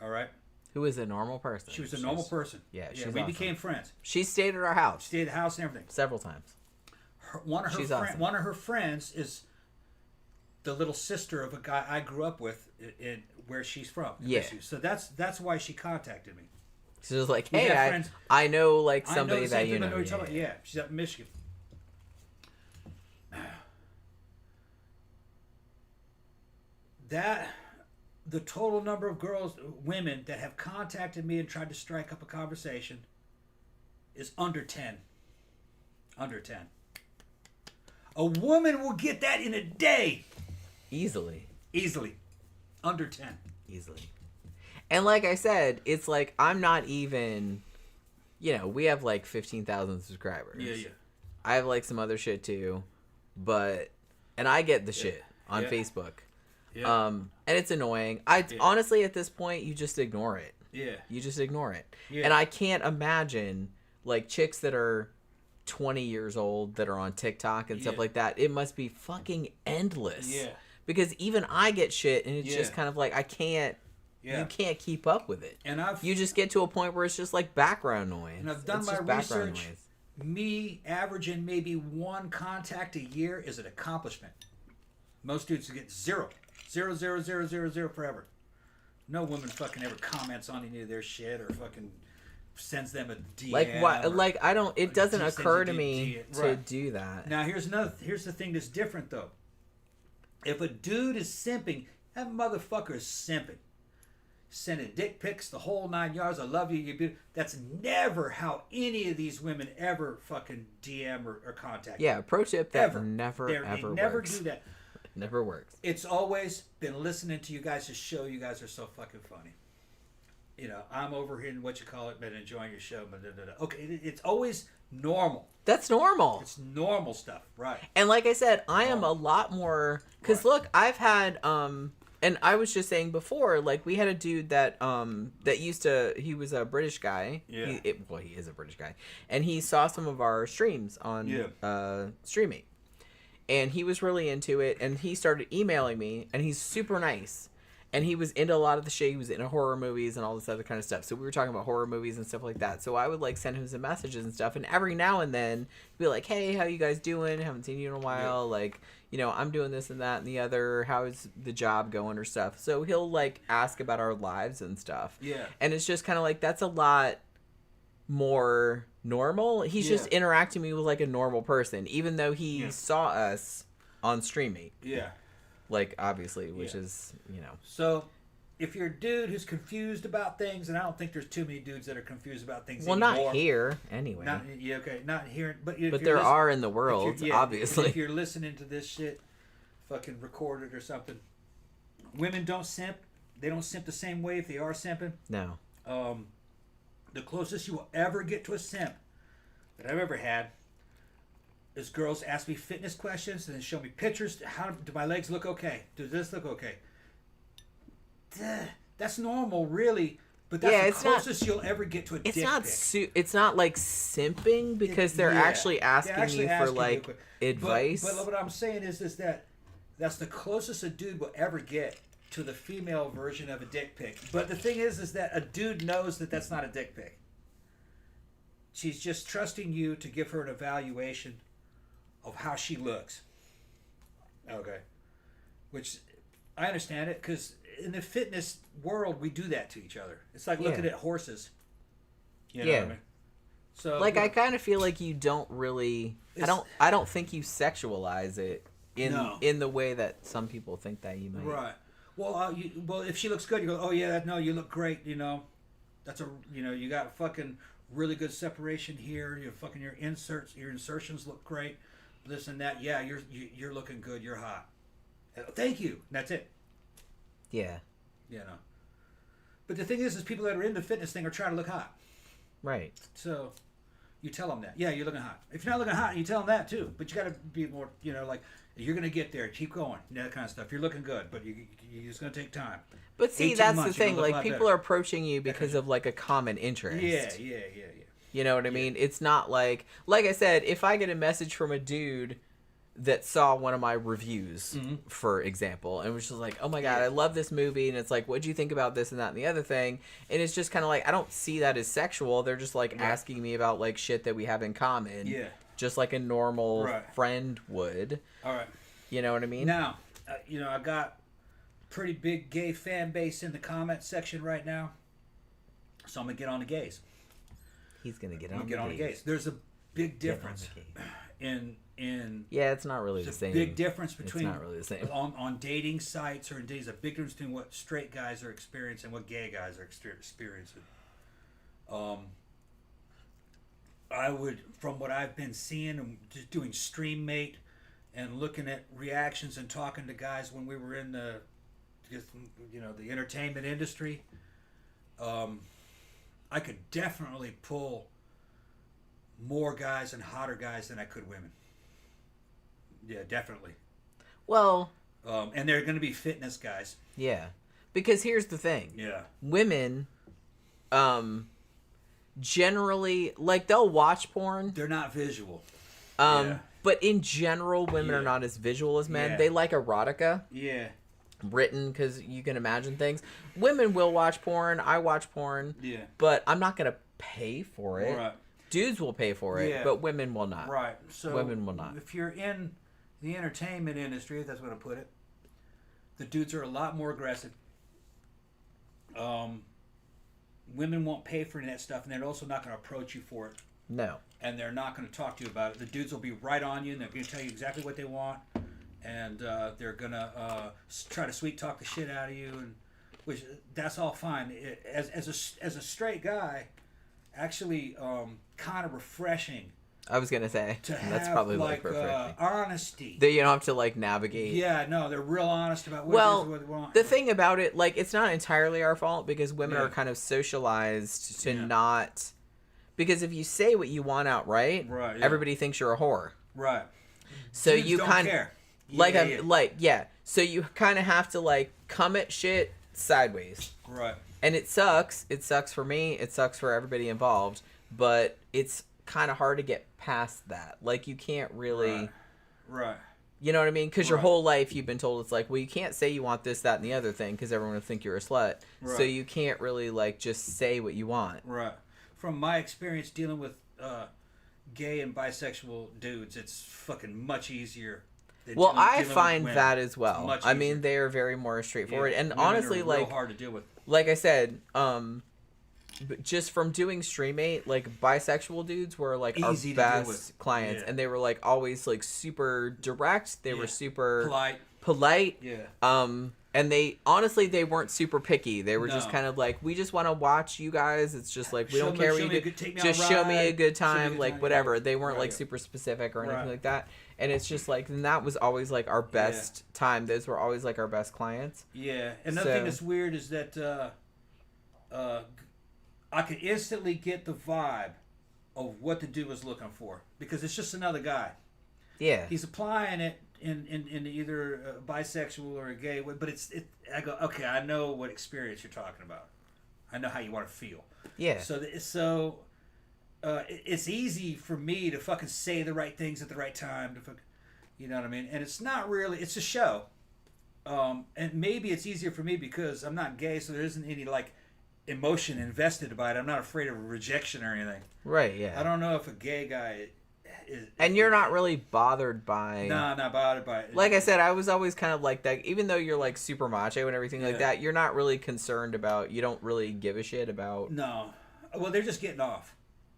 All right? Who is a normal person. She was a normal person. Yeah, we awesome. Became friends. She stayed at our house. Stayed at the house and everything. Several times. One of her friends is the little sister of a guy I grew up with in where she's from. Yeah. So that's why she contacted me. She was like, hey, I know like somebody that you know. Yeah, she's up in Michigan. The total number of women that have contacted me and tried to strike up a conversation is under 10. Under 10. A woman will get that in a day. Easily. Under 10. Easily. And like I said, it's like I'm not even, we have like 15,000 subscribers. Yeah. I have like some other shit too, and I get the shit on Facebook. Yeah. And it's annoying. Honestly, at this point, you just ignore it. Yeah. You just ignore it. Yeah. And I can't imagine like chicks that are 20 years old that are on TikTok and stuff like that. It must be fucking endless. Yeah. Because even I get shit, and it's just kind of like I can't. Yeah. You can't keep up with it. And you just get to a point where it's just like background noise. And I've done my research. Me averaging maybe 1 contact a year is an accomplishment. Most dudes get 0. 0, 0, 0, 0, 0 forever. No woman fucking ever comments on any of their shit or fucking sends them a DM. Like what? Like I don't. It doesn't Sends occur a to me DM. to Right. do that. Now here's the thing that's different though. If a dude is simping, that motherfucker is simping. Sending dick pics, the whole 9 yards. I love you. You beautiful. That's never how any of these women ever fucking DM or contact. Yeah, pro tip that Ever. never They ever never works. do that. It never works. It's always been listening to you guys to show you guys are so fucking funny. You know, I'm over here in been enjoying your show. Okay, it's always normal. That's normal. It's normal stuff, right? And like I said, I am a lot more because look, I've had and I was just saying before, like we had a dude that he was a British guy. Yeah. He is a British guy, and he saw some of our streams on Streamy, and he was really into it, and he started emailing me, and he's super nice. And he was into a lot of the shit. He was into horror movies and all this other kind of stuff. So we were talking about horror movies and stuff like that. So I would like send him some messages and stuff. And every now and then be like, hey, how you guys doing? Haven't seen you in a while. Yeah. Like, you know, I'm doing this and that and the other. How is the job going or stuff? So he'll like ask about our lives and stuff. Yeah. And it's just kind of like, that's a lot more normal. He's just interacting with me with like a normal person, even though he saw us on StreamMate. Yeah. Like, obviously, which is, you know. So, if you're a dude who's confused about things, and I don't think there's too many dudes that are confused about things well, anymore. not here, anyway. Not here. But there are in the world, obviously. If you're listening to this shit, fucking recorded or something, women don't simp. They don't simp the same way if they are simping. No. The closest you will ever get to a simp that I've ever had is girls ask me fitness questions and then show me pictures. How do my legs look okay? Does this look okay? That's normal, really. But that's the closest you'll ever get to a dick pic. It's not like simping because they're actually asking you for like advice. But what I'm saying is that that's the closest a dude will ever get to the female version of a dick pic. But the thing is that a dude knows that that's not a dick pic. She's just trusting you to give her an evaluation of how she looks. Okay. Which, I understand it, because in the fitness world, we do that to each other. It's like looking at horses. You know what I mean? So, like, I kind of feel like you don't really... I don't think you sexualize it in the way that some people think that you might. Right. Well, if she looks good, you go, oh, yeah, no, you look great, you know. You got fucking really good separation here. Your insertions look great. This and that, yeah, you're looking good, you're hot. Thank you. That's it. Yeah. You know. But the thing is people that are in the fitness thing are trying to look hot. Right. So you tell them that. Yeah, you're looking hot. If you're not looking hot, you tell them that too. But you got to be more, like, you're going to get there. Keep going. That kind of stuff. You're looking good, but it's going to take time. But see, that's the thing. Like, people are approaching you because of, like, a common interest. Yeah. You know what I mean? It's not like I said, if I get a message from a dude that saw one of my reviews, for example, and was just like, oh my God, I love this movie. And it's like, what'd you think about this and that and the other thing? And it's just kind of like, I don't see that as sexual. They're just like asking me about like shit that we have in common. Yeah. Just like a normal friend would. All right. You know what I mean? Now, I got pretty big gay fan base in the comment section right now. So I'm going to get on the gays. He's going to get on the gays. There's a big difference in yeah, it's not really the same. Big difference between it's not really the same. on dating sites or in days. A big difference between what straight guys are experiencing and what gay guys are experiencing. I would, from what I've been seeing and just doing StreamMate and looking at reactions and talking to guys when we were in the entertainment industry, I could definitely pull more guys and hotter guys than I could women. Yeah, definitely. Well... and they're going to be fitness guys. Yeah. Because here's the thing. Yeah. Women, generally, like, they'll watch porn. They're not visual. But in general, women are not as visual as men. They like erotica. Yeah. Written, because you can imagine things. Women will watch porn. I watch porn. Yeah. But I'm not going to pay for it. Right. Dudes will pay for it, but women will not. Right. So women will not. If you're in the entertainment industry, if that's what I put it, the dudes are a lot more aggressive. women won't pay for any of that stuff, and they're also not going to approach you for it. No. And they're not going to talk to you about it. The dudes will be right on you, and they're going to tell you exactly what they want, and they're going to try to sweet talk the shit out of you, and which that's all fine. As a straight guy, actually, kind of refreshing. I was gonna say To that's have probably like refreshing. honesty. That you don't have to like navigate. Yeah, no, they're real honest about what Well, it is, what they want. the thing about it, like, it's not entirely our fault because women Yeah. are kind of socialized to Yeah. not. Because if you say what you want outright, Right, yeah. everybody thinks you're a whore. Right. So Dudes you don't kind care. like Yeah. So you kind of have to like come at shit sideways. Right. And it sucks. It sucks for me. It sucks for everybody involved. But it's kind of hard to get past that. Like, you can't really... Right. You know what I mean? Because your Right. whole life you've been told it's like, well, you can't say you want this, that, and the other thing because everyone will think you're a slut. Right. So you can't really, like, just say what you want. Right. From my experience dealing with gay and bisexual dudes, it's fucking much easier. Than Well, dealing I with find women. that as It's well. much I mean, easier. they are very more straightforward. Yeah, And women honestly, are like... real hard to deal with. Like I said, but just from doing Streammate, like, bisexual dudes were like Easy our to deal best with. clients, Yeah. and they were like always like super direct. They were Yeah. super Polite. polite. Yeah. And they honestly they weren't super picky. They were just No. kind of like, we just want to watch you guys. It's just like we Show don't me- care show what you me a do. good- take me on a Just show me a ride. good Show me a time, good like time, whatever. yeah. They weren't like Right. super specific or anything Right. like that. And it's just like, and that was always like our best time. Those were always like our best clients. Yeah. Another So- thing that's weird is that I could instantly get the vibe of what the dude was looking for because it's just another guy. Yeah. He's applying it in either a bisexual or a gay way, but I go, okay, I know what experience you're talking about. I know how you want to feel. Yeah. So it's easy for me to fucking say the right things at the right time. You know what I mean? And it's not really. It's a show. And maybe it's easier for me because I'm not gay, so there isn't any like emotion invested about it. I'm not afraid of rejection or anything. Right. Yeah. I don't know if a gay guy is. And you're not really bothered by... Nah, not bothered by it. Like I said, I was always kind of like that. Even though you're like super macho and everything like Yeah. that, you're not really concerned about... You don't really give a shit about... No. Well, they're just getting off.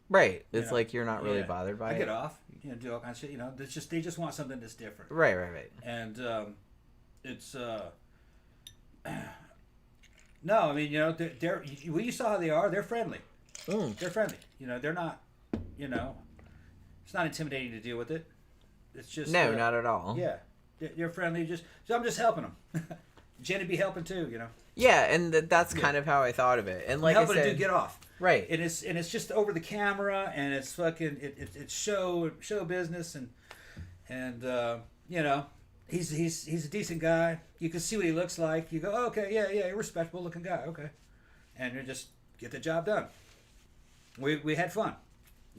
Right. It's Yeah. like you're not really Yeah. bothered by I it. get off. You know, do all kinds of shit. You know, they just want something that's different. Right. And it's no, I mean, you know, they're well, you saw how they are. They're friendly. They're friendly. You know, they're not. You know, it's not intimidating to deal with it. It's just No, not at all. Yeah, they're friendly. So I'm just helping them. Jenny be helping too. You know. Yeah, and that's kind of how I thought of it. And like I helping a said... dude get off. Right. And it's just over the camera, and it's fucking it's show business, and you know, he's a decent guy. You can see what he looks like. You go, oh, okay, yeah, a respectable looking guy, okay, and you just get the job done. We had fun.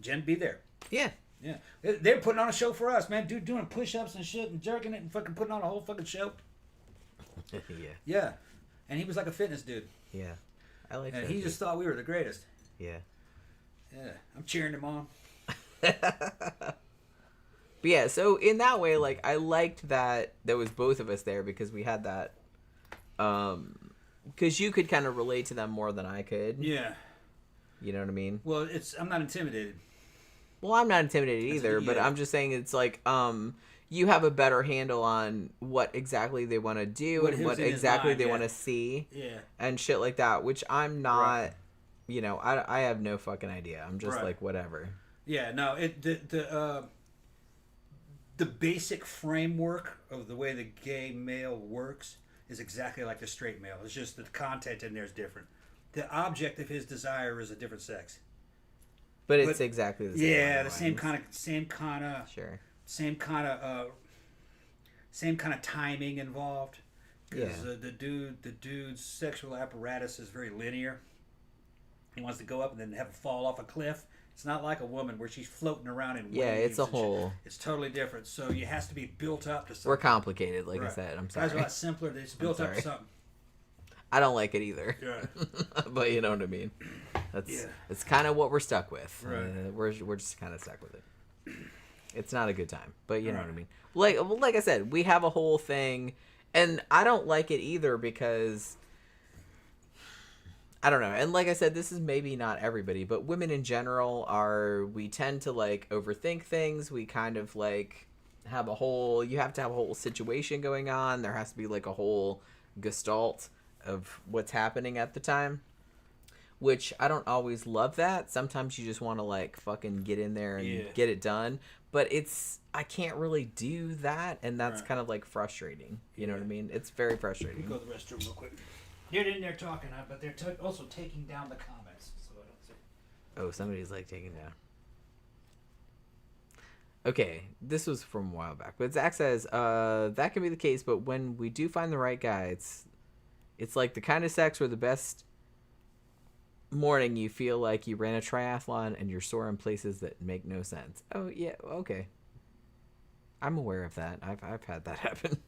Jen be there. Yeah. Yeah, they're putting on a show for us, man. Dude doing push-ups and shit and jerking it and fucking putting on a whole fucking show. Yeah. Yeah, and he was like a fitness dude, Yeah. I like and that. he just thought we were the greatest. Yeah. Yeah, I'm cheering him on. But yeah, so in that way, like, I liked that there was both of us there because we had that, because you could kind of relate to them more than I could. Yeah. You know what I mean? Well, I'm not intimidated. Well, I'm not intimidated either, but yeah. I'm just saying it's like, you have a better handle on what exactly they want to do What and was what in his exactly mind, they yeah. want to see Yeah. and shit like that, which I'm not, Right. you know, I have no fucking idea. I'm just Right. like, whatever. Yeah. No. The basic framework of the way the gay male works is exactly like the straight male. It's just the content in there is different. The object of his desire is a different sex. But it's exactly the same. Yeah, the otherwise. same kind of Sure. same kind of timing involved. Because Yeah. the dude's sexual apparatus is very linear. He wants to go up and then have it fall off a cliff. It's not like a woman where she's floating around in waves. Yeah, it's a and shit. whole... It's totally different. So it has to be built up to something. We're complicated, like I Right. said. I'm Guys sorry. are a lot simpler. It's built up to sorry. something. I don't like it either. Yeah. But you know what I mean. That's Yeah. it's kind of what we're stuck with. Right. We're just kind of stuck with it. It's not a good time, but you know Right. what I mean. Like I said, we have a whole thing, and I don't like it either because I don't know. And like I said, this is maybe not everybody, but women in general we tend to like overthink things. We kind of like you have to have a whole situation going on. There has to be like a whole gestalt of what's happening at the time, which I don't always love that. Sometimes you just want to like fucking get in there and get it done. But I can't really do that. And that's kind of like frustrating. You know what I mean? It's very frustrating. Go to the restroom real quick. They're in there talking, but they're also taking down the comments. So I don't see. Oh, somebody's like taking down. Okay, this was from a while back, but Zach says that can be the case, but when we do find the right guy, it's like the kind of sex where the best morning you feel like you ran a triathlon and you're sore in places that make no sense. Oh yeah, okay. I'm aware of that. I've had that happen.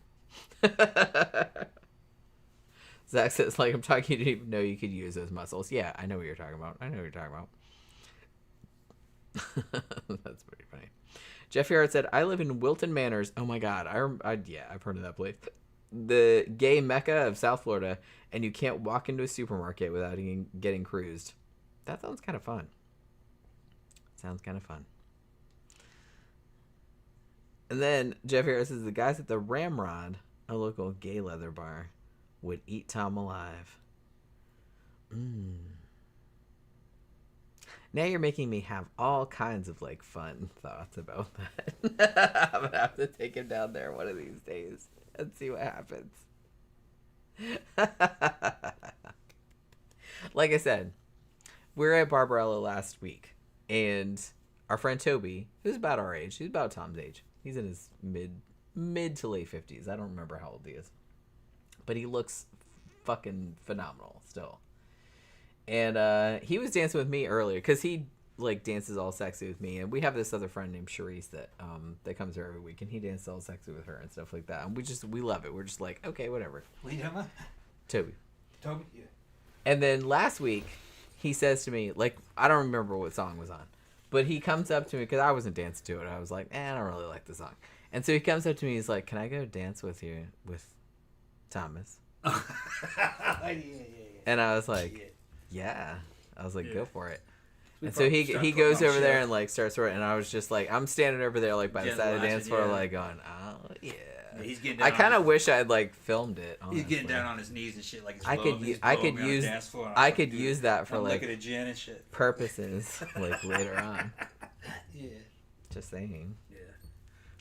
Zach says, like, I'm talking, you didn't even know you could use those muscles. Yeah, I know what you're talking about. That's pretty funny. Jeff Yard said, I live in Wilton Manors. Oh my God. I've heard of that place. The gay mecca of South Florida, and you can't walk into a supermarket without getting cruised. That sounds kind of fun. And then Jeff Harris says, the guys at the Ramrod, a local gay leather bar, would eat Tom alive. Now you're making me have all kinds of like fun thoughts about that. I'm gonna have to take him down there one of these days and see what happens. Like I said, we were at Barbarella last week, and our friend Toby, who's about our age, he's about Tom's age. He's in his mid to late 50s. I don't remember how old he is. But he looks fucking phenomenal still. And he was dancing with me earlier because he like dances all sexy with me, and we have this other friend named Charisse that comes here every week, and he dances all sexy with her and stuff like that. And we love it. We're just like, okay, whatever. What are you talking about? Toby. Yeah. And then last week, he says to me, like, I don't remember what song was on, but he comes up to me because I wasn't dancing to it. I was like, I don't really like the song. And so he comes up to me, he's like, can I go dance with you with Thomas? Yeah. And I was like, yeah. I was like, go for it. And so he goes over there and like starts working, and I was just like, I'm standing over there like by the side of the dance floor, like going, oh yeah. He's getting down I kind of wish I'd like filmed it. Honestly. He's getting down on his knees and shit like I could use that for like looking at Jen and shit. purposes like later on. Yeah. Just saying. Yeah.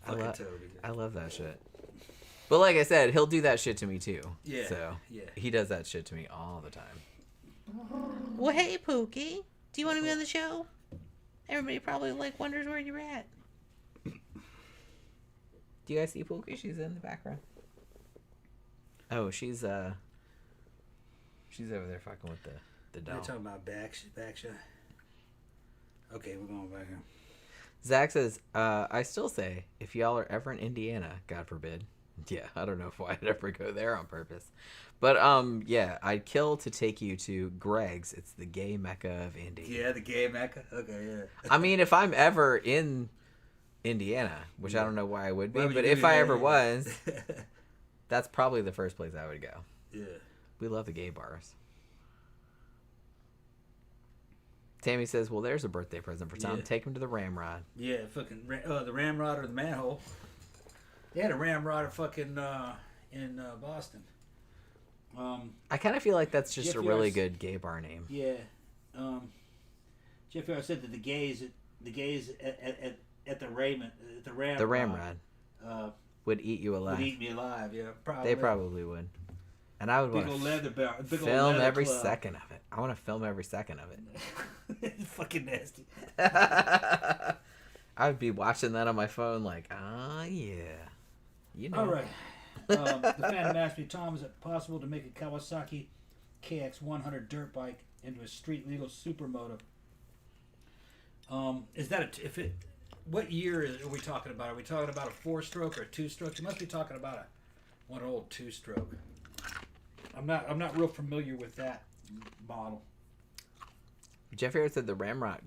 I love that shit. But like I said, he'll do that shit to me too. Yeah. So he does that shit to me all the time. Well, hey, Pookie. Do you want to be on the show? Everybody probably like wonders where you're at. Do you guys see Pookie? She's in the background. Oh, she's over there fucking with the doll. You're talking about back shot. Okay, we're going back here. Zach says, I still say, if y'all are ever in Indiana, God forbid. Yeah, I don't know if I'd ever go there on purpose. But, yeah, I'd kill to take you to Greg's. It's the gay mecca of Indy. Yeah, the gay mecca? Okay, yeah. I mean, if I'm ever in Indiana, which I don't know why I would be, but if I ever was, that's probably the first place I would go. Yeah. We love the gay bars. Tammy says, well, there's a birthday present for Tom. Take him to the Ramrod. Yeah, fucking the Ramrod or the manhole. They had a Ramrod fucking in Boston. I kind of feel like that's just a really good gay bar name. Yeah. Jeff Yard said that the gays at the Ramrod would eat you alive. Would eat me alive, yeah. Probably. They probably would. And I would want to film every second of it. I want to film every second of it. It's fucking nasty. I would be watching that on my phone like, yeah. You know. All right. The Phantom asked me, Tom, is it possible to make a Kawasaki KX100 dirt bike into a street legal supermoto? Is that what year are we talking about? Are we talking about a 4-stroke or a 2-stroke? You must be talking about one old 2-stroke. I'm not real familiar with that model. Jeff Harris said the Ramrod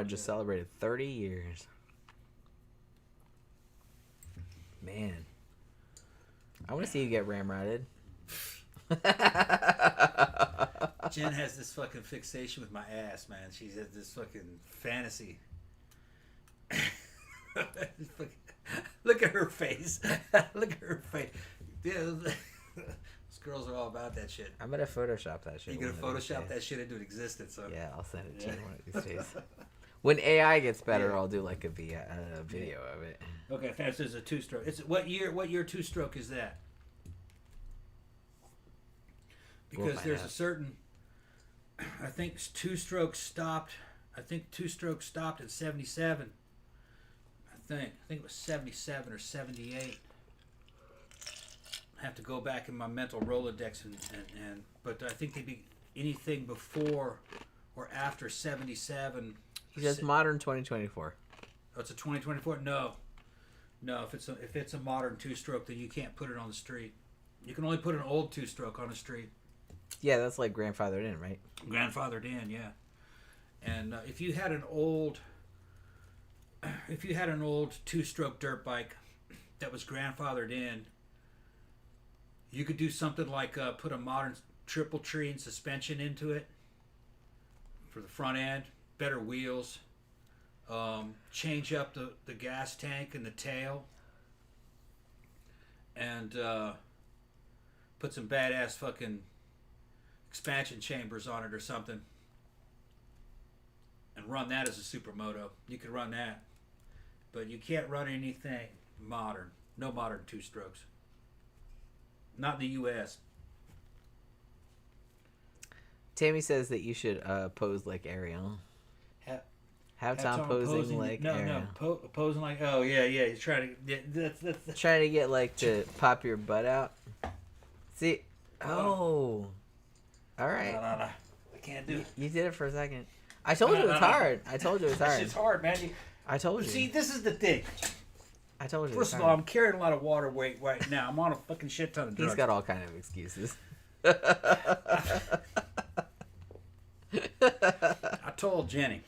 just celebrated 30 years. Man, I want to see you get ramrodded. Jen has this fucking fixation with my ass, man. She has this fucking fantasy. Look at her face. Look at her face. Dude, those girls are all about that shit. I'm gonna Photoshop that shit. You gonna one of these Photoshop days. that shit into existence, huh? Yeah, I'll send it to you one of these days. When AI gets better, I'll do like a video of it. Okay, fast is a two-stroke. It's what year two-stroke is that? We'll Because find there's out. a certain, I think two-stroke stopped. I think two-stroke stopped at 77. I think it was 77 or 78. I have to go back in my mental Rolodex and but I think they'd be anything before or after 77. He says modern 2024. Oh, it's a 2024? No. If it's a modern two-stroke, then you can't put it on the street. You can only put an old two-stroke on the street. Yeah, that's like grandfathered in, right? Grandfathered in, yeah. And if you had an old two-stroke dirt bike that was grandfathered in, you could do something like put a modern triple tree and suspension into it for the front end, better wheels, change up the gas tank and the tail, and put some badass fucking expansion chambers on it or something, and run that as a supermoto. You could run that, but you can't run anything modern. No modern two-strokes. Not in the U.S. Tammy says that you should pose like Ariel. Ha- Have Tom posing like Ariel. Posing like, oh yeah, he's trying to. Yeah, that's Trying to get like to pop your butt out. See, oh, all right. No. I can't do it. You did it for a second. I told you it was hard. I told you it was That hard. shit's hard, man. I told you. See, this is the thing. I told you. First of all, I'm carrying a lot of water weight right now. I'm on a fucking shit ton of drugs. He's got all kind of excuses. I told Jenny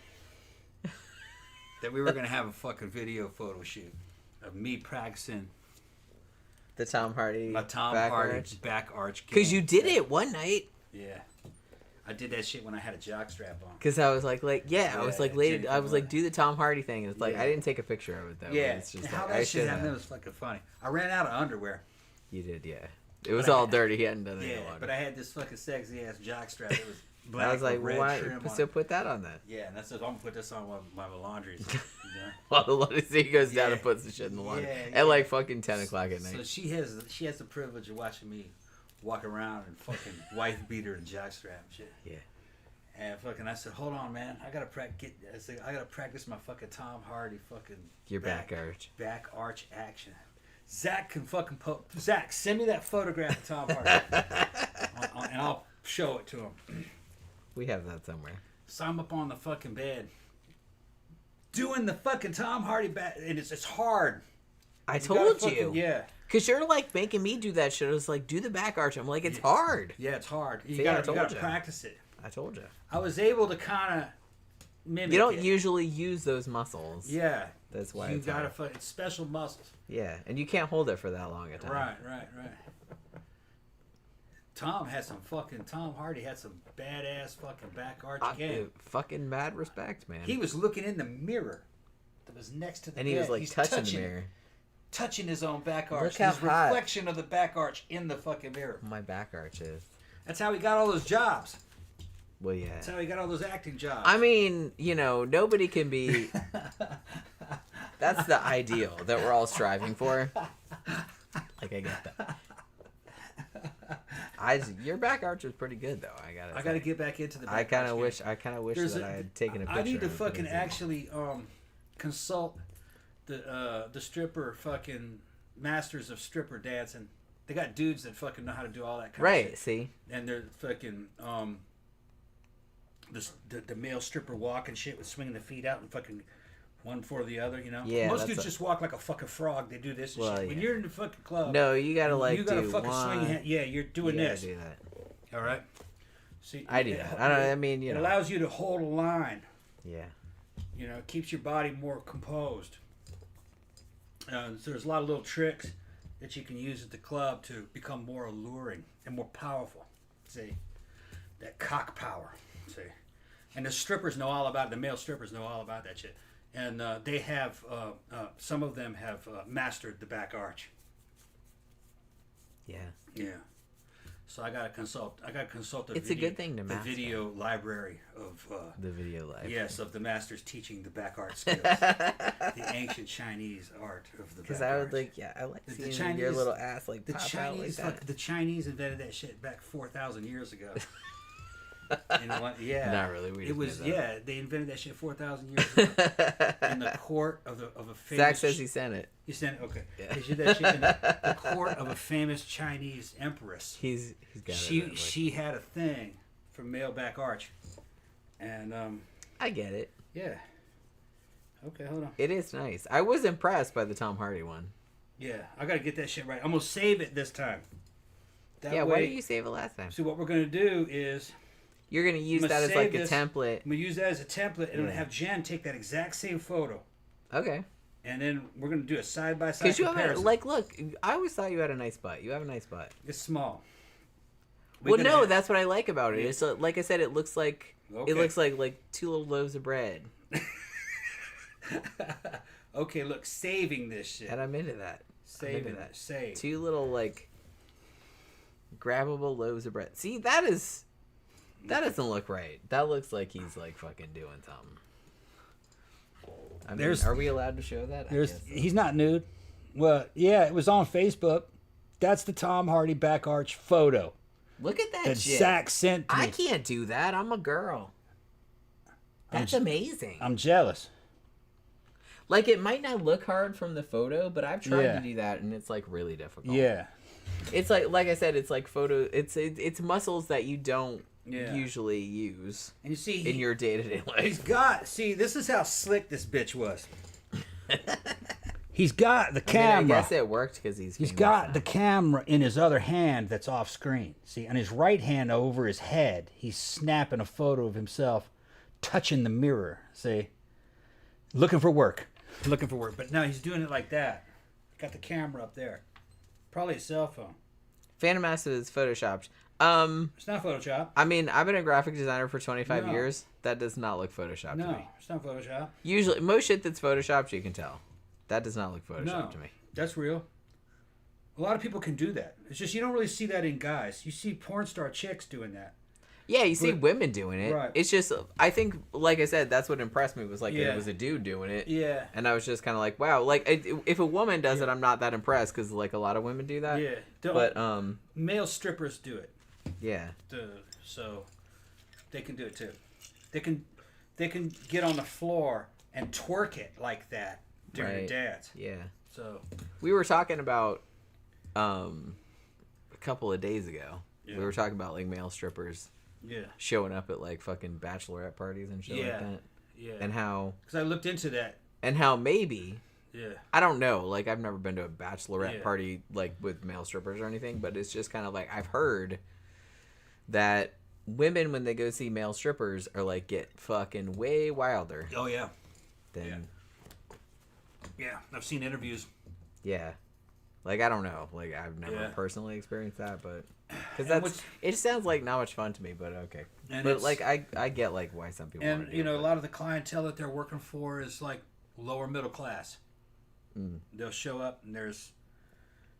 that we were gonna have a fucking video photo shoot of me practicing The Tom Hardy. my Tom back Hardy arch. back arch. Because you did it one night. Yeah, I did that shit when I had a jock strap on. Because I was like, I was like, Jenny I was like, Ford. do the Tom Hardy thing. And it's like, Yeah. I didn't take a picture of it though. Yeah, It's just and how like, I that shit should happened have. was fucking funny. I ran out of underwear. You did, yeah. It was But I all had- dirty. He hadn't done it Yeah, in a while. but I had this fucking sexy ass jock strap. It was black I was like, with red why? trim on So it. put that on then. Yeah, and that's I'm gonna put this on while my laundry's done. While the laundry, so he goes down Yeah. and puts the shit in the laundry Yeah, at like fucking 10 o'clock at So night. she has the privilege of watching me walk around and fucking wife beater and jock strap and shit. Yeah. And fucking, I said, hold on, man, I gotta practice my fucking Tom Hardy fucking Your back arch. back arch action. Zach can fucking Zach, send me that photograph of Tom Hardy, and I'll show it to him. We have that somewhere. So I'm up on the fucking bed doing the fucking Tom Hardy back, and it's hard. I You told gotta you. fucking- Yeah. Because you're like making me do that shit. I was like, do the back arch. I'm like, it's hard. Yeah, it's hard. You See, I gotta told ya. practice it. I told you. I was able to kind of mimic You don't it. usually use those muscles. Yeah. That's why you it's gotta. hard. It's special muscles. Yeah, and you can't hold it for that long a time. Right. Tom Hardy had some badass fucking back arch game. Fucking mad respect, man. He was looking in the mirror that was next to the and bed. he was like He's touching the mirror. touching his own back arch. Look how His hot. reflection of the back arch in the fucking mirror. My back arch is. That's how he got all those jobs. Well, yeah. That's how he got all those acting jobs. I mean, nobody can be. That's the ideal that we're all striving for. Like, I get that. Your back arch is pretty good, though. I gotta get back into the back I kind arch of game. wish. I kind of wish that I had taken a picture. I need to of it, fucking because actually consult the stripper fucking masters of stripper dancing. They got dudes that fucking know how to do all that kind of Right. shit. See. And they're fucking the male stripper walk and shit with swinging the feet out and fucking one for the other, Yeah, most that's dudes a- just walk like a fucking frog. They do this and Well, shit. When yeah. you're in the fucking club, No, you gotta like you gotta do fucking one. swing your hand. Yeah, you're doing you gotta this. do that. All right. See, I do that. I don't. I mean, it allows you to hold a line. Yeah. It keeps your body more composed. So there's a lot of little tricks that you can use at the club to become more alluring and more powerful. See, that cock power. See, and the strippers know all about it. The male strippers know all about that shit. And they have some of them have mastered the back arch. Yeah. Yeah. So I gotta consult. It's a good thing to the master. video library of The video library. yes, of the masters teaching the back art skills, the ancient Chinese art of the. Because back I would arch. like, yeah, I like The seeing your little ass like the pop out Chinese, like that. the Chinese invented that shit back 4,000 years ago. Yeah, Not really. We it just was made that yeah. They invented that shit 4,000 years ago in the court of a famous. Zach says he sent it. You sent it? Okay. Yeah. They did that shit in the court of a famous Chinese empress. He's got She it. she had a thing for male back arch, and I get it. yeah. Okay, hold on. It is nice. I was impressed by the Tom Hardy one. Yeah, I gotta get that shit right. I'm gonna save it this time. That Yeah, way, why did you save it last time? See, what we're gonna do is You're gonna use I'm gonna that as save like this. a template. I'm gonna use that as a template, and I'm gonna Yeah. have Jen take that exact same photo, Okay. and then we're gonna do a side by side Because you have comparison. like, look, I always thought you had a nice butt. You have a nice butt. It's small. Well, no, that's what I like about it. Yeah. It's like I said, it looks like Okay. it looks like two little loaves of bread, Okay, look, saving this shit. and I'm into that. Saving that. that. Save. Two little like grabbable loaves of bread. See, that doesn't look right. That looks like he's like fucking doing something. I mean, There's- are we allowed to show that? I There's guess so. he's not nude. Well, yeah, it was on Facebook. That's the Tom Hardy back arch photo Look at that that shit. Zach sent to me. I can't do that. I'm a girl. That's amazing. I'm jealous. Like, it might not look hard from the photo, but I've tried Yeah. to do that, and it's like really difficult. Yeah. It's like I said, it's like photo. It's muscles that you don't Yeah. usually use And you see, in your day to day he's life. got. See, this is how slick this bitch was. He's got the I mean, I camera. guess it worked because he's He's famous got now. the camera in his other hand that's off screen. See, on his right hand over his head, he's snapping a photo of himself touching the mirror. See? Looking for work. Looking for work, but now he's doing it like that. Got the camera up there. Probably a cell phone. Phantom Mask is photoshopped. It's not Photoshop. I mean, I've been a graphic designer for 25 No. years. That does not look photoshopped to No, me. it's not Photoshop. Usually, most shit that's photoshopped, you can tell. That does not look photoshopped No, to me. that's real. A lot of people can do that. It's just you don't really see that in guys. You see porn star chicks doing that. Yeah, you see But- women doing it. Right. It's just, I think, like I said, that's what impressed me was like Yeah. it was a dude doing it. Yeah. And I was just kind of like, wow. Like, if a woman does it, I'm not that impressed because like a lot of women do that. Yeah. But Male strippers do it. yeah. So they can do it too. They can get on the floor and twerk it like that during Right. a dance. Yeah. So We were talking about a couple of days ago. Yeah. We were talking about like male strippers yeah, showing up at like fucking bachelorette parties and shit Yeah. like that. yeah. And how Because I looked into that. maybe Yeah. I don't know, like I've never been to a bachelorette Yeah. party like with male strippers or anything, but it's just kind of like I've heard that women when they go see male strippers are like get fucking way wilder Oh yeah. than Yeah. I've seen interviews. yeah. Like I don't know, like I've never Yeah. personally experienced that, but because And that's what's- it sounds like not much fun to me, but okay. And But it's- like I get like why some people want And to do you know, it, a lot of the clientele that they're working for is like lower middle class. Mm. They'll show up and there's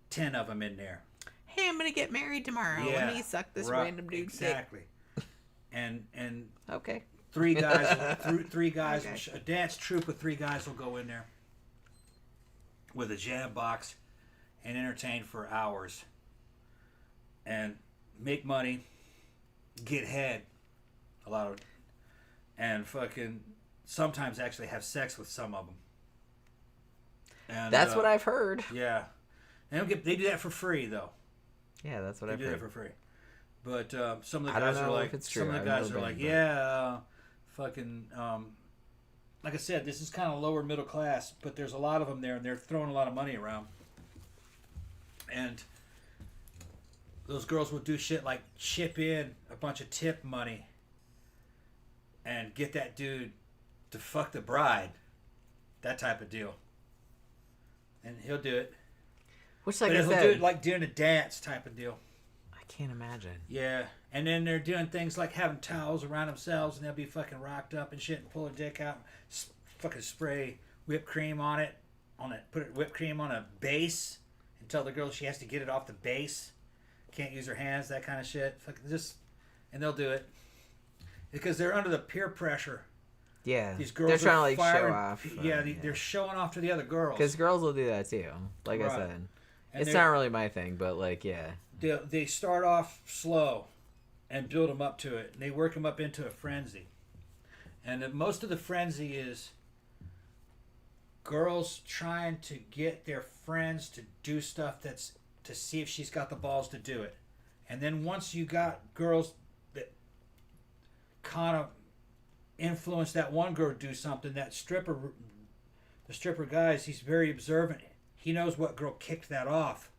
10 of them in there. Hey, I'm gonna get married tomorrow. Let me suck this right, random dude's exactly. And okay. three guys, three guys, Okay. a dance troupe of 3 guys will go in there with a jam box and entertain for hours and make money, get head, a lot of, and fucking sometimes actually have sex with some of them. And That's what I've heard. Yeah, and they do that for free though. Yeah, that's what They I've do that heard. for free. But some of the I don't guys are know like, if it's some true. of the I've guys never are like, been, but- yeah, fucking, like I said, this is kind of lower middle class, but there's a lot of them there, and they're throwing a lot of money around. And those girls will do shit like chip in a bunch of tip money and get that dude to fuck the bride, that type of deal. And he'll do it. Which like But I he'll do said, it like during a dance type of deal. I can't imagine. Yeah, and then they're doing things like having towels around themselves, and they'll be fucking rocked up and shit, and pull a dick out, fucking spray whipped cream on it, put whipped cream on a base, and tell the girl she has to get it off the base. Can't use her hands, that kind of shit. Fucking and they'll do it because they're under the peer pressure. Yeah, these girls they're trying to like firing, show off. Yeah, they're showing off to the other girls. Because girls will do that too. Like I Right. said, And it's not really my thing, but like yeah. They start off slow and build them up to it. And they work them up into a frenzy. And most of the frenzy is girls trying to get their friends to do stuff that's to see if she's got the balls to do it. And then once you got girls that kind of influence that one girl to do something, the stripper guys, he's very observant. He knows what girl kicked that off.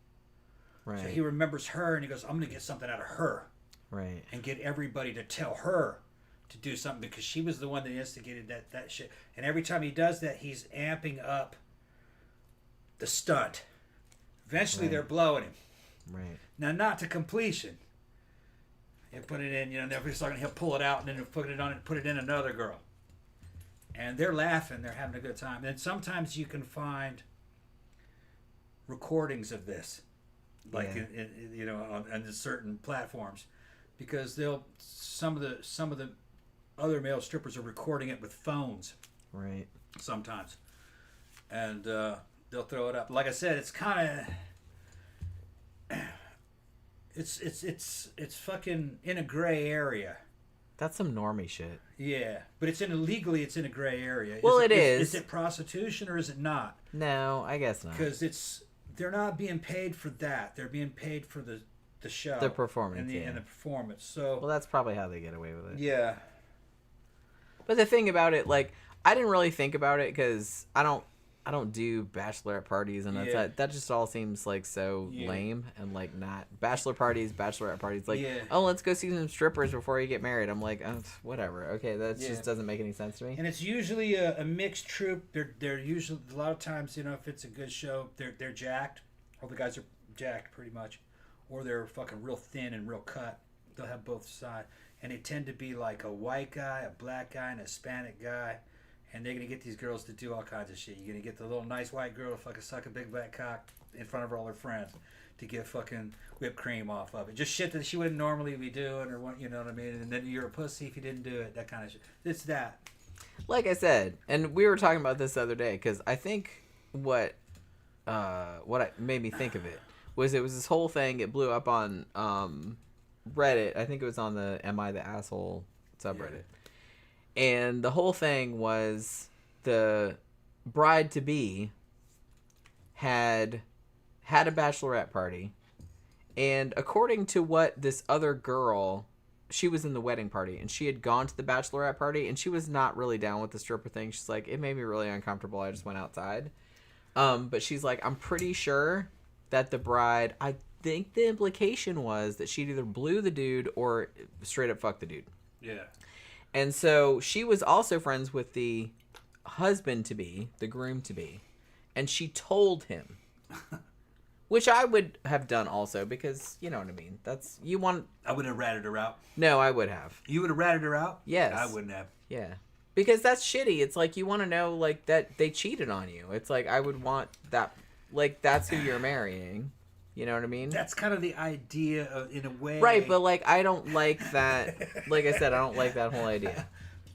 Right. So he remembers her and he goes, I'm going to get something out of her. Right. And get everybody to tell her to do something because she was the one that instigated that shit. And every time he does that, he's amping up the stunt. Eventually, Right. they're blowing him. Right. Now, not to completion. He'll put it in, and every second he'll pull it out and then he'll put it on and put it in another girl. And they're laughing. They're having a good time. And sometimes you can find recordings of this. Like Yeah. on certain platforms, because some of the other male strippers are recording it with phones Right. sometimes, and they'll throw it up. Like I said, it's kind of it's fucking in a gray area. That's some normie shit. Yeah, but it's in a gray area. Well, it is. Is it prostitution or is it not? No, I guess not. Because they're not being paid for that. They're being paid for the show, The performance, and yeah. and the performance. So Well, that's probably how they get away with it. yeah, But the thing about it, like, I didn't really think about it because I don't do bachelorette parties, and Yeah. that just all seems like so Yeah. lame and like not bachelorette parties. Like, Yeah. oh, let's go see some strippers before you get married. I'm like, oh, whatever. Okay, that Yeah. just doesn't make any sense to me. and it's usually a mixed troupe. They're usually a lot of times, if it's a good show, they're jacked. All the guys are jacked pretty much, or they're fucking real thin and real cut. They'll have both sides, and they tend to be like a white guy, a black guy, and a Hispanic guy. And they're gonna get these girls to do all kinds of shit. You're gonna get the little nice white girl to fucking suck a big black cock in front of all her friends to get fucking whipped cream off of it. Just shit that she wouldn't normally be doing, or what, you know what I mean? And then you're a pussy if you didn't do it. That kind of shit. It's that. Like I said, and we were talking about this the other day because I think what made me think of it was this whole thing. It blew up on Reddit. I think it was on the "Am I the Asshole" subreddit. And the whole thing was the bride-to-be had a bachelorette party. And according to what this other girl, she was in the wedding party. And she had gone to the bachelorette party. And she was not really down with the stripper thing. She's like, it made me really uncomfortable. I just went outside. But she's like, I'm pretty sure that the bride... I think the implication was that she'd either blew the dude or straight up fucked the dude. Yeah. And so she was also friends with the husband-to-be, the groom-to-be, and she told him, which I would have done also because, you know what I mean. I would have ratted her out. No, I would have. You would have ratted her out? Yes. I wouldn't have. Yeah. Because that's shitty. It's like you want to know, like, that they cheated on you. It's like I would want that, like, that's who you're marrying. You know what I mean? That's kind of the idea of, in a way. Right, but like I don't like that. Like I said, I don't like that whole idea.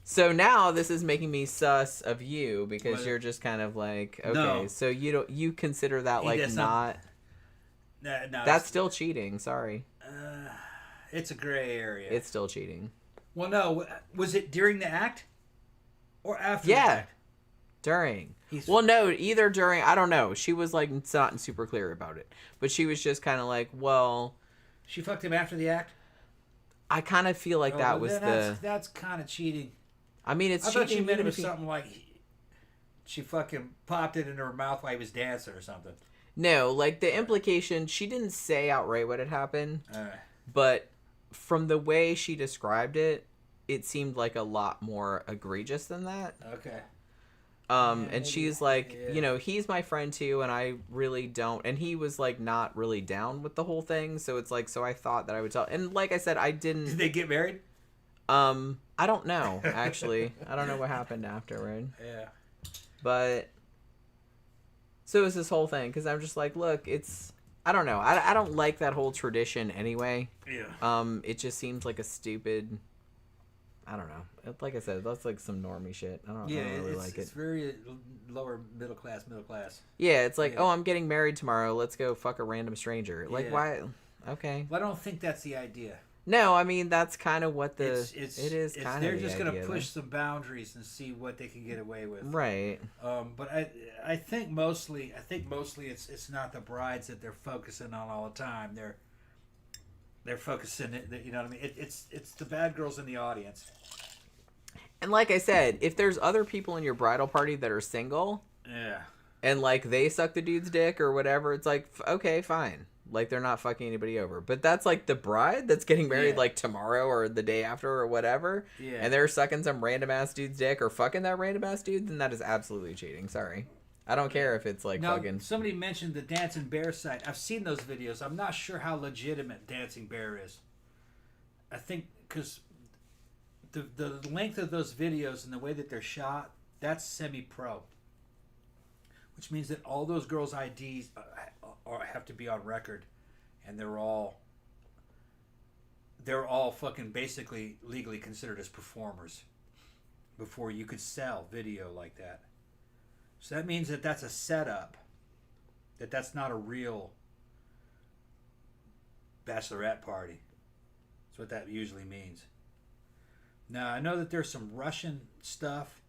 So now this is making me sus of you because What? you're just kind of like, okay, No. so you consider that like that's not No, that's still cheating. Sorry, it's a gray area. it's still cheating. Well, no. Was it during the act or after Yeah. the act? During. He's- Well, no, either during. I don't know. She was like not super clear about it, but she was just kind of like, well, She fucked him after the act? I kind of feel like Oh, that well, was then that's kind of cheating. I mean, it's I cheating. thought you meant even it was if you- something like she fucking popped it in her mouth while he was dancing or something. No, like the implication, she didn't say outright what had happened. All right. But from the way she described it, it seemed like a lot more egregious than that. Okay. And she's like, you know, he's my friend too, and I really don't. And he was like not really down with the whole thing, so it's like, so I thought that I would tell. And like I said, I didn't. Did they get married? I don't know actually. I don't know what happened afterward. Yeah. But so it was this whole thing because I'm just like, look, it's. I don't know. I don't like that whole tradition anyway. Yeah. It just seems like a stupid. I don't know. Like I said, that's like some normie shit. I don't really like it. It's very lower middle class. Yeah, it's like, oh, I'm getting married tomorrow. Let's go fuck a random stranger. Like, why? Okay. Well, I don't think that's the idea. No, I mean that's kind of what the it is. Kind of they're just gonna push some boundaries and see what they can get away with. Right. But I think mostly it's not the brides that they're focusing on all the time. They're focusing, you know what I mean? It's the bad girls in the audience. And like I said, if there's other people in your bridal party that are single, yeah, and like they suck the dude's dick or whatever, it's like, okay, fine. Like they're not fucking anybody over. But that's like the bride that's getting married like tomorrow or the day after or whatever. Yeah. And they're sucking some random ass dude's dick or fucking that random ass dude, then that is absolutely cheating. Sorry. I don't care if it's like now, fucking. Somebody mentioned the Dancing Bear site. I've seen those videos. I'm not sure how legitimate Dancing Bear is. I think because the length of those videos and the way that they're shot, that's semi-pro. Which means that all those girls' IDs have to be on record, and they're all fucking basically legally considered as performers before you could sell video like that. So that means that that's a setup. That's not a real bachelorette party. That's what that usually means. Now, I know that there's some Russian stuff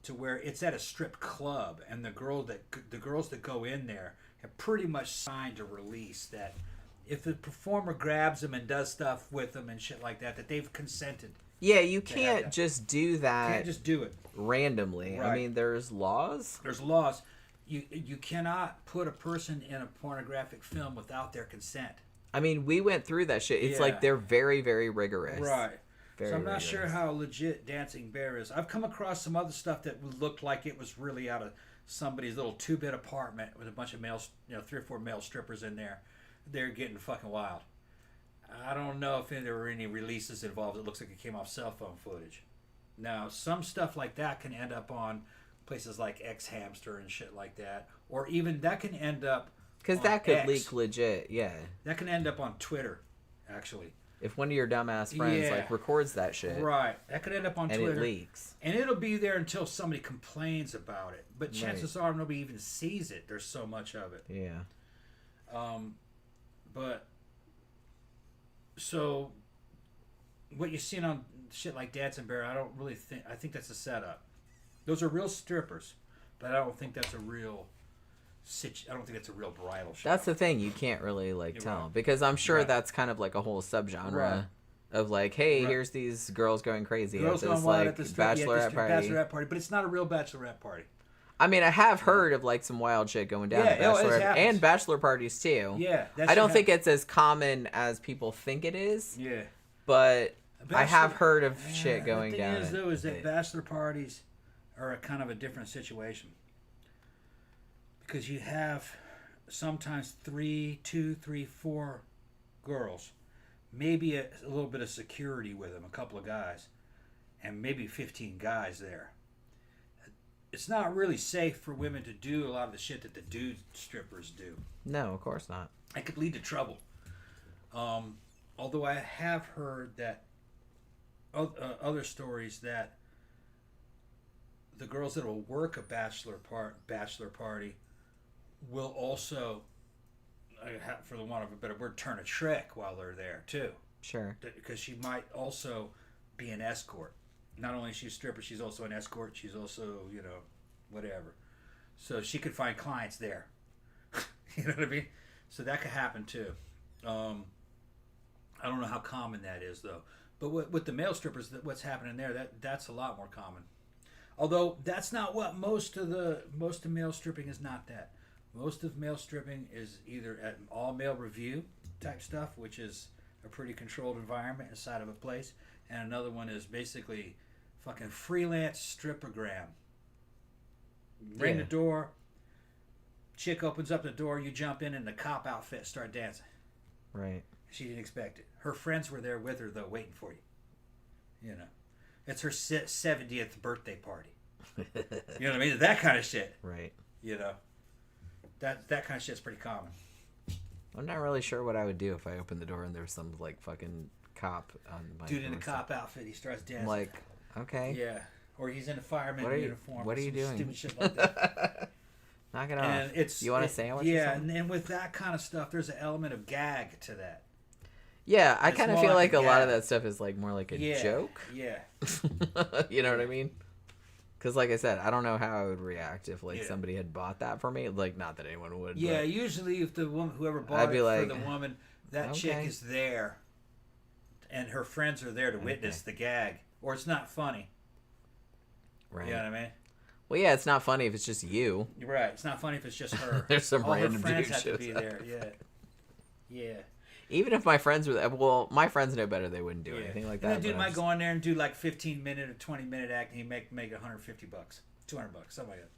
to where it's at a strip club, and the girls that go in there have pretty much signed a release that if the performer grabs them and does stuff with them and shit like that, that they've consented. Yeah, you can't just do that. You can't just do it randomly. Right. I mean, there's laws. There's laws. You cannot put a person in a pornographic film without their consent. I mean, we went through that shit. It's like they're very, very rigorous. Right. Very so I'm not rigorous. sure how legit Dancing Bear is. I've come across some other stuff that looked like it was really out of somebody's little 2-bit apartment with a bunch of males, 3 or 4 male strippers in there. They're getting fucking wild. I don't know if there were any releases involved. It looks like it came off cell phone footage. Now, some stuff like that can end up on places like X Hamster and shit like that. Or even that can end up because that could leak legit, yeah. That can end up on Twitter, actually. If one of your dumbass friends like records that shit. Right. That could end up on Twitter. And it leaks. And it'll be there until somebody complains about it. But chances are nobody even sees it. There's so much of it. Yeah. But so what you're seeing on shit like Dancing Bear, I think that's a setup. Those are real strippers, but I don't think that's a real bridal show. That's the thing, you can't really tell because I'm sure that's kind of like a whole subgenre of like, hey, here's these girls going crazy at this bachelorette party, but it's not a real bachelorette party. I mean, I have heard of like some wild shit going down at bachelorette and bachelor parties too. Yeah, I don't think it's as common as people think it is. Yeah, but I have heard of shit going down. The thing is that bachelor parties are a kind of a different situation because you have sometimes 2, 3, 4 girls, maybe a little bit of security with them, a couple of guys, and maybe 15 guys there. It's not really safe for women to do a lot of the shit that the dude strippers do. No, of course not. It could lead to trouble. Although I have heard that other stories that the girls that will work a bachelor party will also, for the want of a better word, turn a trick while they're there too. Sure. Because she might also be an escort. Not only is she a stripper, she's also an escort. She's also, whatever. So she could find clients there. You know what I mean? So that could happen too. I don't know how common that is though. But with the male strippers, what's happening there, that's a lot more common. Although that's not what most of male stripping is not that. Most of male stripping is either at an all male review type stuff, which is a pretty controlled environment inside of a place, and another one is basically fucking freelance strippergram. Ring the door. Chick opens up the door. You jump in the cop outfit, start dancing. Right. She didn't expect it. Her friends were there with her though, waiting for you. You know, it's her 70th birthday party. You know what I mean? That kind of shit. Right. You know, that kind of shit's pretty common. I'm not really sure what I would do if I opened the door and there was some like fucking cop on my Dude in a cop outfit, he starts dancing. I'm like, okay. Yeah. Or he's in a fireman uniform. What are you some doing? Stupid shit like that. Knock it And off. You want a sandwich? Yeah, or something? and with that kind of stuff, there's an element of gag to that. Yeah, I It's kind of more feel like like a a lot of gag. that stuff is like more like a Yeah. joke. Yeah. You know what I mean? Because like I said, I don't know how I would react if like Yeah. somebody had bought that for me. Like, not that anyone would. Yeah, but usually if the woman, whoever bought I'd be it like, for the woman, that chick okay. is there, and her friends are there to witness the gag, or it's not funny. Right. You know what I mean? Well, yeah, it's not funny if it's just you. You're right. It's not funny if it's just her. There's some All her random friends dude have to shows be up. there. Yeah. Yeah. Even if my friends were, well, my friends know better. They wouldn't do anything like And that. that dude but I'm might just- go in there and do like 15-minute or 20-minute act, and he make $150, $200, something like that.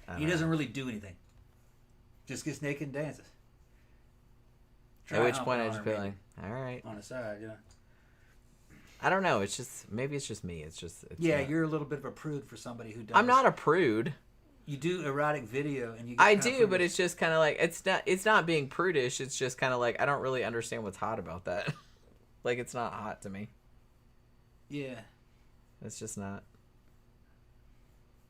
I don't He know. doesn't really do anything. Just gets naked and dances. At which Try point I humping just on be her, like, all right. maybe, on the side, you know. I don't know. It's just maybe it's just me. It's just Yeah, not- you're a little bit of a prude for somebody who does. I'm not a prude. You do erotic video, and you. Get I kinda do, but prudish. it's just kind of like it's not being prudish. It's just kind of like I don't really understand what's hot about that. Like, it's not hot to me. Yeah. It's just not.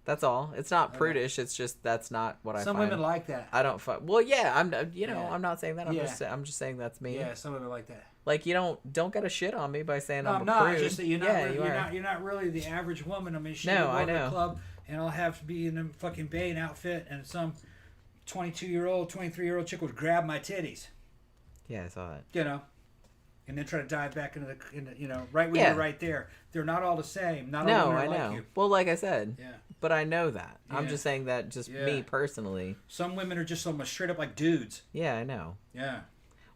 That's all. It's not Okay. prudish. It's just that's not what I Some find. women like that. I don't find. Well, yeah, I'm. You know, Yeah. I'm not saying that. I'm Yeah. just saying that's me. Yeah, some women like that. Like, you don't get a shit on me by saying No, I'm I'm a not. prude. It's just that you're not. Yeah, really, you are. You're not really the average woman. I mean, she No, will go I to the know. club, and I'll have to be in a fucking Bane outfit, and some 22-year-old, 23-year-old chick would grab my titties, Yeah, I saw it. you know, and then try to dive back into the you know, right when Yeah. you're right there. They're not all the same. Not all No, women I are like know. you. Well, like I said, Yeah. but I know that. I'm Yeah. just saying that just Yeah. me personally. Some women are just so much straight up like dudes. Yeah, I know. Yeah.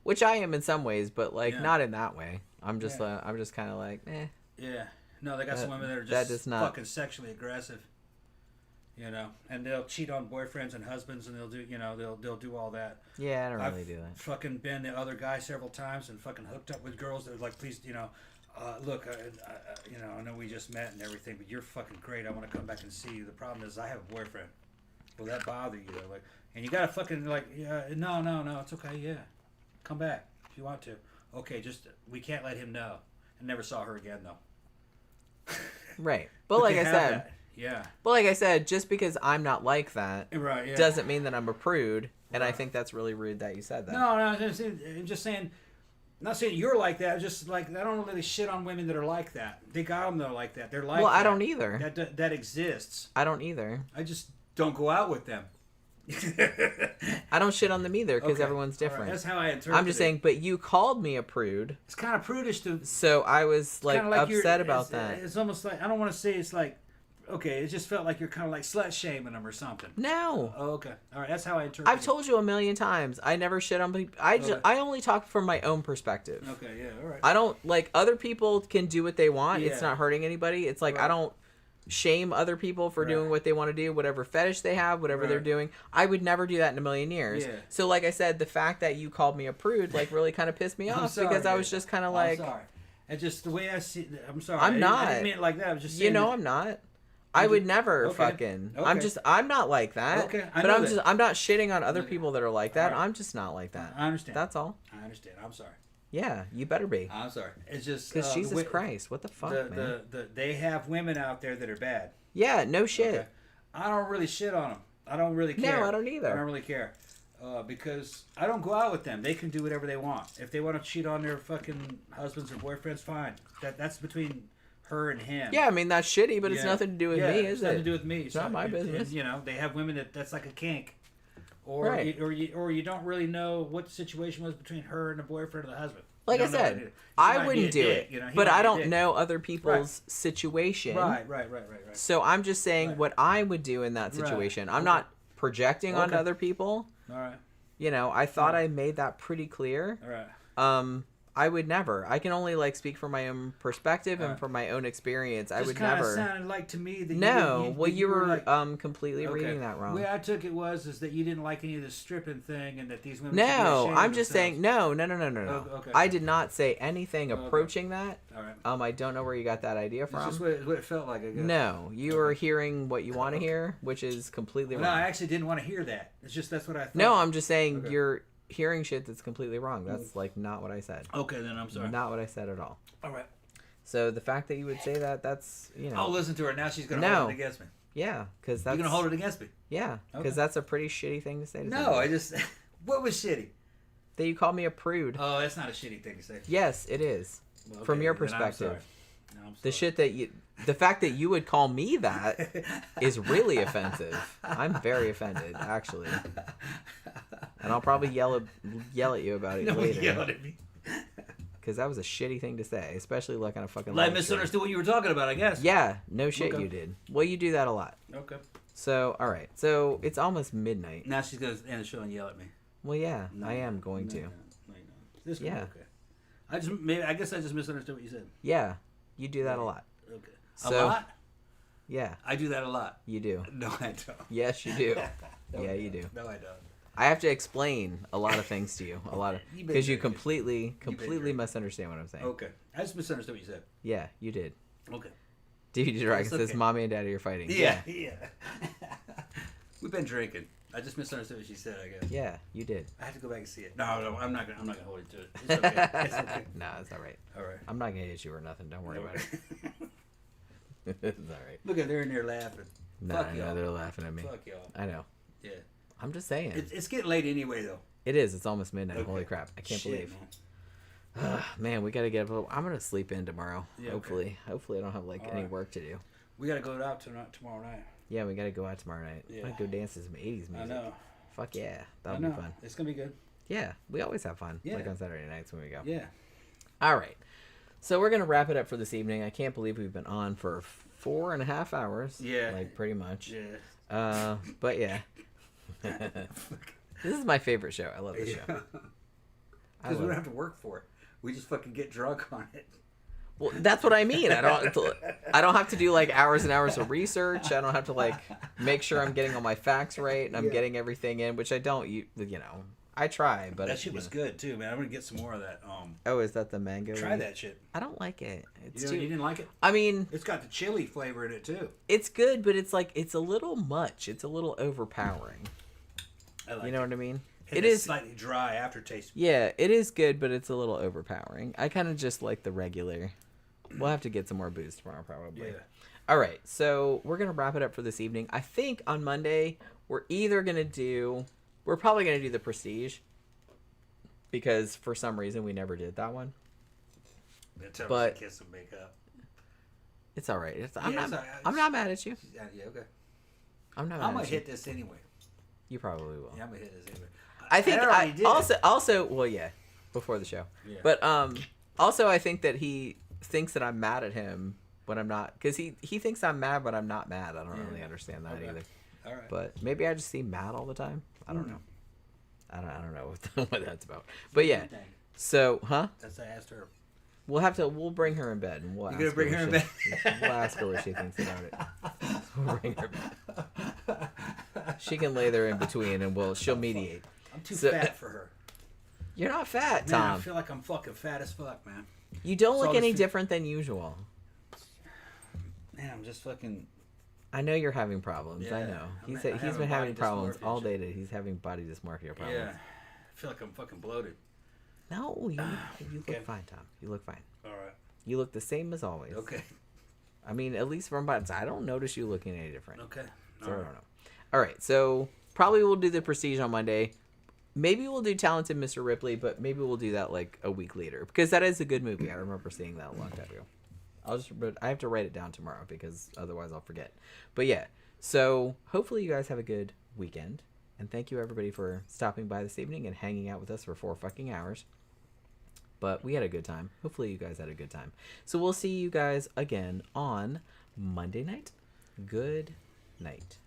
Which I am in some ways, but like Yeah. not in that way. I'm just Yeah. I'm just kind of like, eh. Yeah. No, they got some That- women that are that just does not- fucking sexually aggressive. You know, and they'll cheat on boyfriends and husbands, and they'll do, you know, they'll do all that. Yeah, I don't I've really do that. fucking been the other guy several times and fucking hooked up with girls that were like, please, you know, look, you know, I know we just met and everything, but you're fucking great. I want to come back and see you. The problem is I have a boyfriend. Will that bother you? Like, and you gotta fucking like, yeah, no, it's okay. Yeah, come back if you want to. Okay, just we can't let him know. I never saw her again though. Right. But like they I have said, that. Yeah. but like I said, just because I'm not like that Right. Yeah. doesn't mean that I'm a prude, and I Right. think that's really rude that you said that. No, I'm just saying. Not saying you're like that. Just like I don't really shit on women that are like that. They got them that are like that. They're like. Well, I that. don't either. That exists. I don't either. I just don't go out with them. I don't shit on them either because Okay. everyone's All right, different. that's how I interpret I'm just it. saying, but you called me a prude, It's kind of prudish to. so I was like kinda you're- upset about it's, that. It's almost like I don't want to say it's like. Okay, it just felt like you're kind of like slut shaming them or something. No. Oh, okay. All right, that's how I interpret I've it. told you a million times. I never shit on people. Okay. I only talk from my own perspective. Okay, yeah, all right. I don't like other people can do what they want. It's Yeah. not hurting anybody. It's like I Right. don't shame other people for Right. doing what they want to do, whatever fetish they have, whatever they're Right. doing. I would never do that in a million years. Yeah. So like I said, the fact that you called me a prude like really kind of pissed me I'm off sorry, because I was babe. just kind of I'm like, sorry. And just the way I see, I'm sorry. I'm I not. didn't mean it like that. I was just saying. you know, that- I'm not. I would never Okay. fucking. Okay. I'm not like that. Okay, I but know I'm that. I'm not shitting on other Okay. people that are like that. Alright. I'm just not like that. I understand. That's all. I understand. I'm sorry. Yeah, you better be. I'm sorry. It's just Because the Jesus way- Christ, what the fuck, man? They have women out there that are bad. Yeah, no shit. Okay? I don't really shit on them. I don't really care. No, I don't either. I don't really care. Because I don't go out with them. They can do whatever they want. If they want to cheat on their fucking husbands or boyfriends, fine. That's between her and him. Yeah, I mean that's shitty, but it's Yeah. nothing to do with Yeah, me, it's is nothing it? to do with me. It's not my business. And, you know, they have women that's like a kink, or Right. or you don't really know what the situation was between her and the boyfriend or the husband. Like You I don't know said, what it is. She I might be wouldn't a do dick, it, you know, he but might I be a don't dick. know other people's situation. Right. So I'm just saying Right. what I would do in that Right. situation. I'm Okay. not projecting onto Okay. other people. All right. You know, I thought I made that pretty clear. All right. I would never. I can only like speak from my own perspective and from my own experience. I would never. Sounded like to me that you were like, completely reading that wrong. The way I took it was that you didn't like any of the stripping thing, and that these women. No, I'm just saying no. Oh, okay. I did not say anything approaching that. All right. I don't know where you got that idea from. It's just what it felt like. I guess. No, you are hearing what you want to hear, which is completely wrong. No, I actually didn't want to hear that. It's just that's what I thought. No, I'm just saying you're hearing shit that's completely wrong. That's like not what I said. Okay, then I'm sorry. Not what I said at all. All right. So the fact that you would say that, that's, I'll listen to her. Now she's going to hold it against me. Yeah, because that's... You're going to hold it against me? Yeah, because that's a pretty shitty thing to say to No, somebody. I just... What was shitty? That you called me a prude. Oh, that's not a shitty thing to say. Yes, it is. Well, from your perspective. I'm sorry. The shit that you... The fact that you would call me that is really offensive. I'm very offended, actually. And I'll probably yell at you about it later. Yell at me. Because that was a shitty thing to say, especially like on a fucking... I misunderstood what you were talking about, I guess. Yeah, no shit you did. Well, you do that a lot. Okay. So, all right. So, it's almost midnight. Now she's going to end the show and yell at me. Well, yeah, I am going to. No, this yeah. Okay. I guess I just misunderstood what you said. Yeah, you do that a lot. Okay. So, a lot? Yeah. I do that a lot. You do. No, I don't. Yes, you do. No, yeah, you do. No, I don't. I have to explain a lot of things to you. A lot of because you completely misunderstand what I'm saying. Okay. I just misunderstood what you said. Yeah, you did. Okay. DVD Dragon says Mommy and Daddy are fighting. Yeah. We've been drinking. I just misunderstood what she said, I guess. Yeah, you did. I have to go back and see it. No, I'm not gonna hold it to it. It's okay. It's okay. No, it's all right. All right. I'm not gonna hit you or nothing. Don't worry about it. It's all right. Look at they're in there laughing. No, Fuck I know y'all. they're laughing at me. Fuck y'all. I know. Yeah. I'm just saying. It's getting late anyway, though. It is. It's almost midnight. Okay. Holy crap! I can't believe. Man. Man, we gotta get. I'm gonna sleep in tomorrow. Yeah, hopefully, hopefully I don't have like any work to do. We gotta go out tomorrow night. Yeah, we gotta go out tomorrow night. Yeah. Might go dance to some '80s music. I know. Fuck yeah, that'll be fun. It's gonna be good. Yeah, we always have fun. Yeah. Like on Saturday nights when we go. Yeah. All right, so we're gonna wrap it up for this evening. I can't believe we've been on for 4.5 hours. Yeah. Like pretty much. Yeah. But yeah. This is my favorite show. I love this show. Because we don't have to work for it. We just fucking get drunk on it. Well, that's what I mean. I don't have to do like hours and hours of research. I don't have to like make sure I'm getting all my facts right and I'm getting everything in, which I don't. You know, I try, but that shit was good too, man. I'm gonna get some more of that. Oh, is that the mango? Try that shit. I don't like it. It's you didn't like it? I mean, it's got the chili flavor in it too. It's good, but it's like it's a little much. It's a little overpowering. I like you know what I mean? It is slightly dry aftertaste. Yeah, it is good, but it's a little overpowering. I kind of just like the regular. We'll have to get some more booze tomorrow, probably. Yeah. All right, so we're gonna wrap it up for this evening. I think on Monday we're probably gonna do the Prestige because for some reason we never did that one. But kiss and make up. It's all right. I'm I'm not mad at you. Yeah, okay. I'm not. I'm gonna hit this anyway. You probably will. Yeah, I'm gonna hit this anyway. I think also well, yeah, before the show. Yeah. But also I think that he thinks that I'm mad at him when I'm not, because he thinks I'm mad but I'm not mad. I don't really understand that either. All right. But maybe I just seem mad all the time. I don't know. I don't know what that's about. But yeah. So, That's I asked her. We'll bring her in bed and we'll. You gonna bring her in bed? We'll ask her what she thinks about it. We'll bring her back. She can lay there in between and she'll mediate. I'm too fat for her. You're not fat, Man, Tom. I feel like I'm fucking fat as fuck, man. You don't look any different than usual. Man, I'm just fucking. I know you're having problems. Yeah, I know. He's been having problems all day today. He's having body dysmorphia problems. Yeah. I feel like I'm fucking bloated. No, you look fine, Tom. You look fine. All right. You look the same as always. Okay. I mean, at least from bodies, I don't notice you looking any different. Okay. So I don't know. All right, so probably we'll do the Prestige on Monday. Maybe we'll do Talented Mr. Ripley, but maybe we'll do that like a week later because that is a good movie. I remember seeing that a long time ago. But I have to write it down tomorrow because otherwise I'll forget. But yeah, so hopefully you guys have a good weekend, and thank you everybody for stopping by this evening and hanging out with us for 4 fucking hours. But we had a good time. Hopefully you guys had a good time. So we'll see you guys again on Monday night. Good night.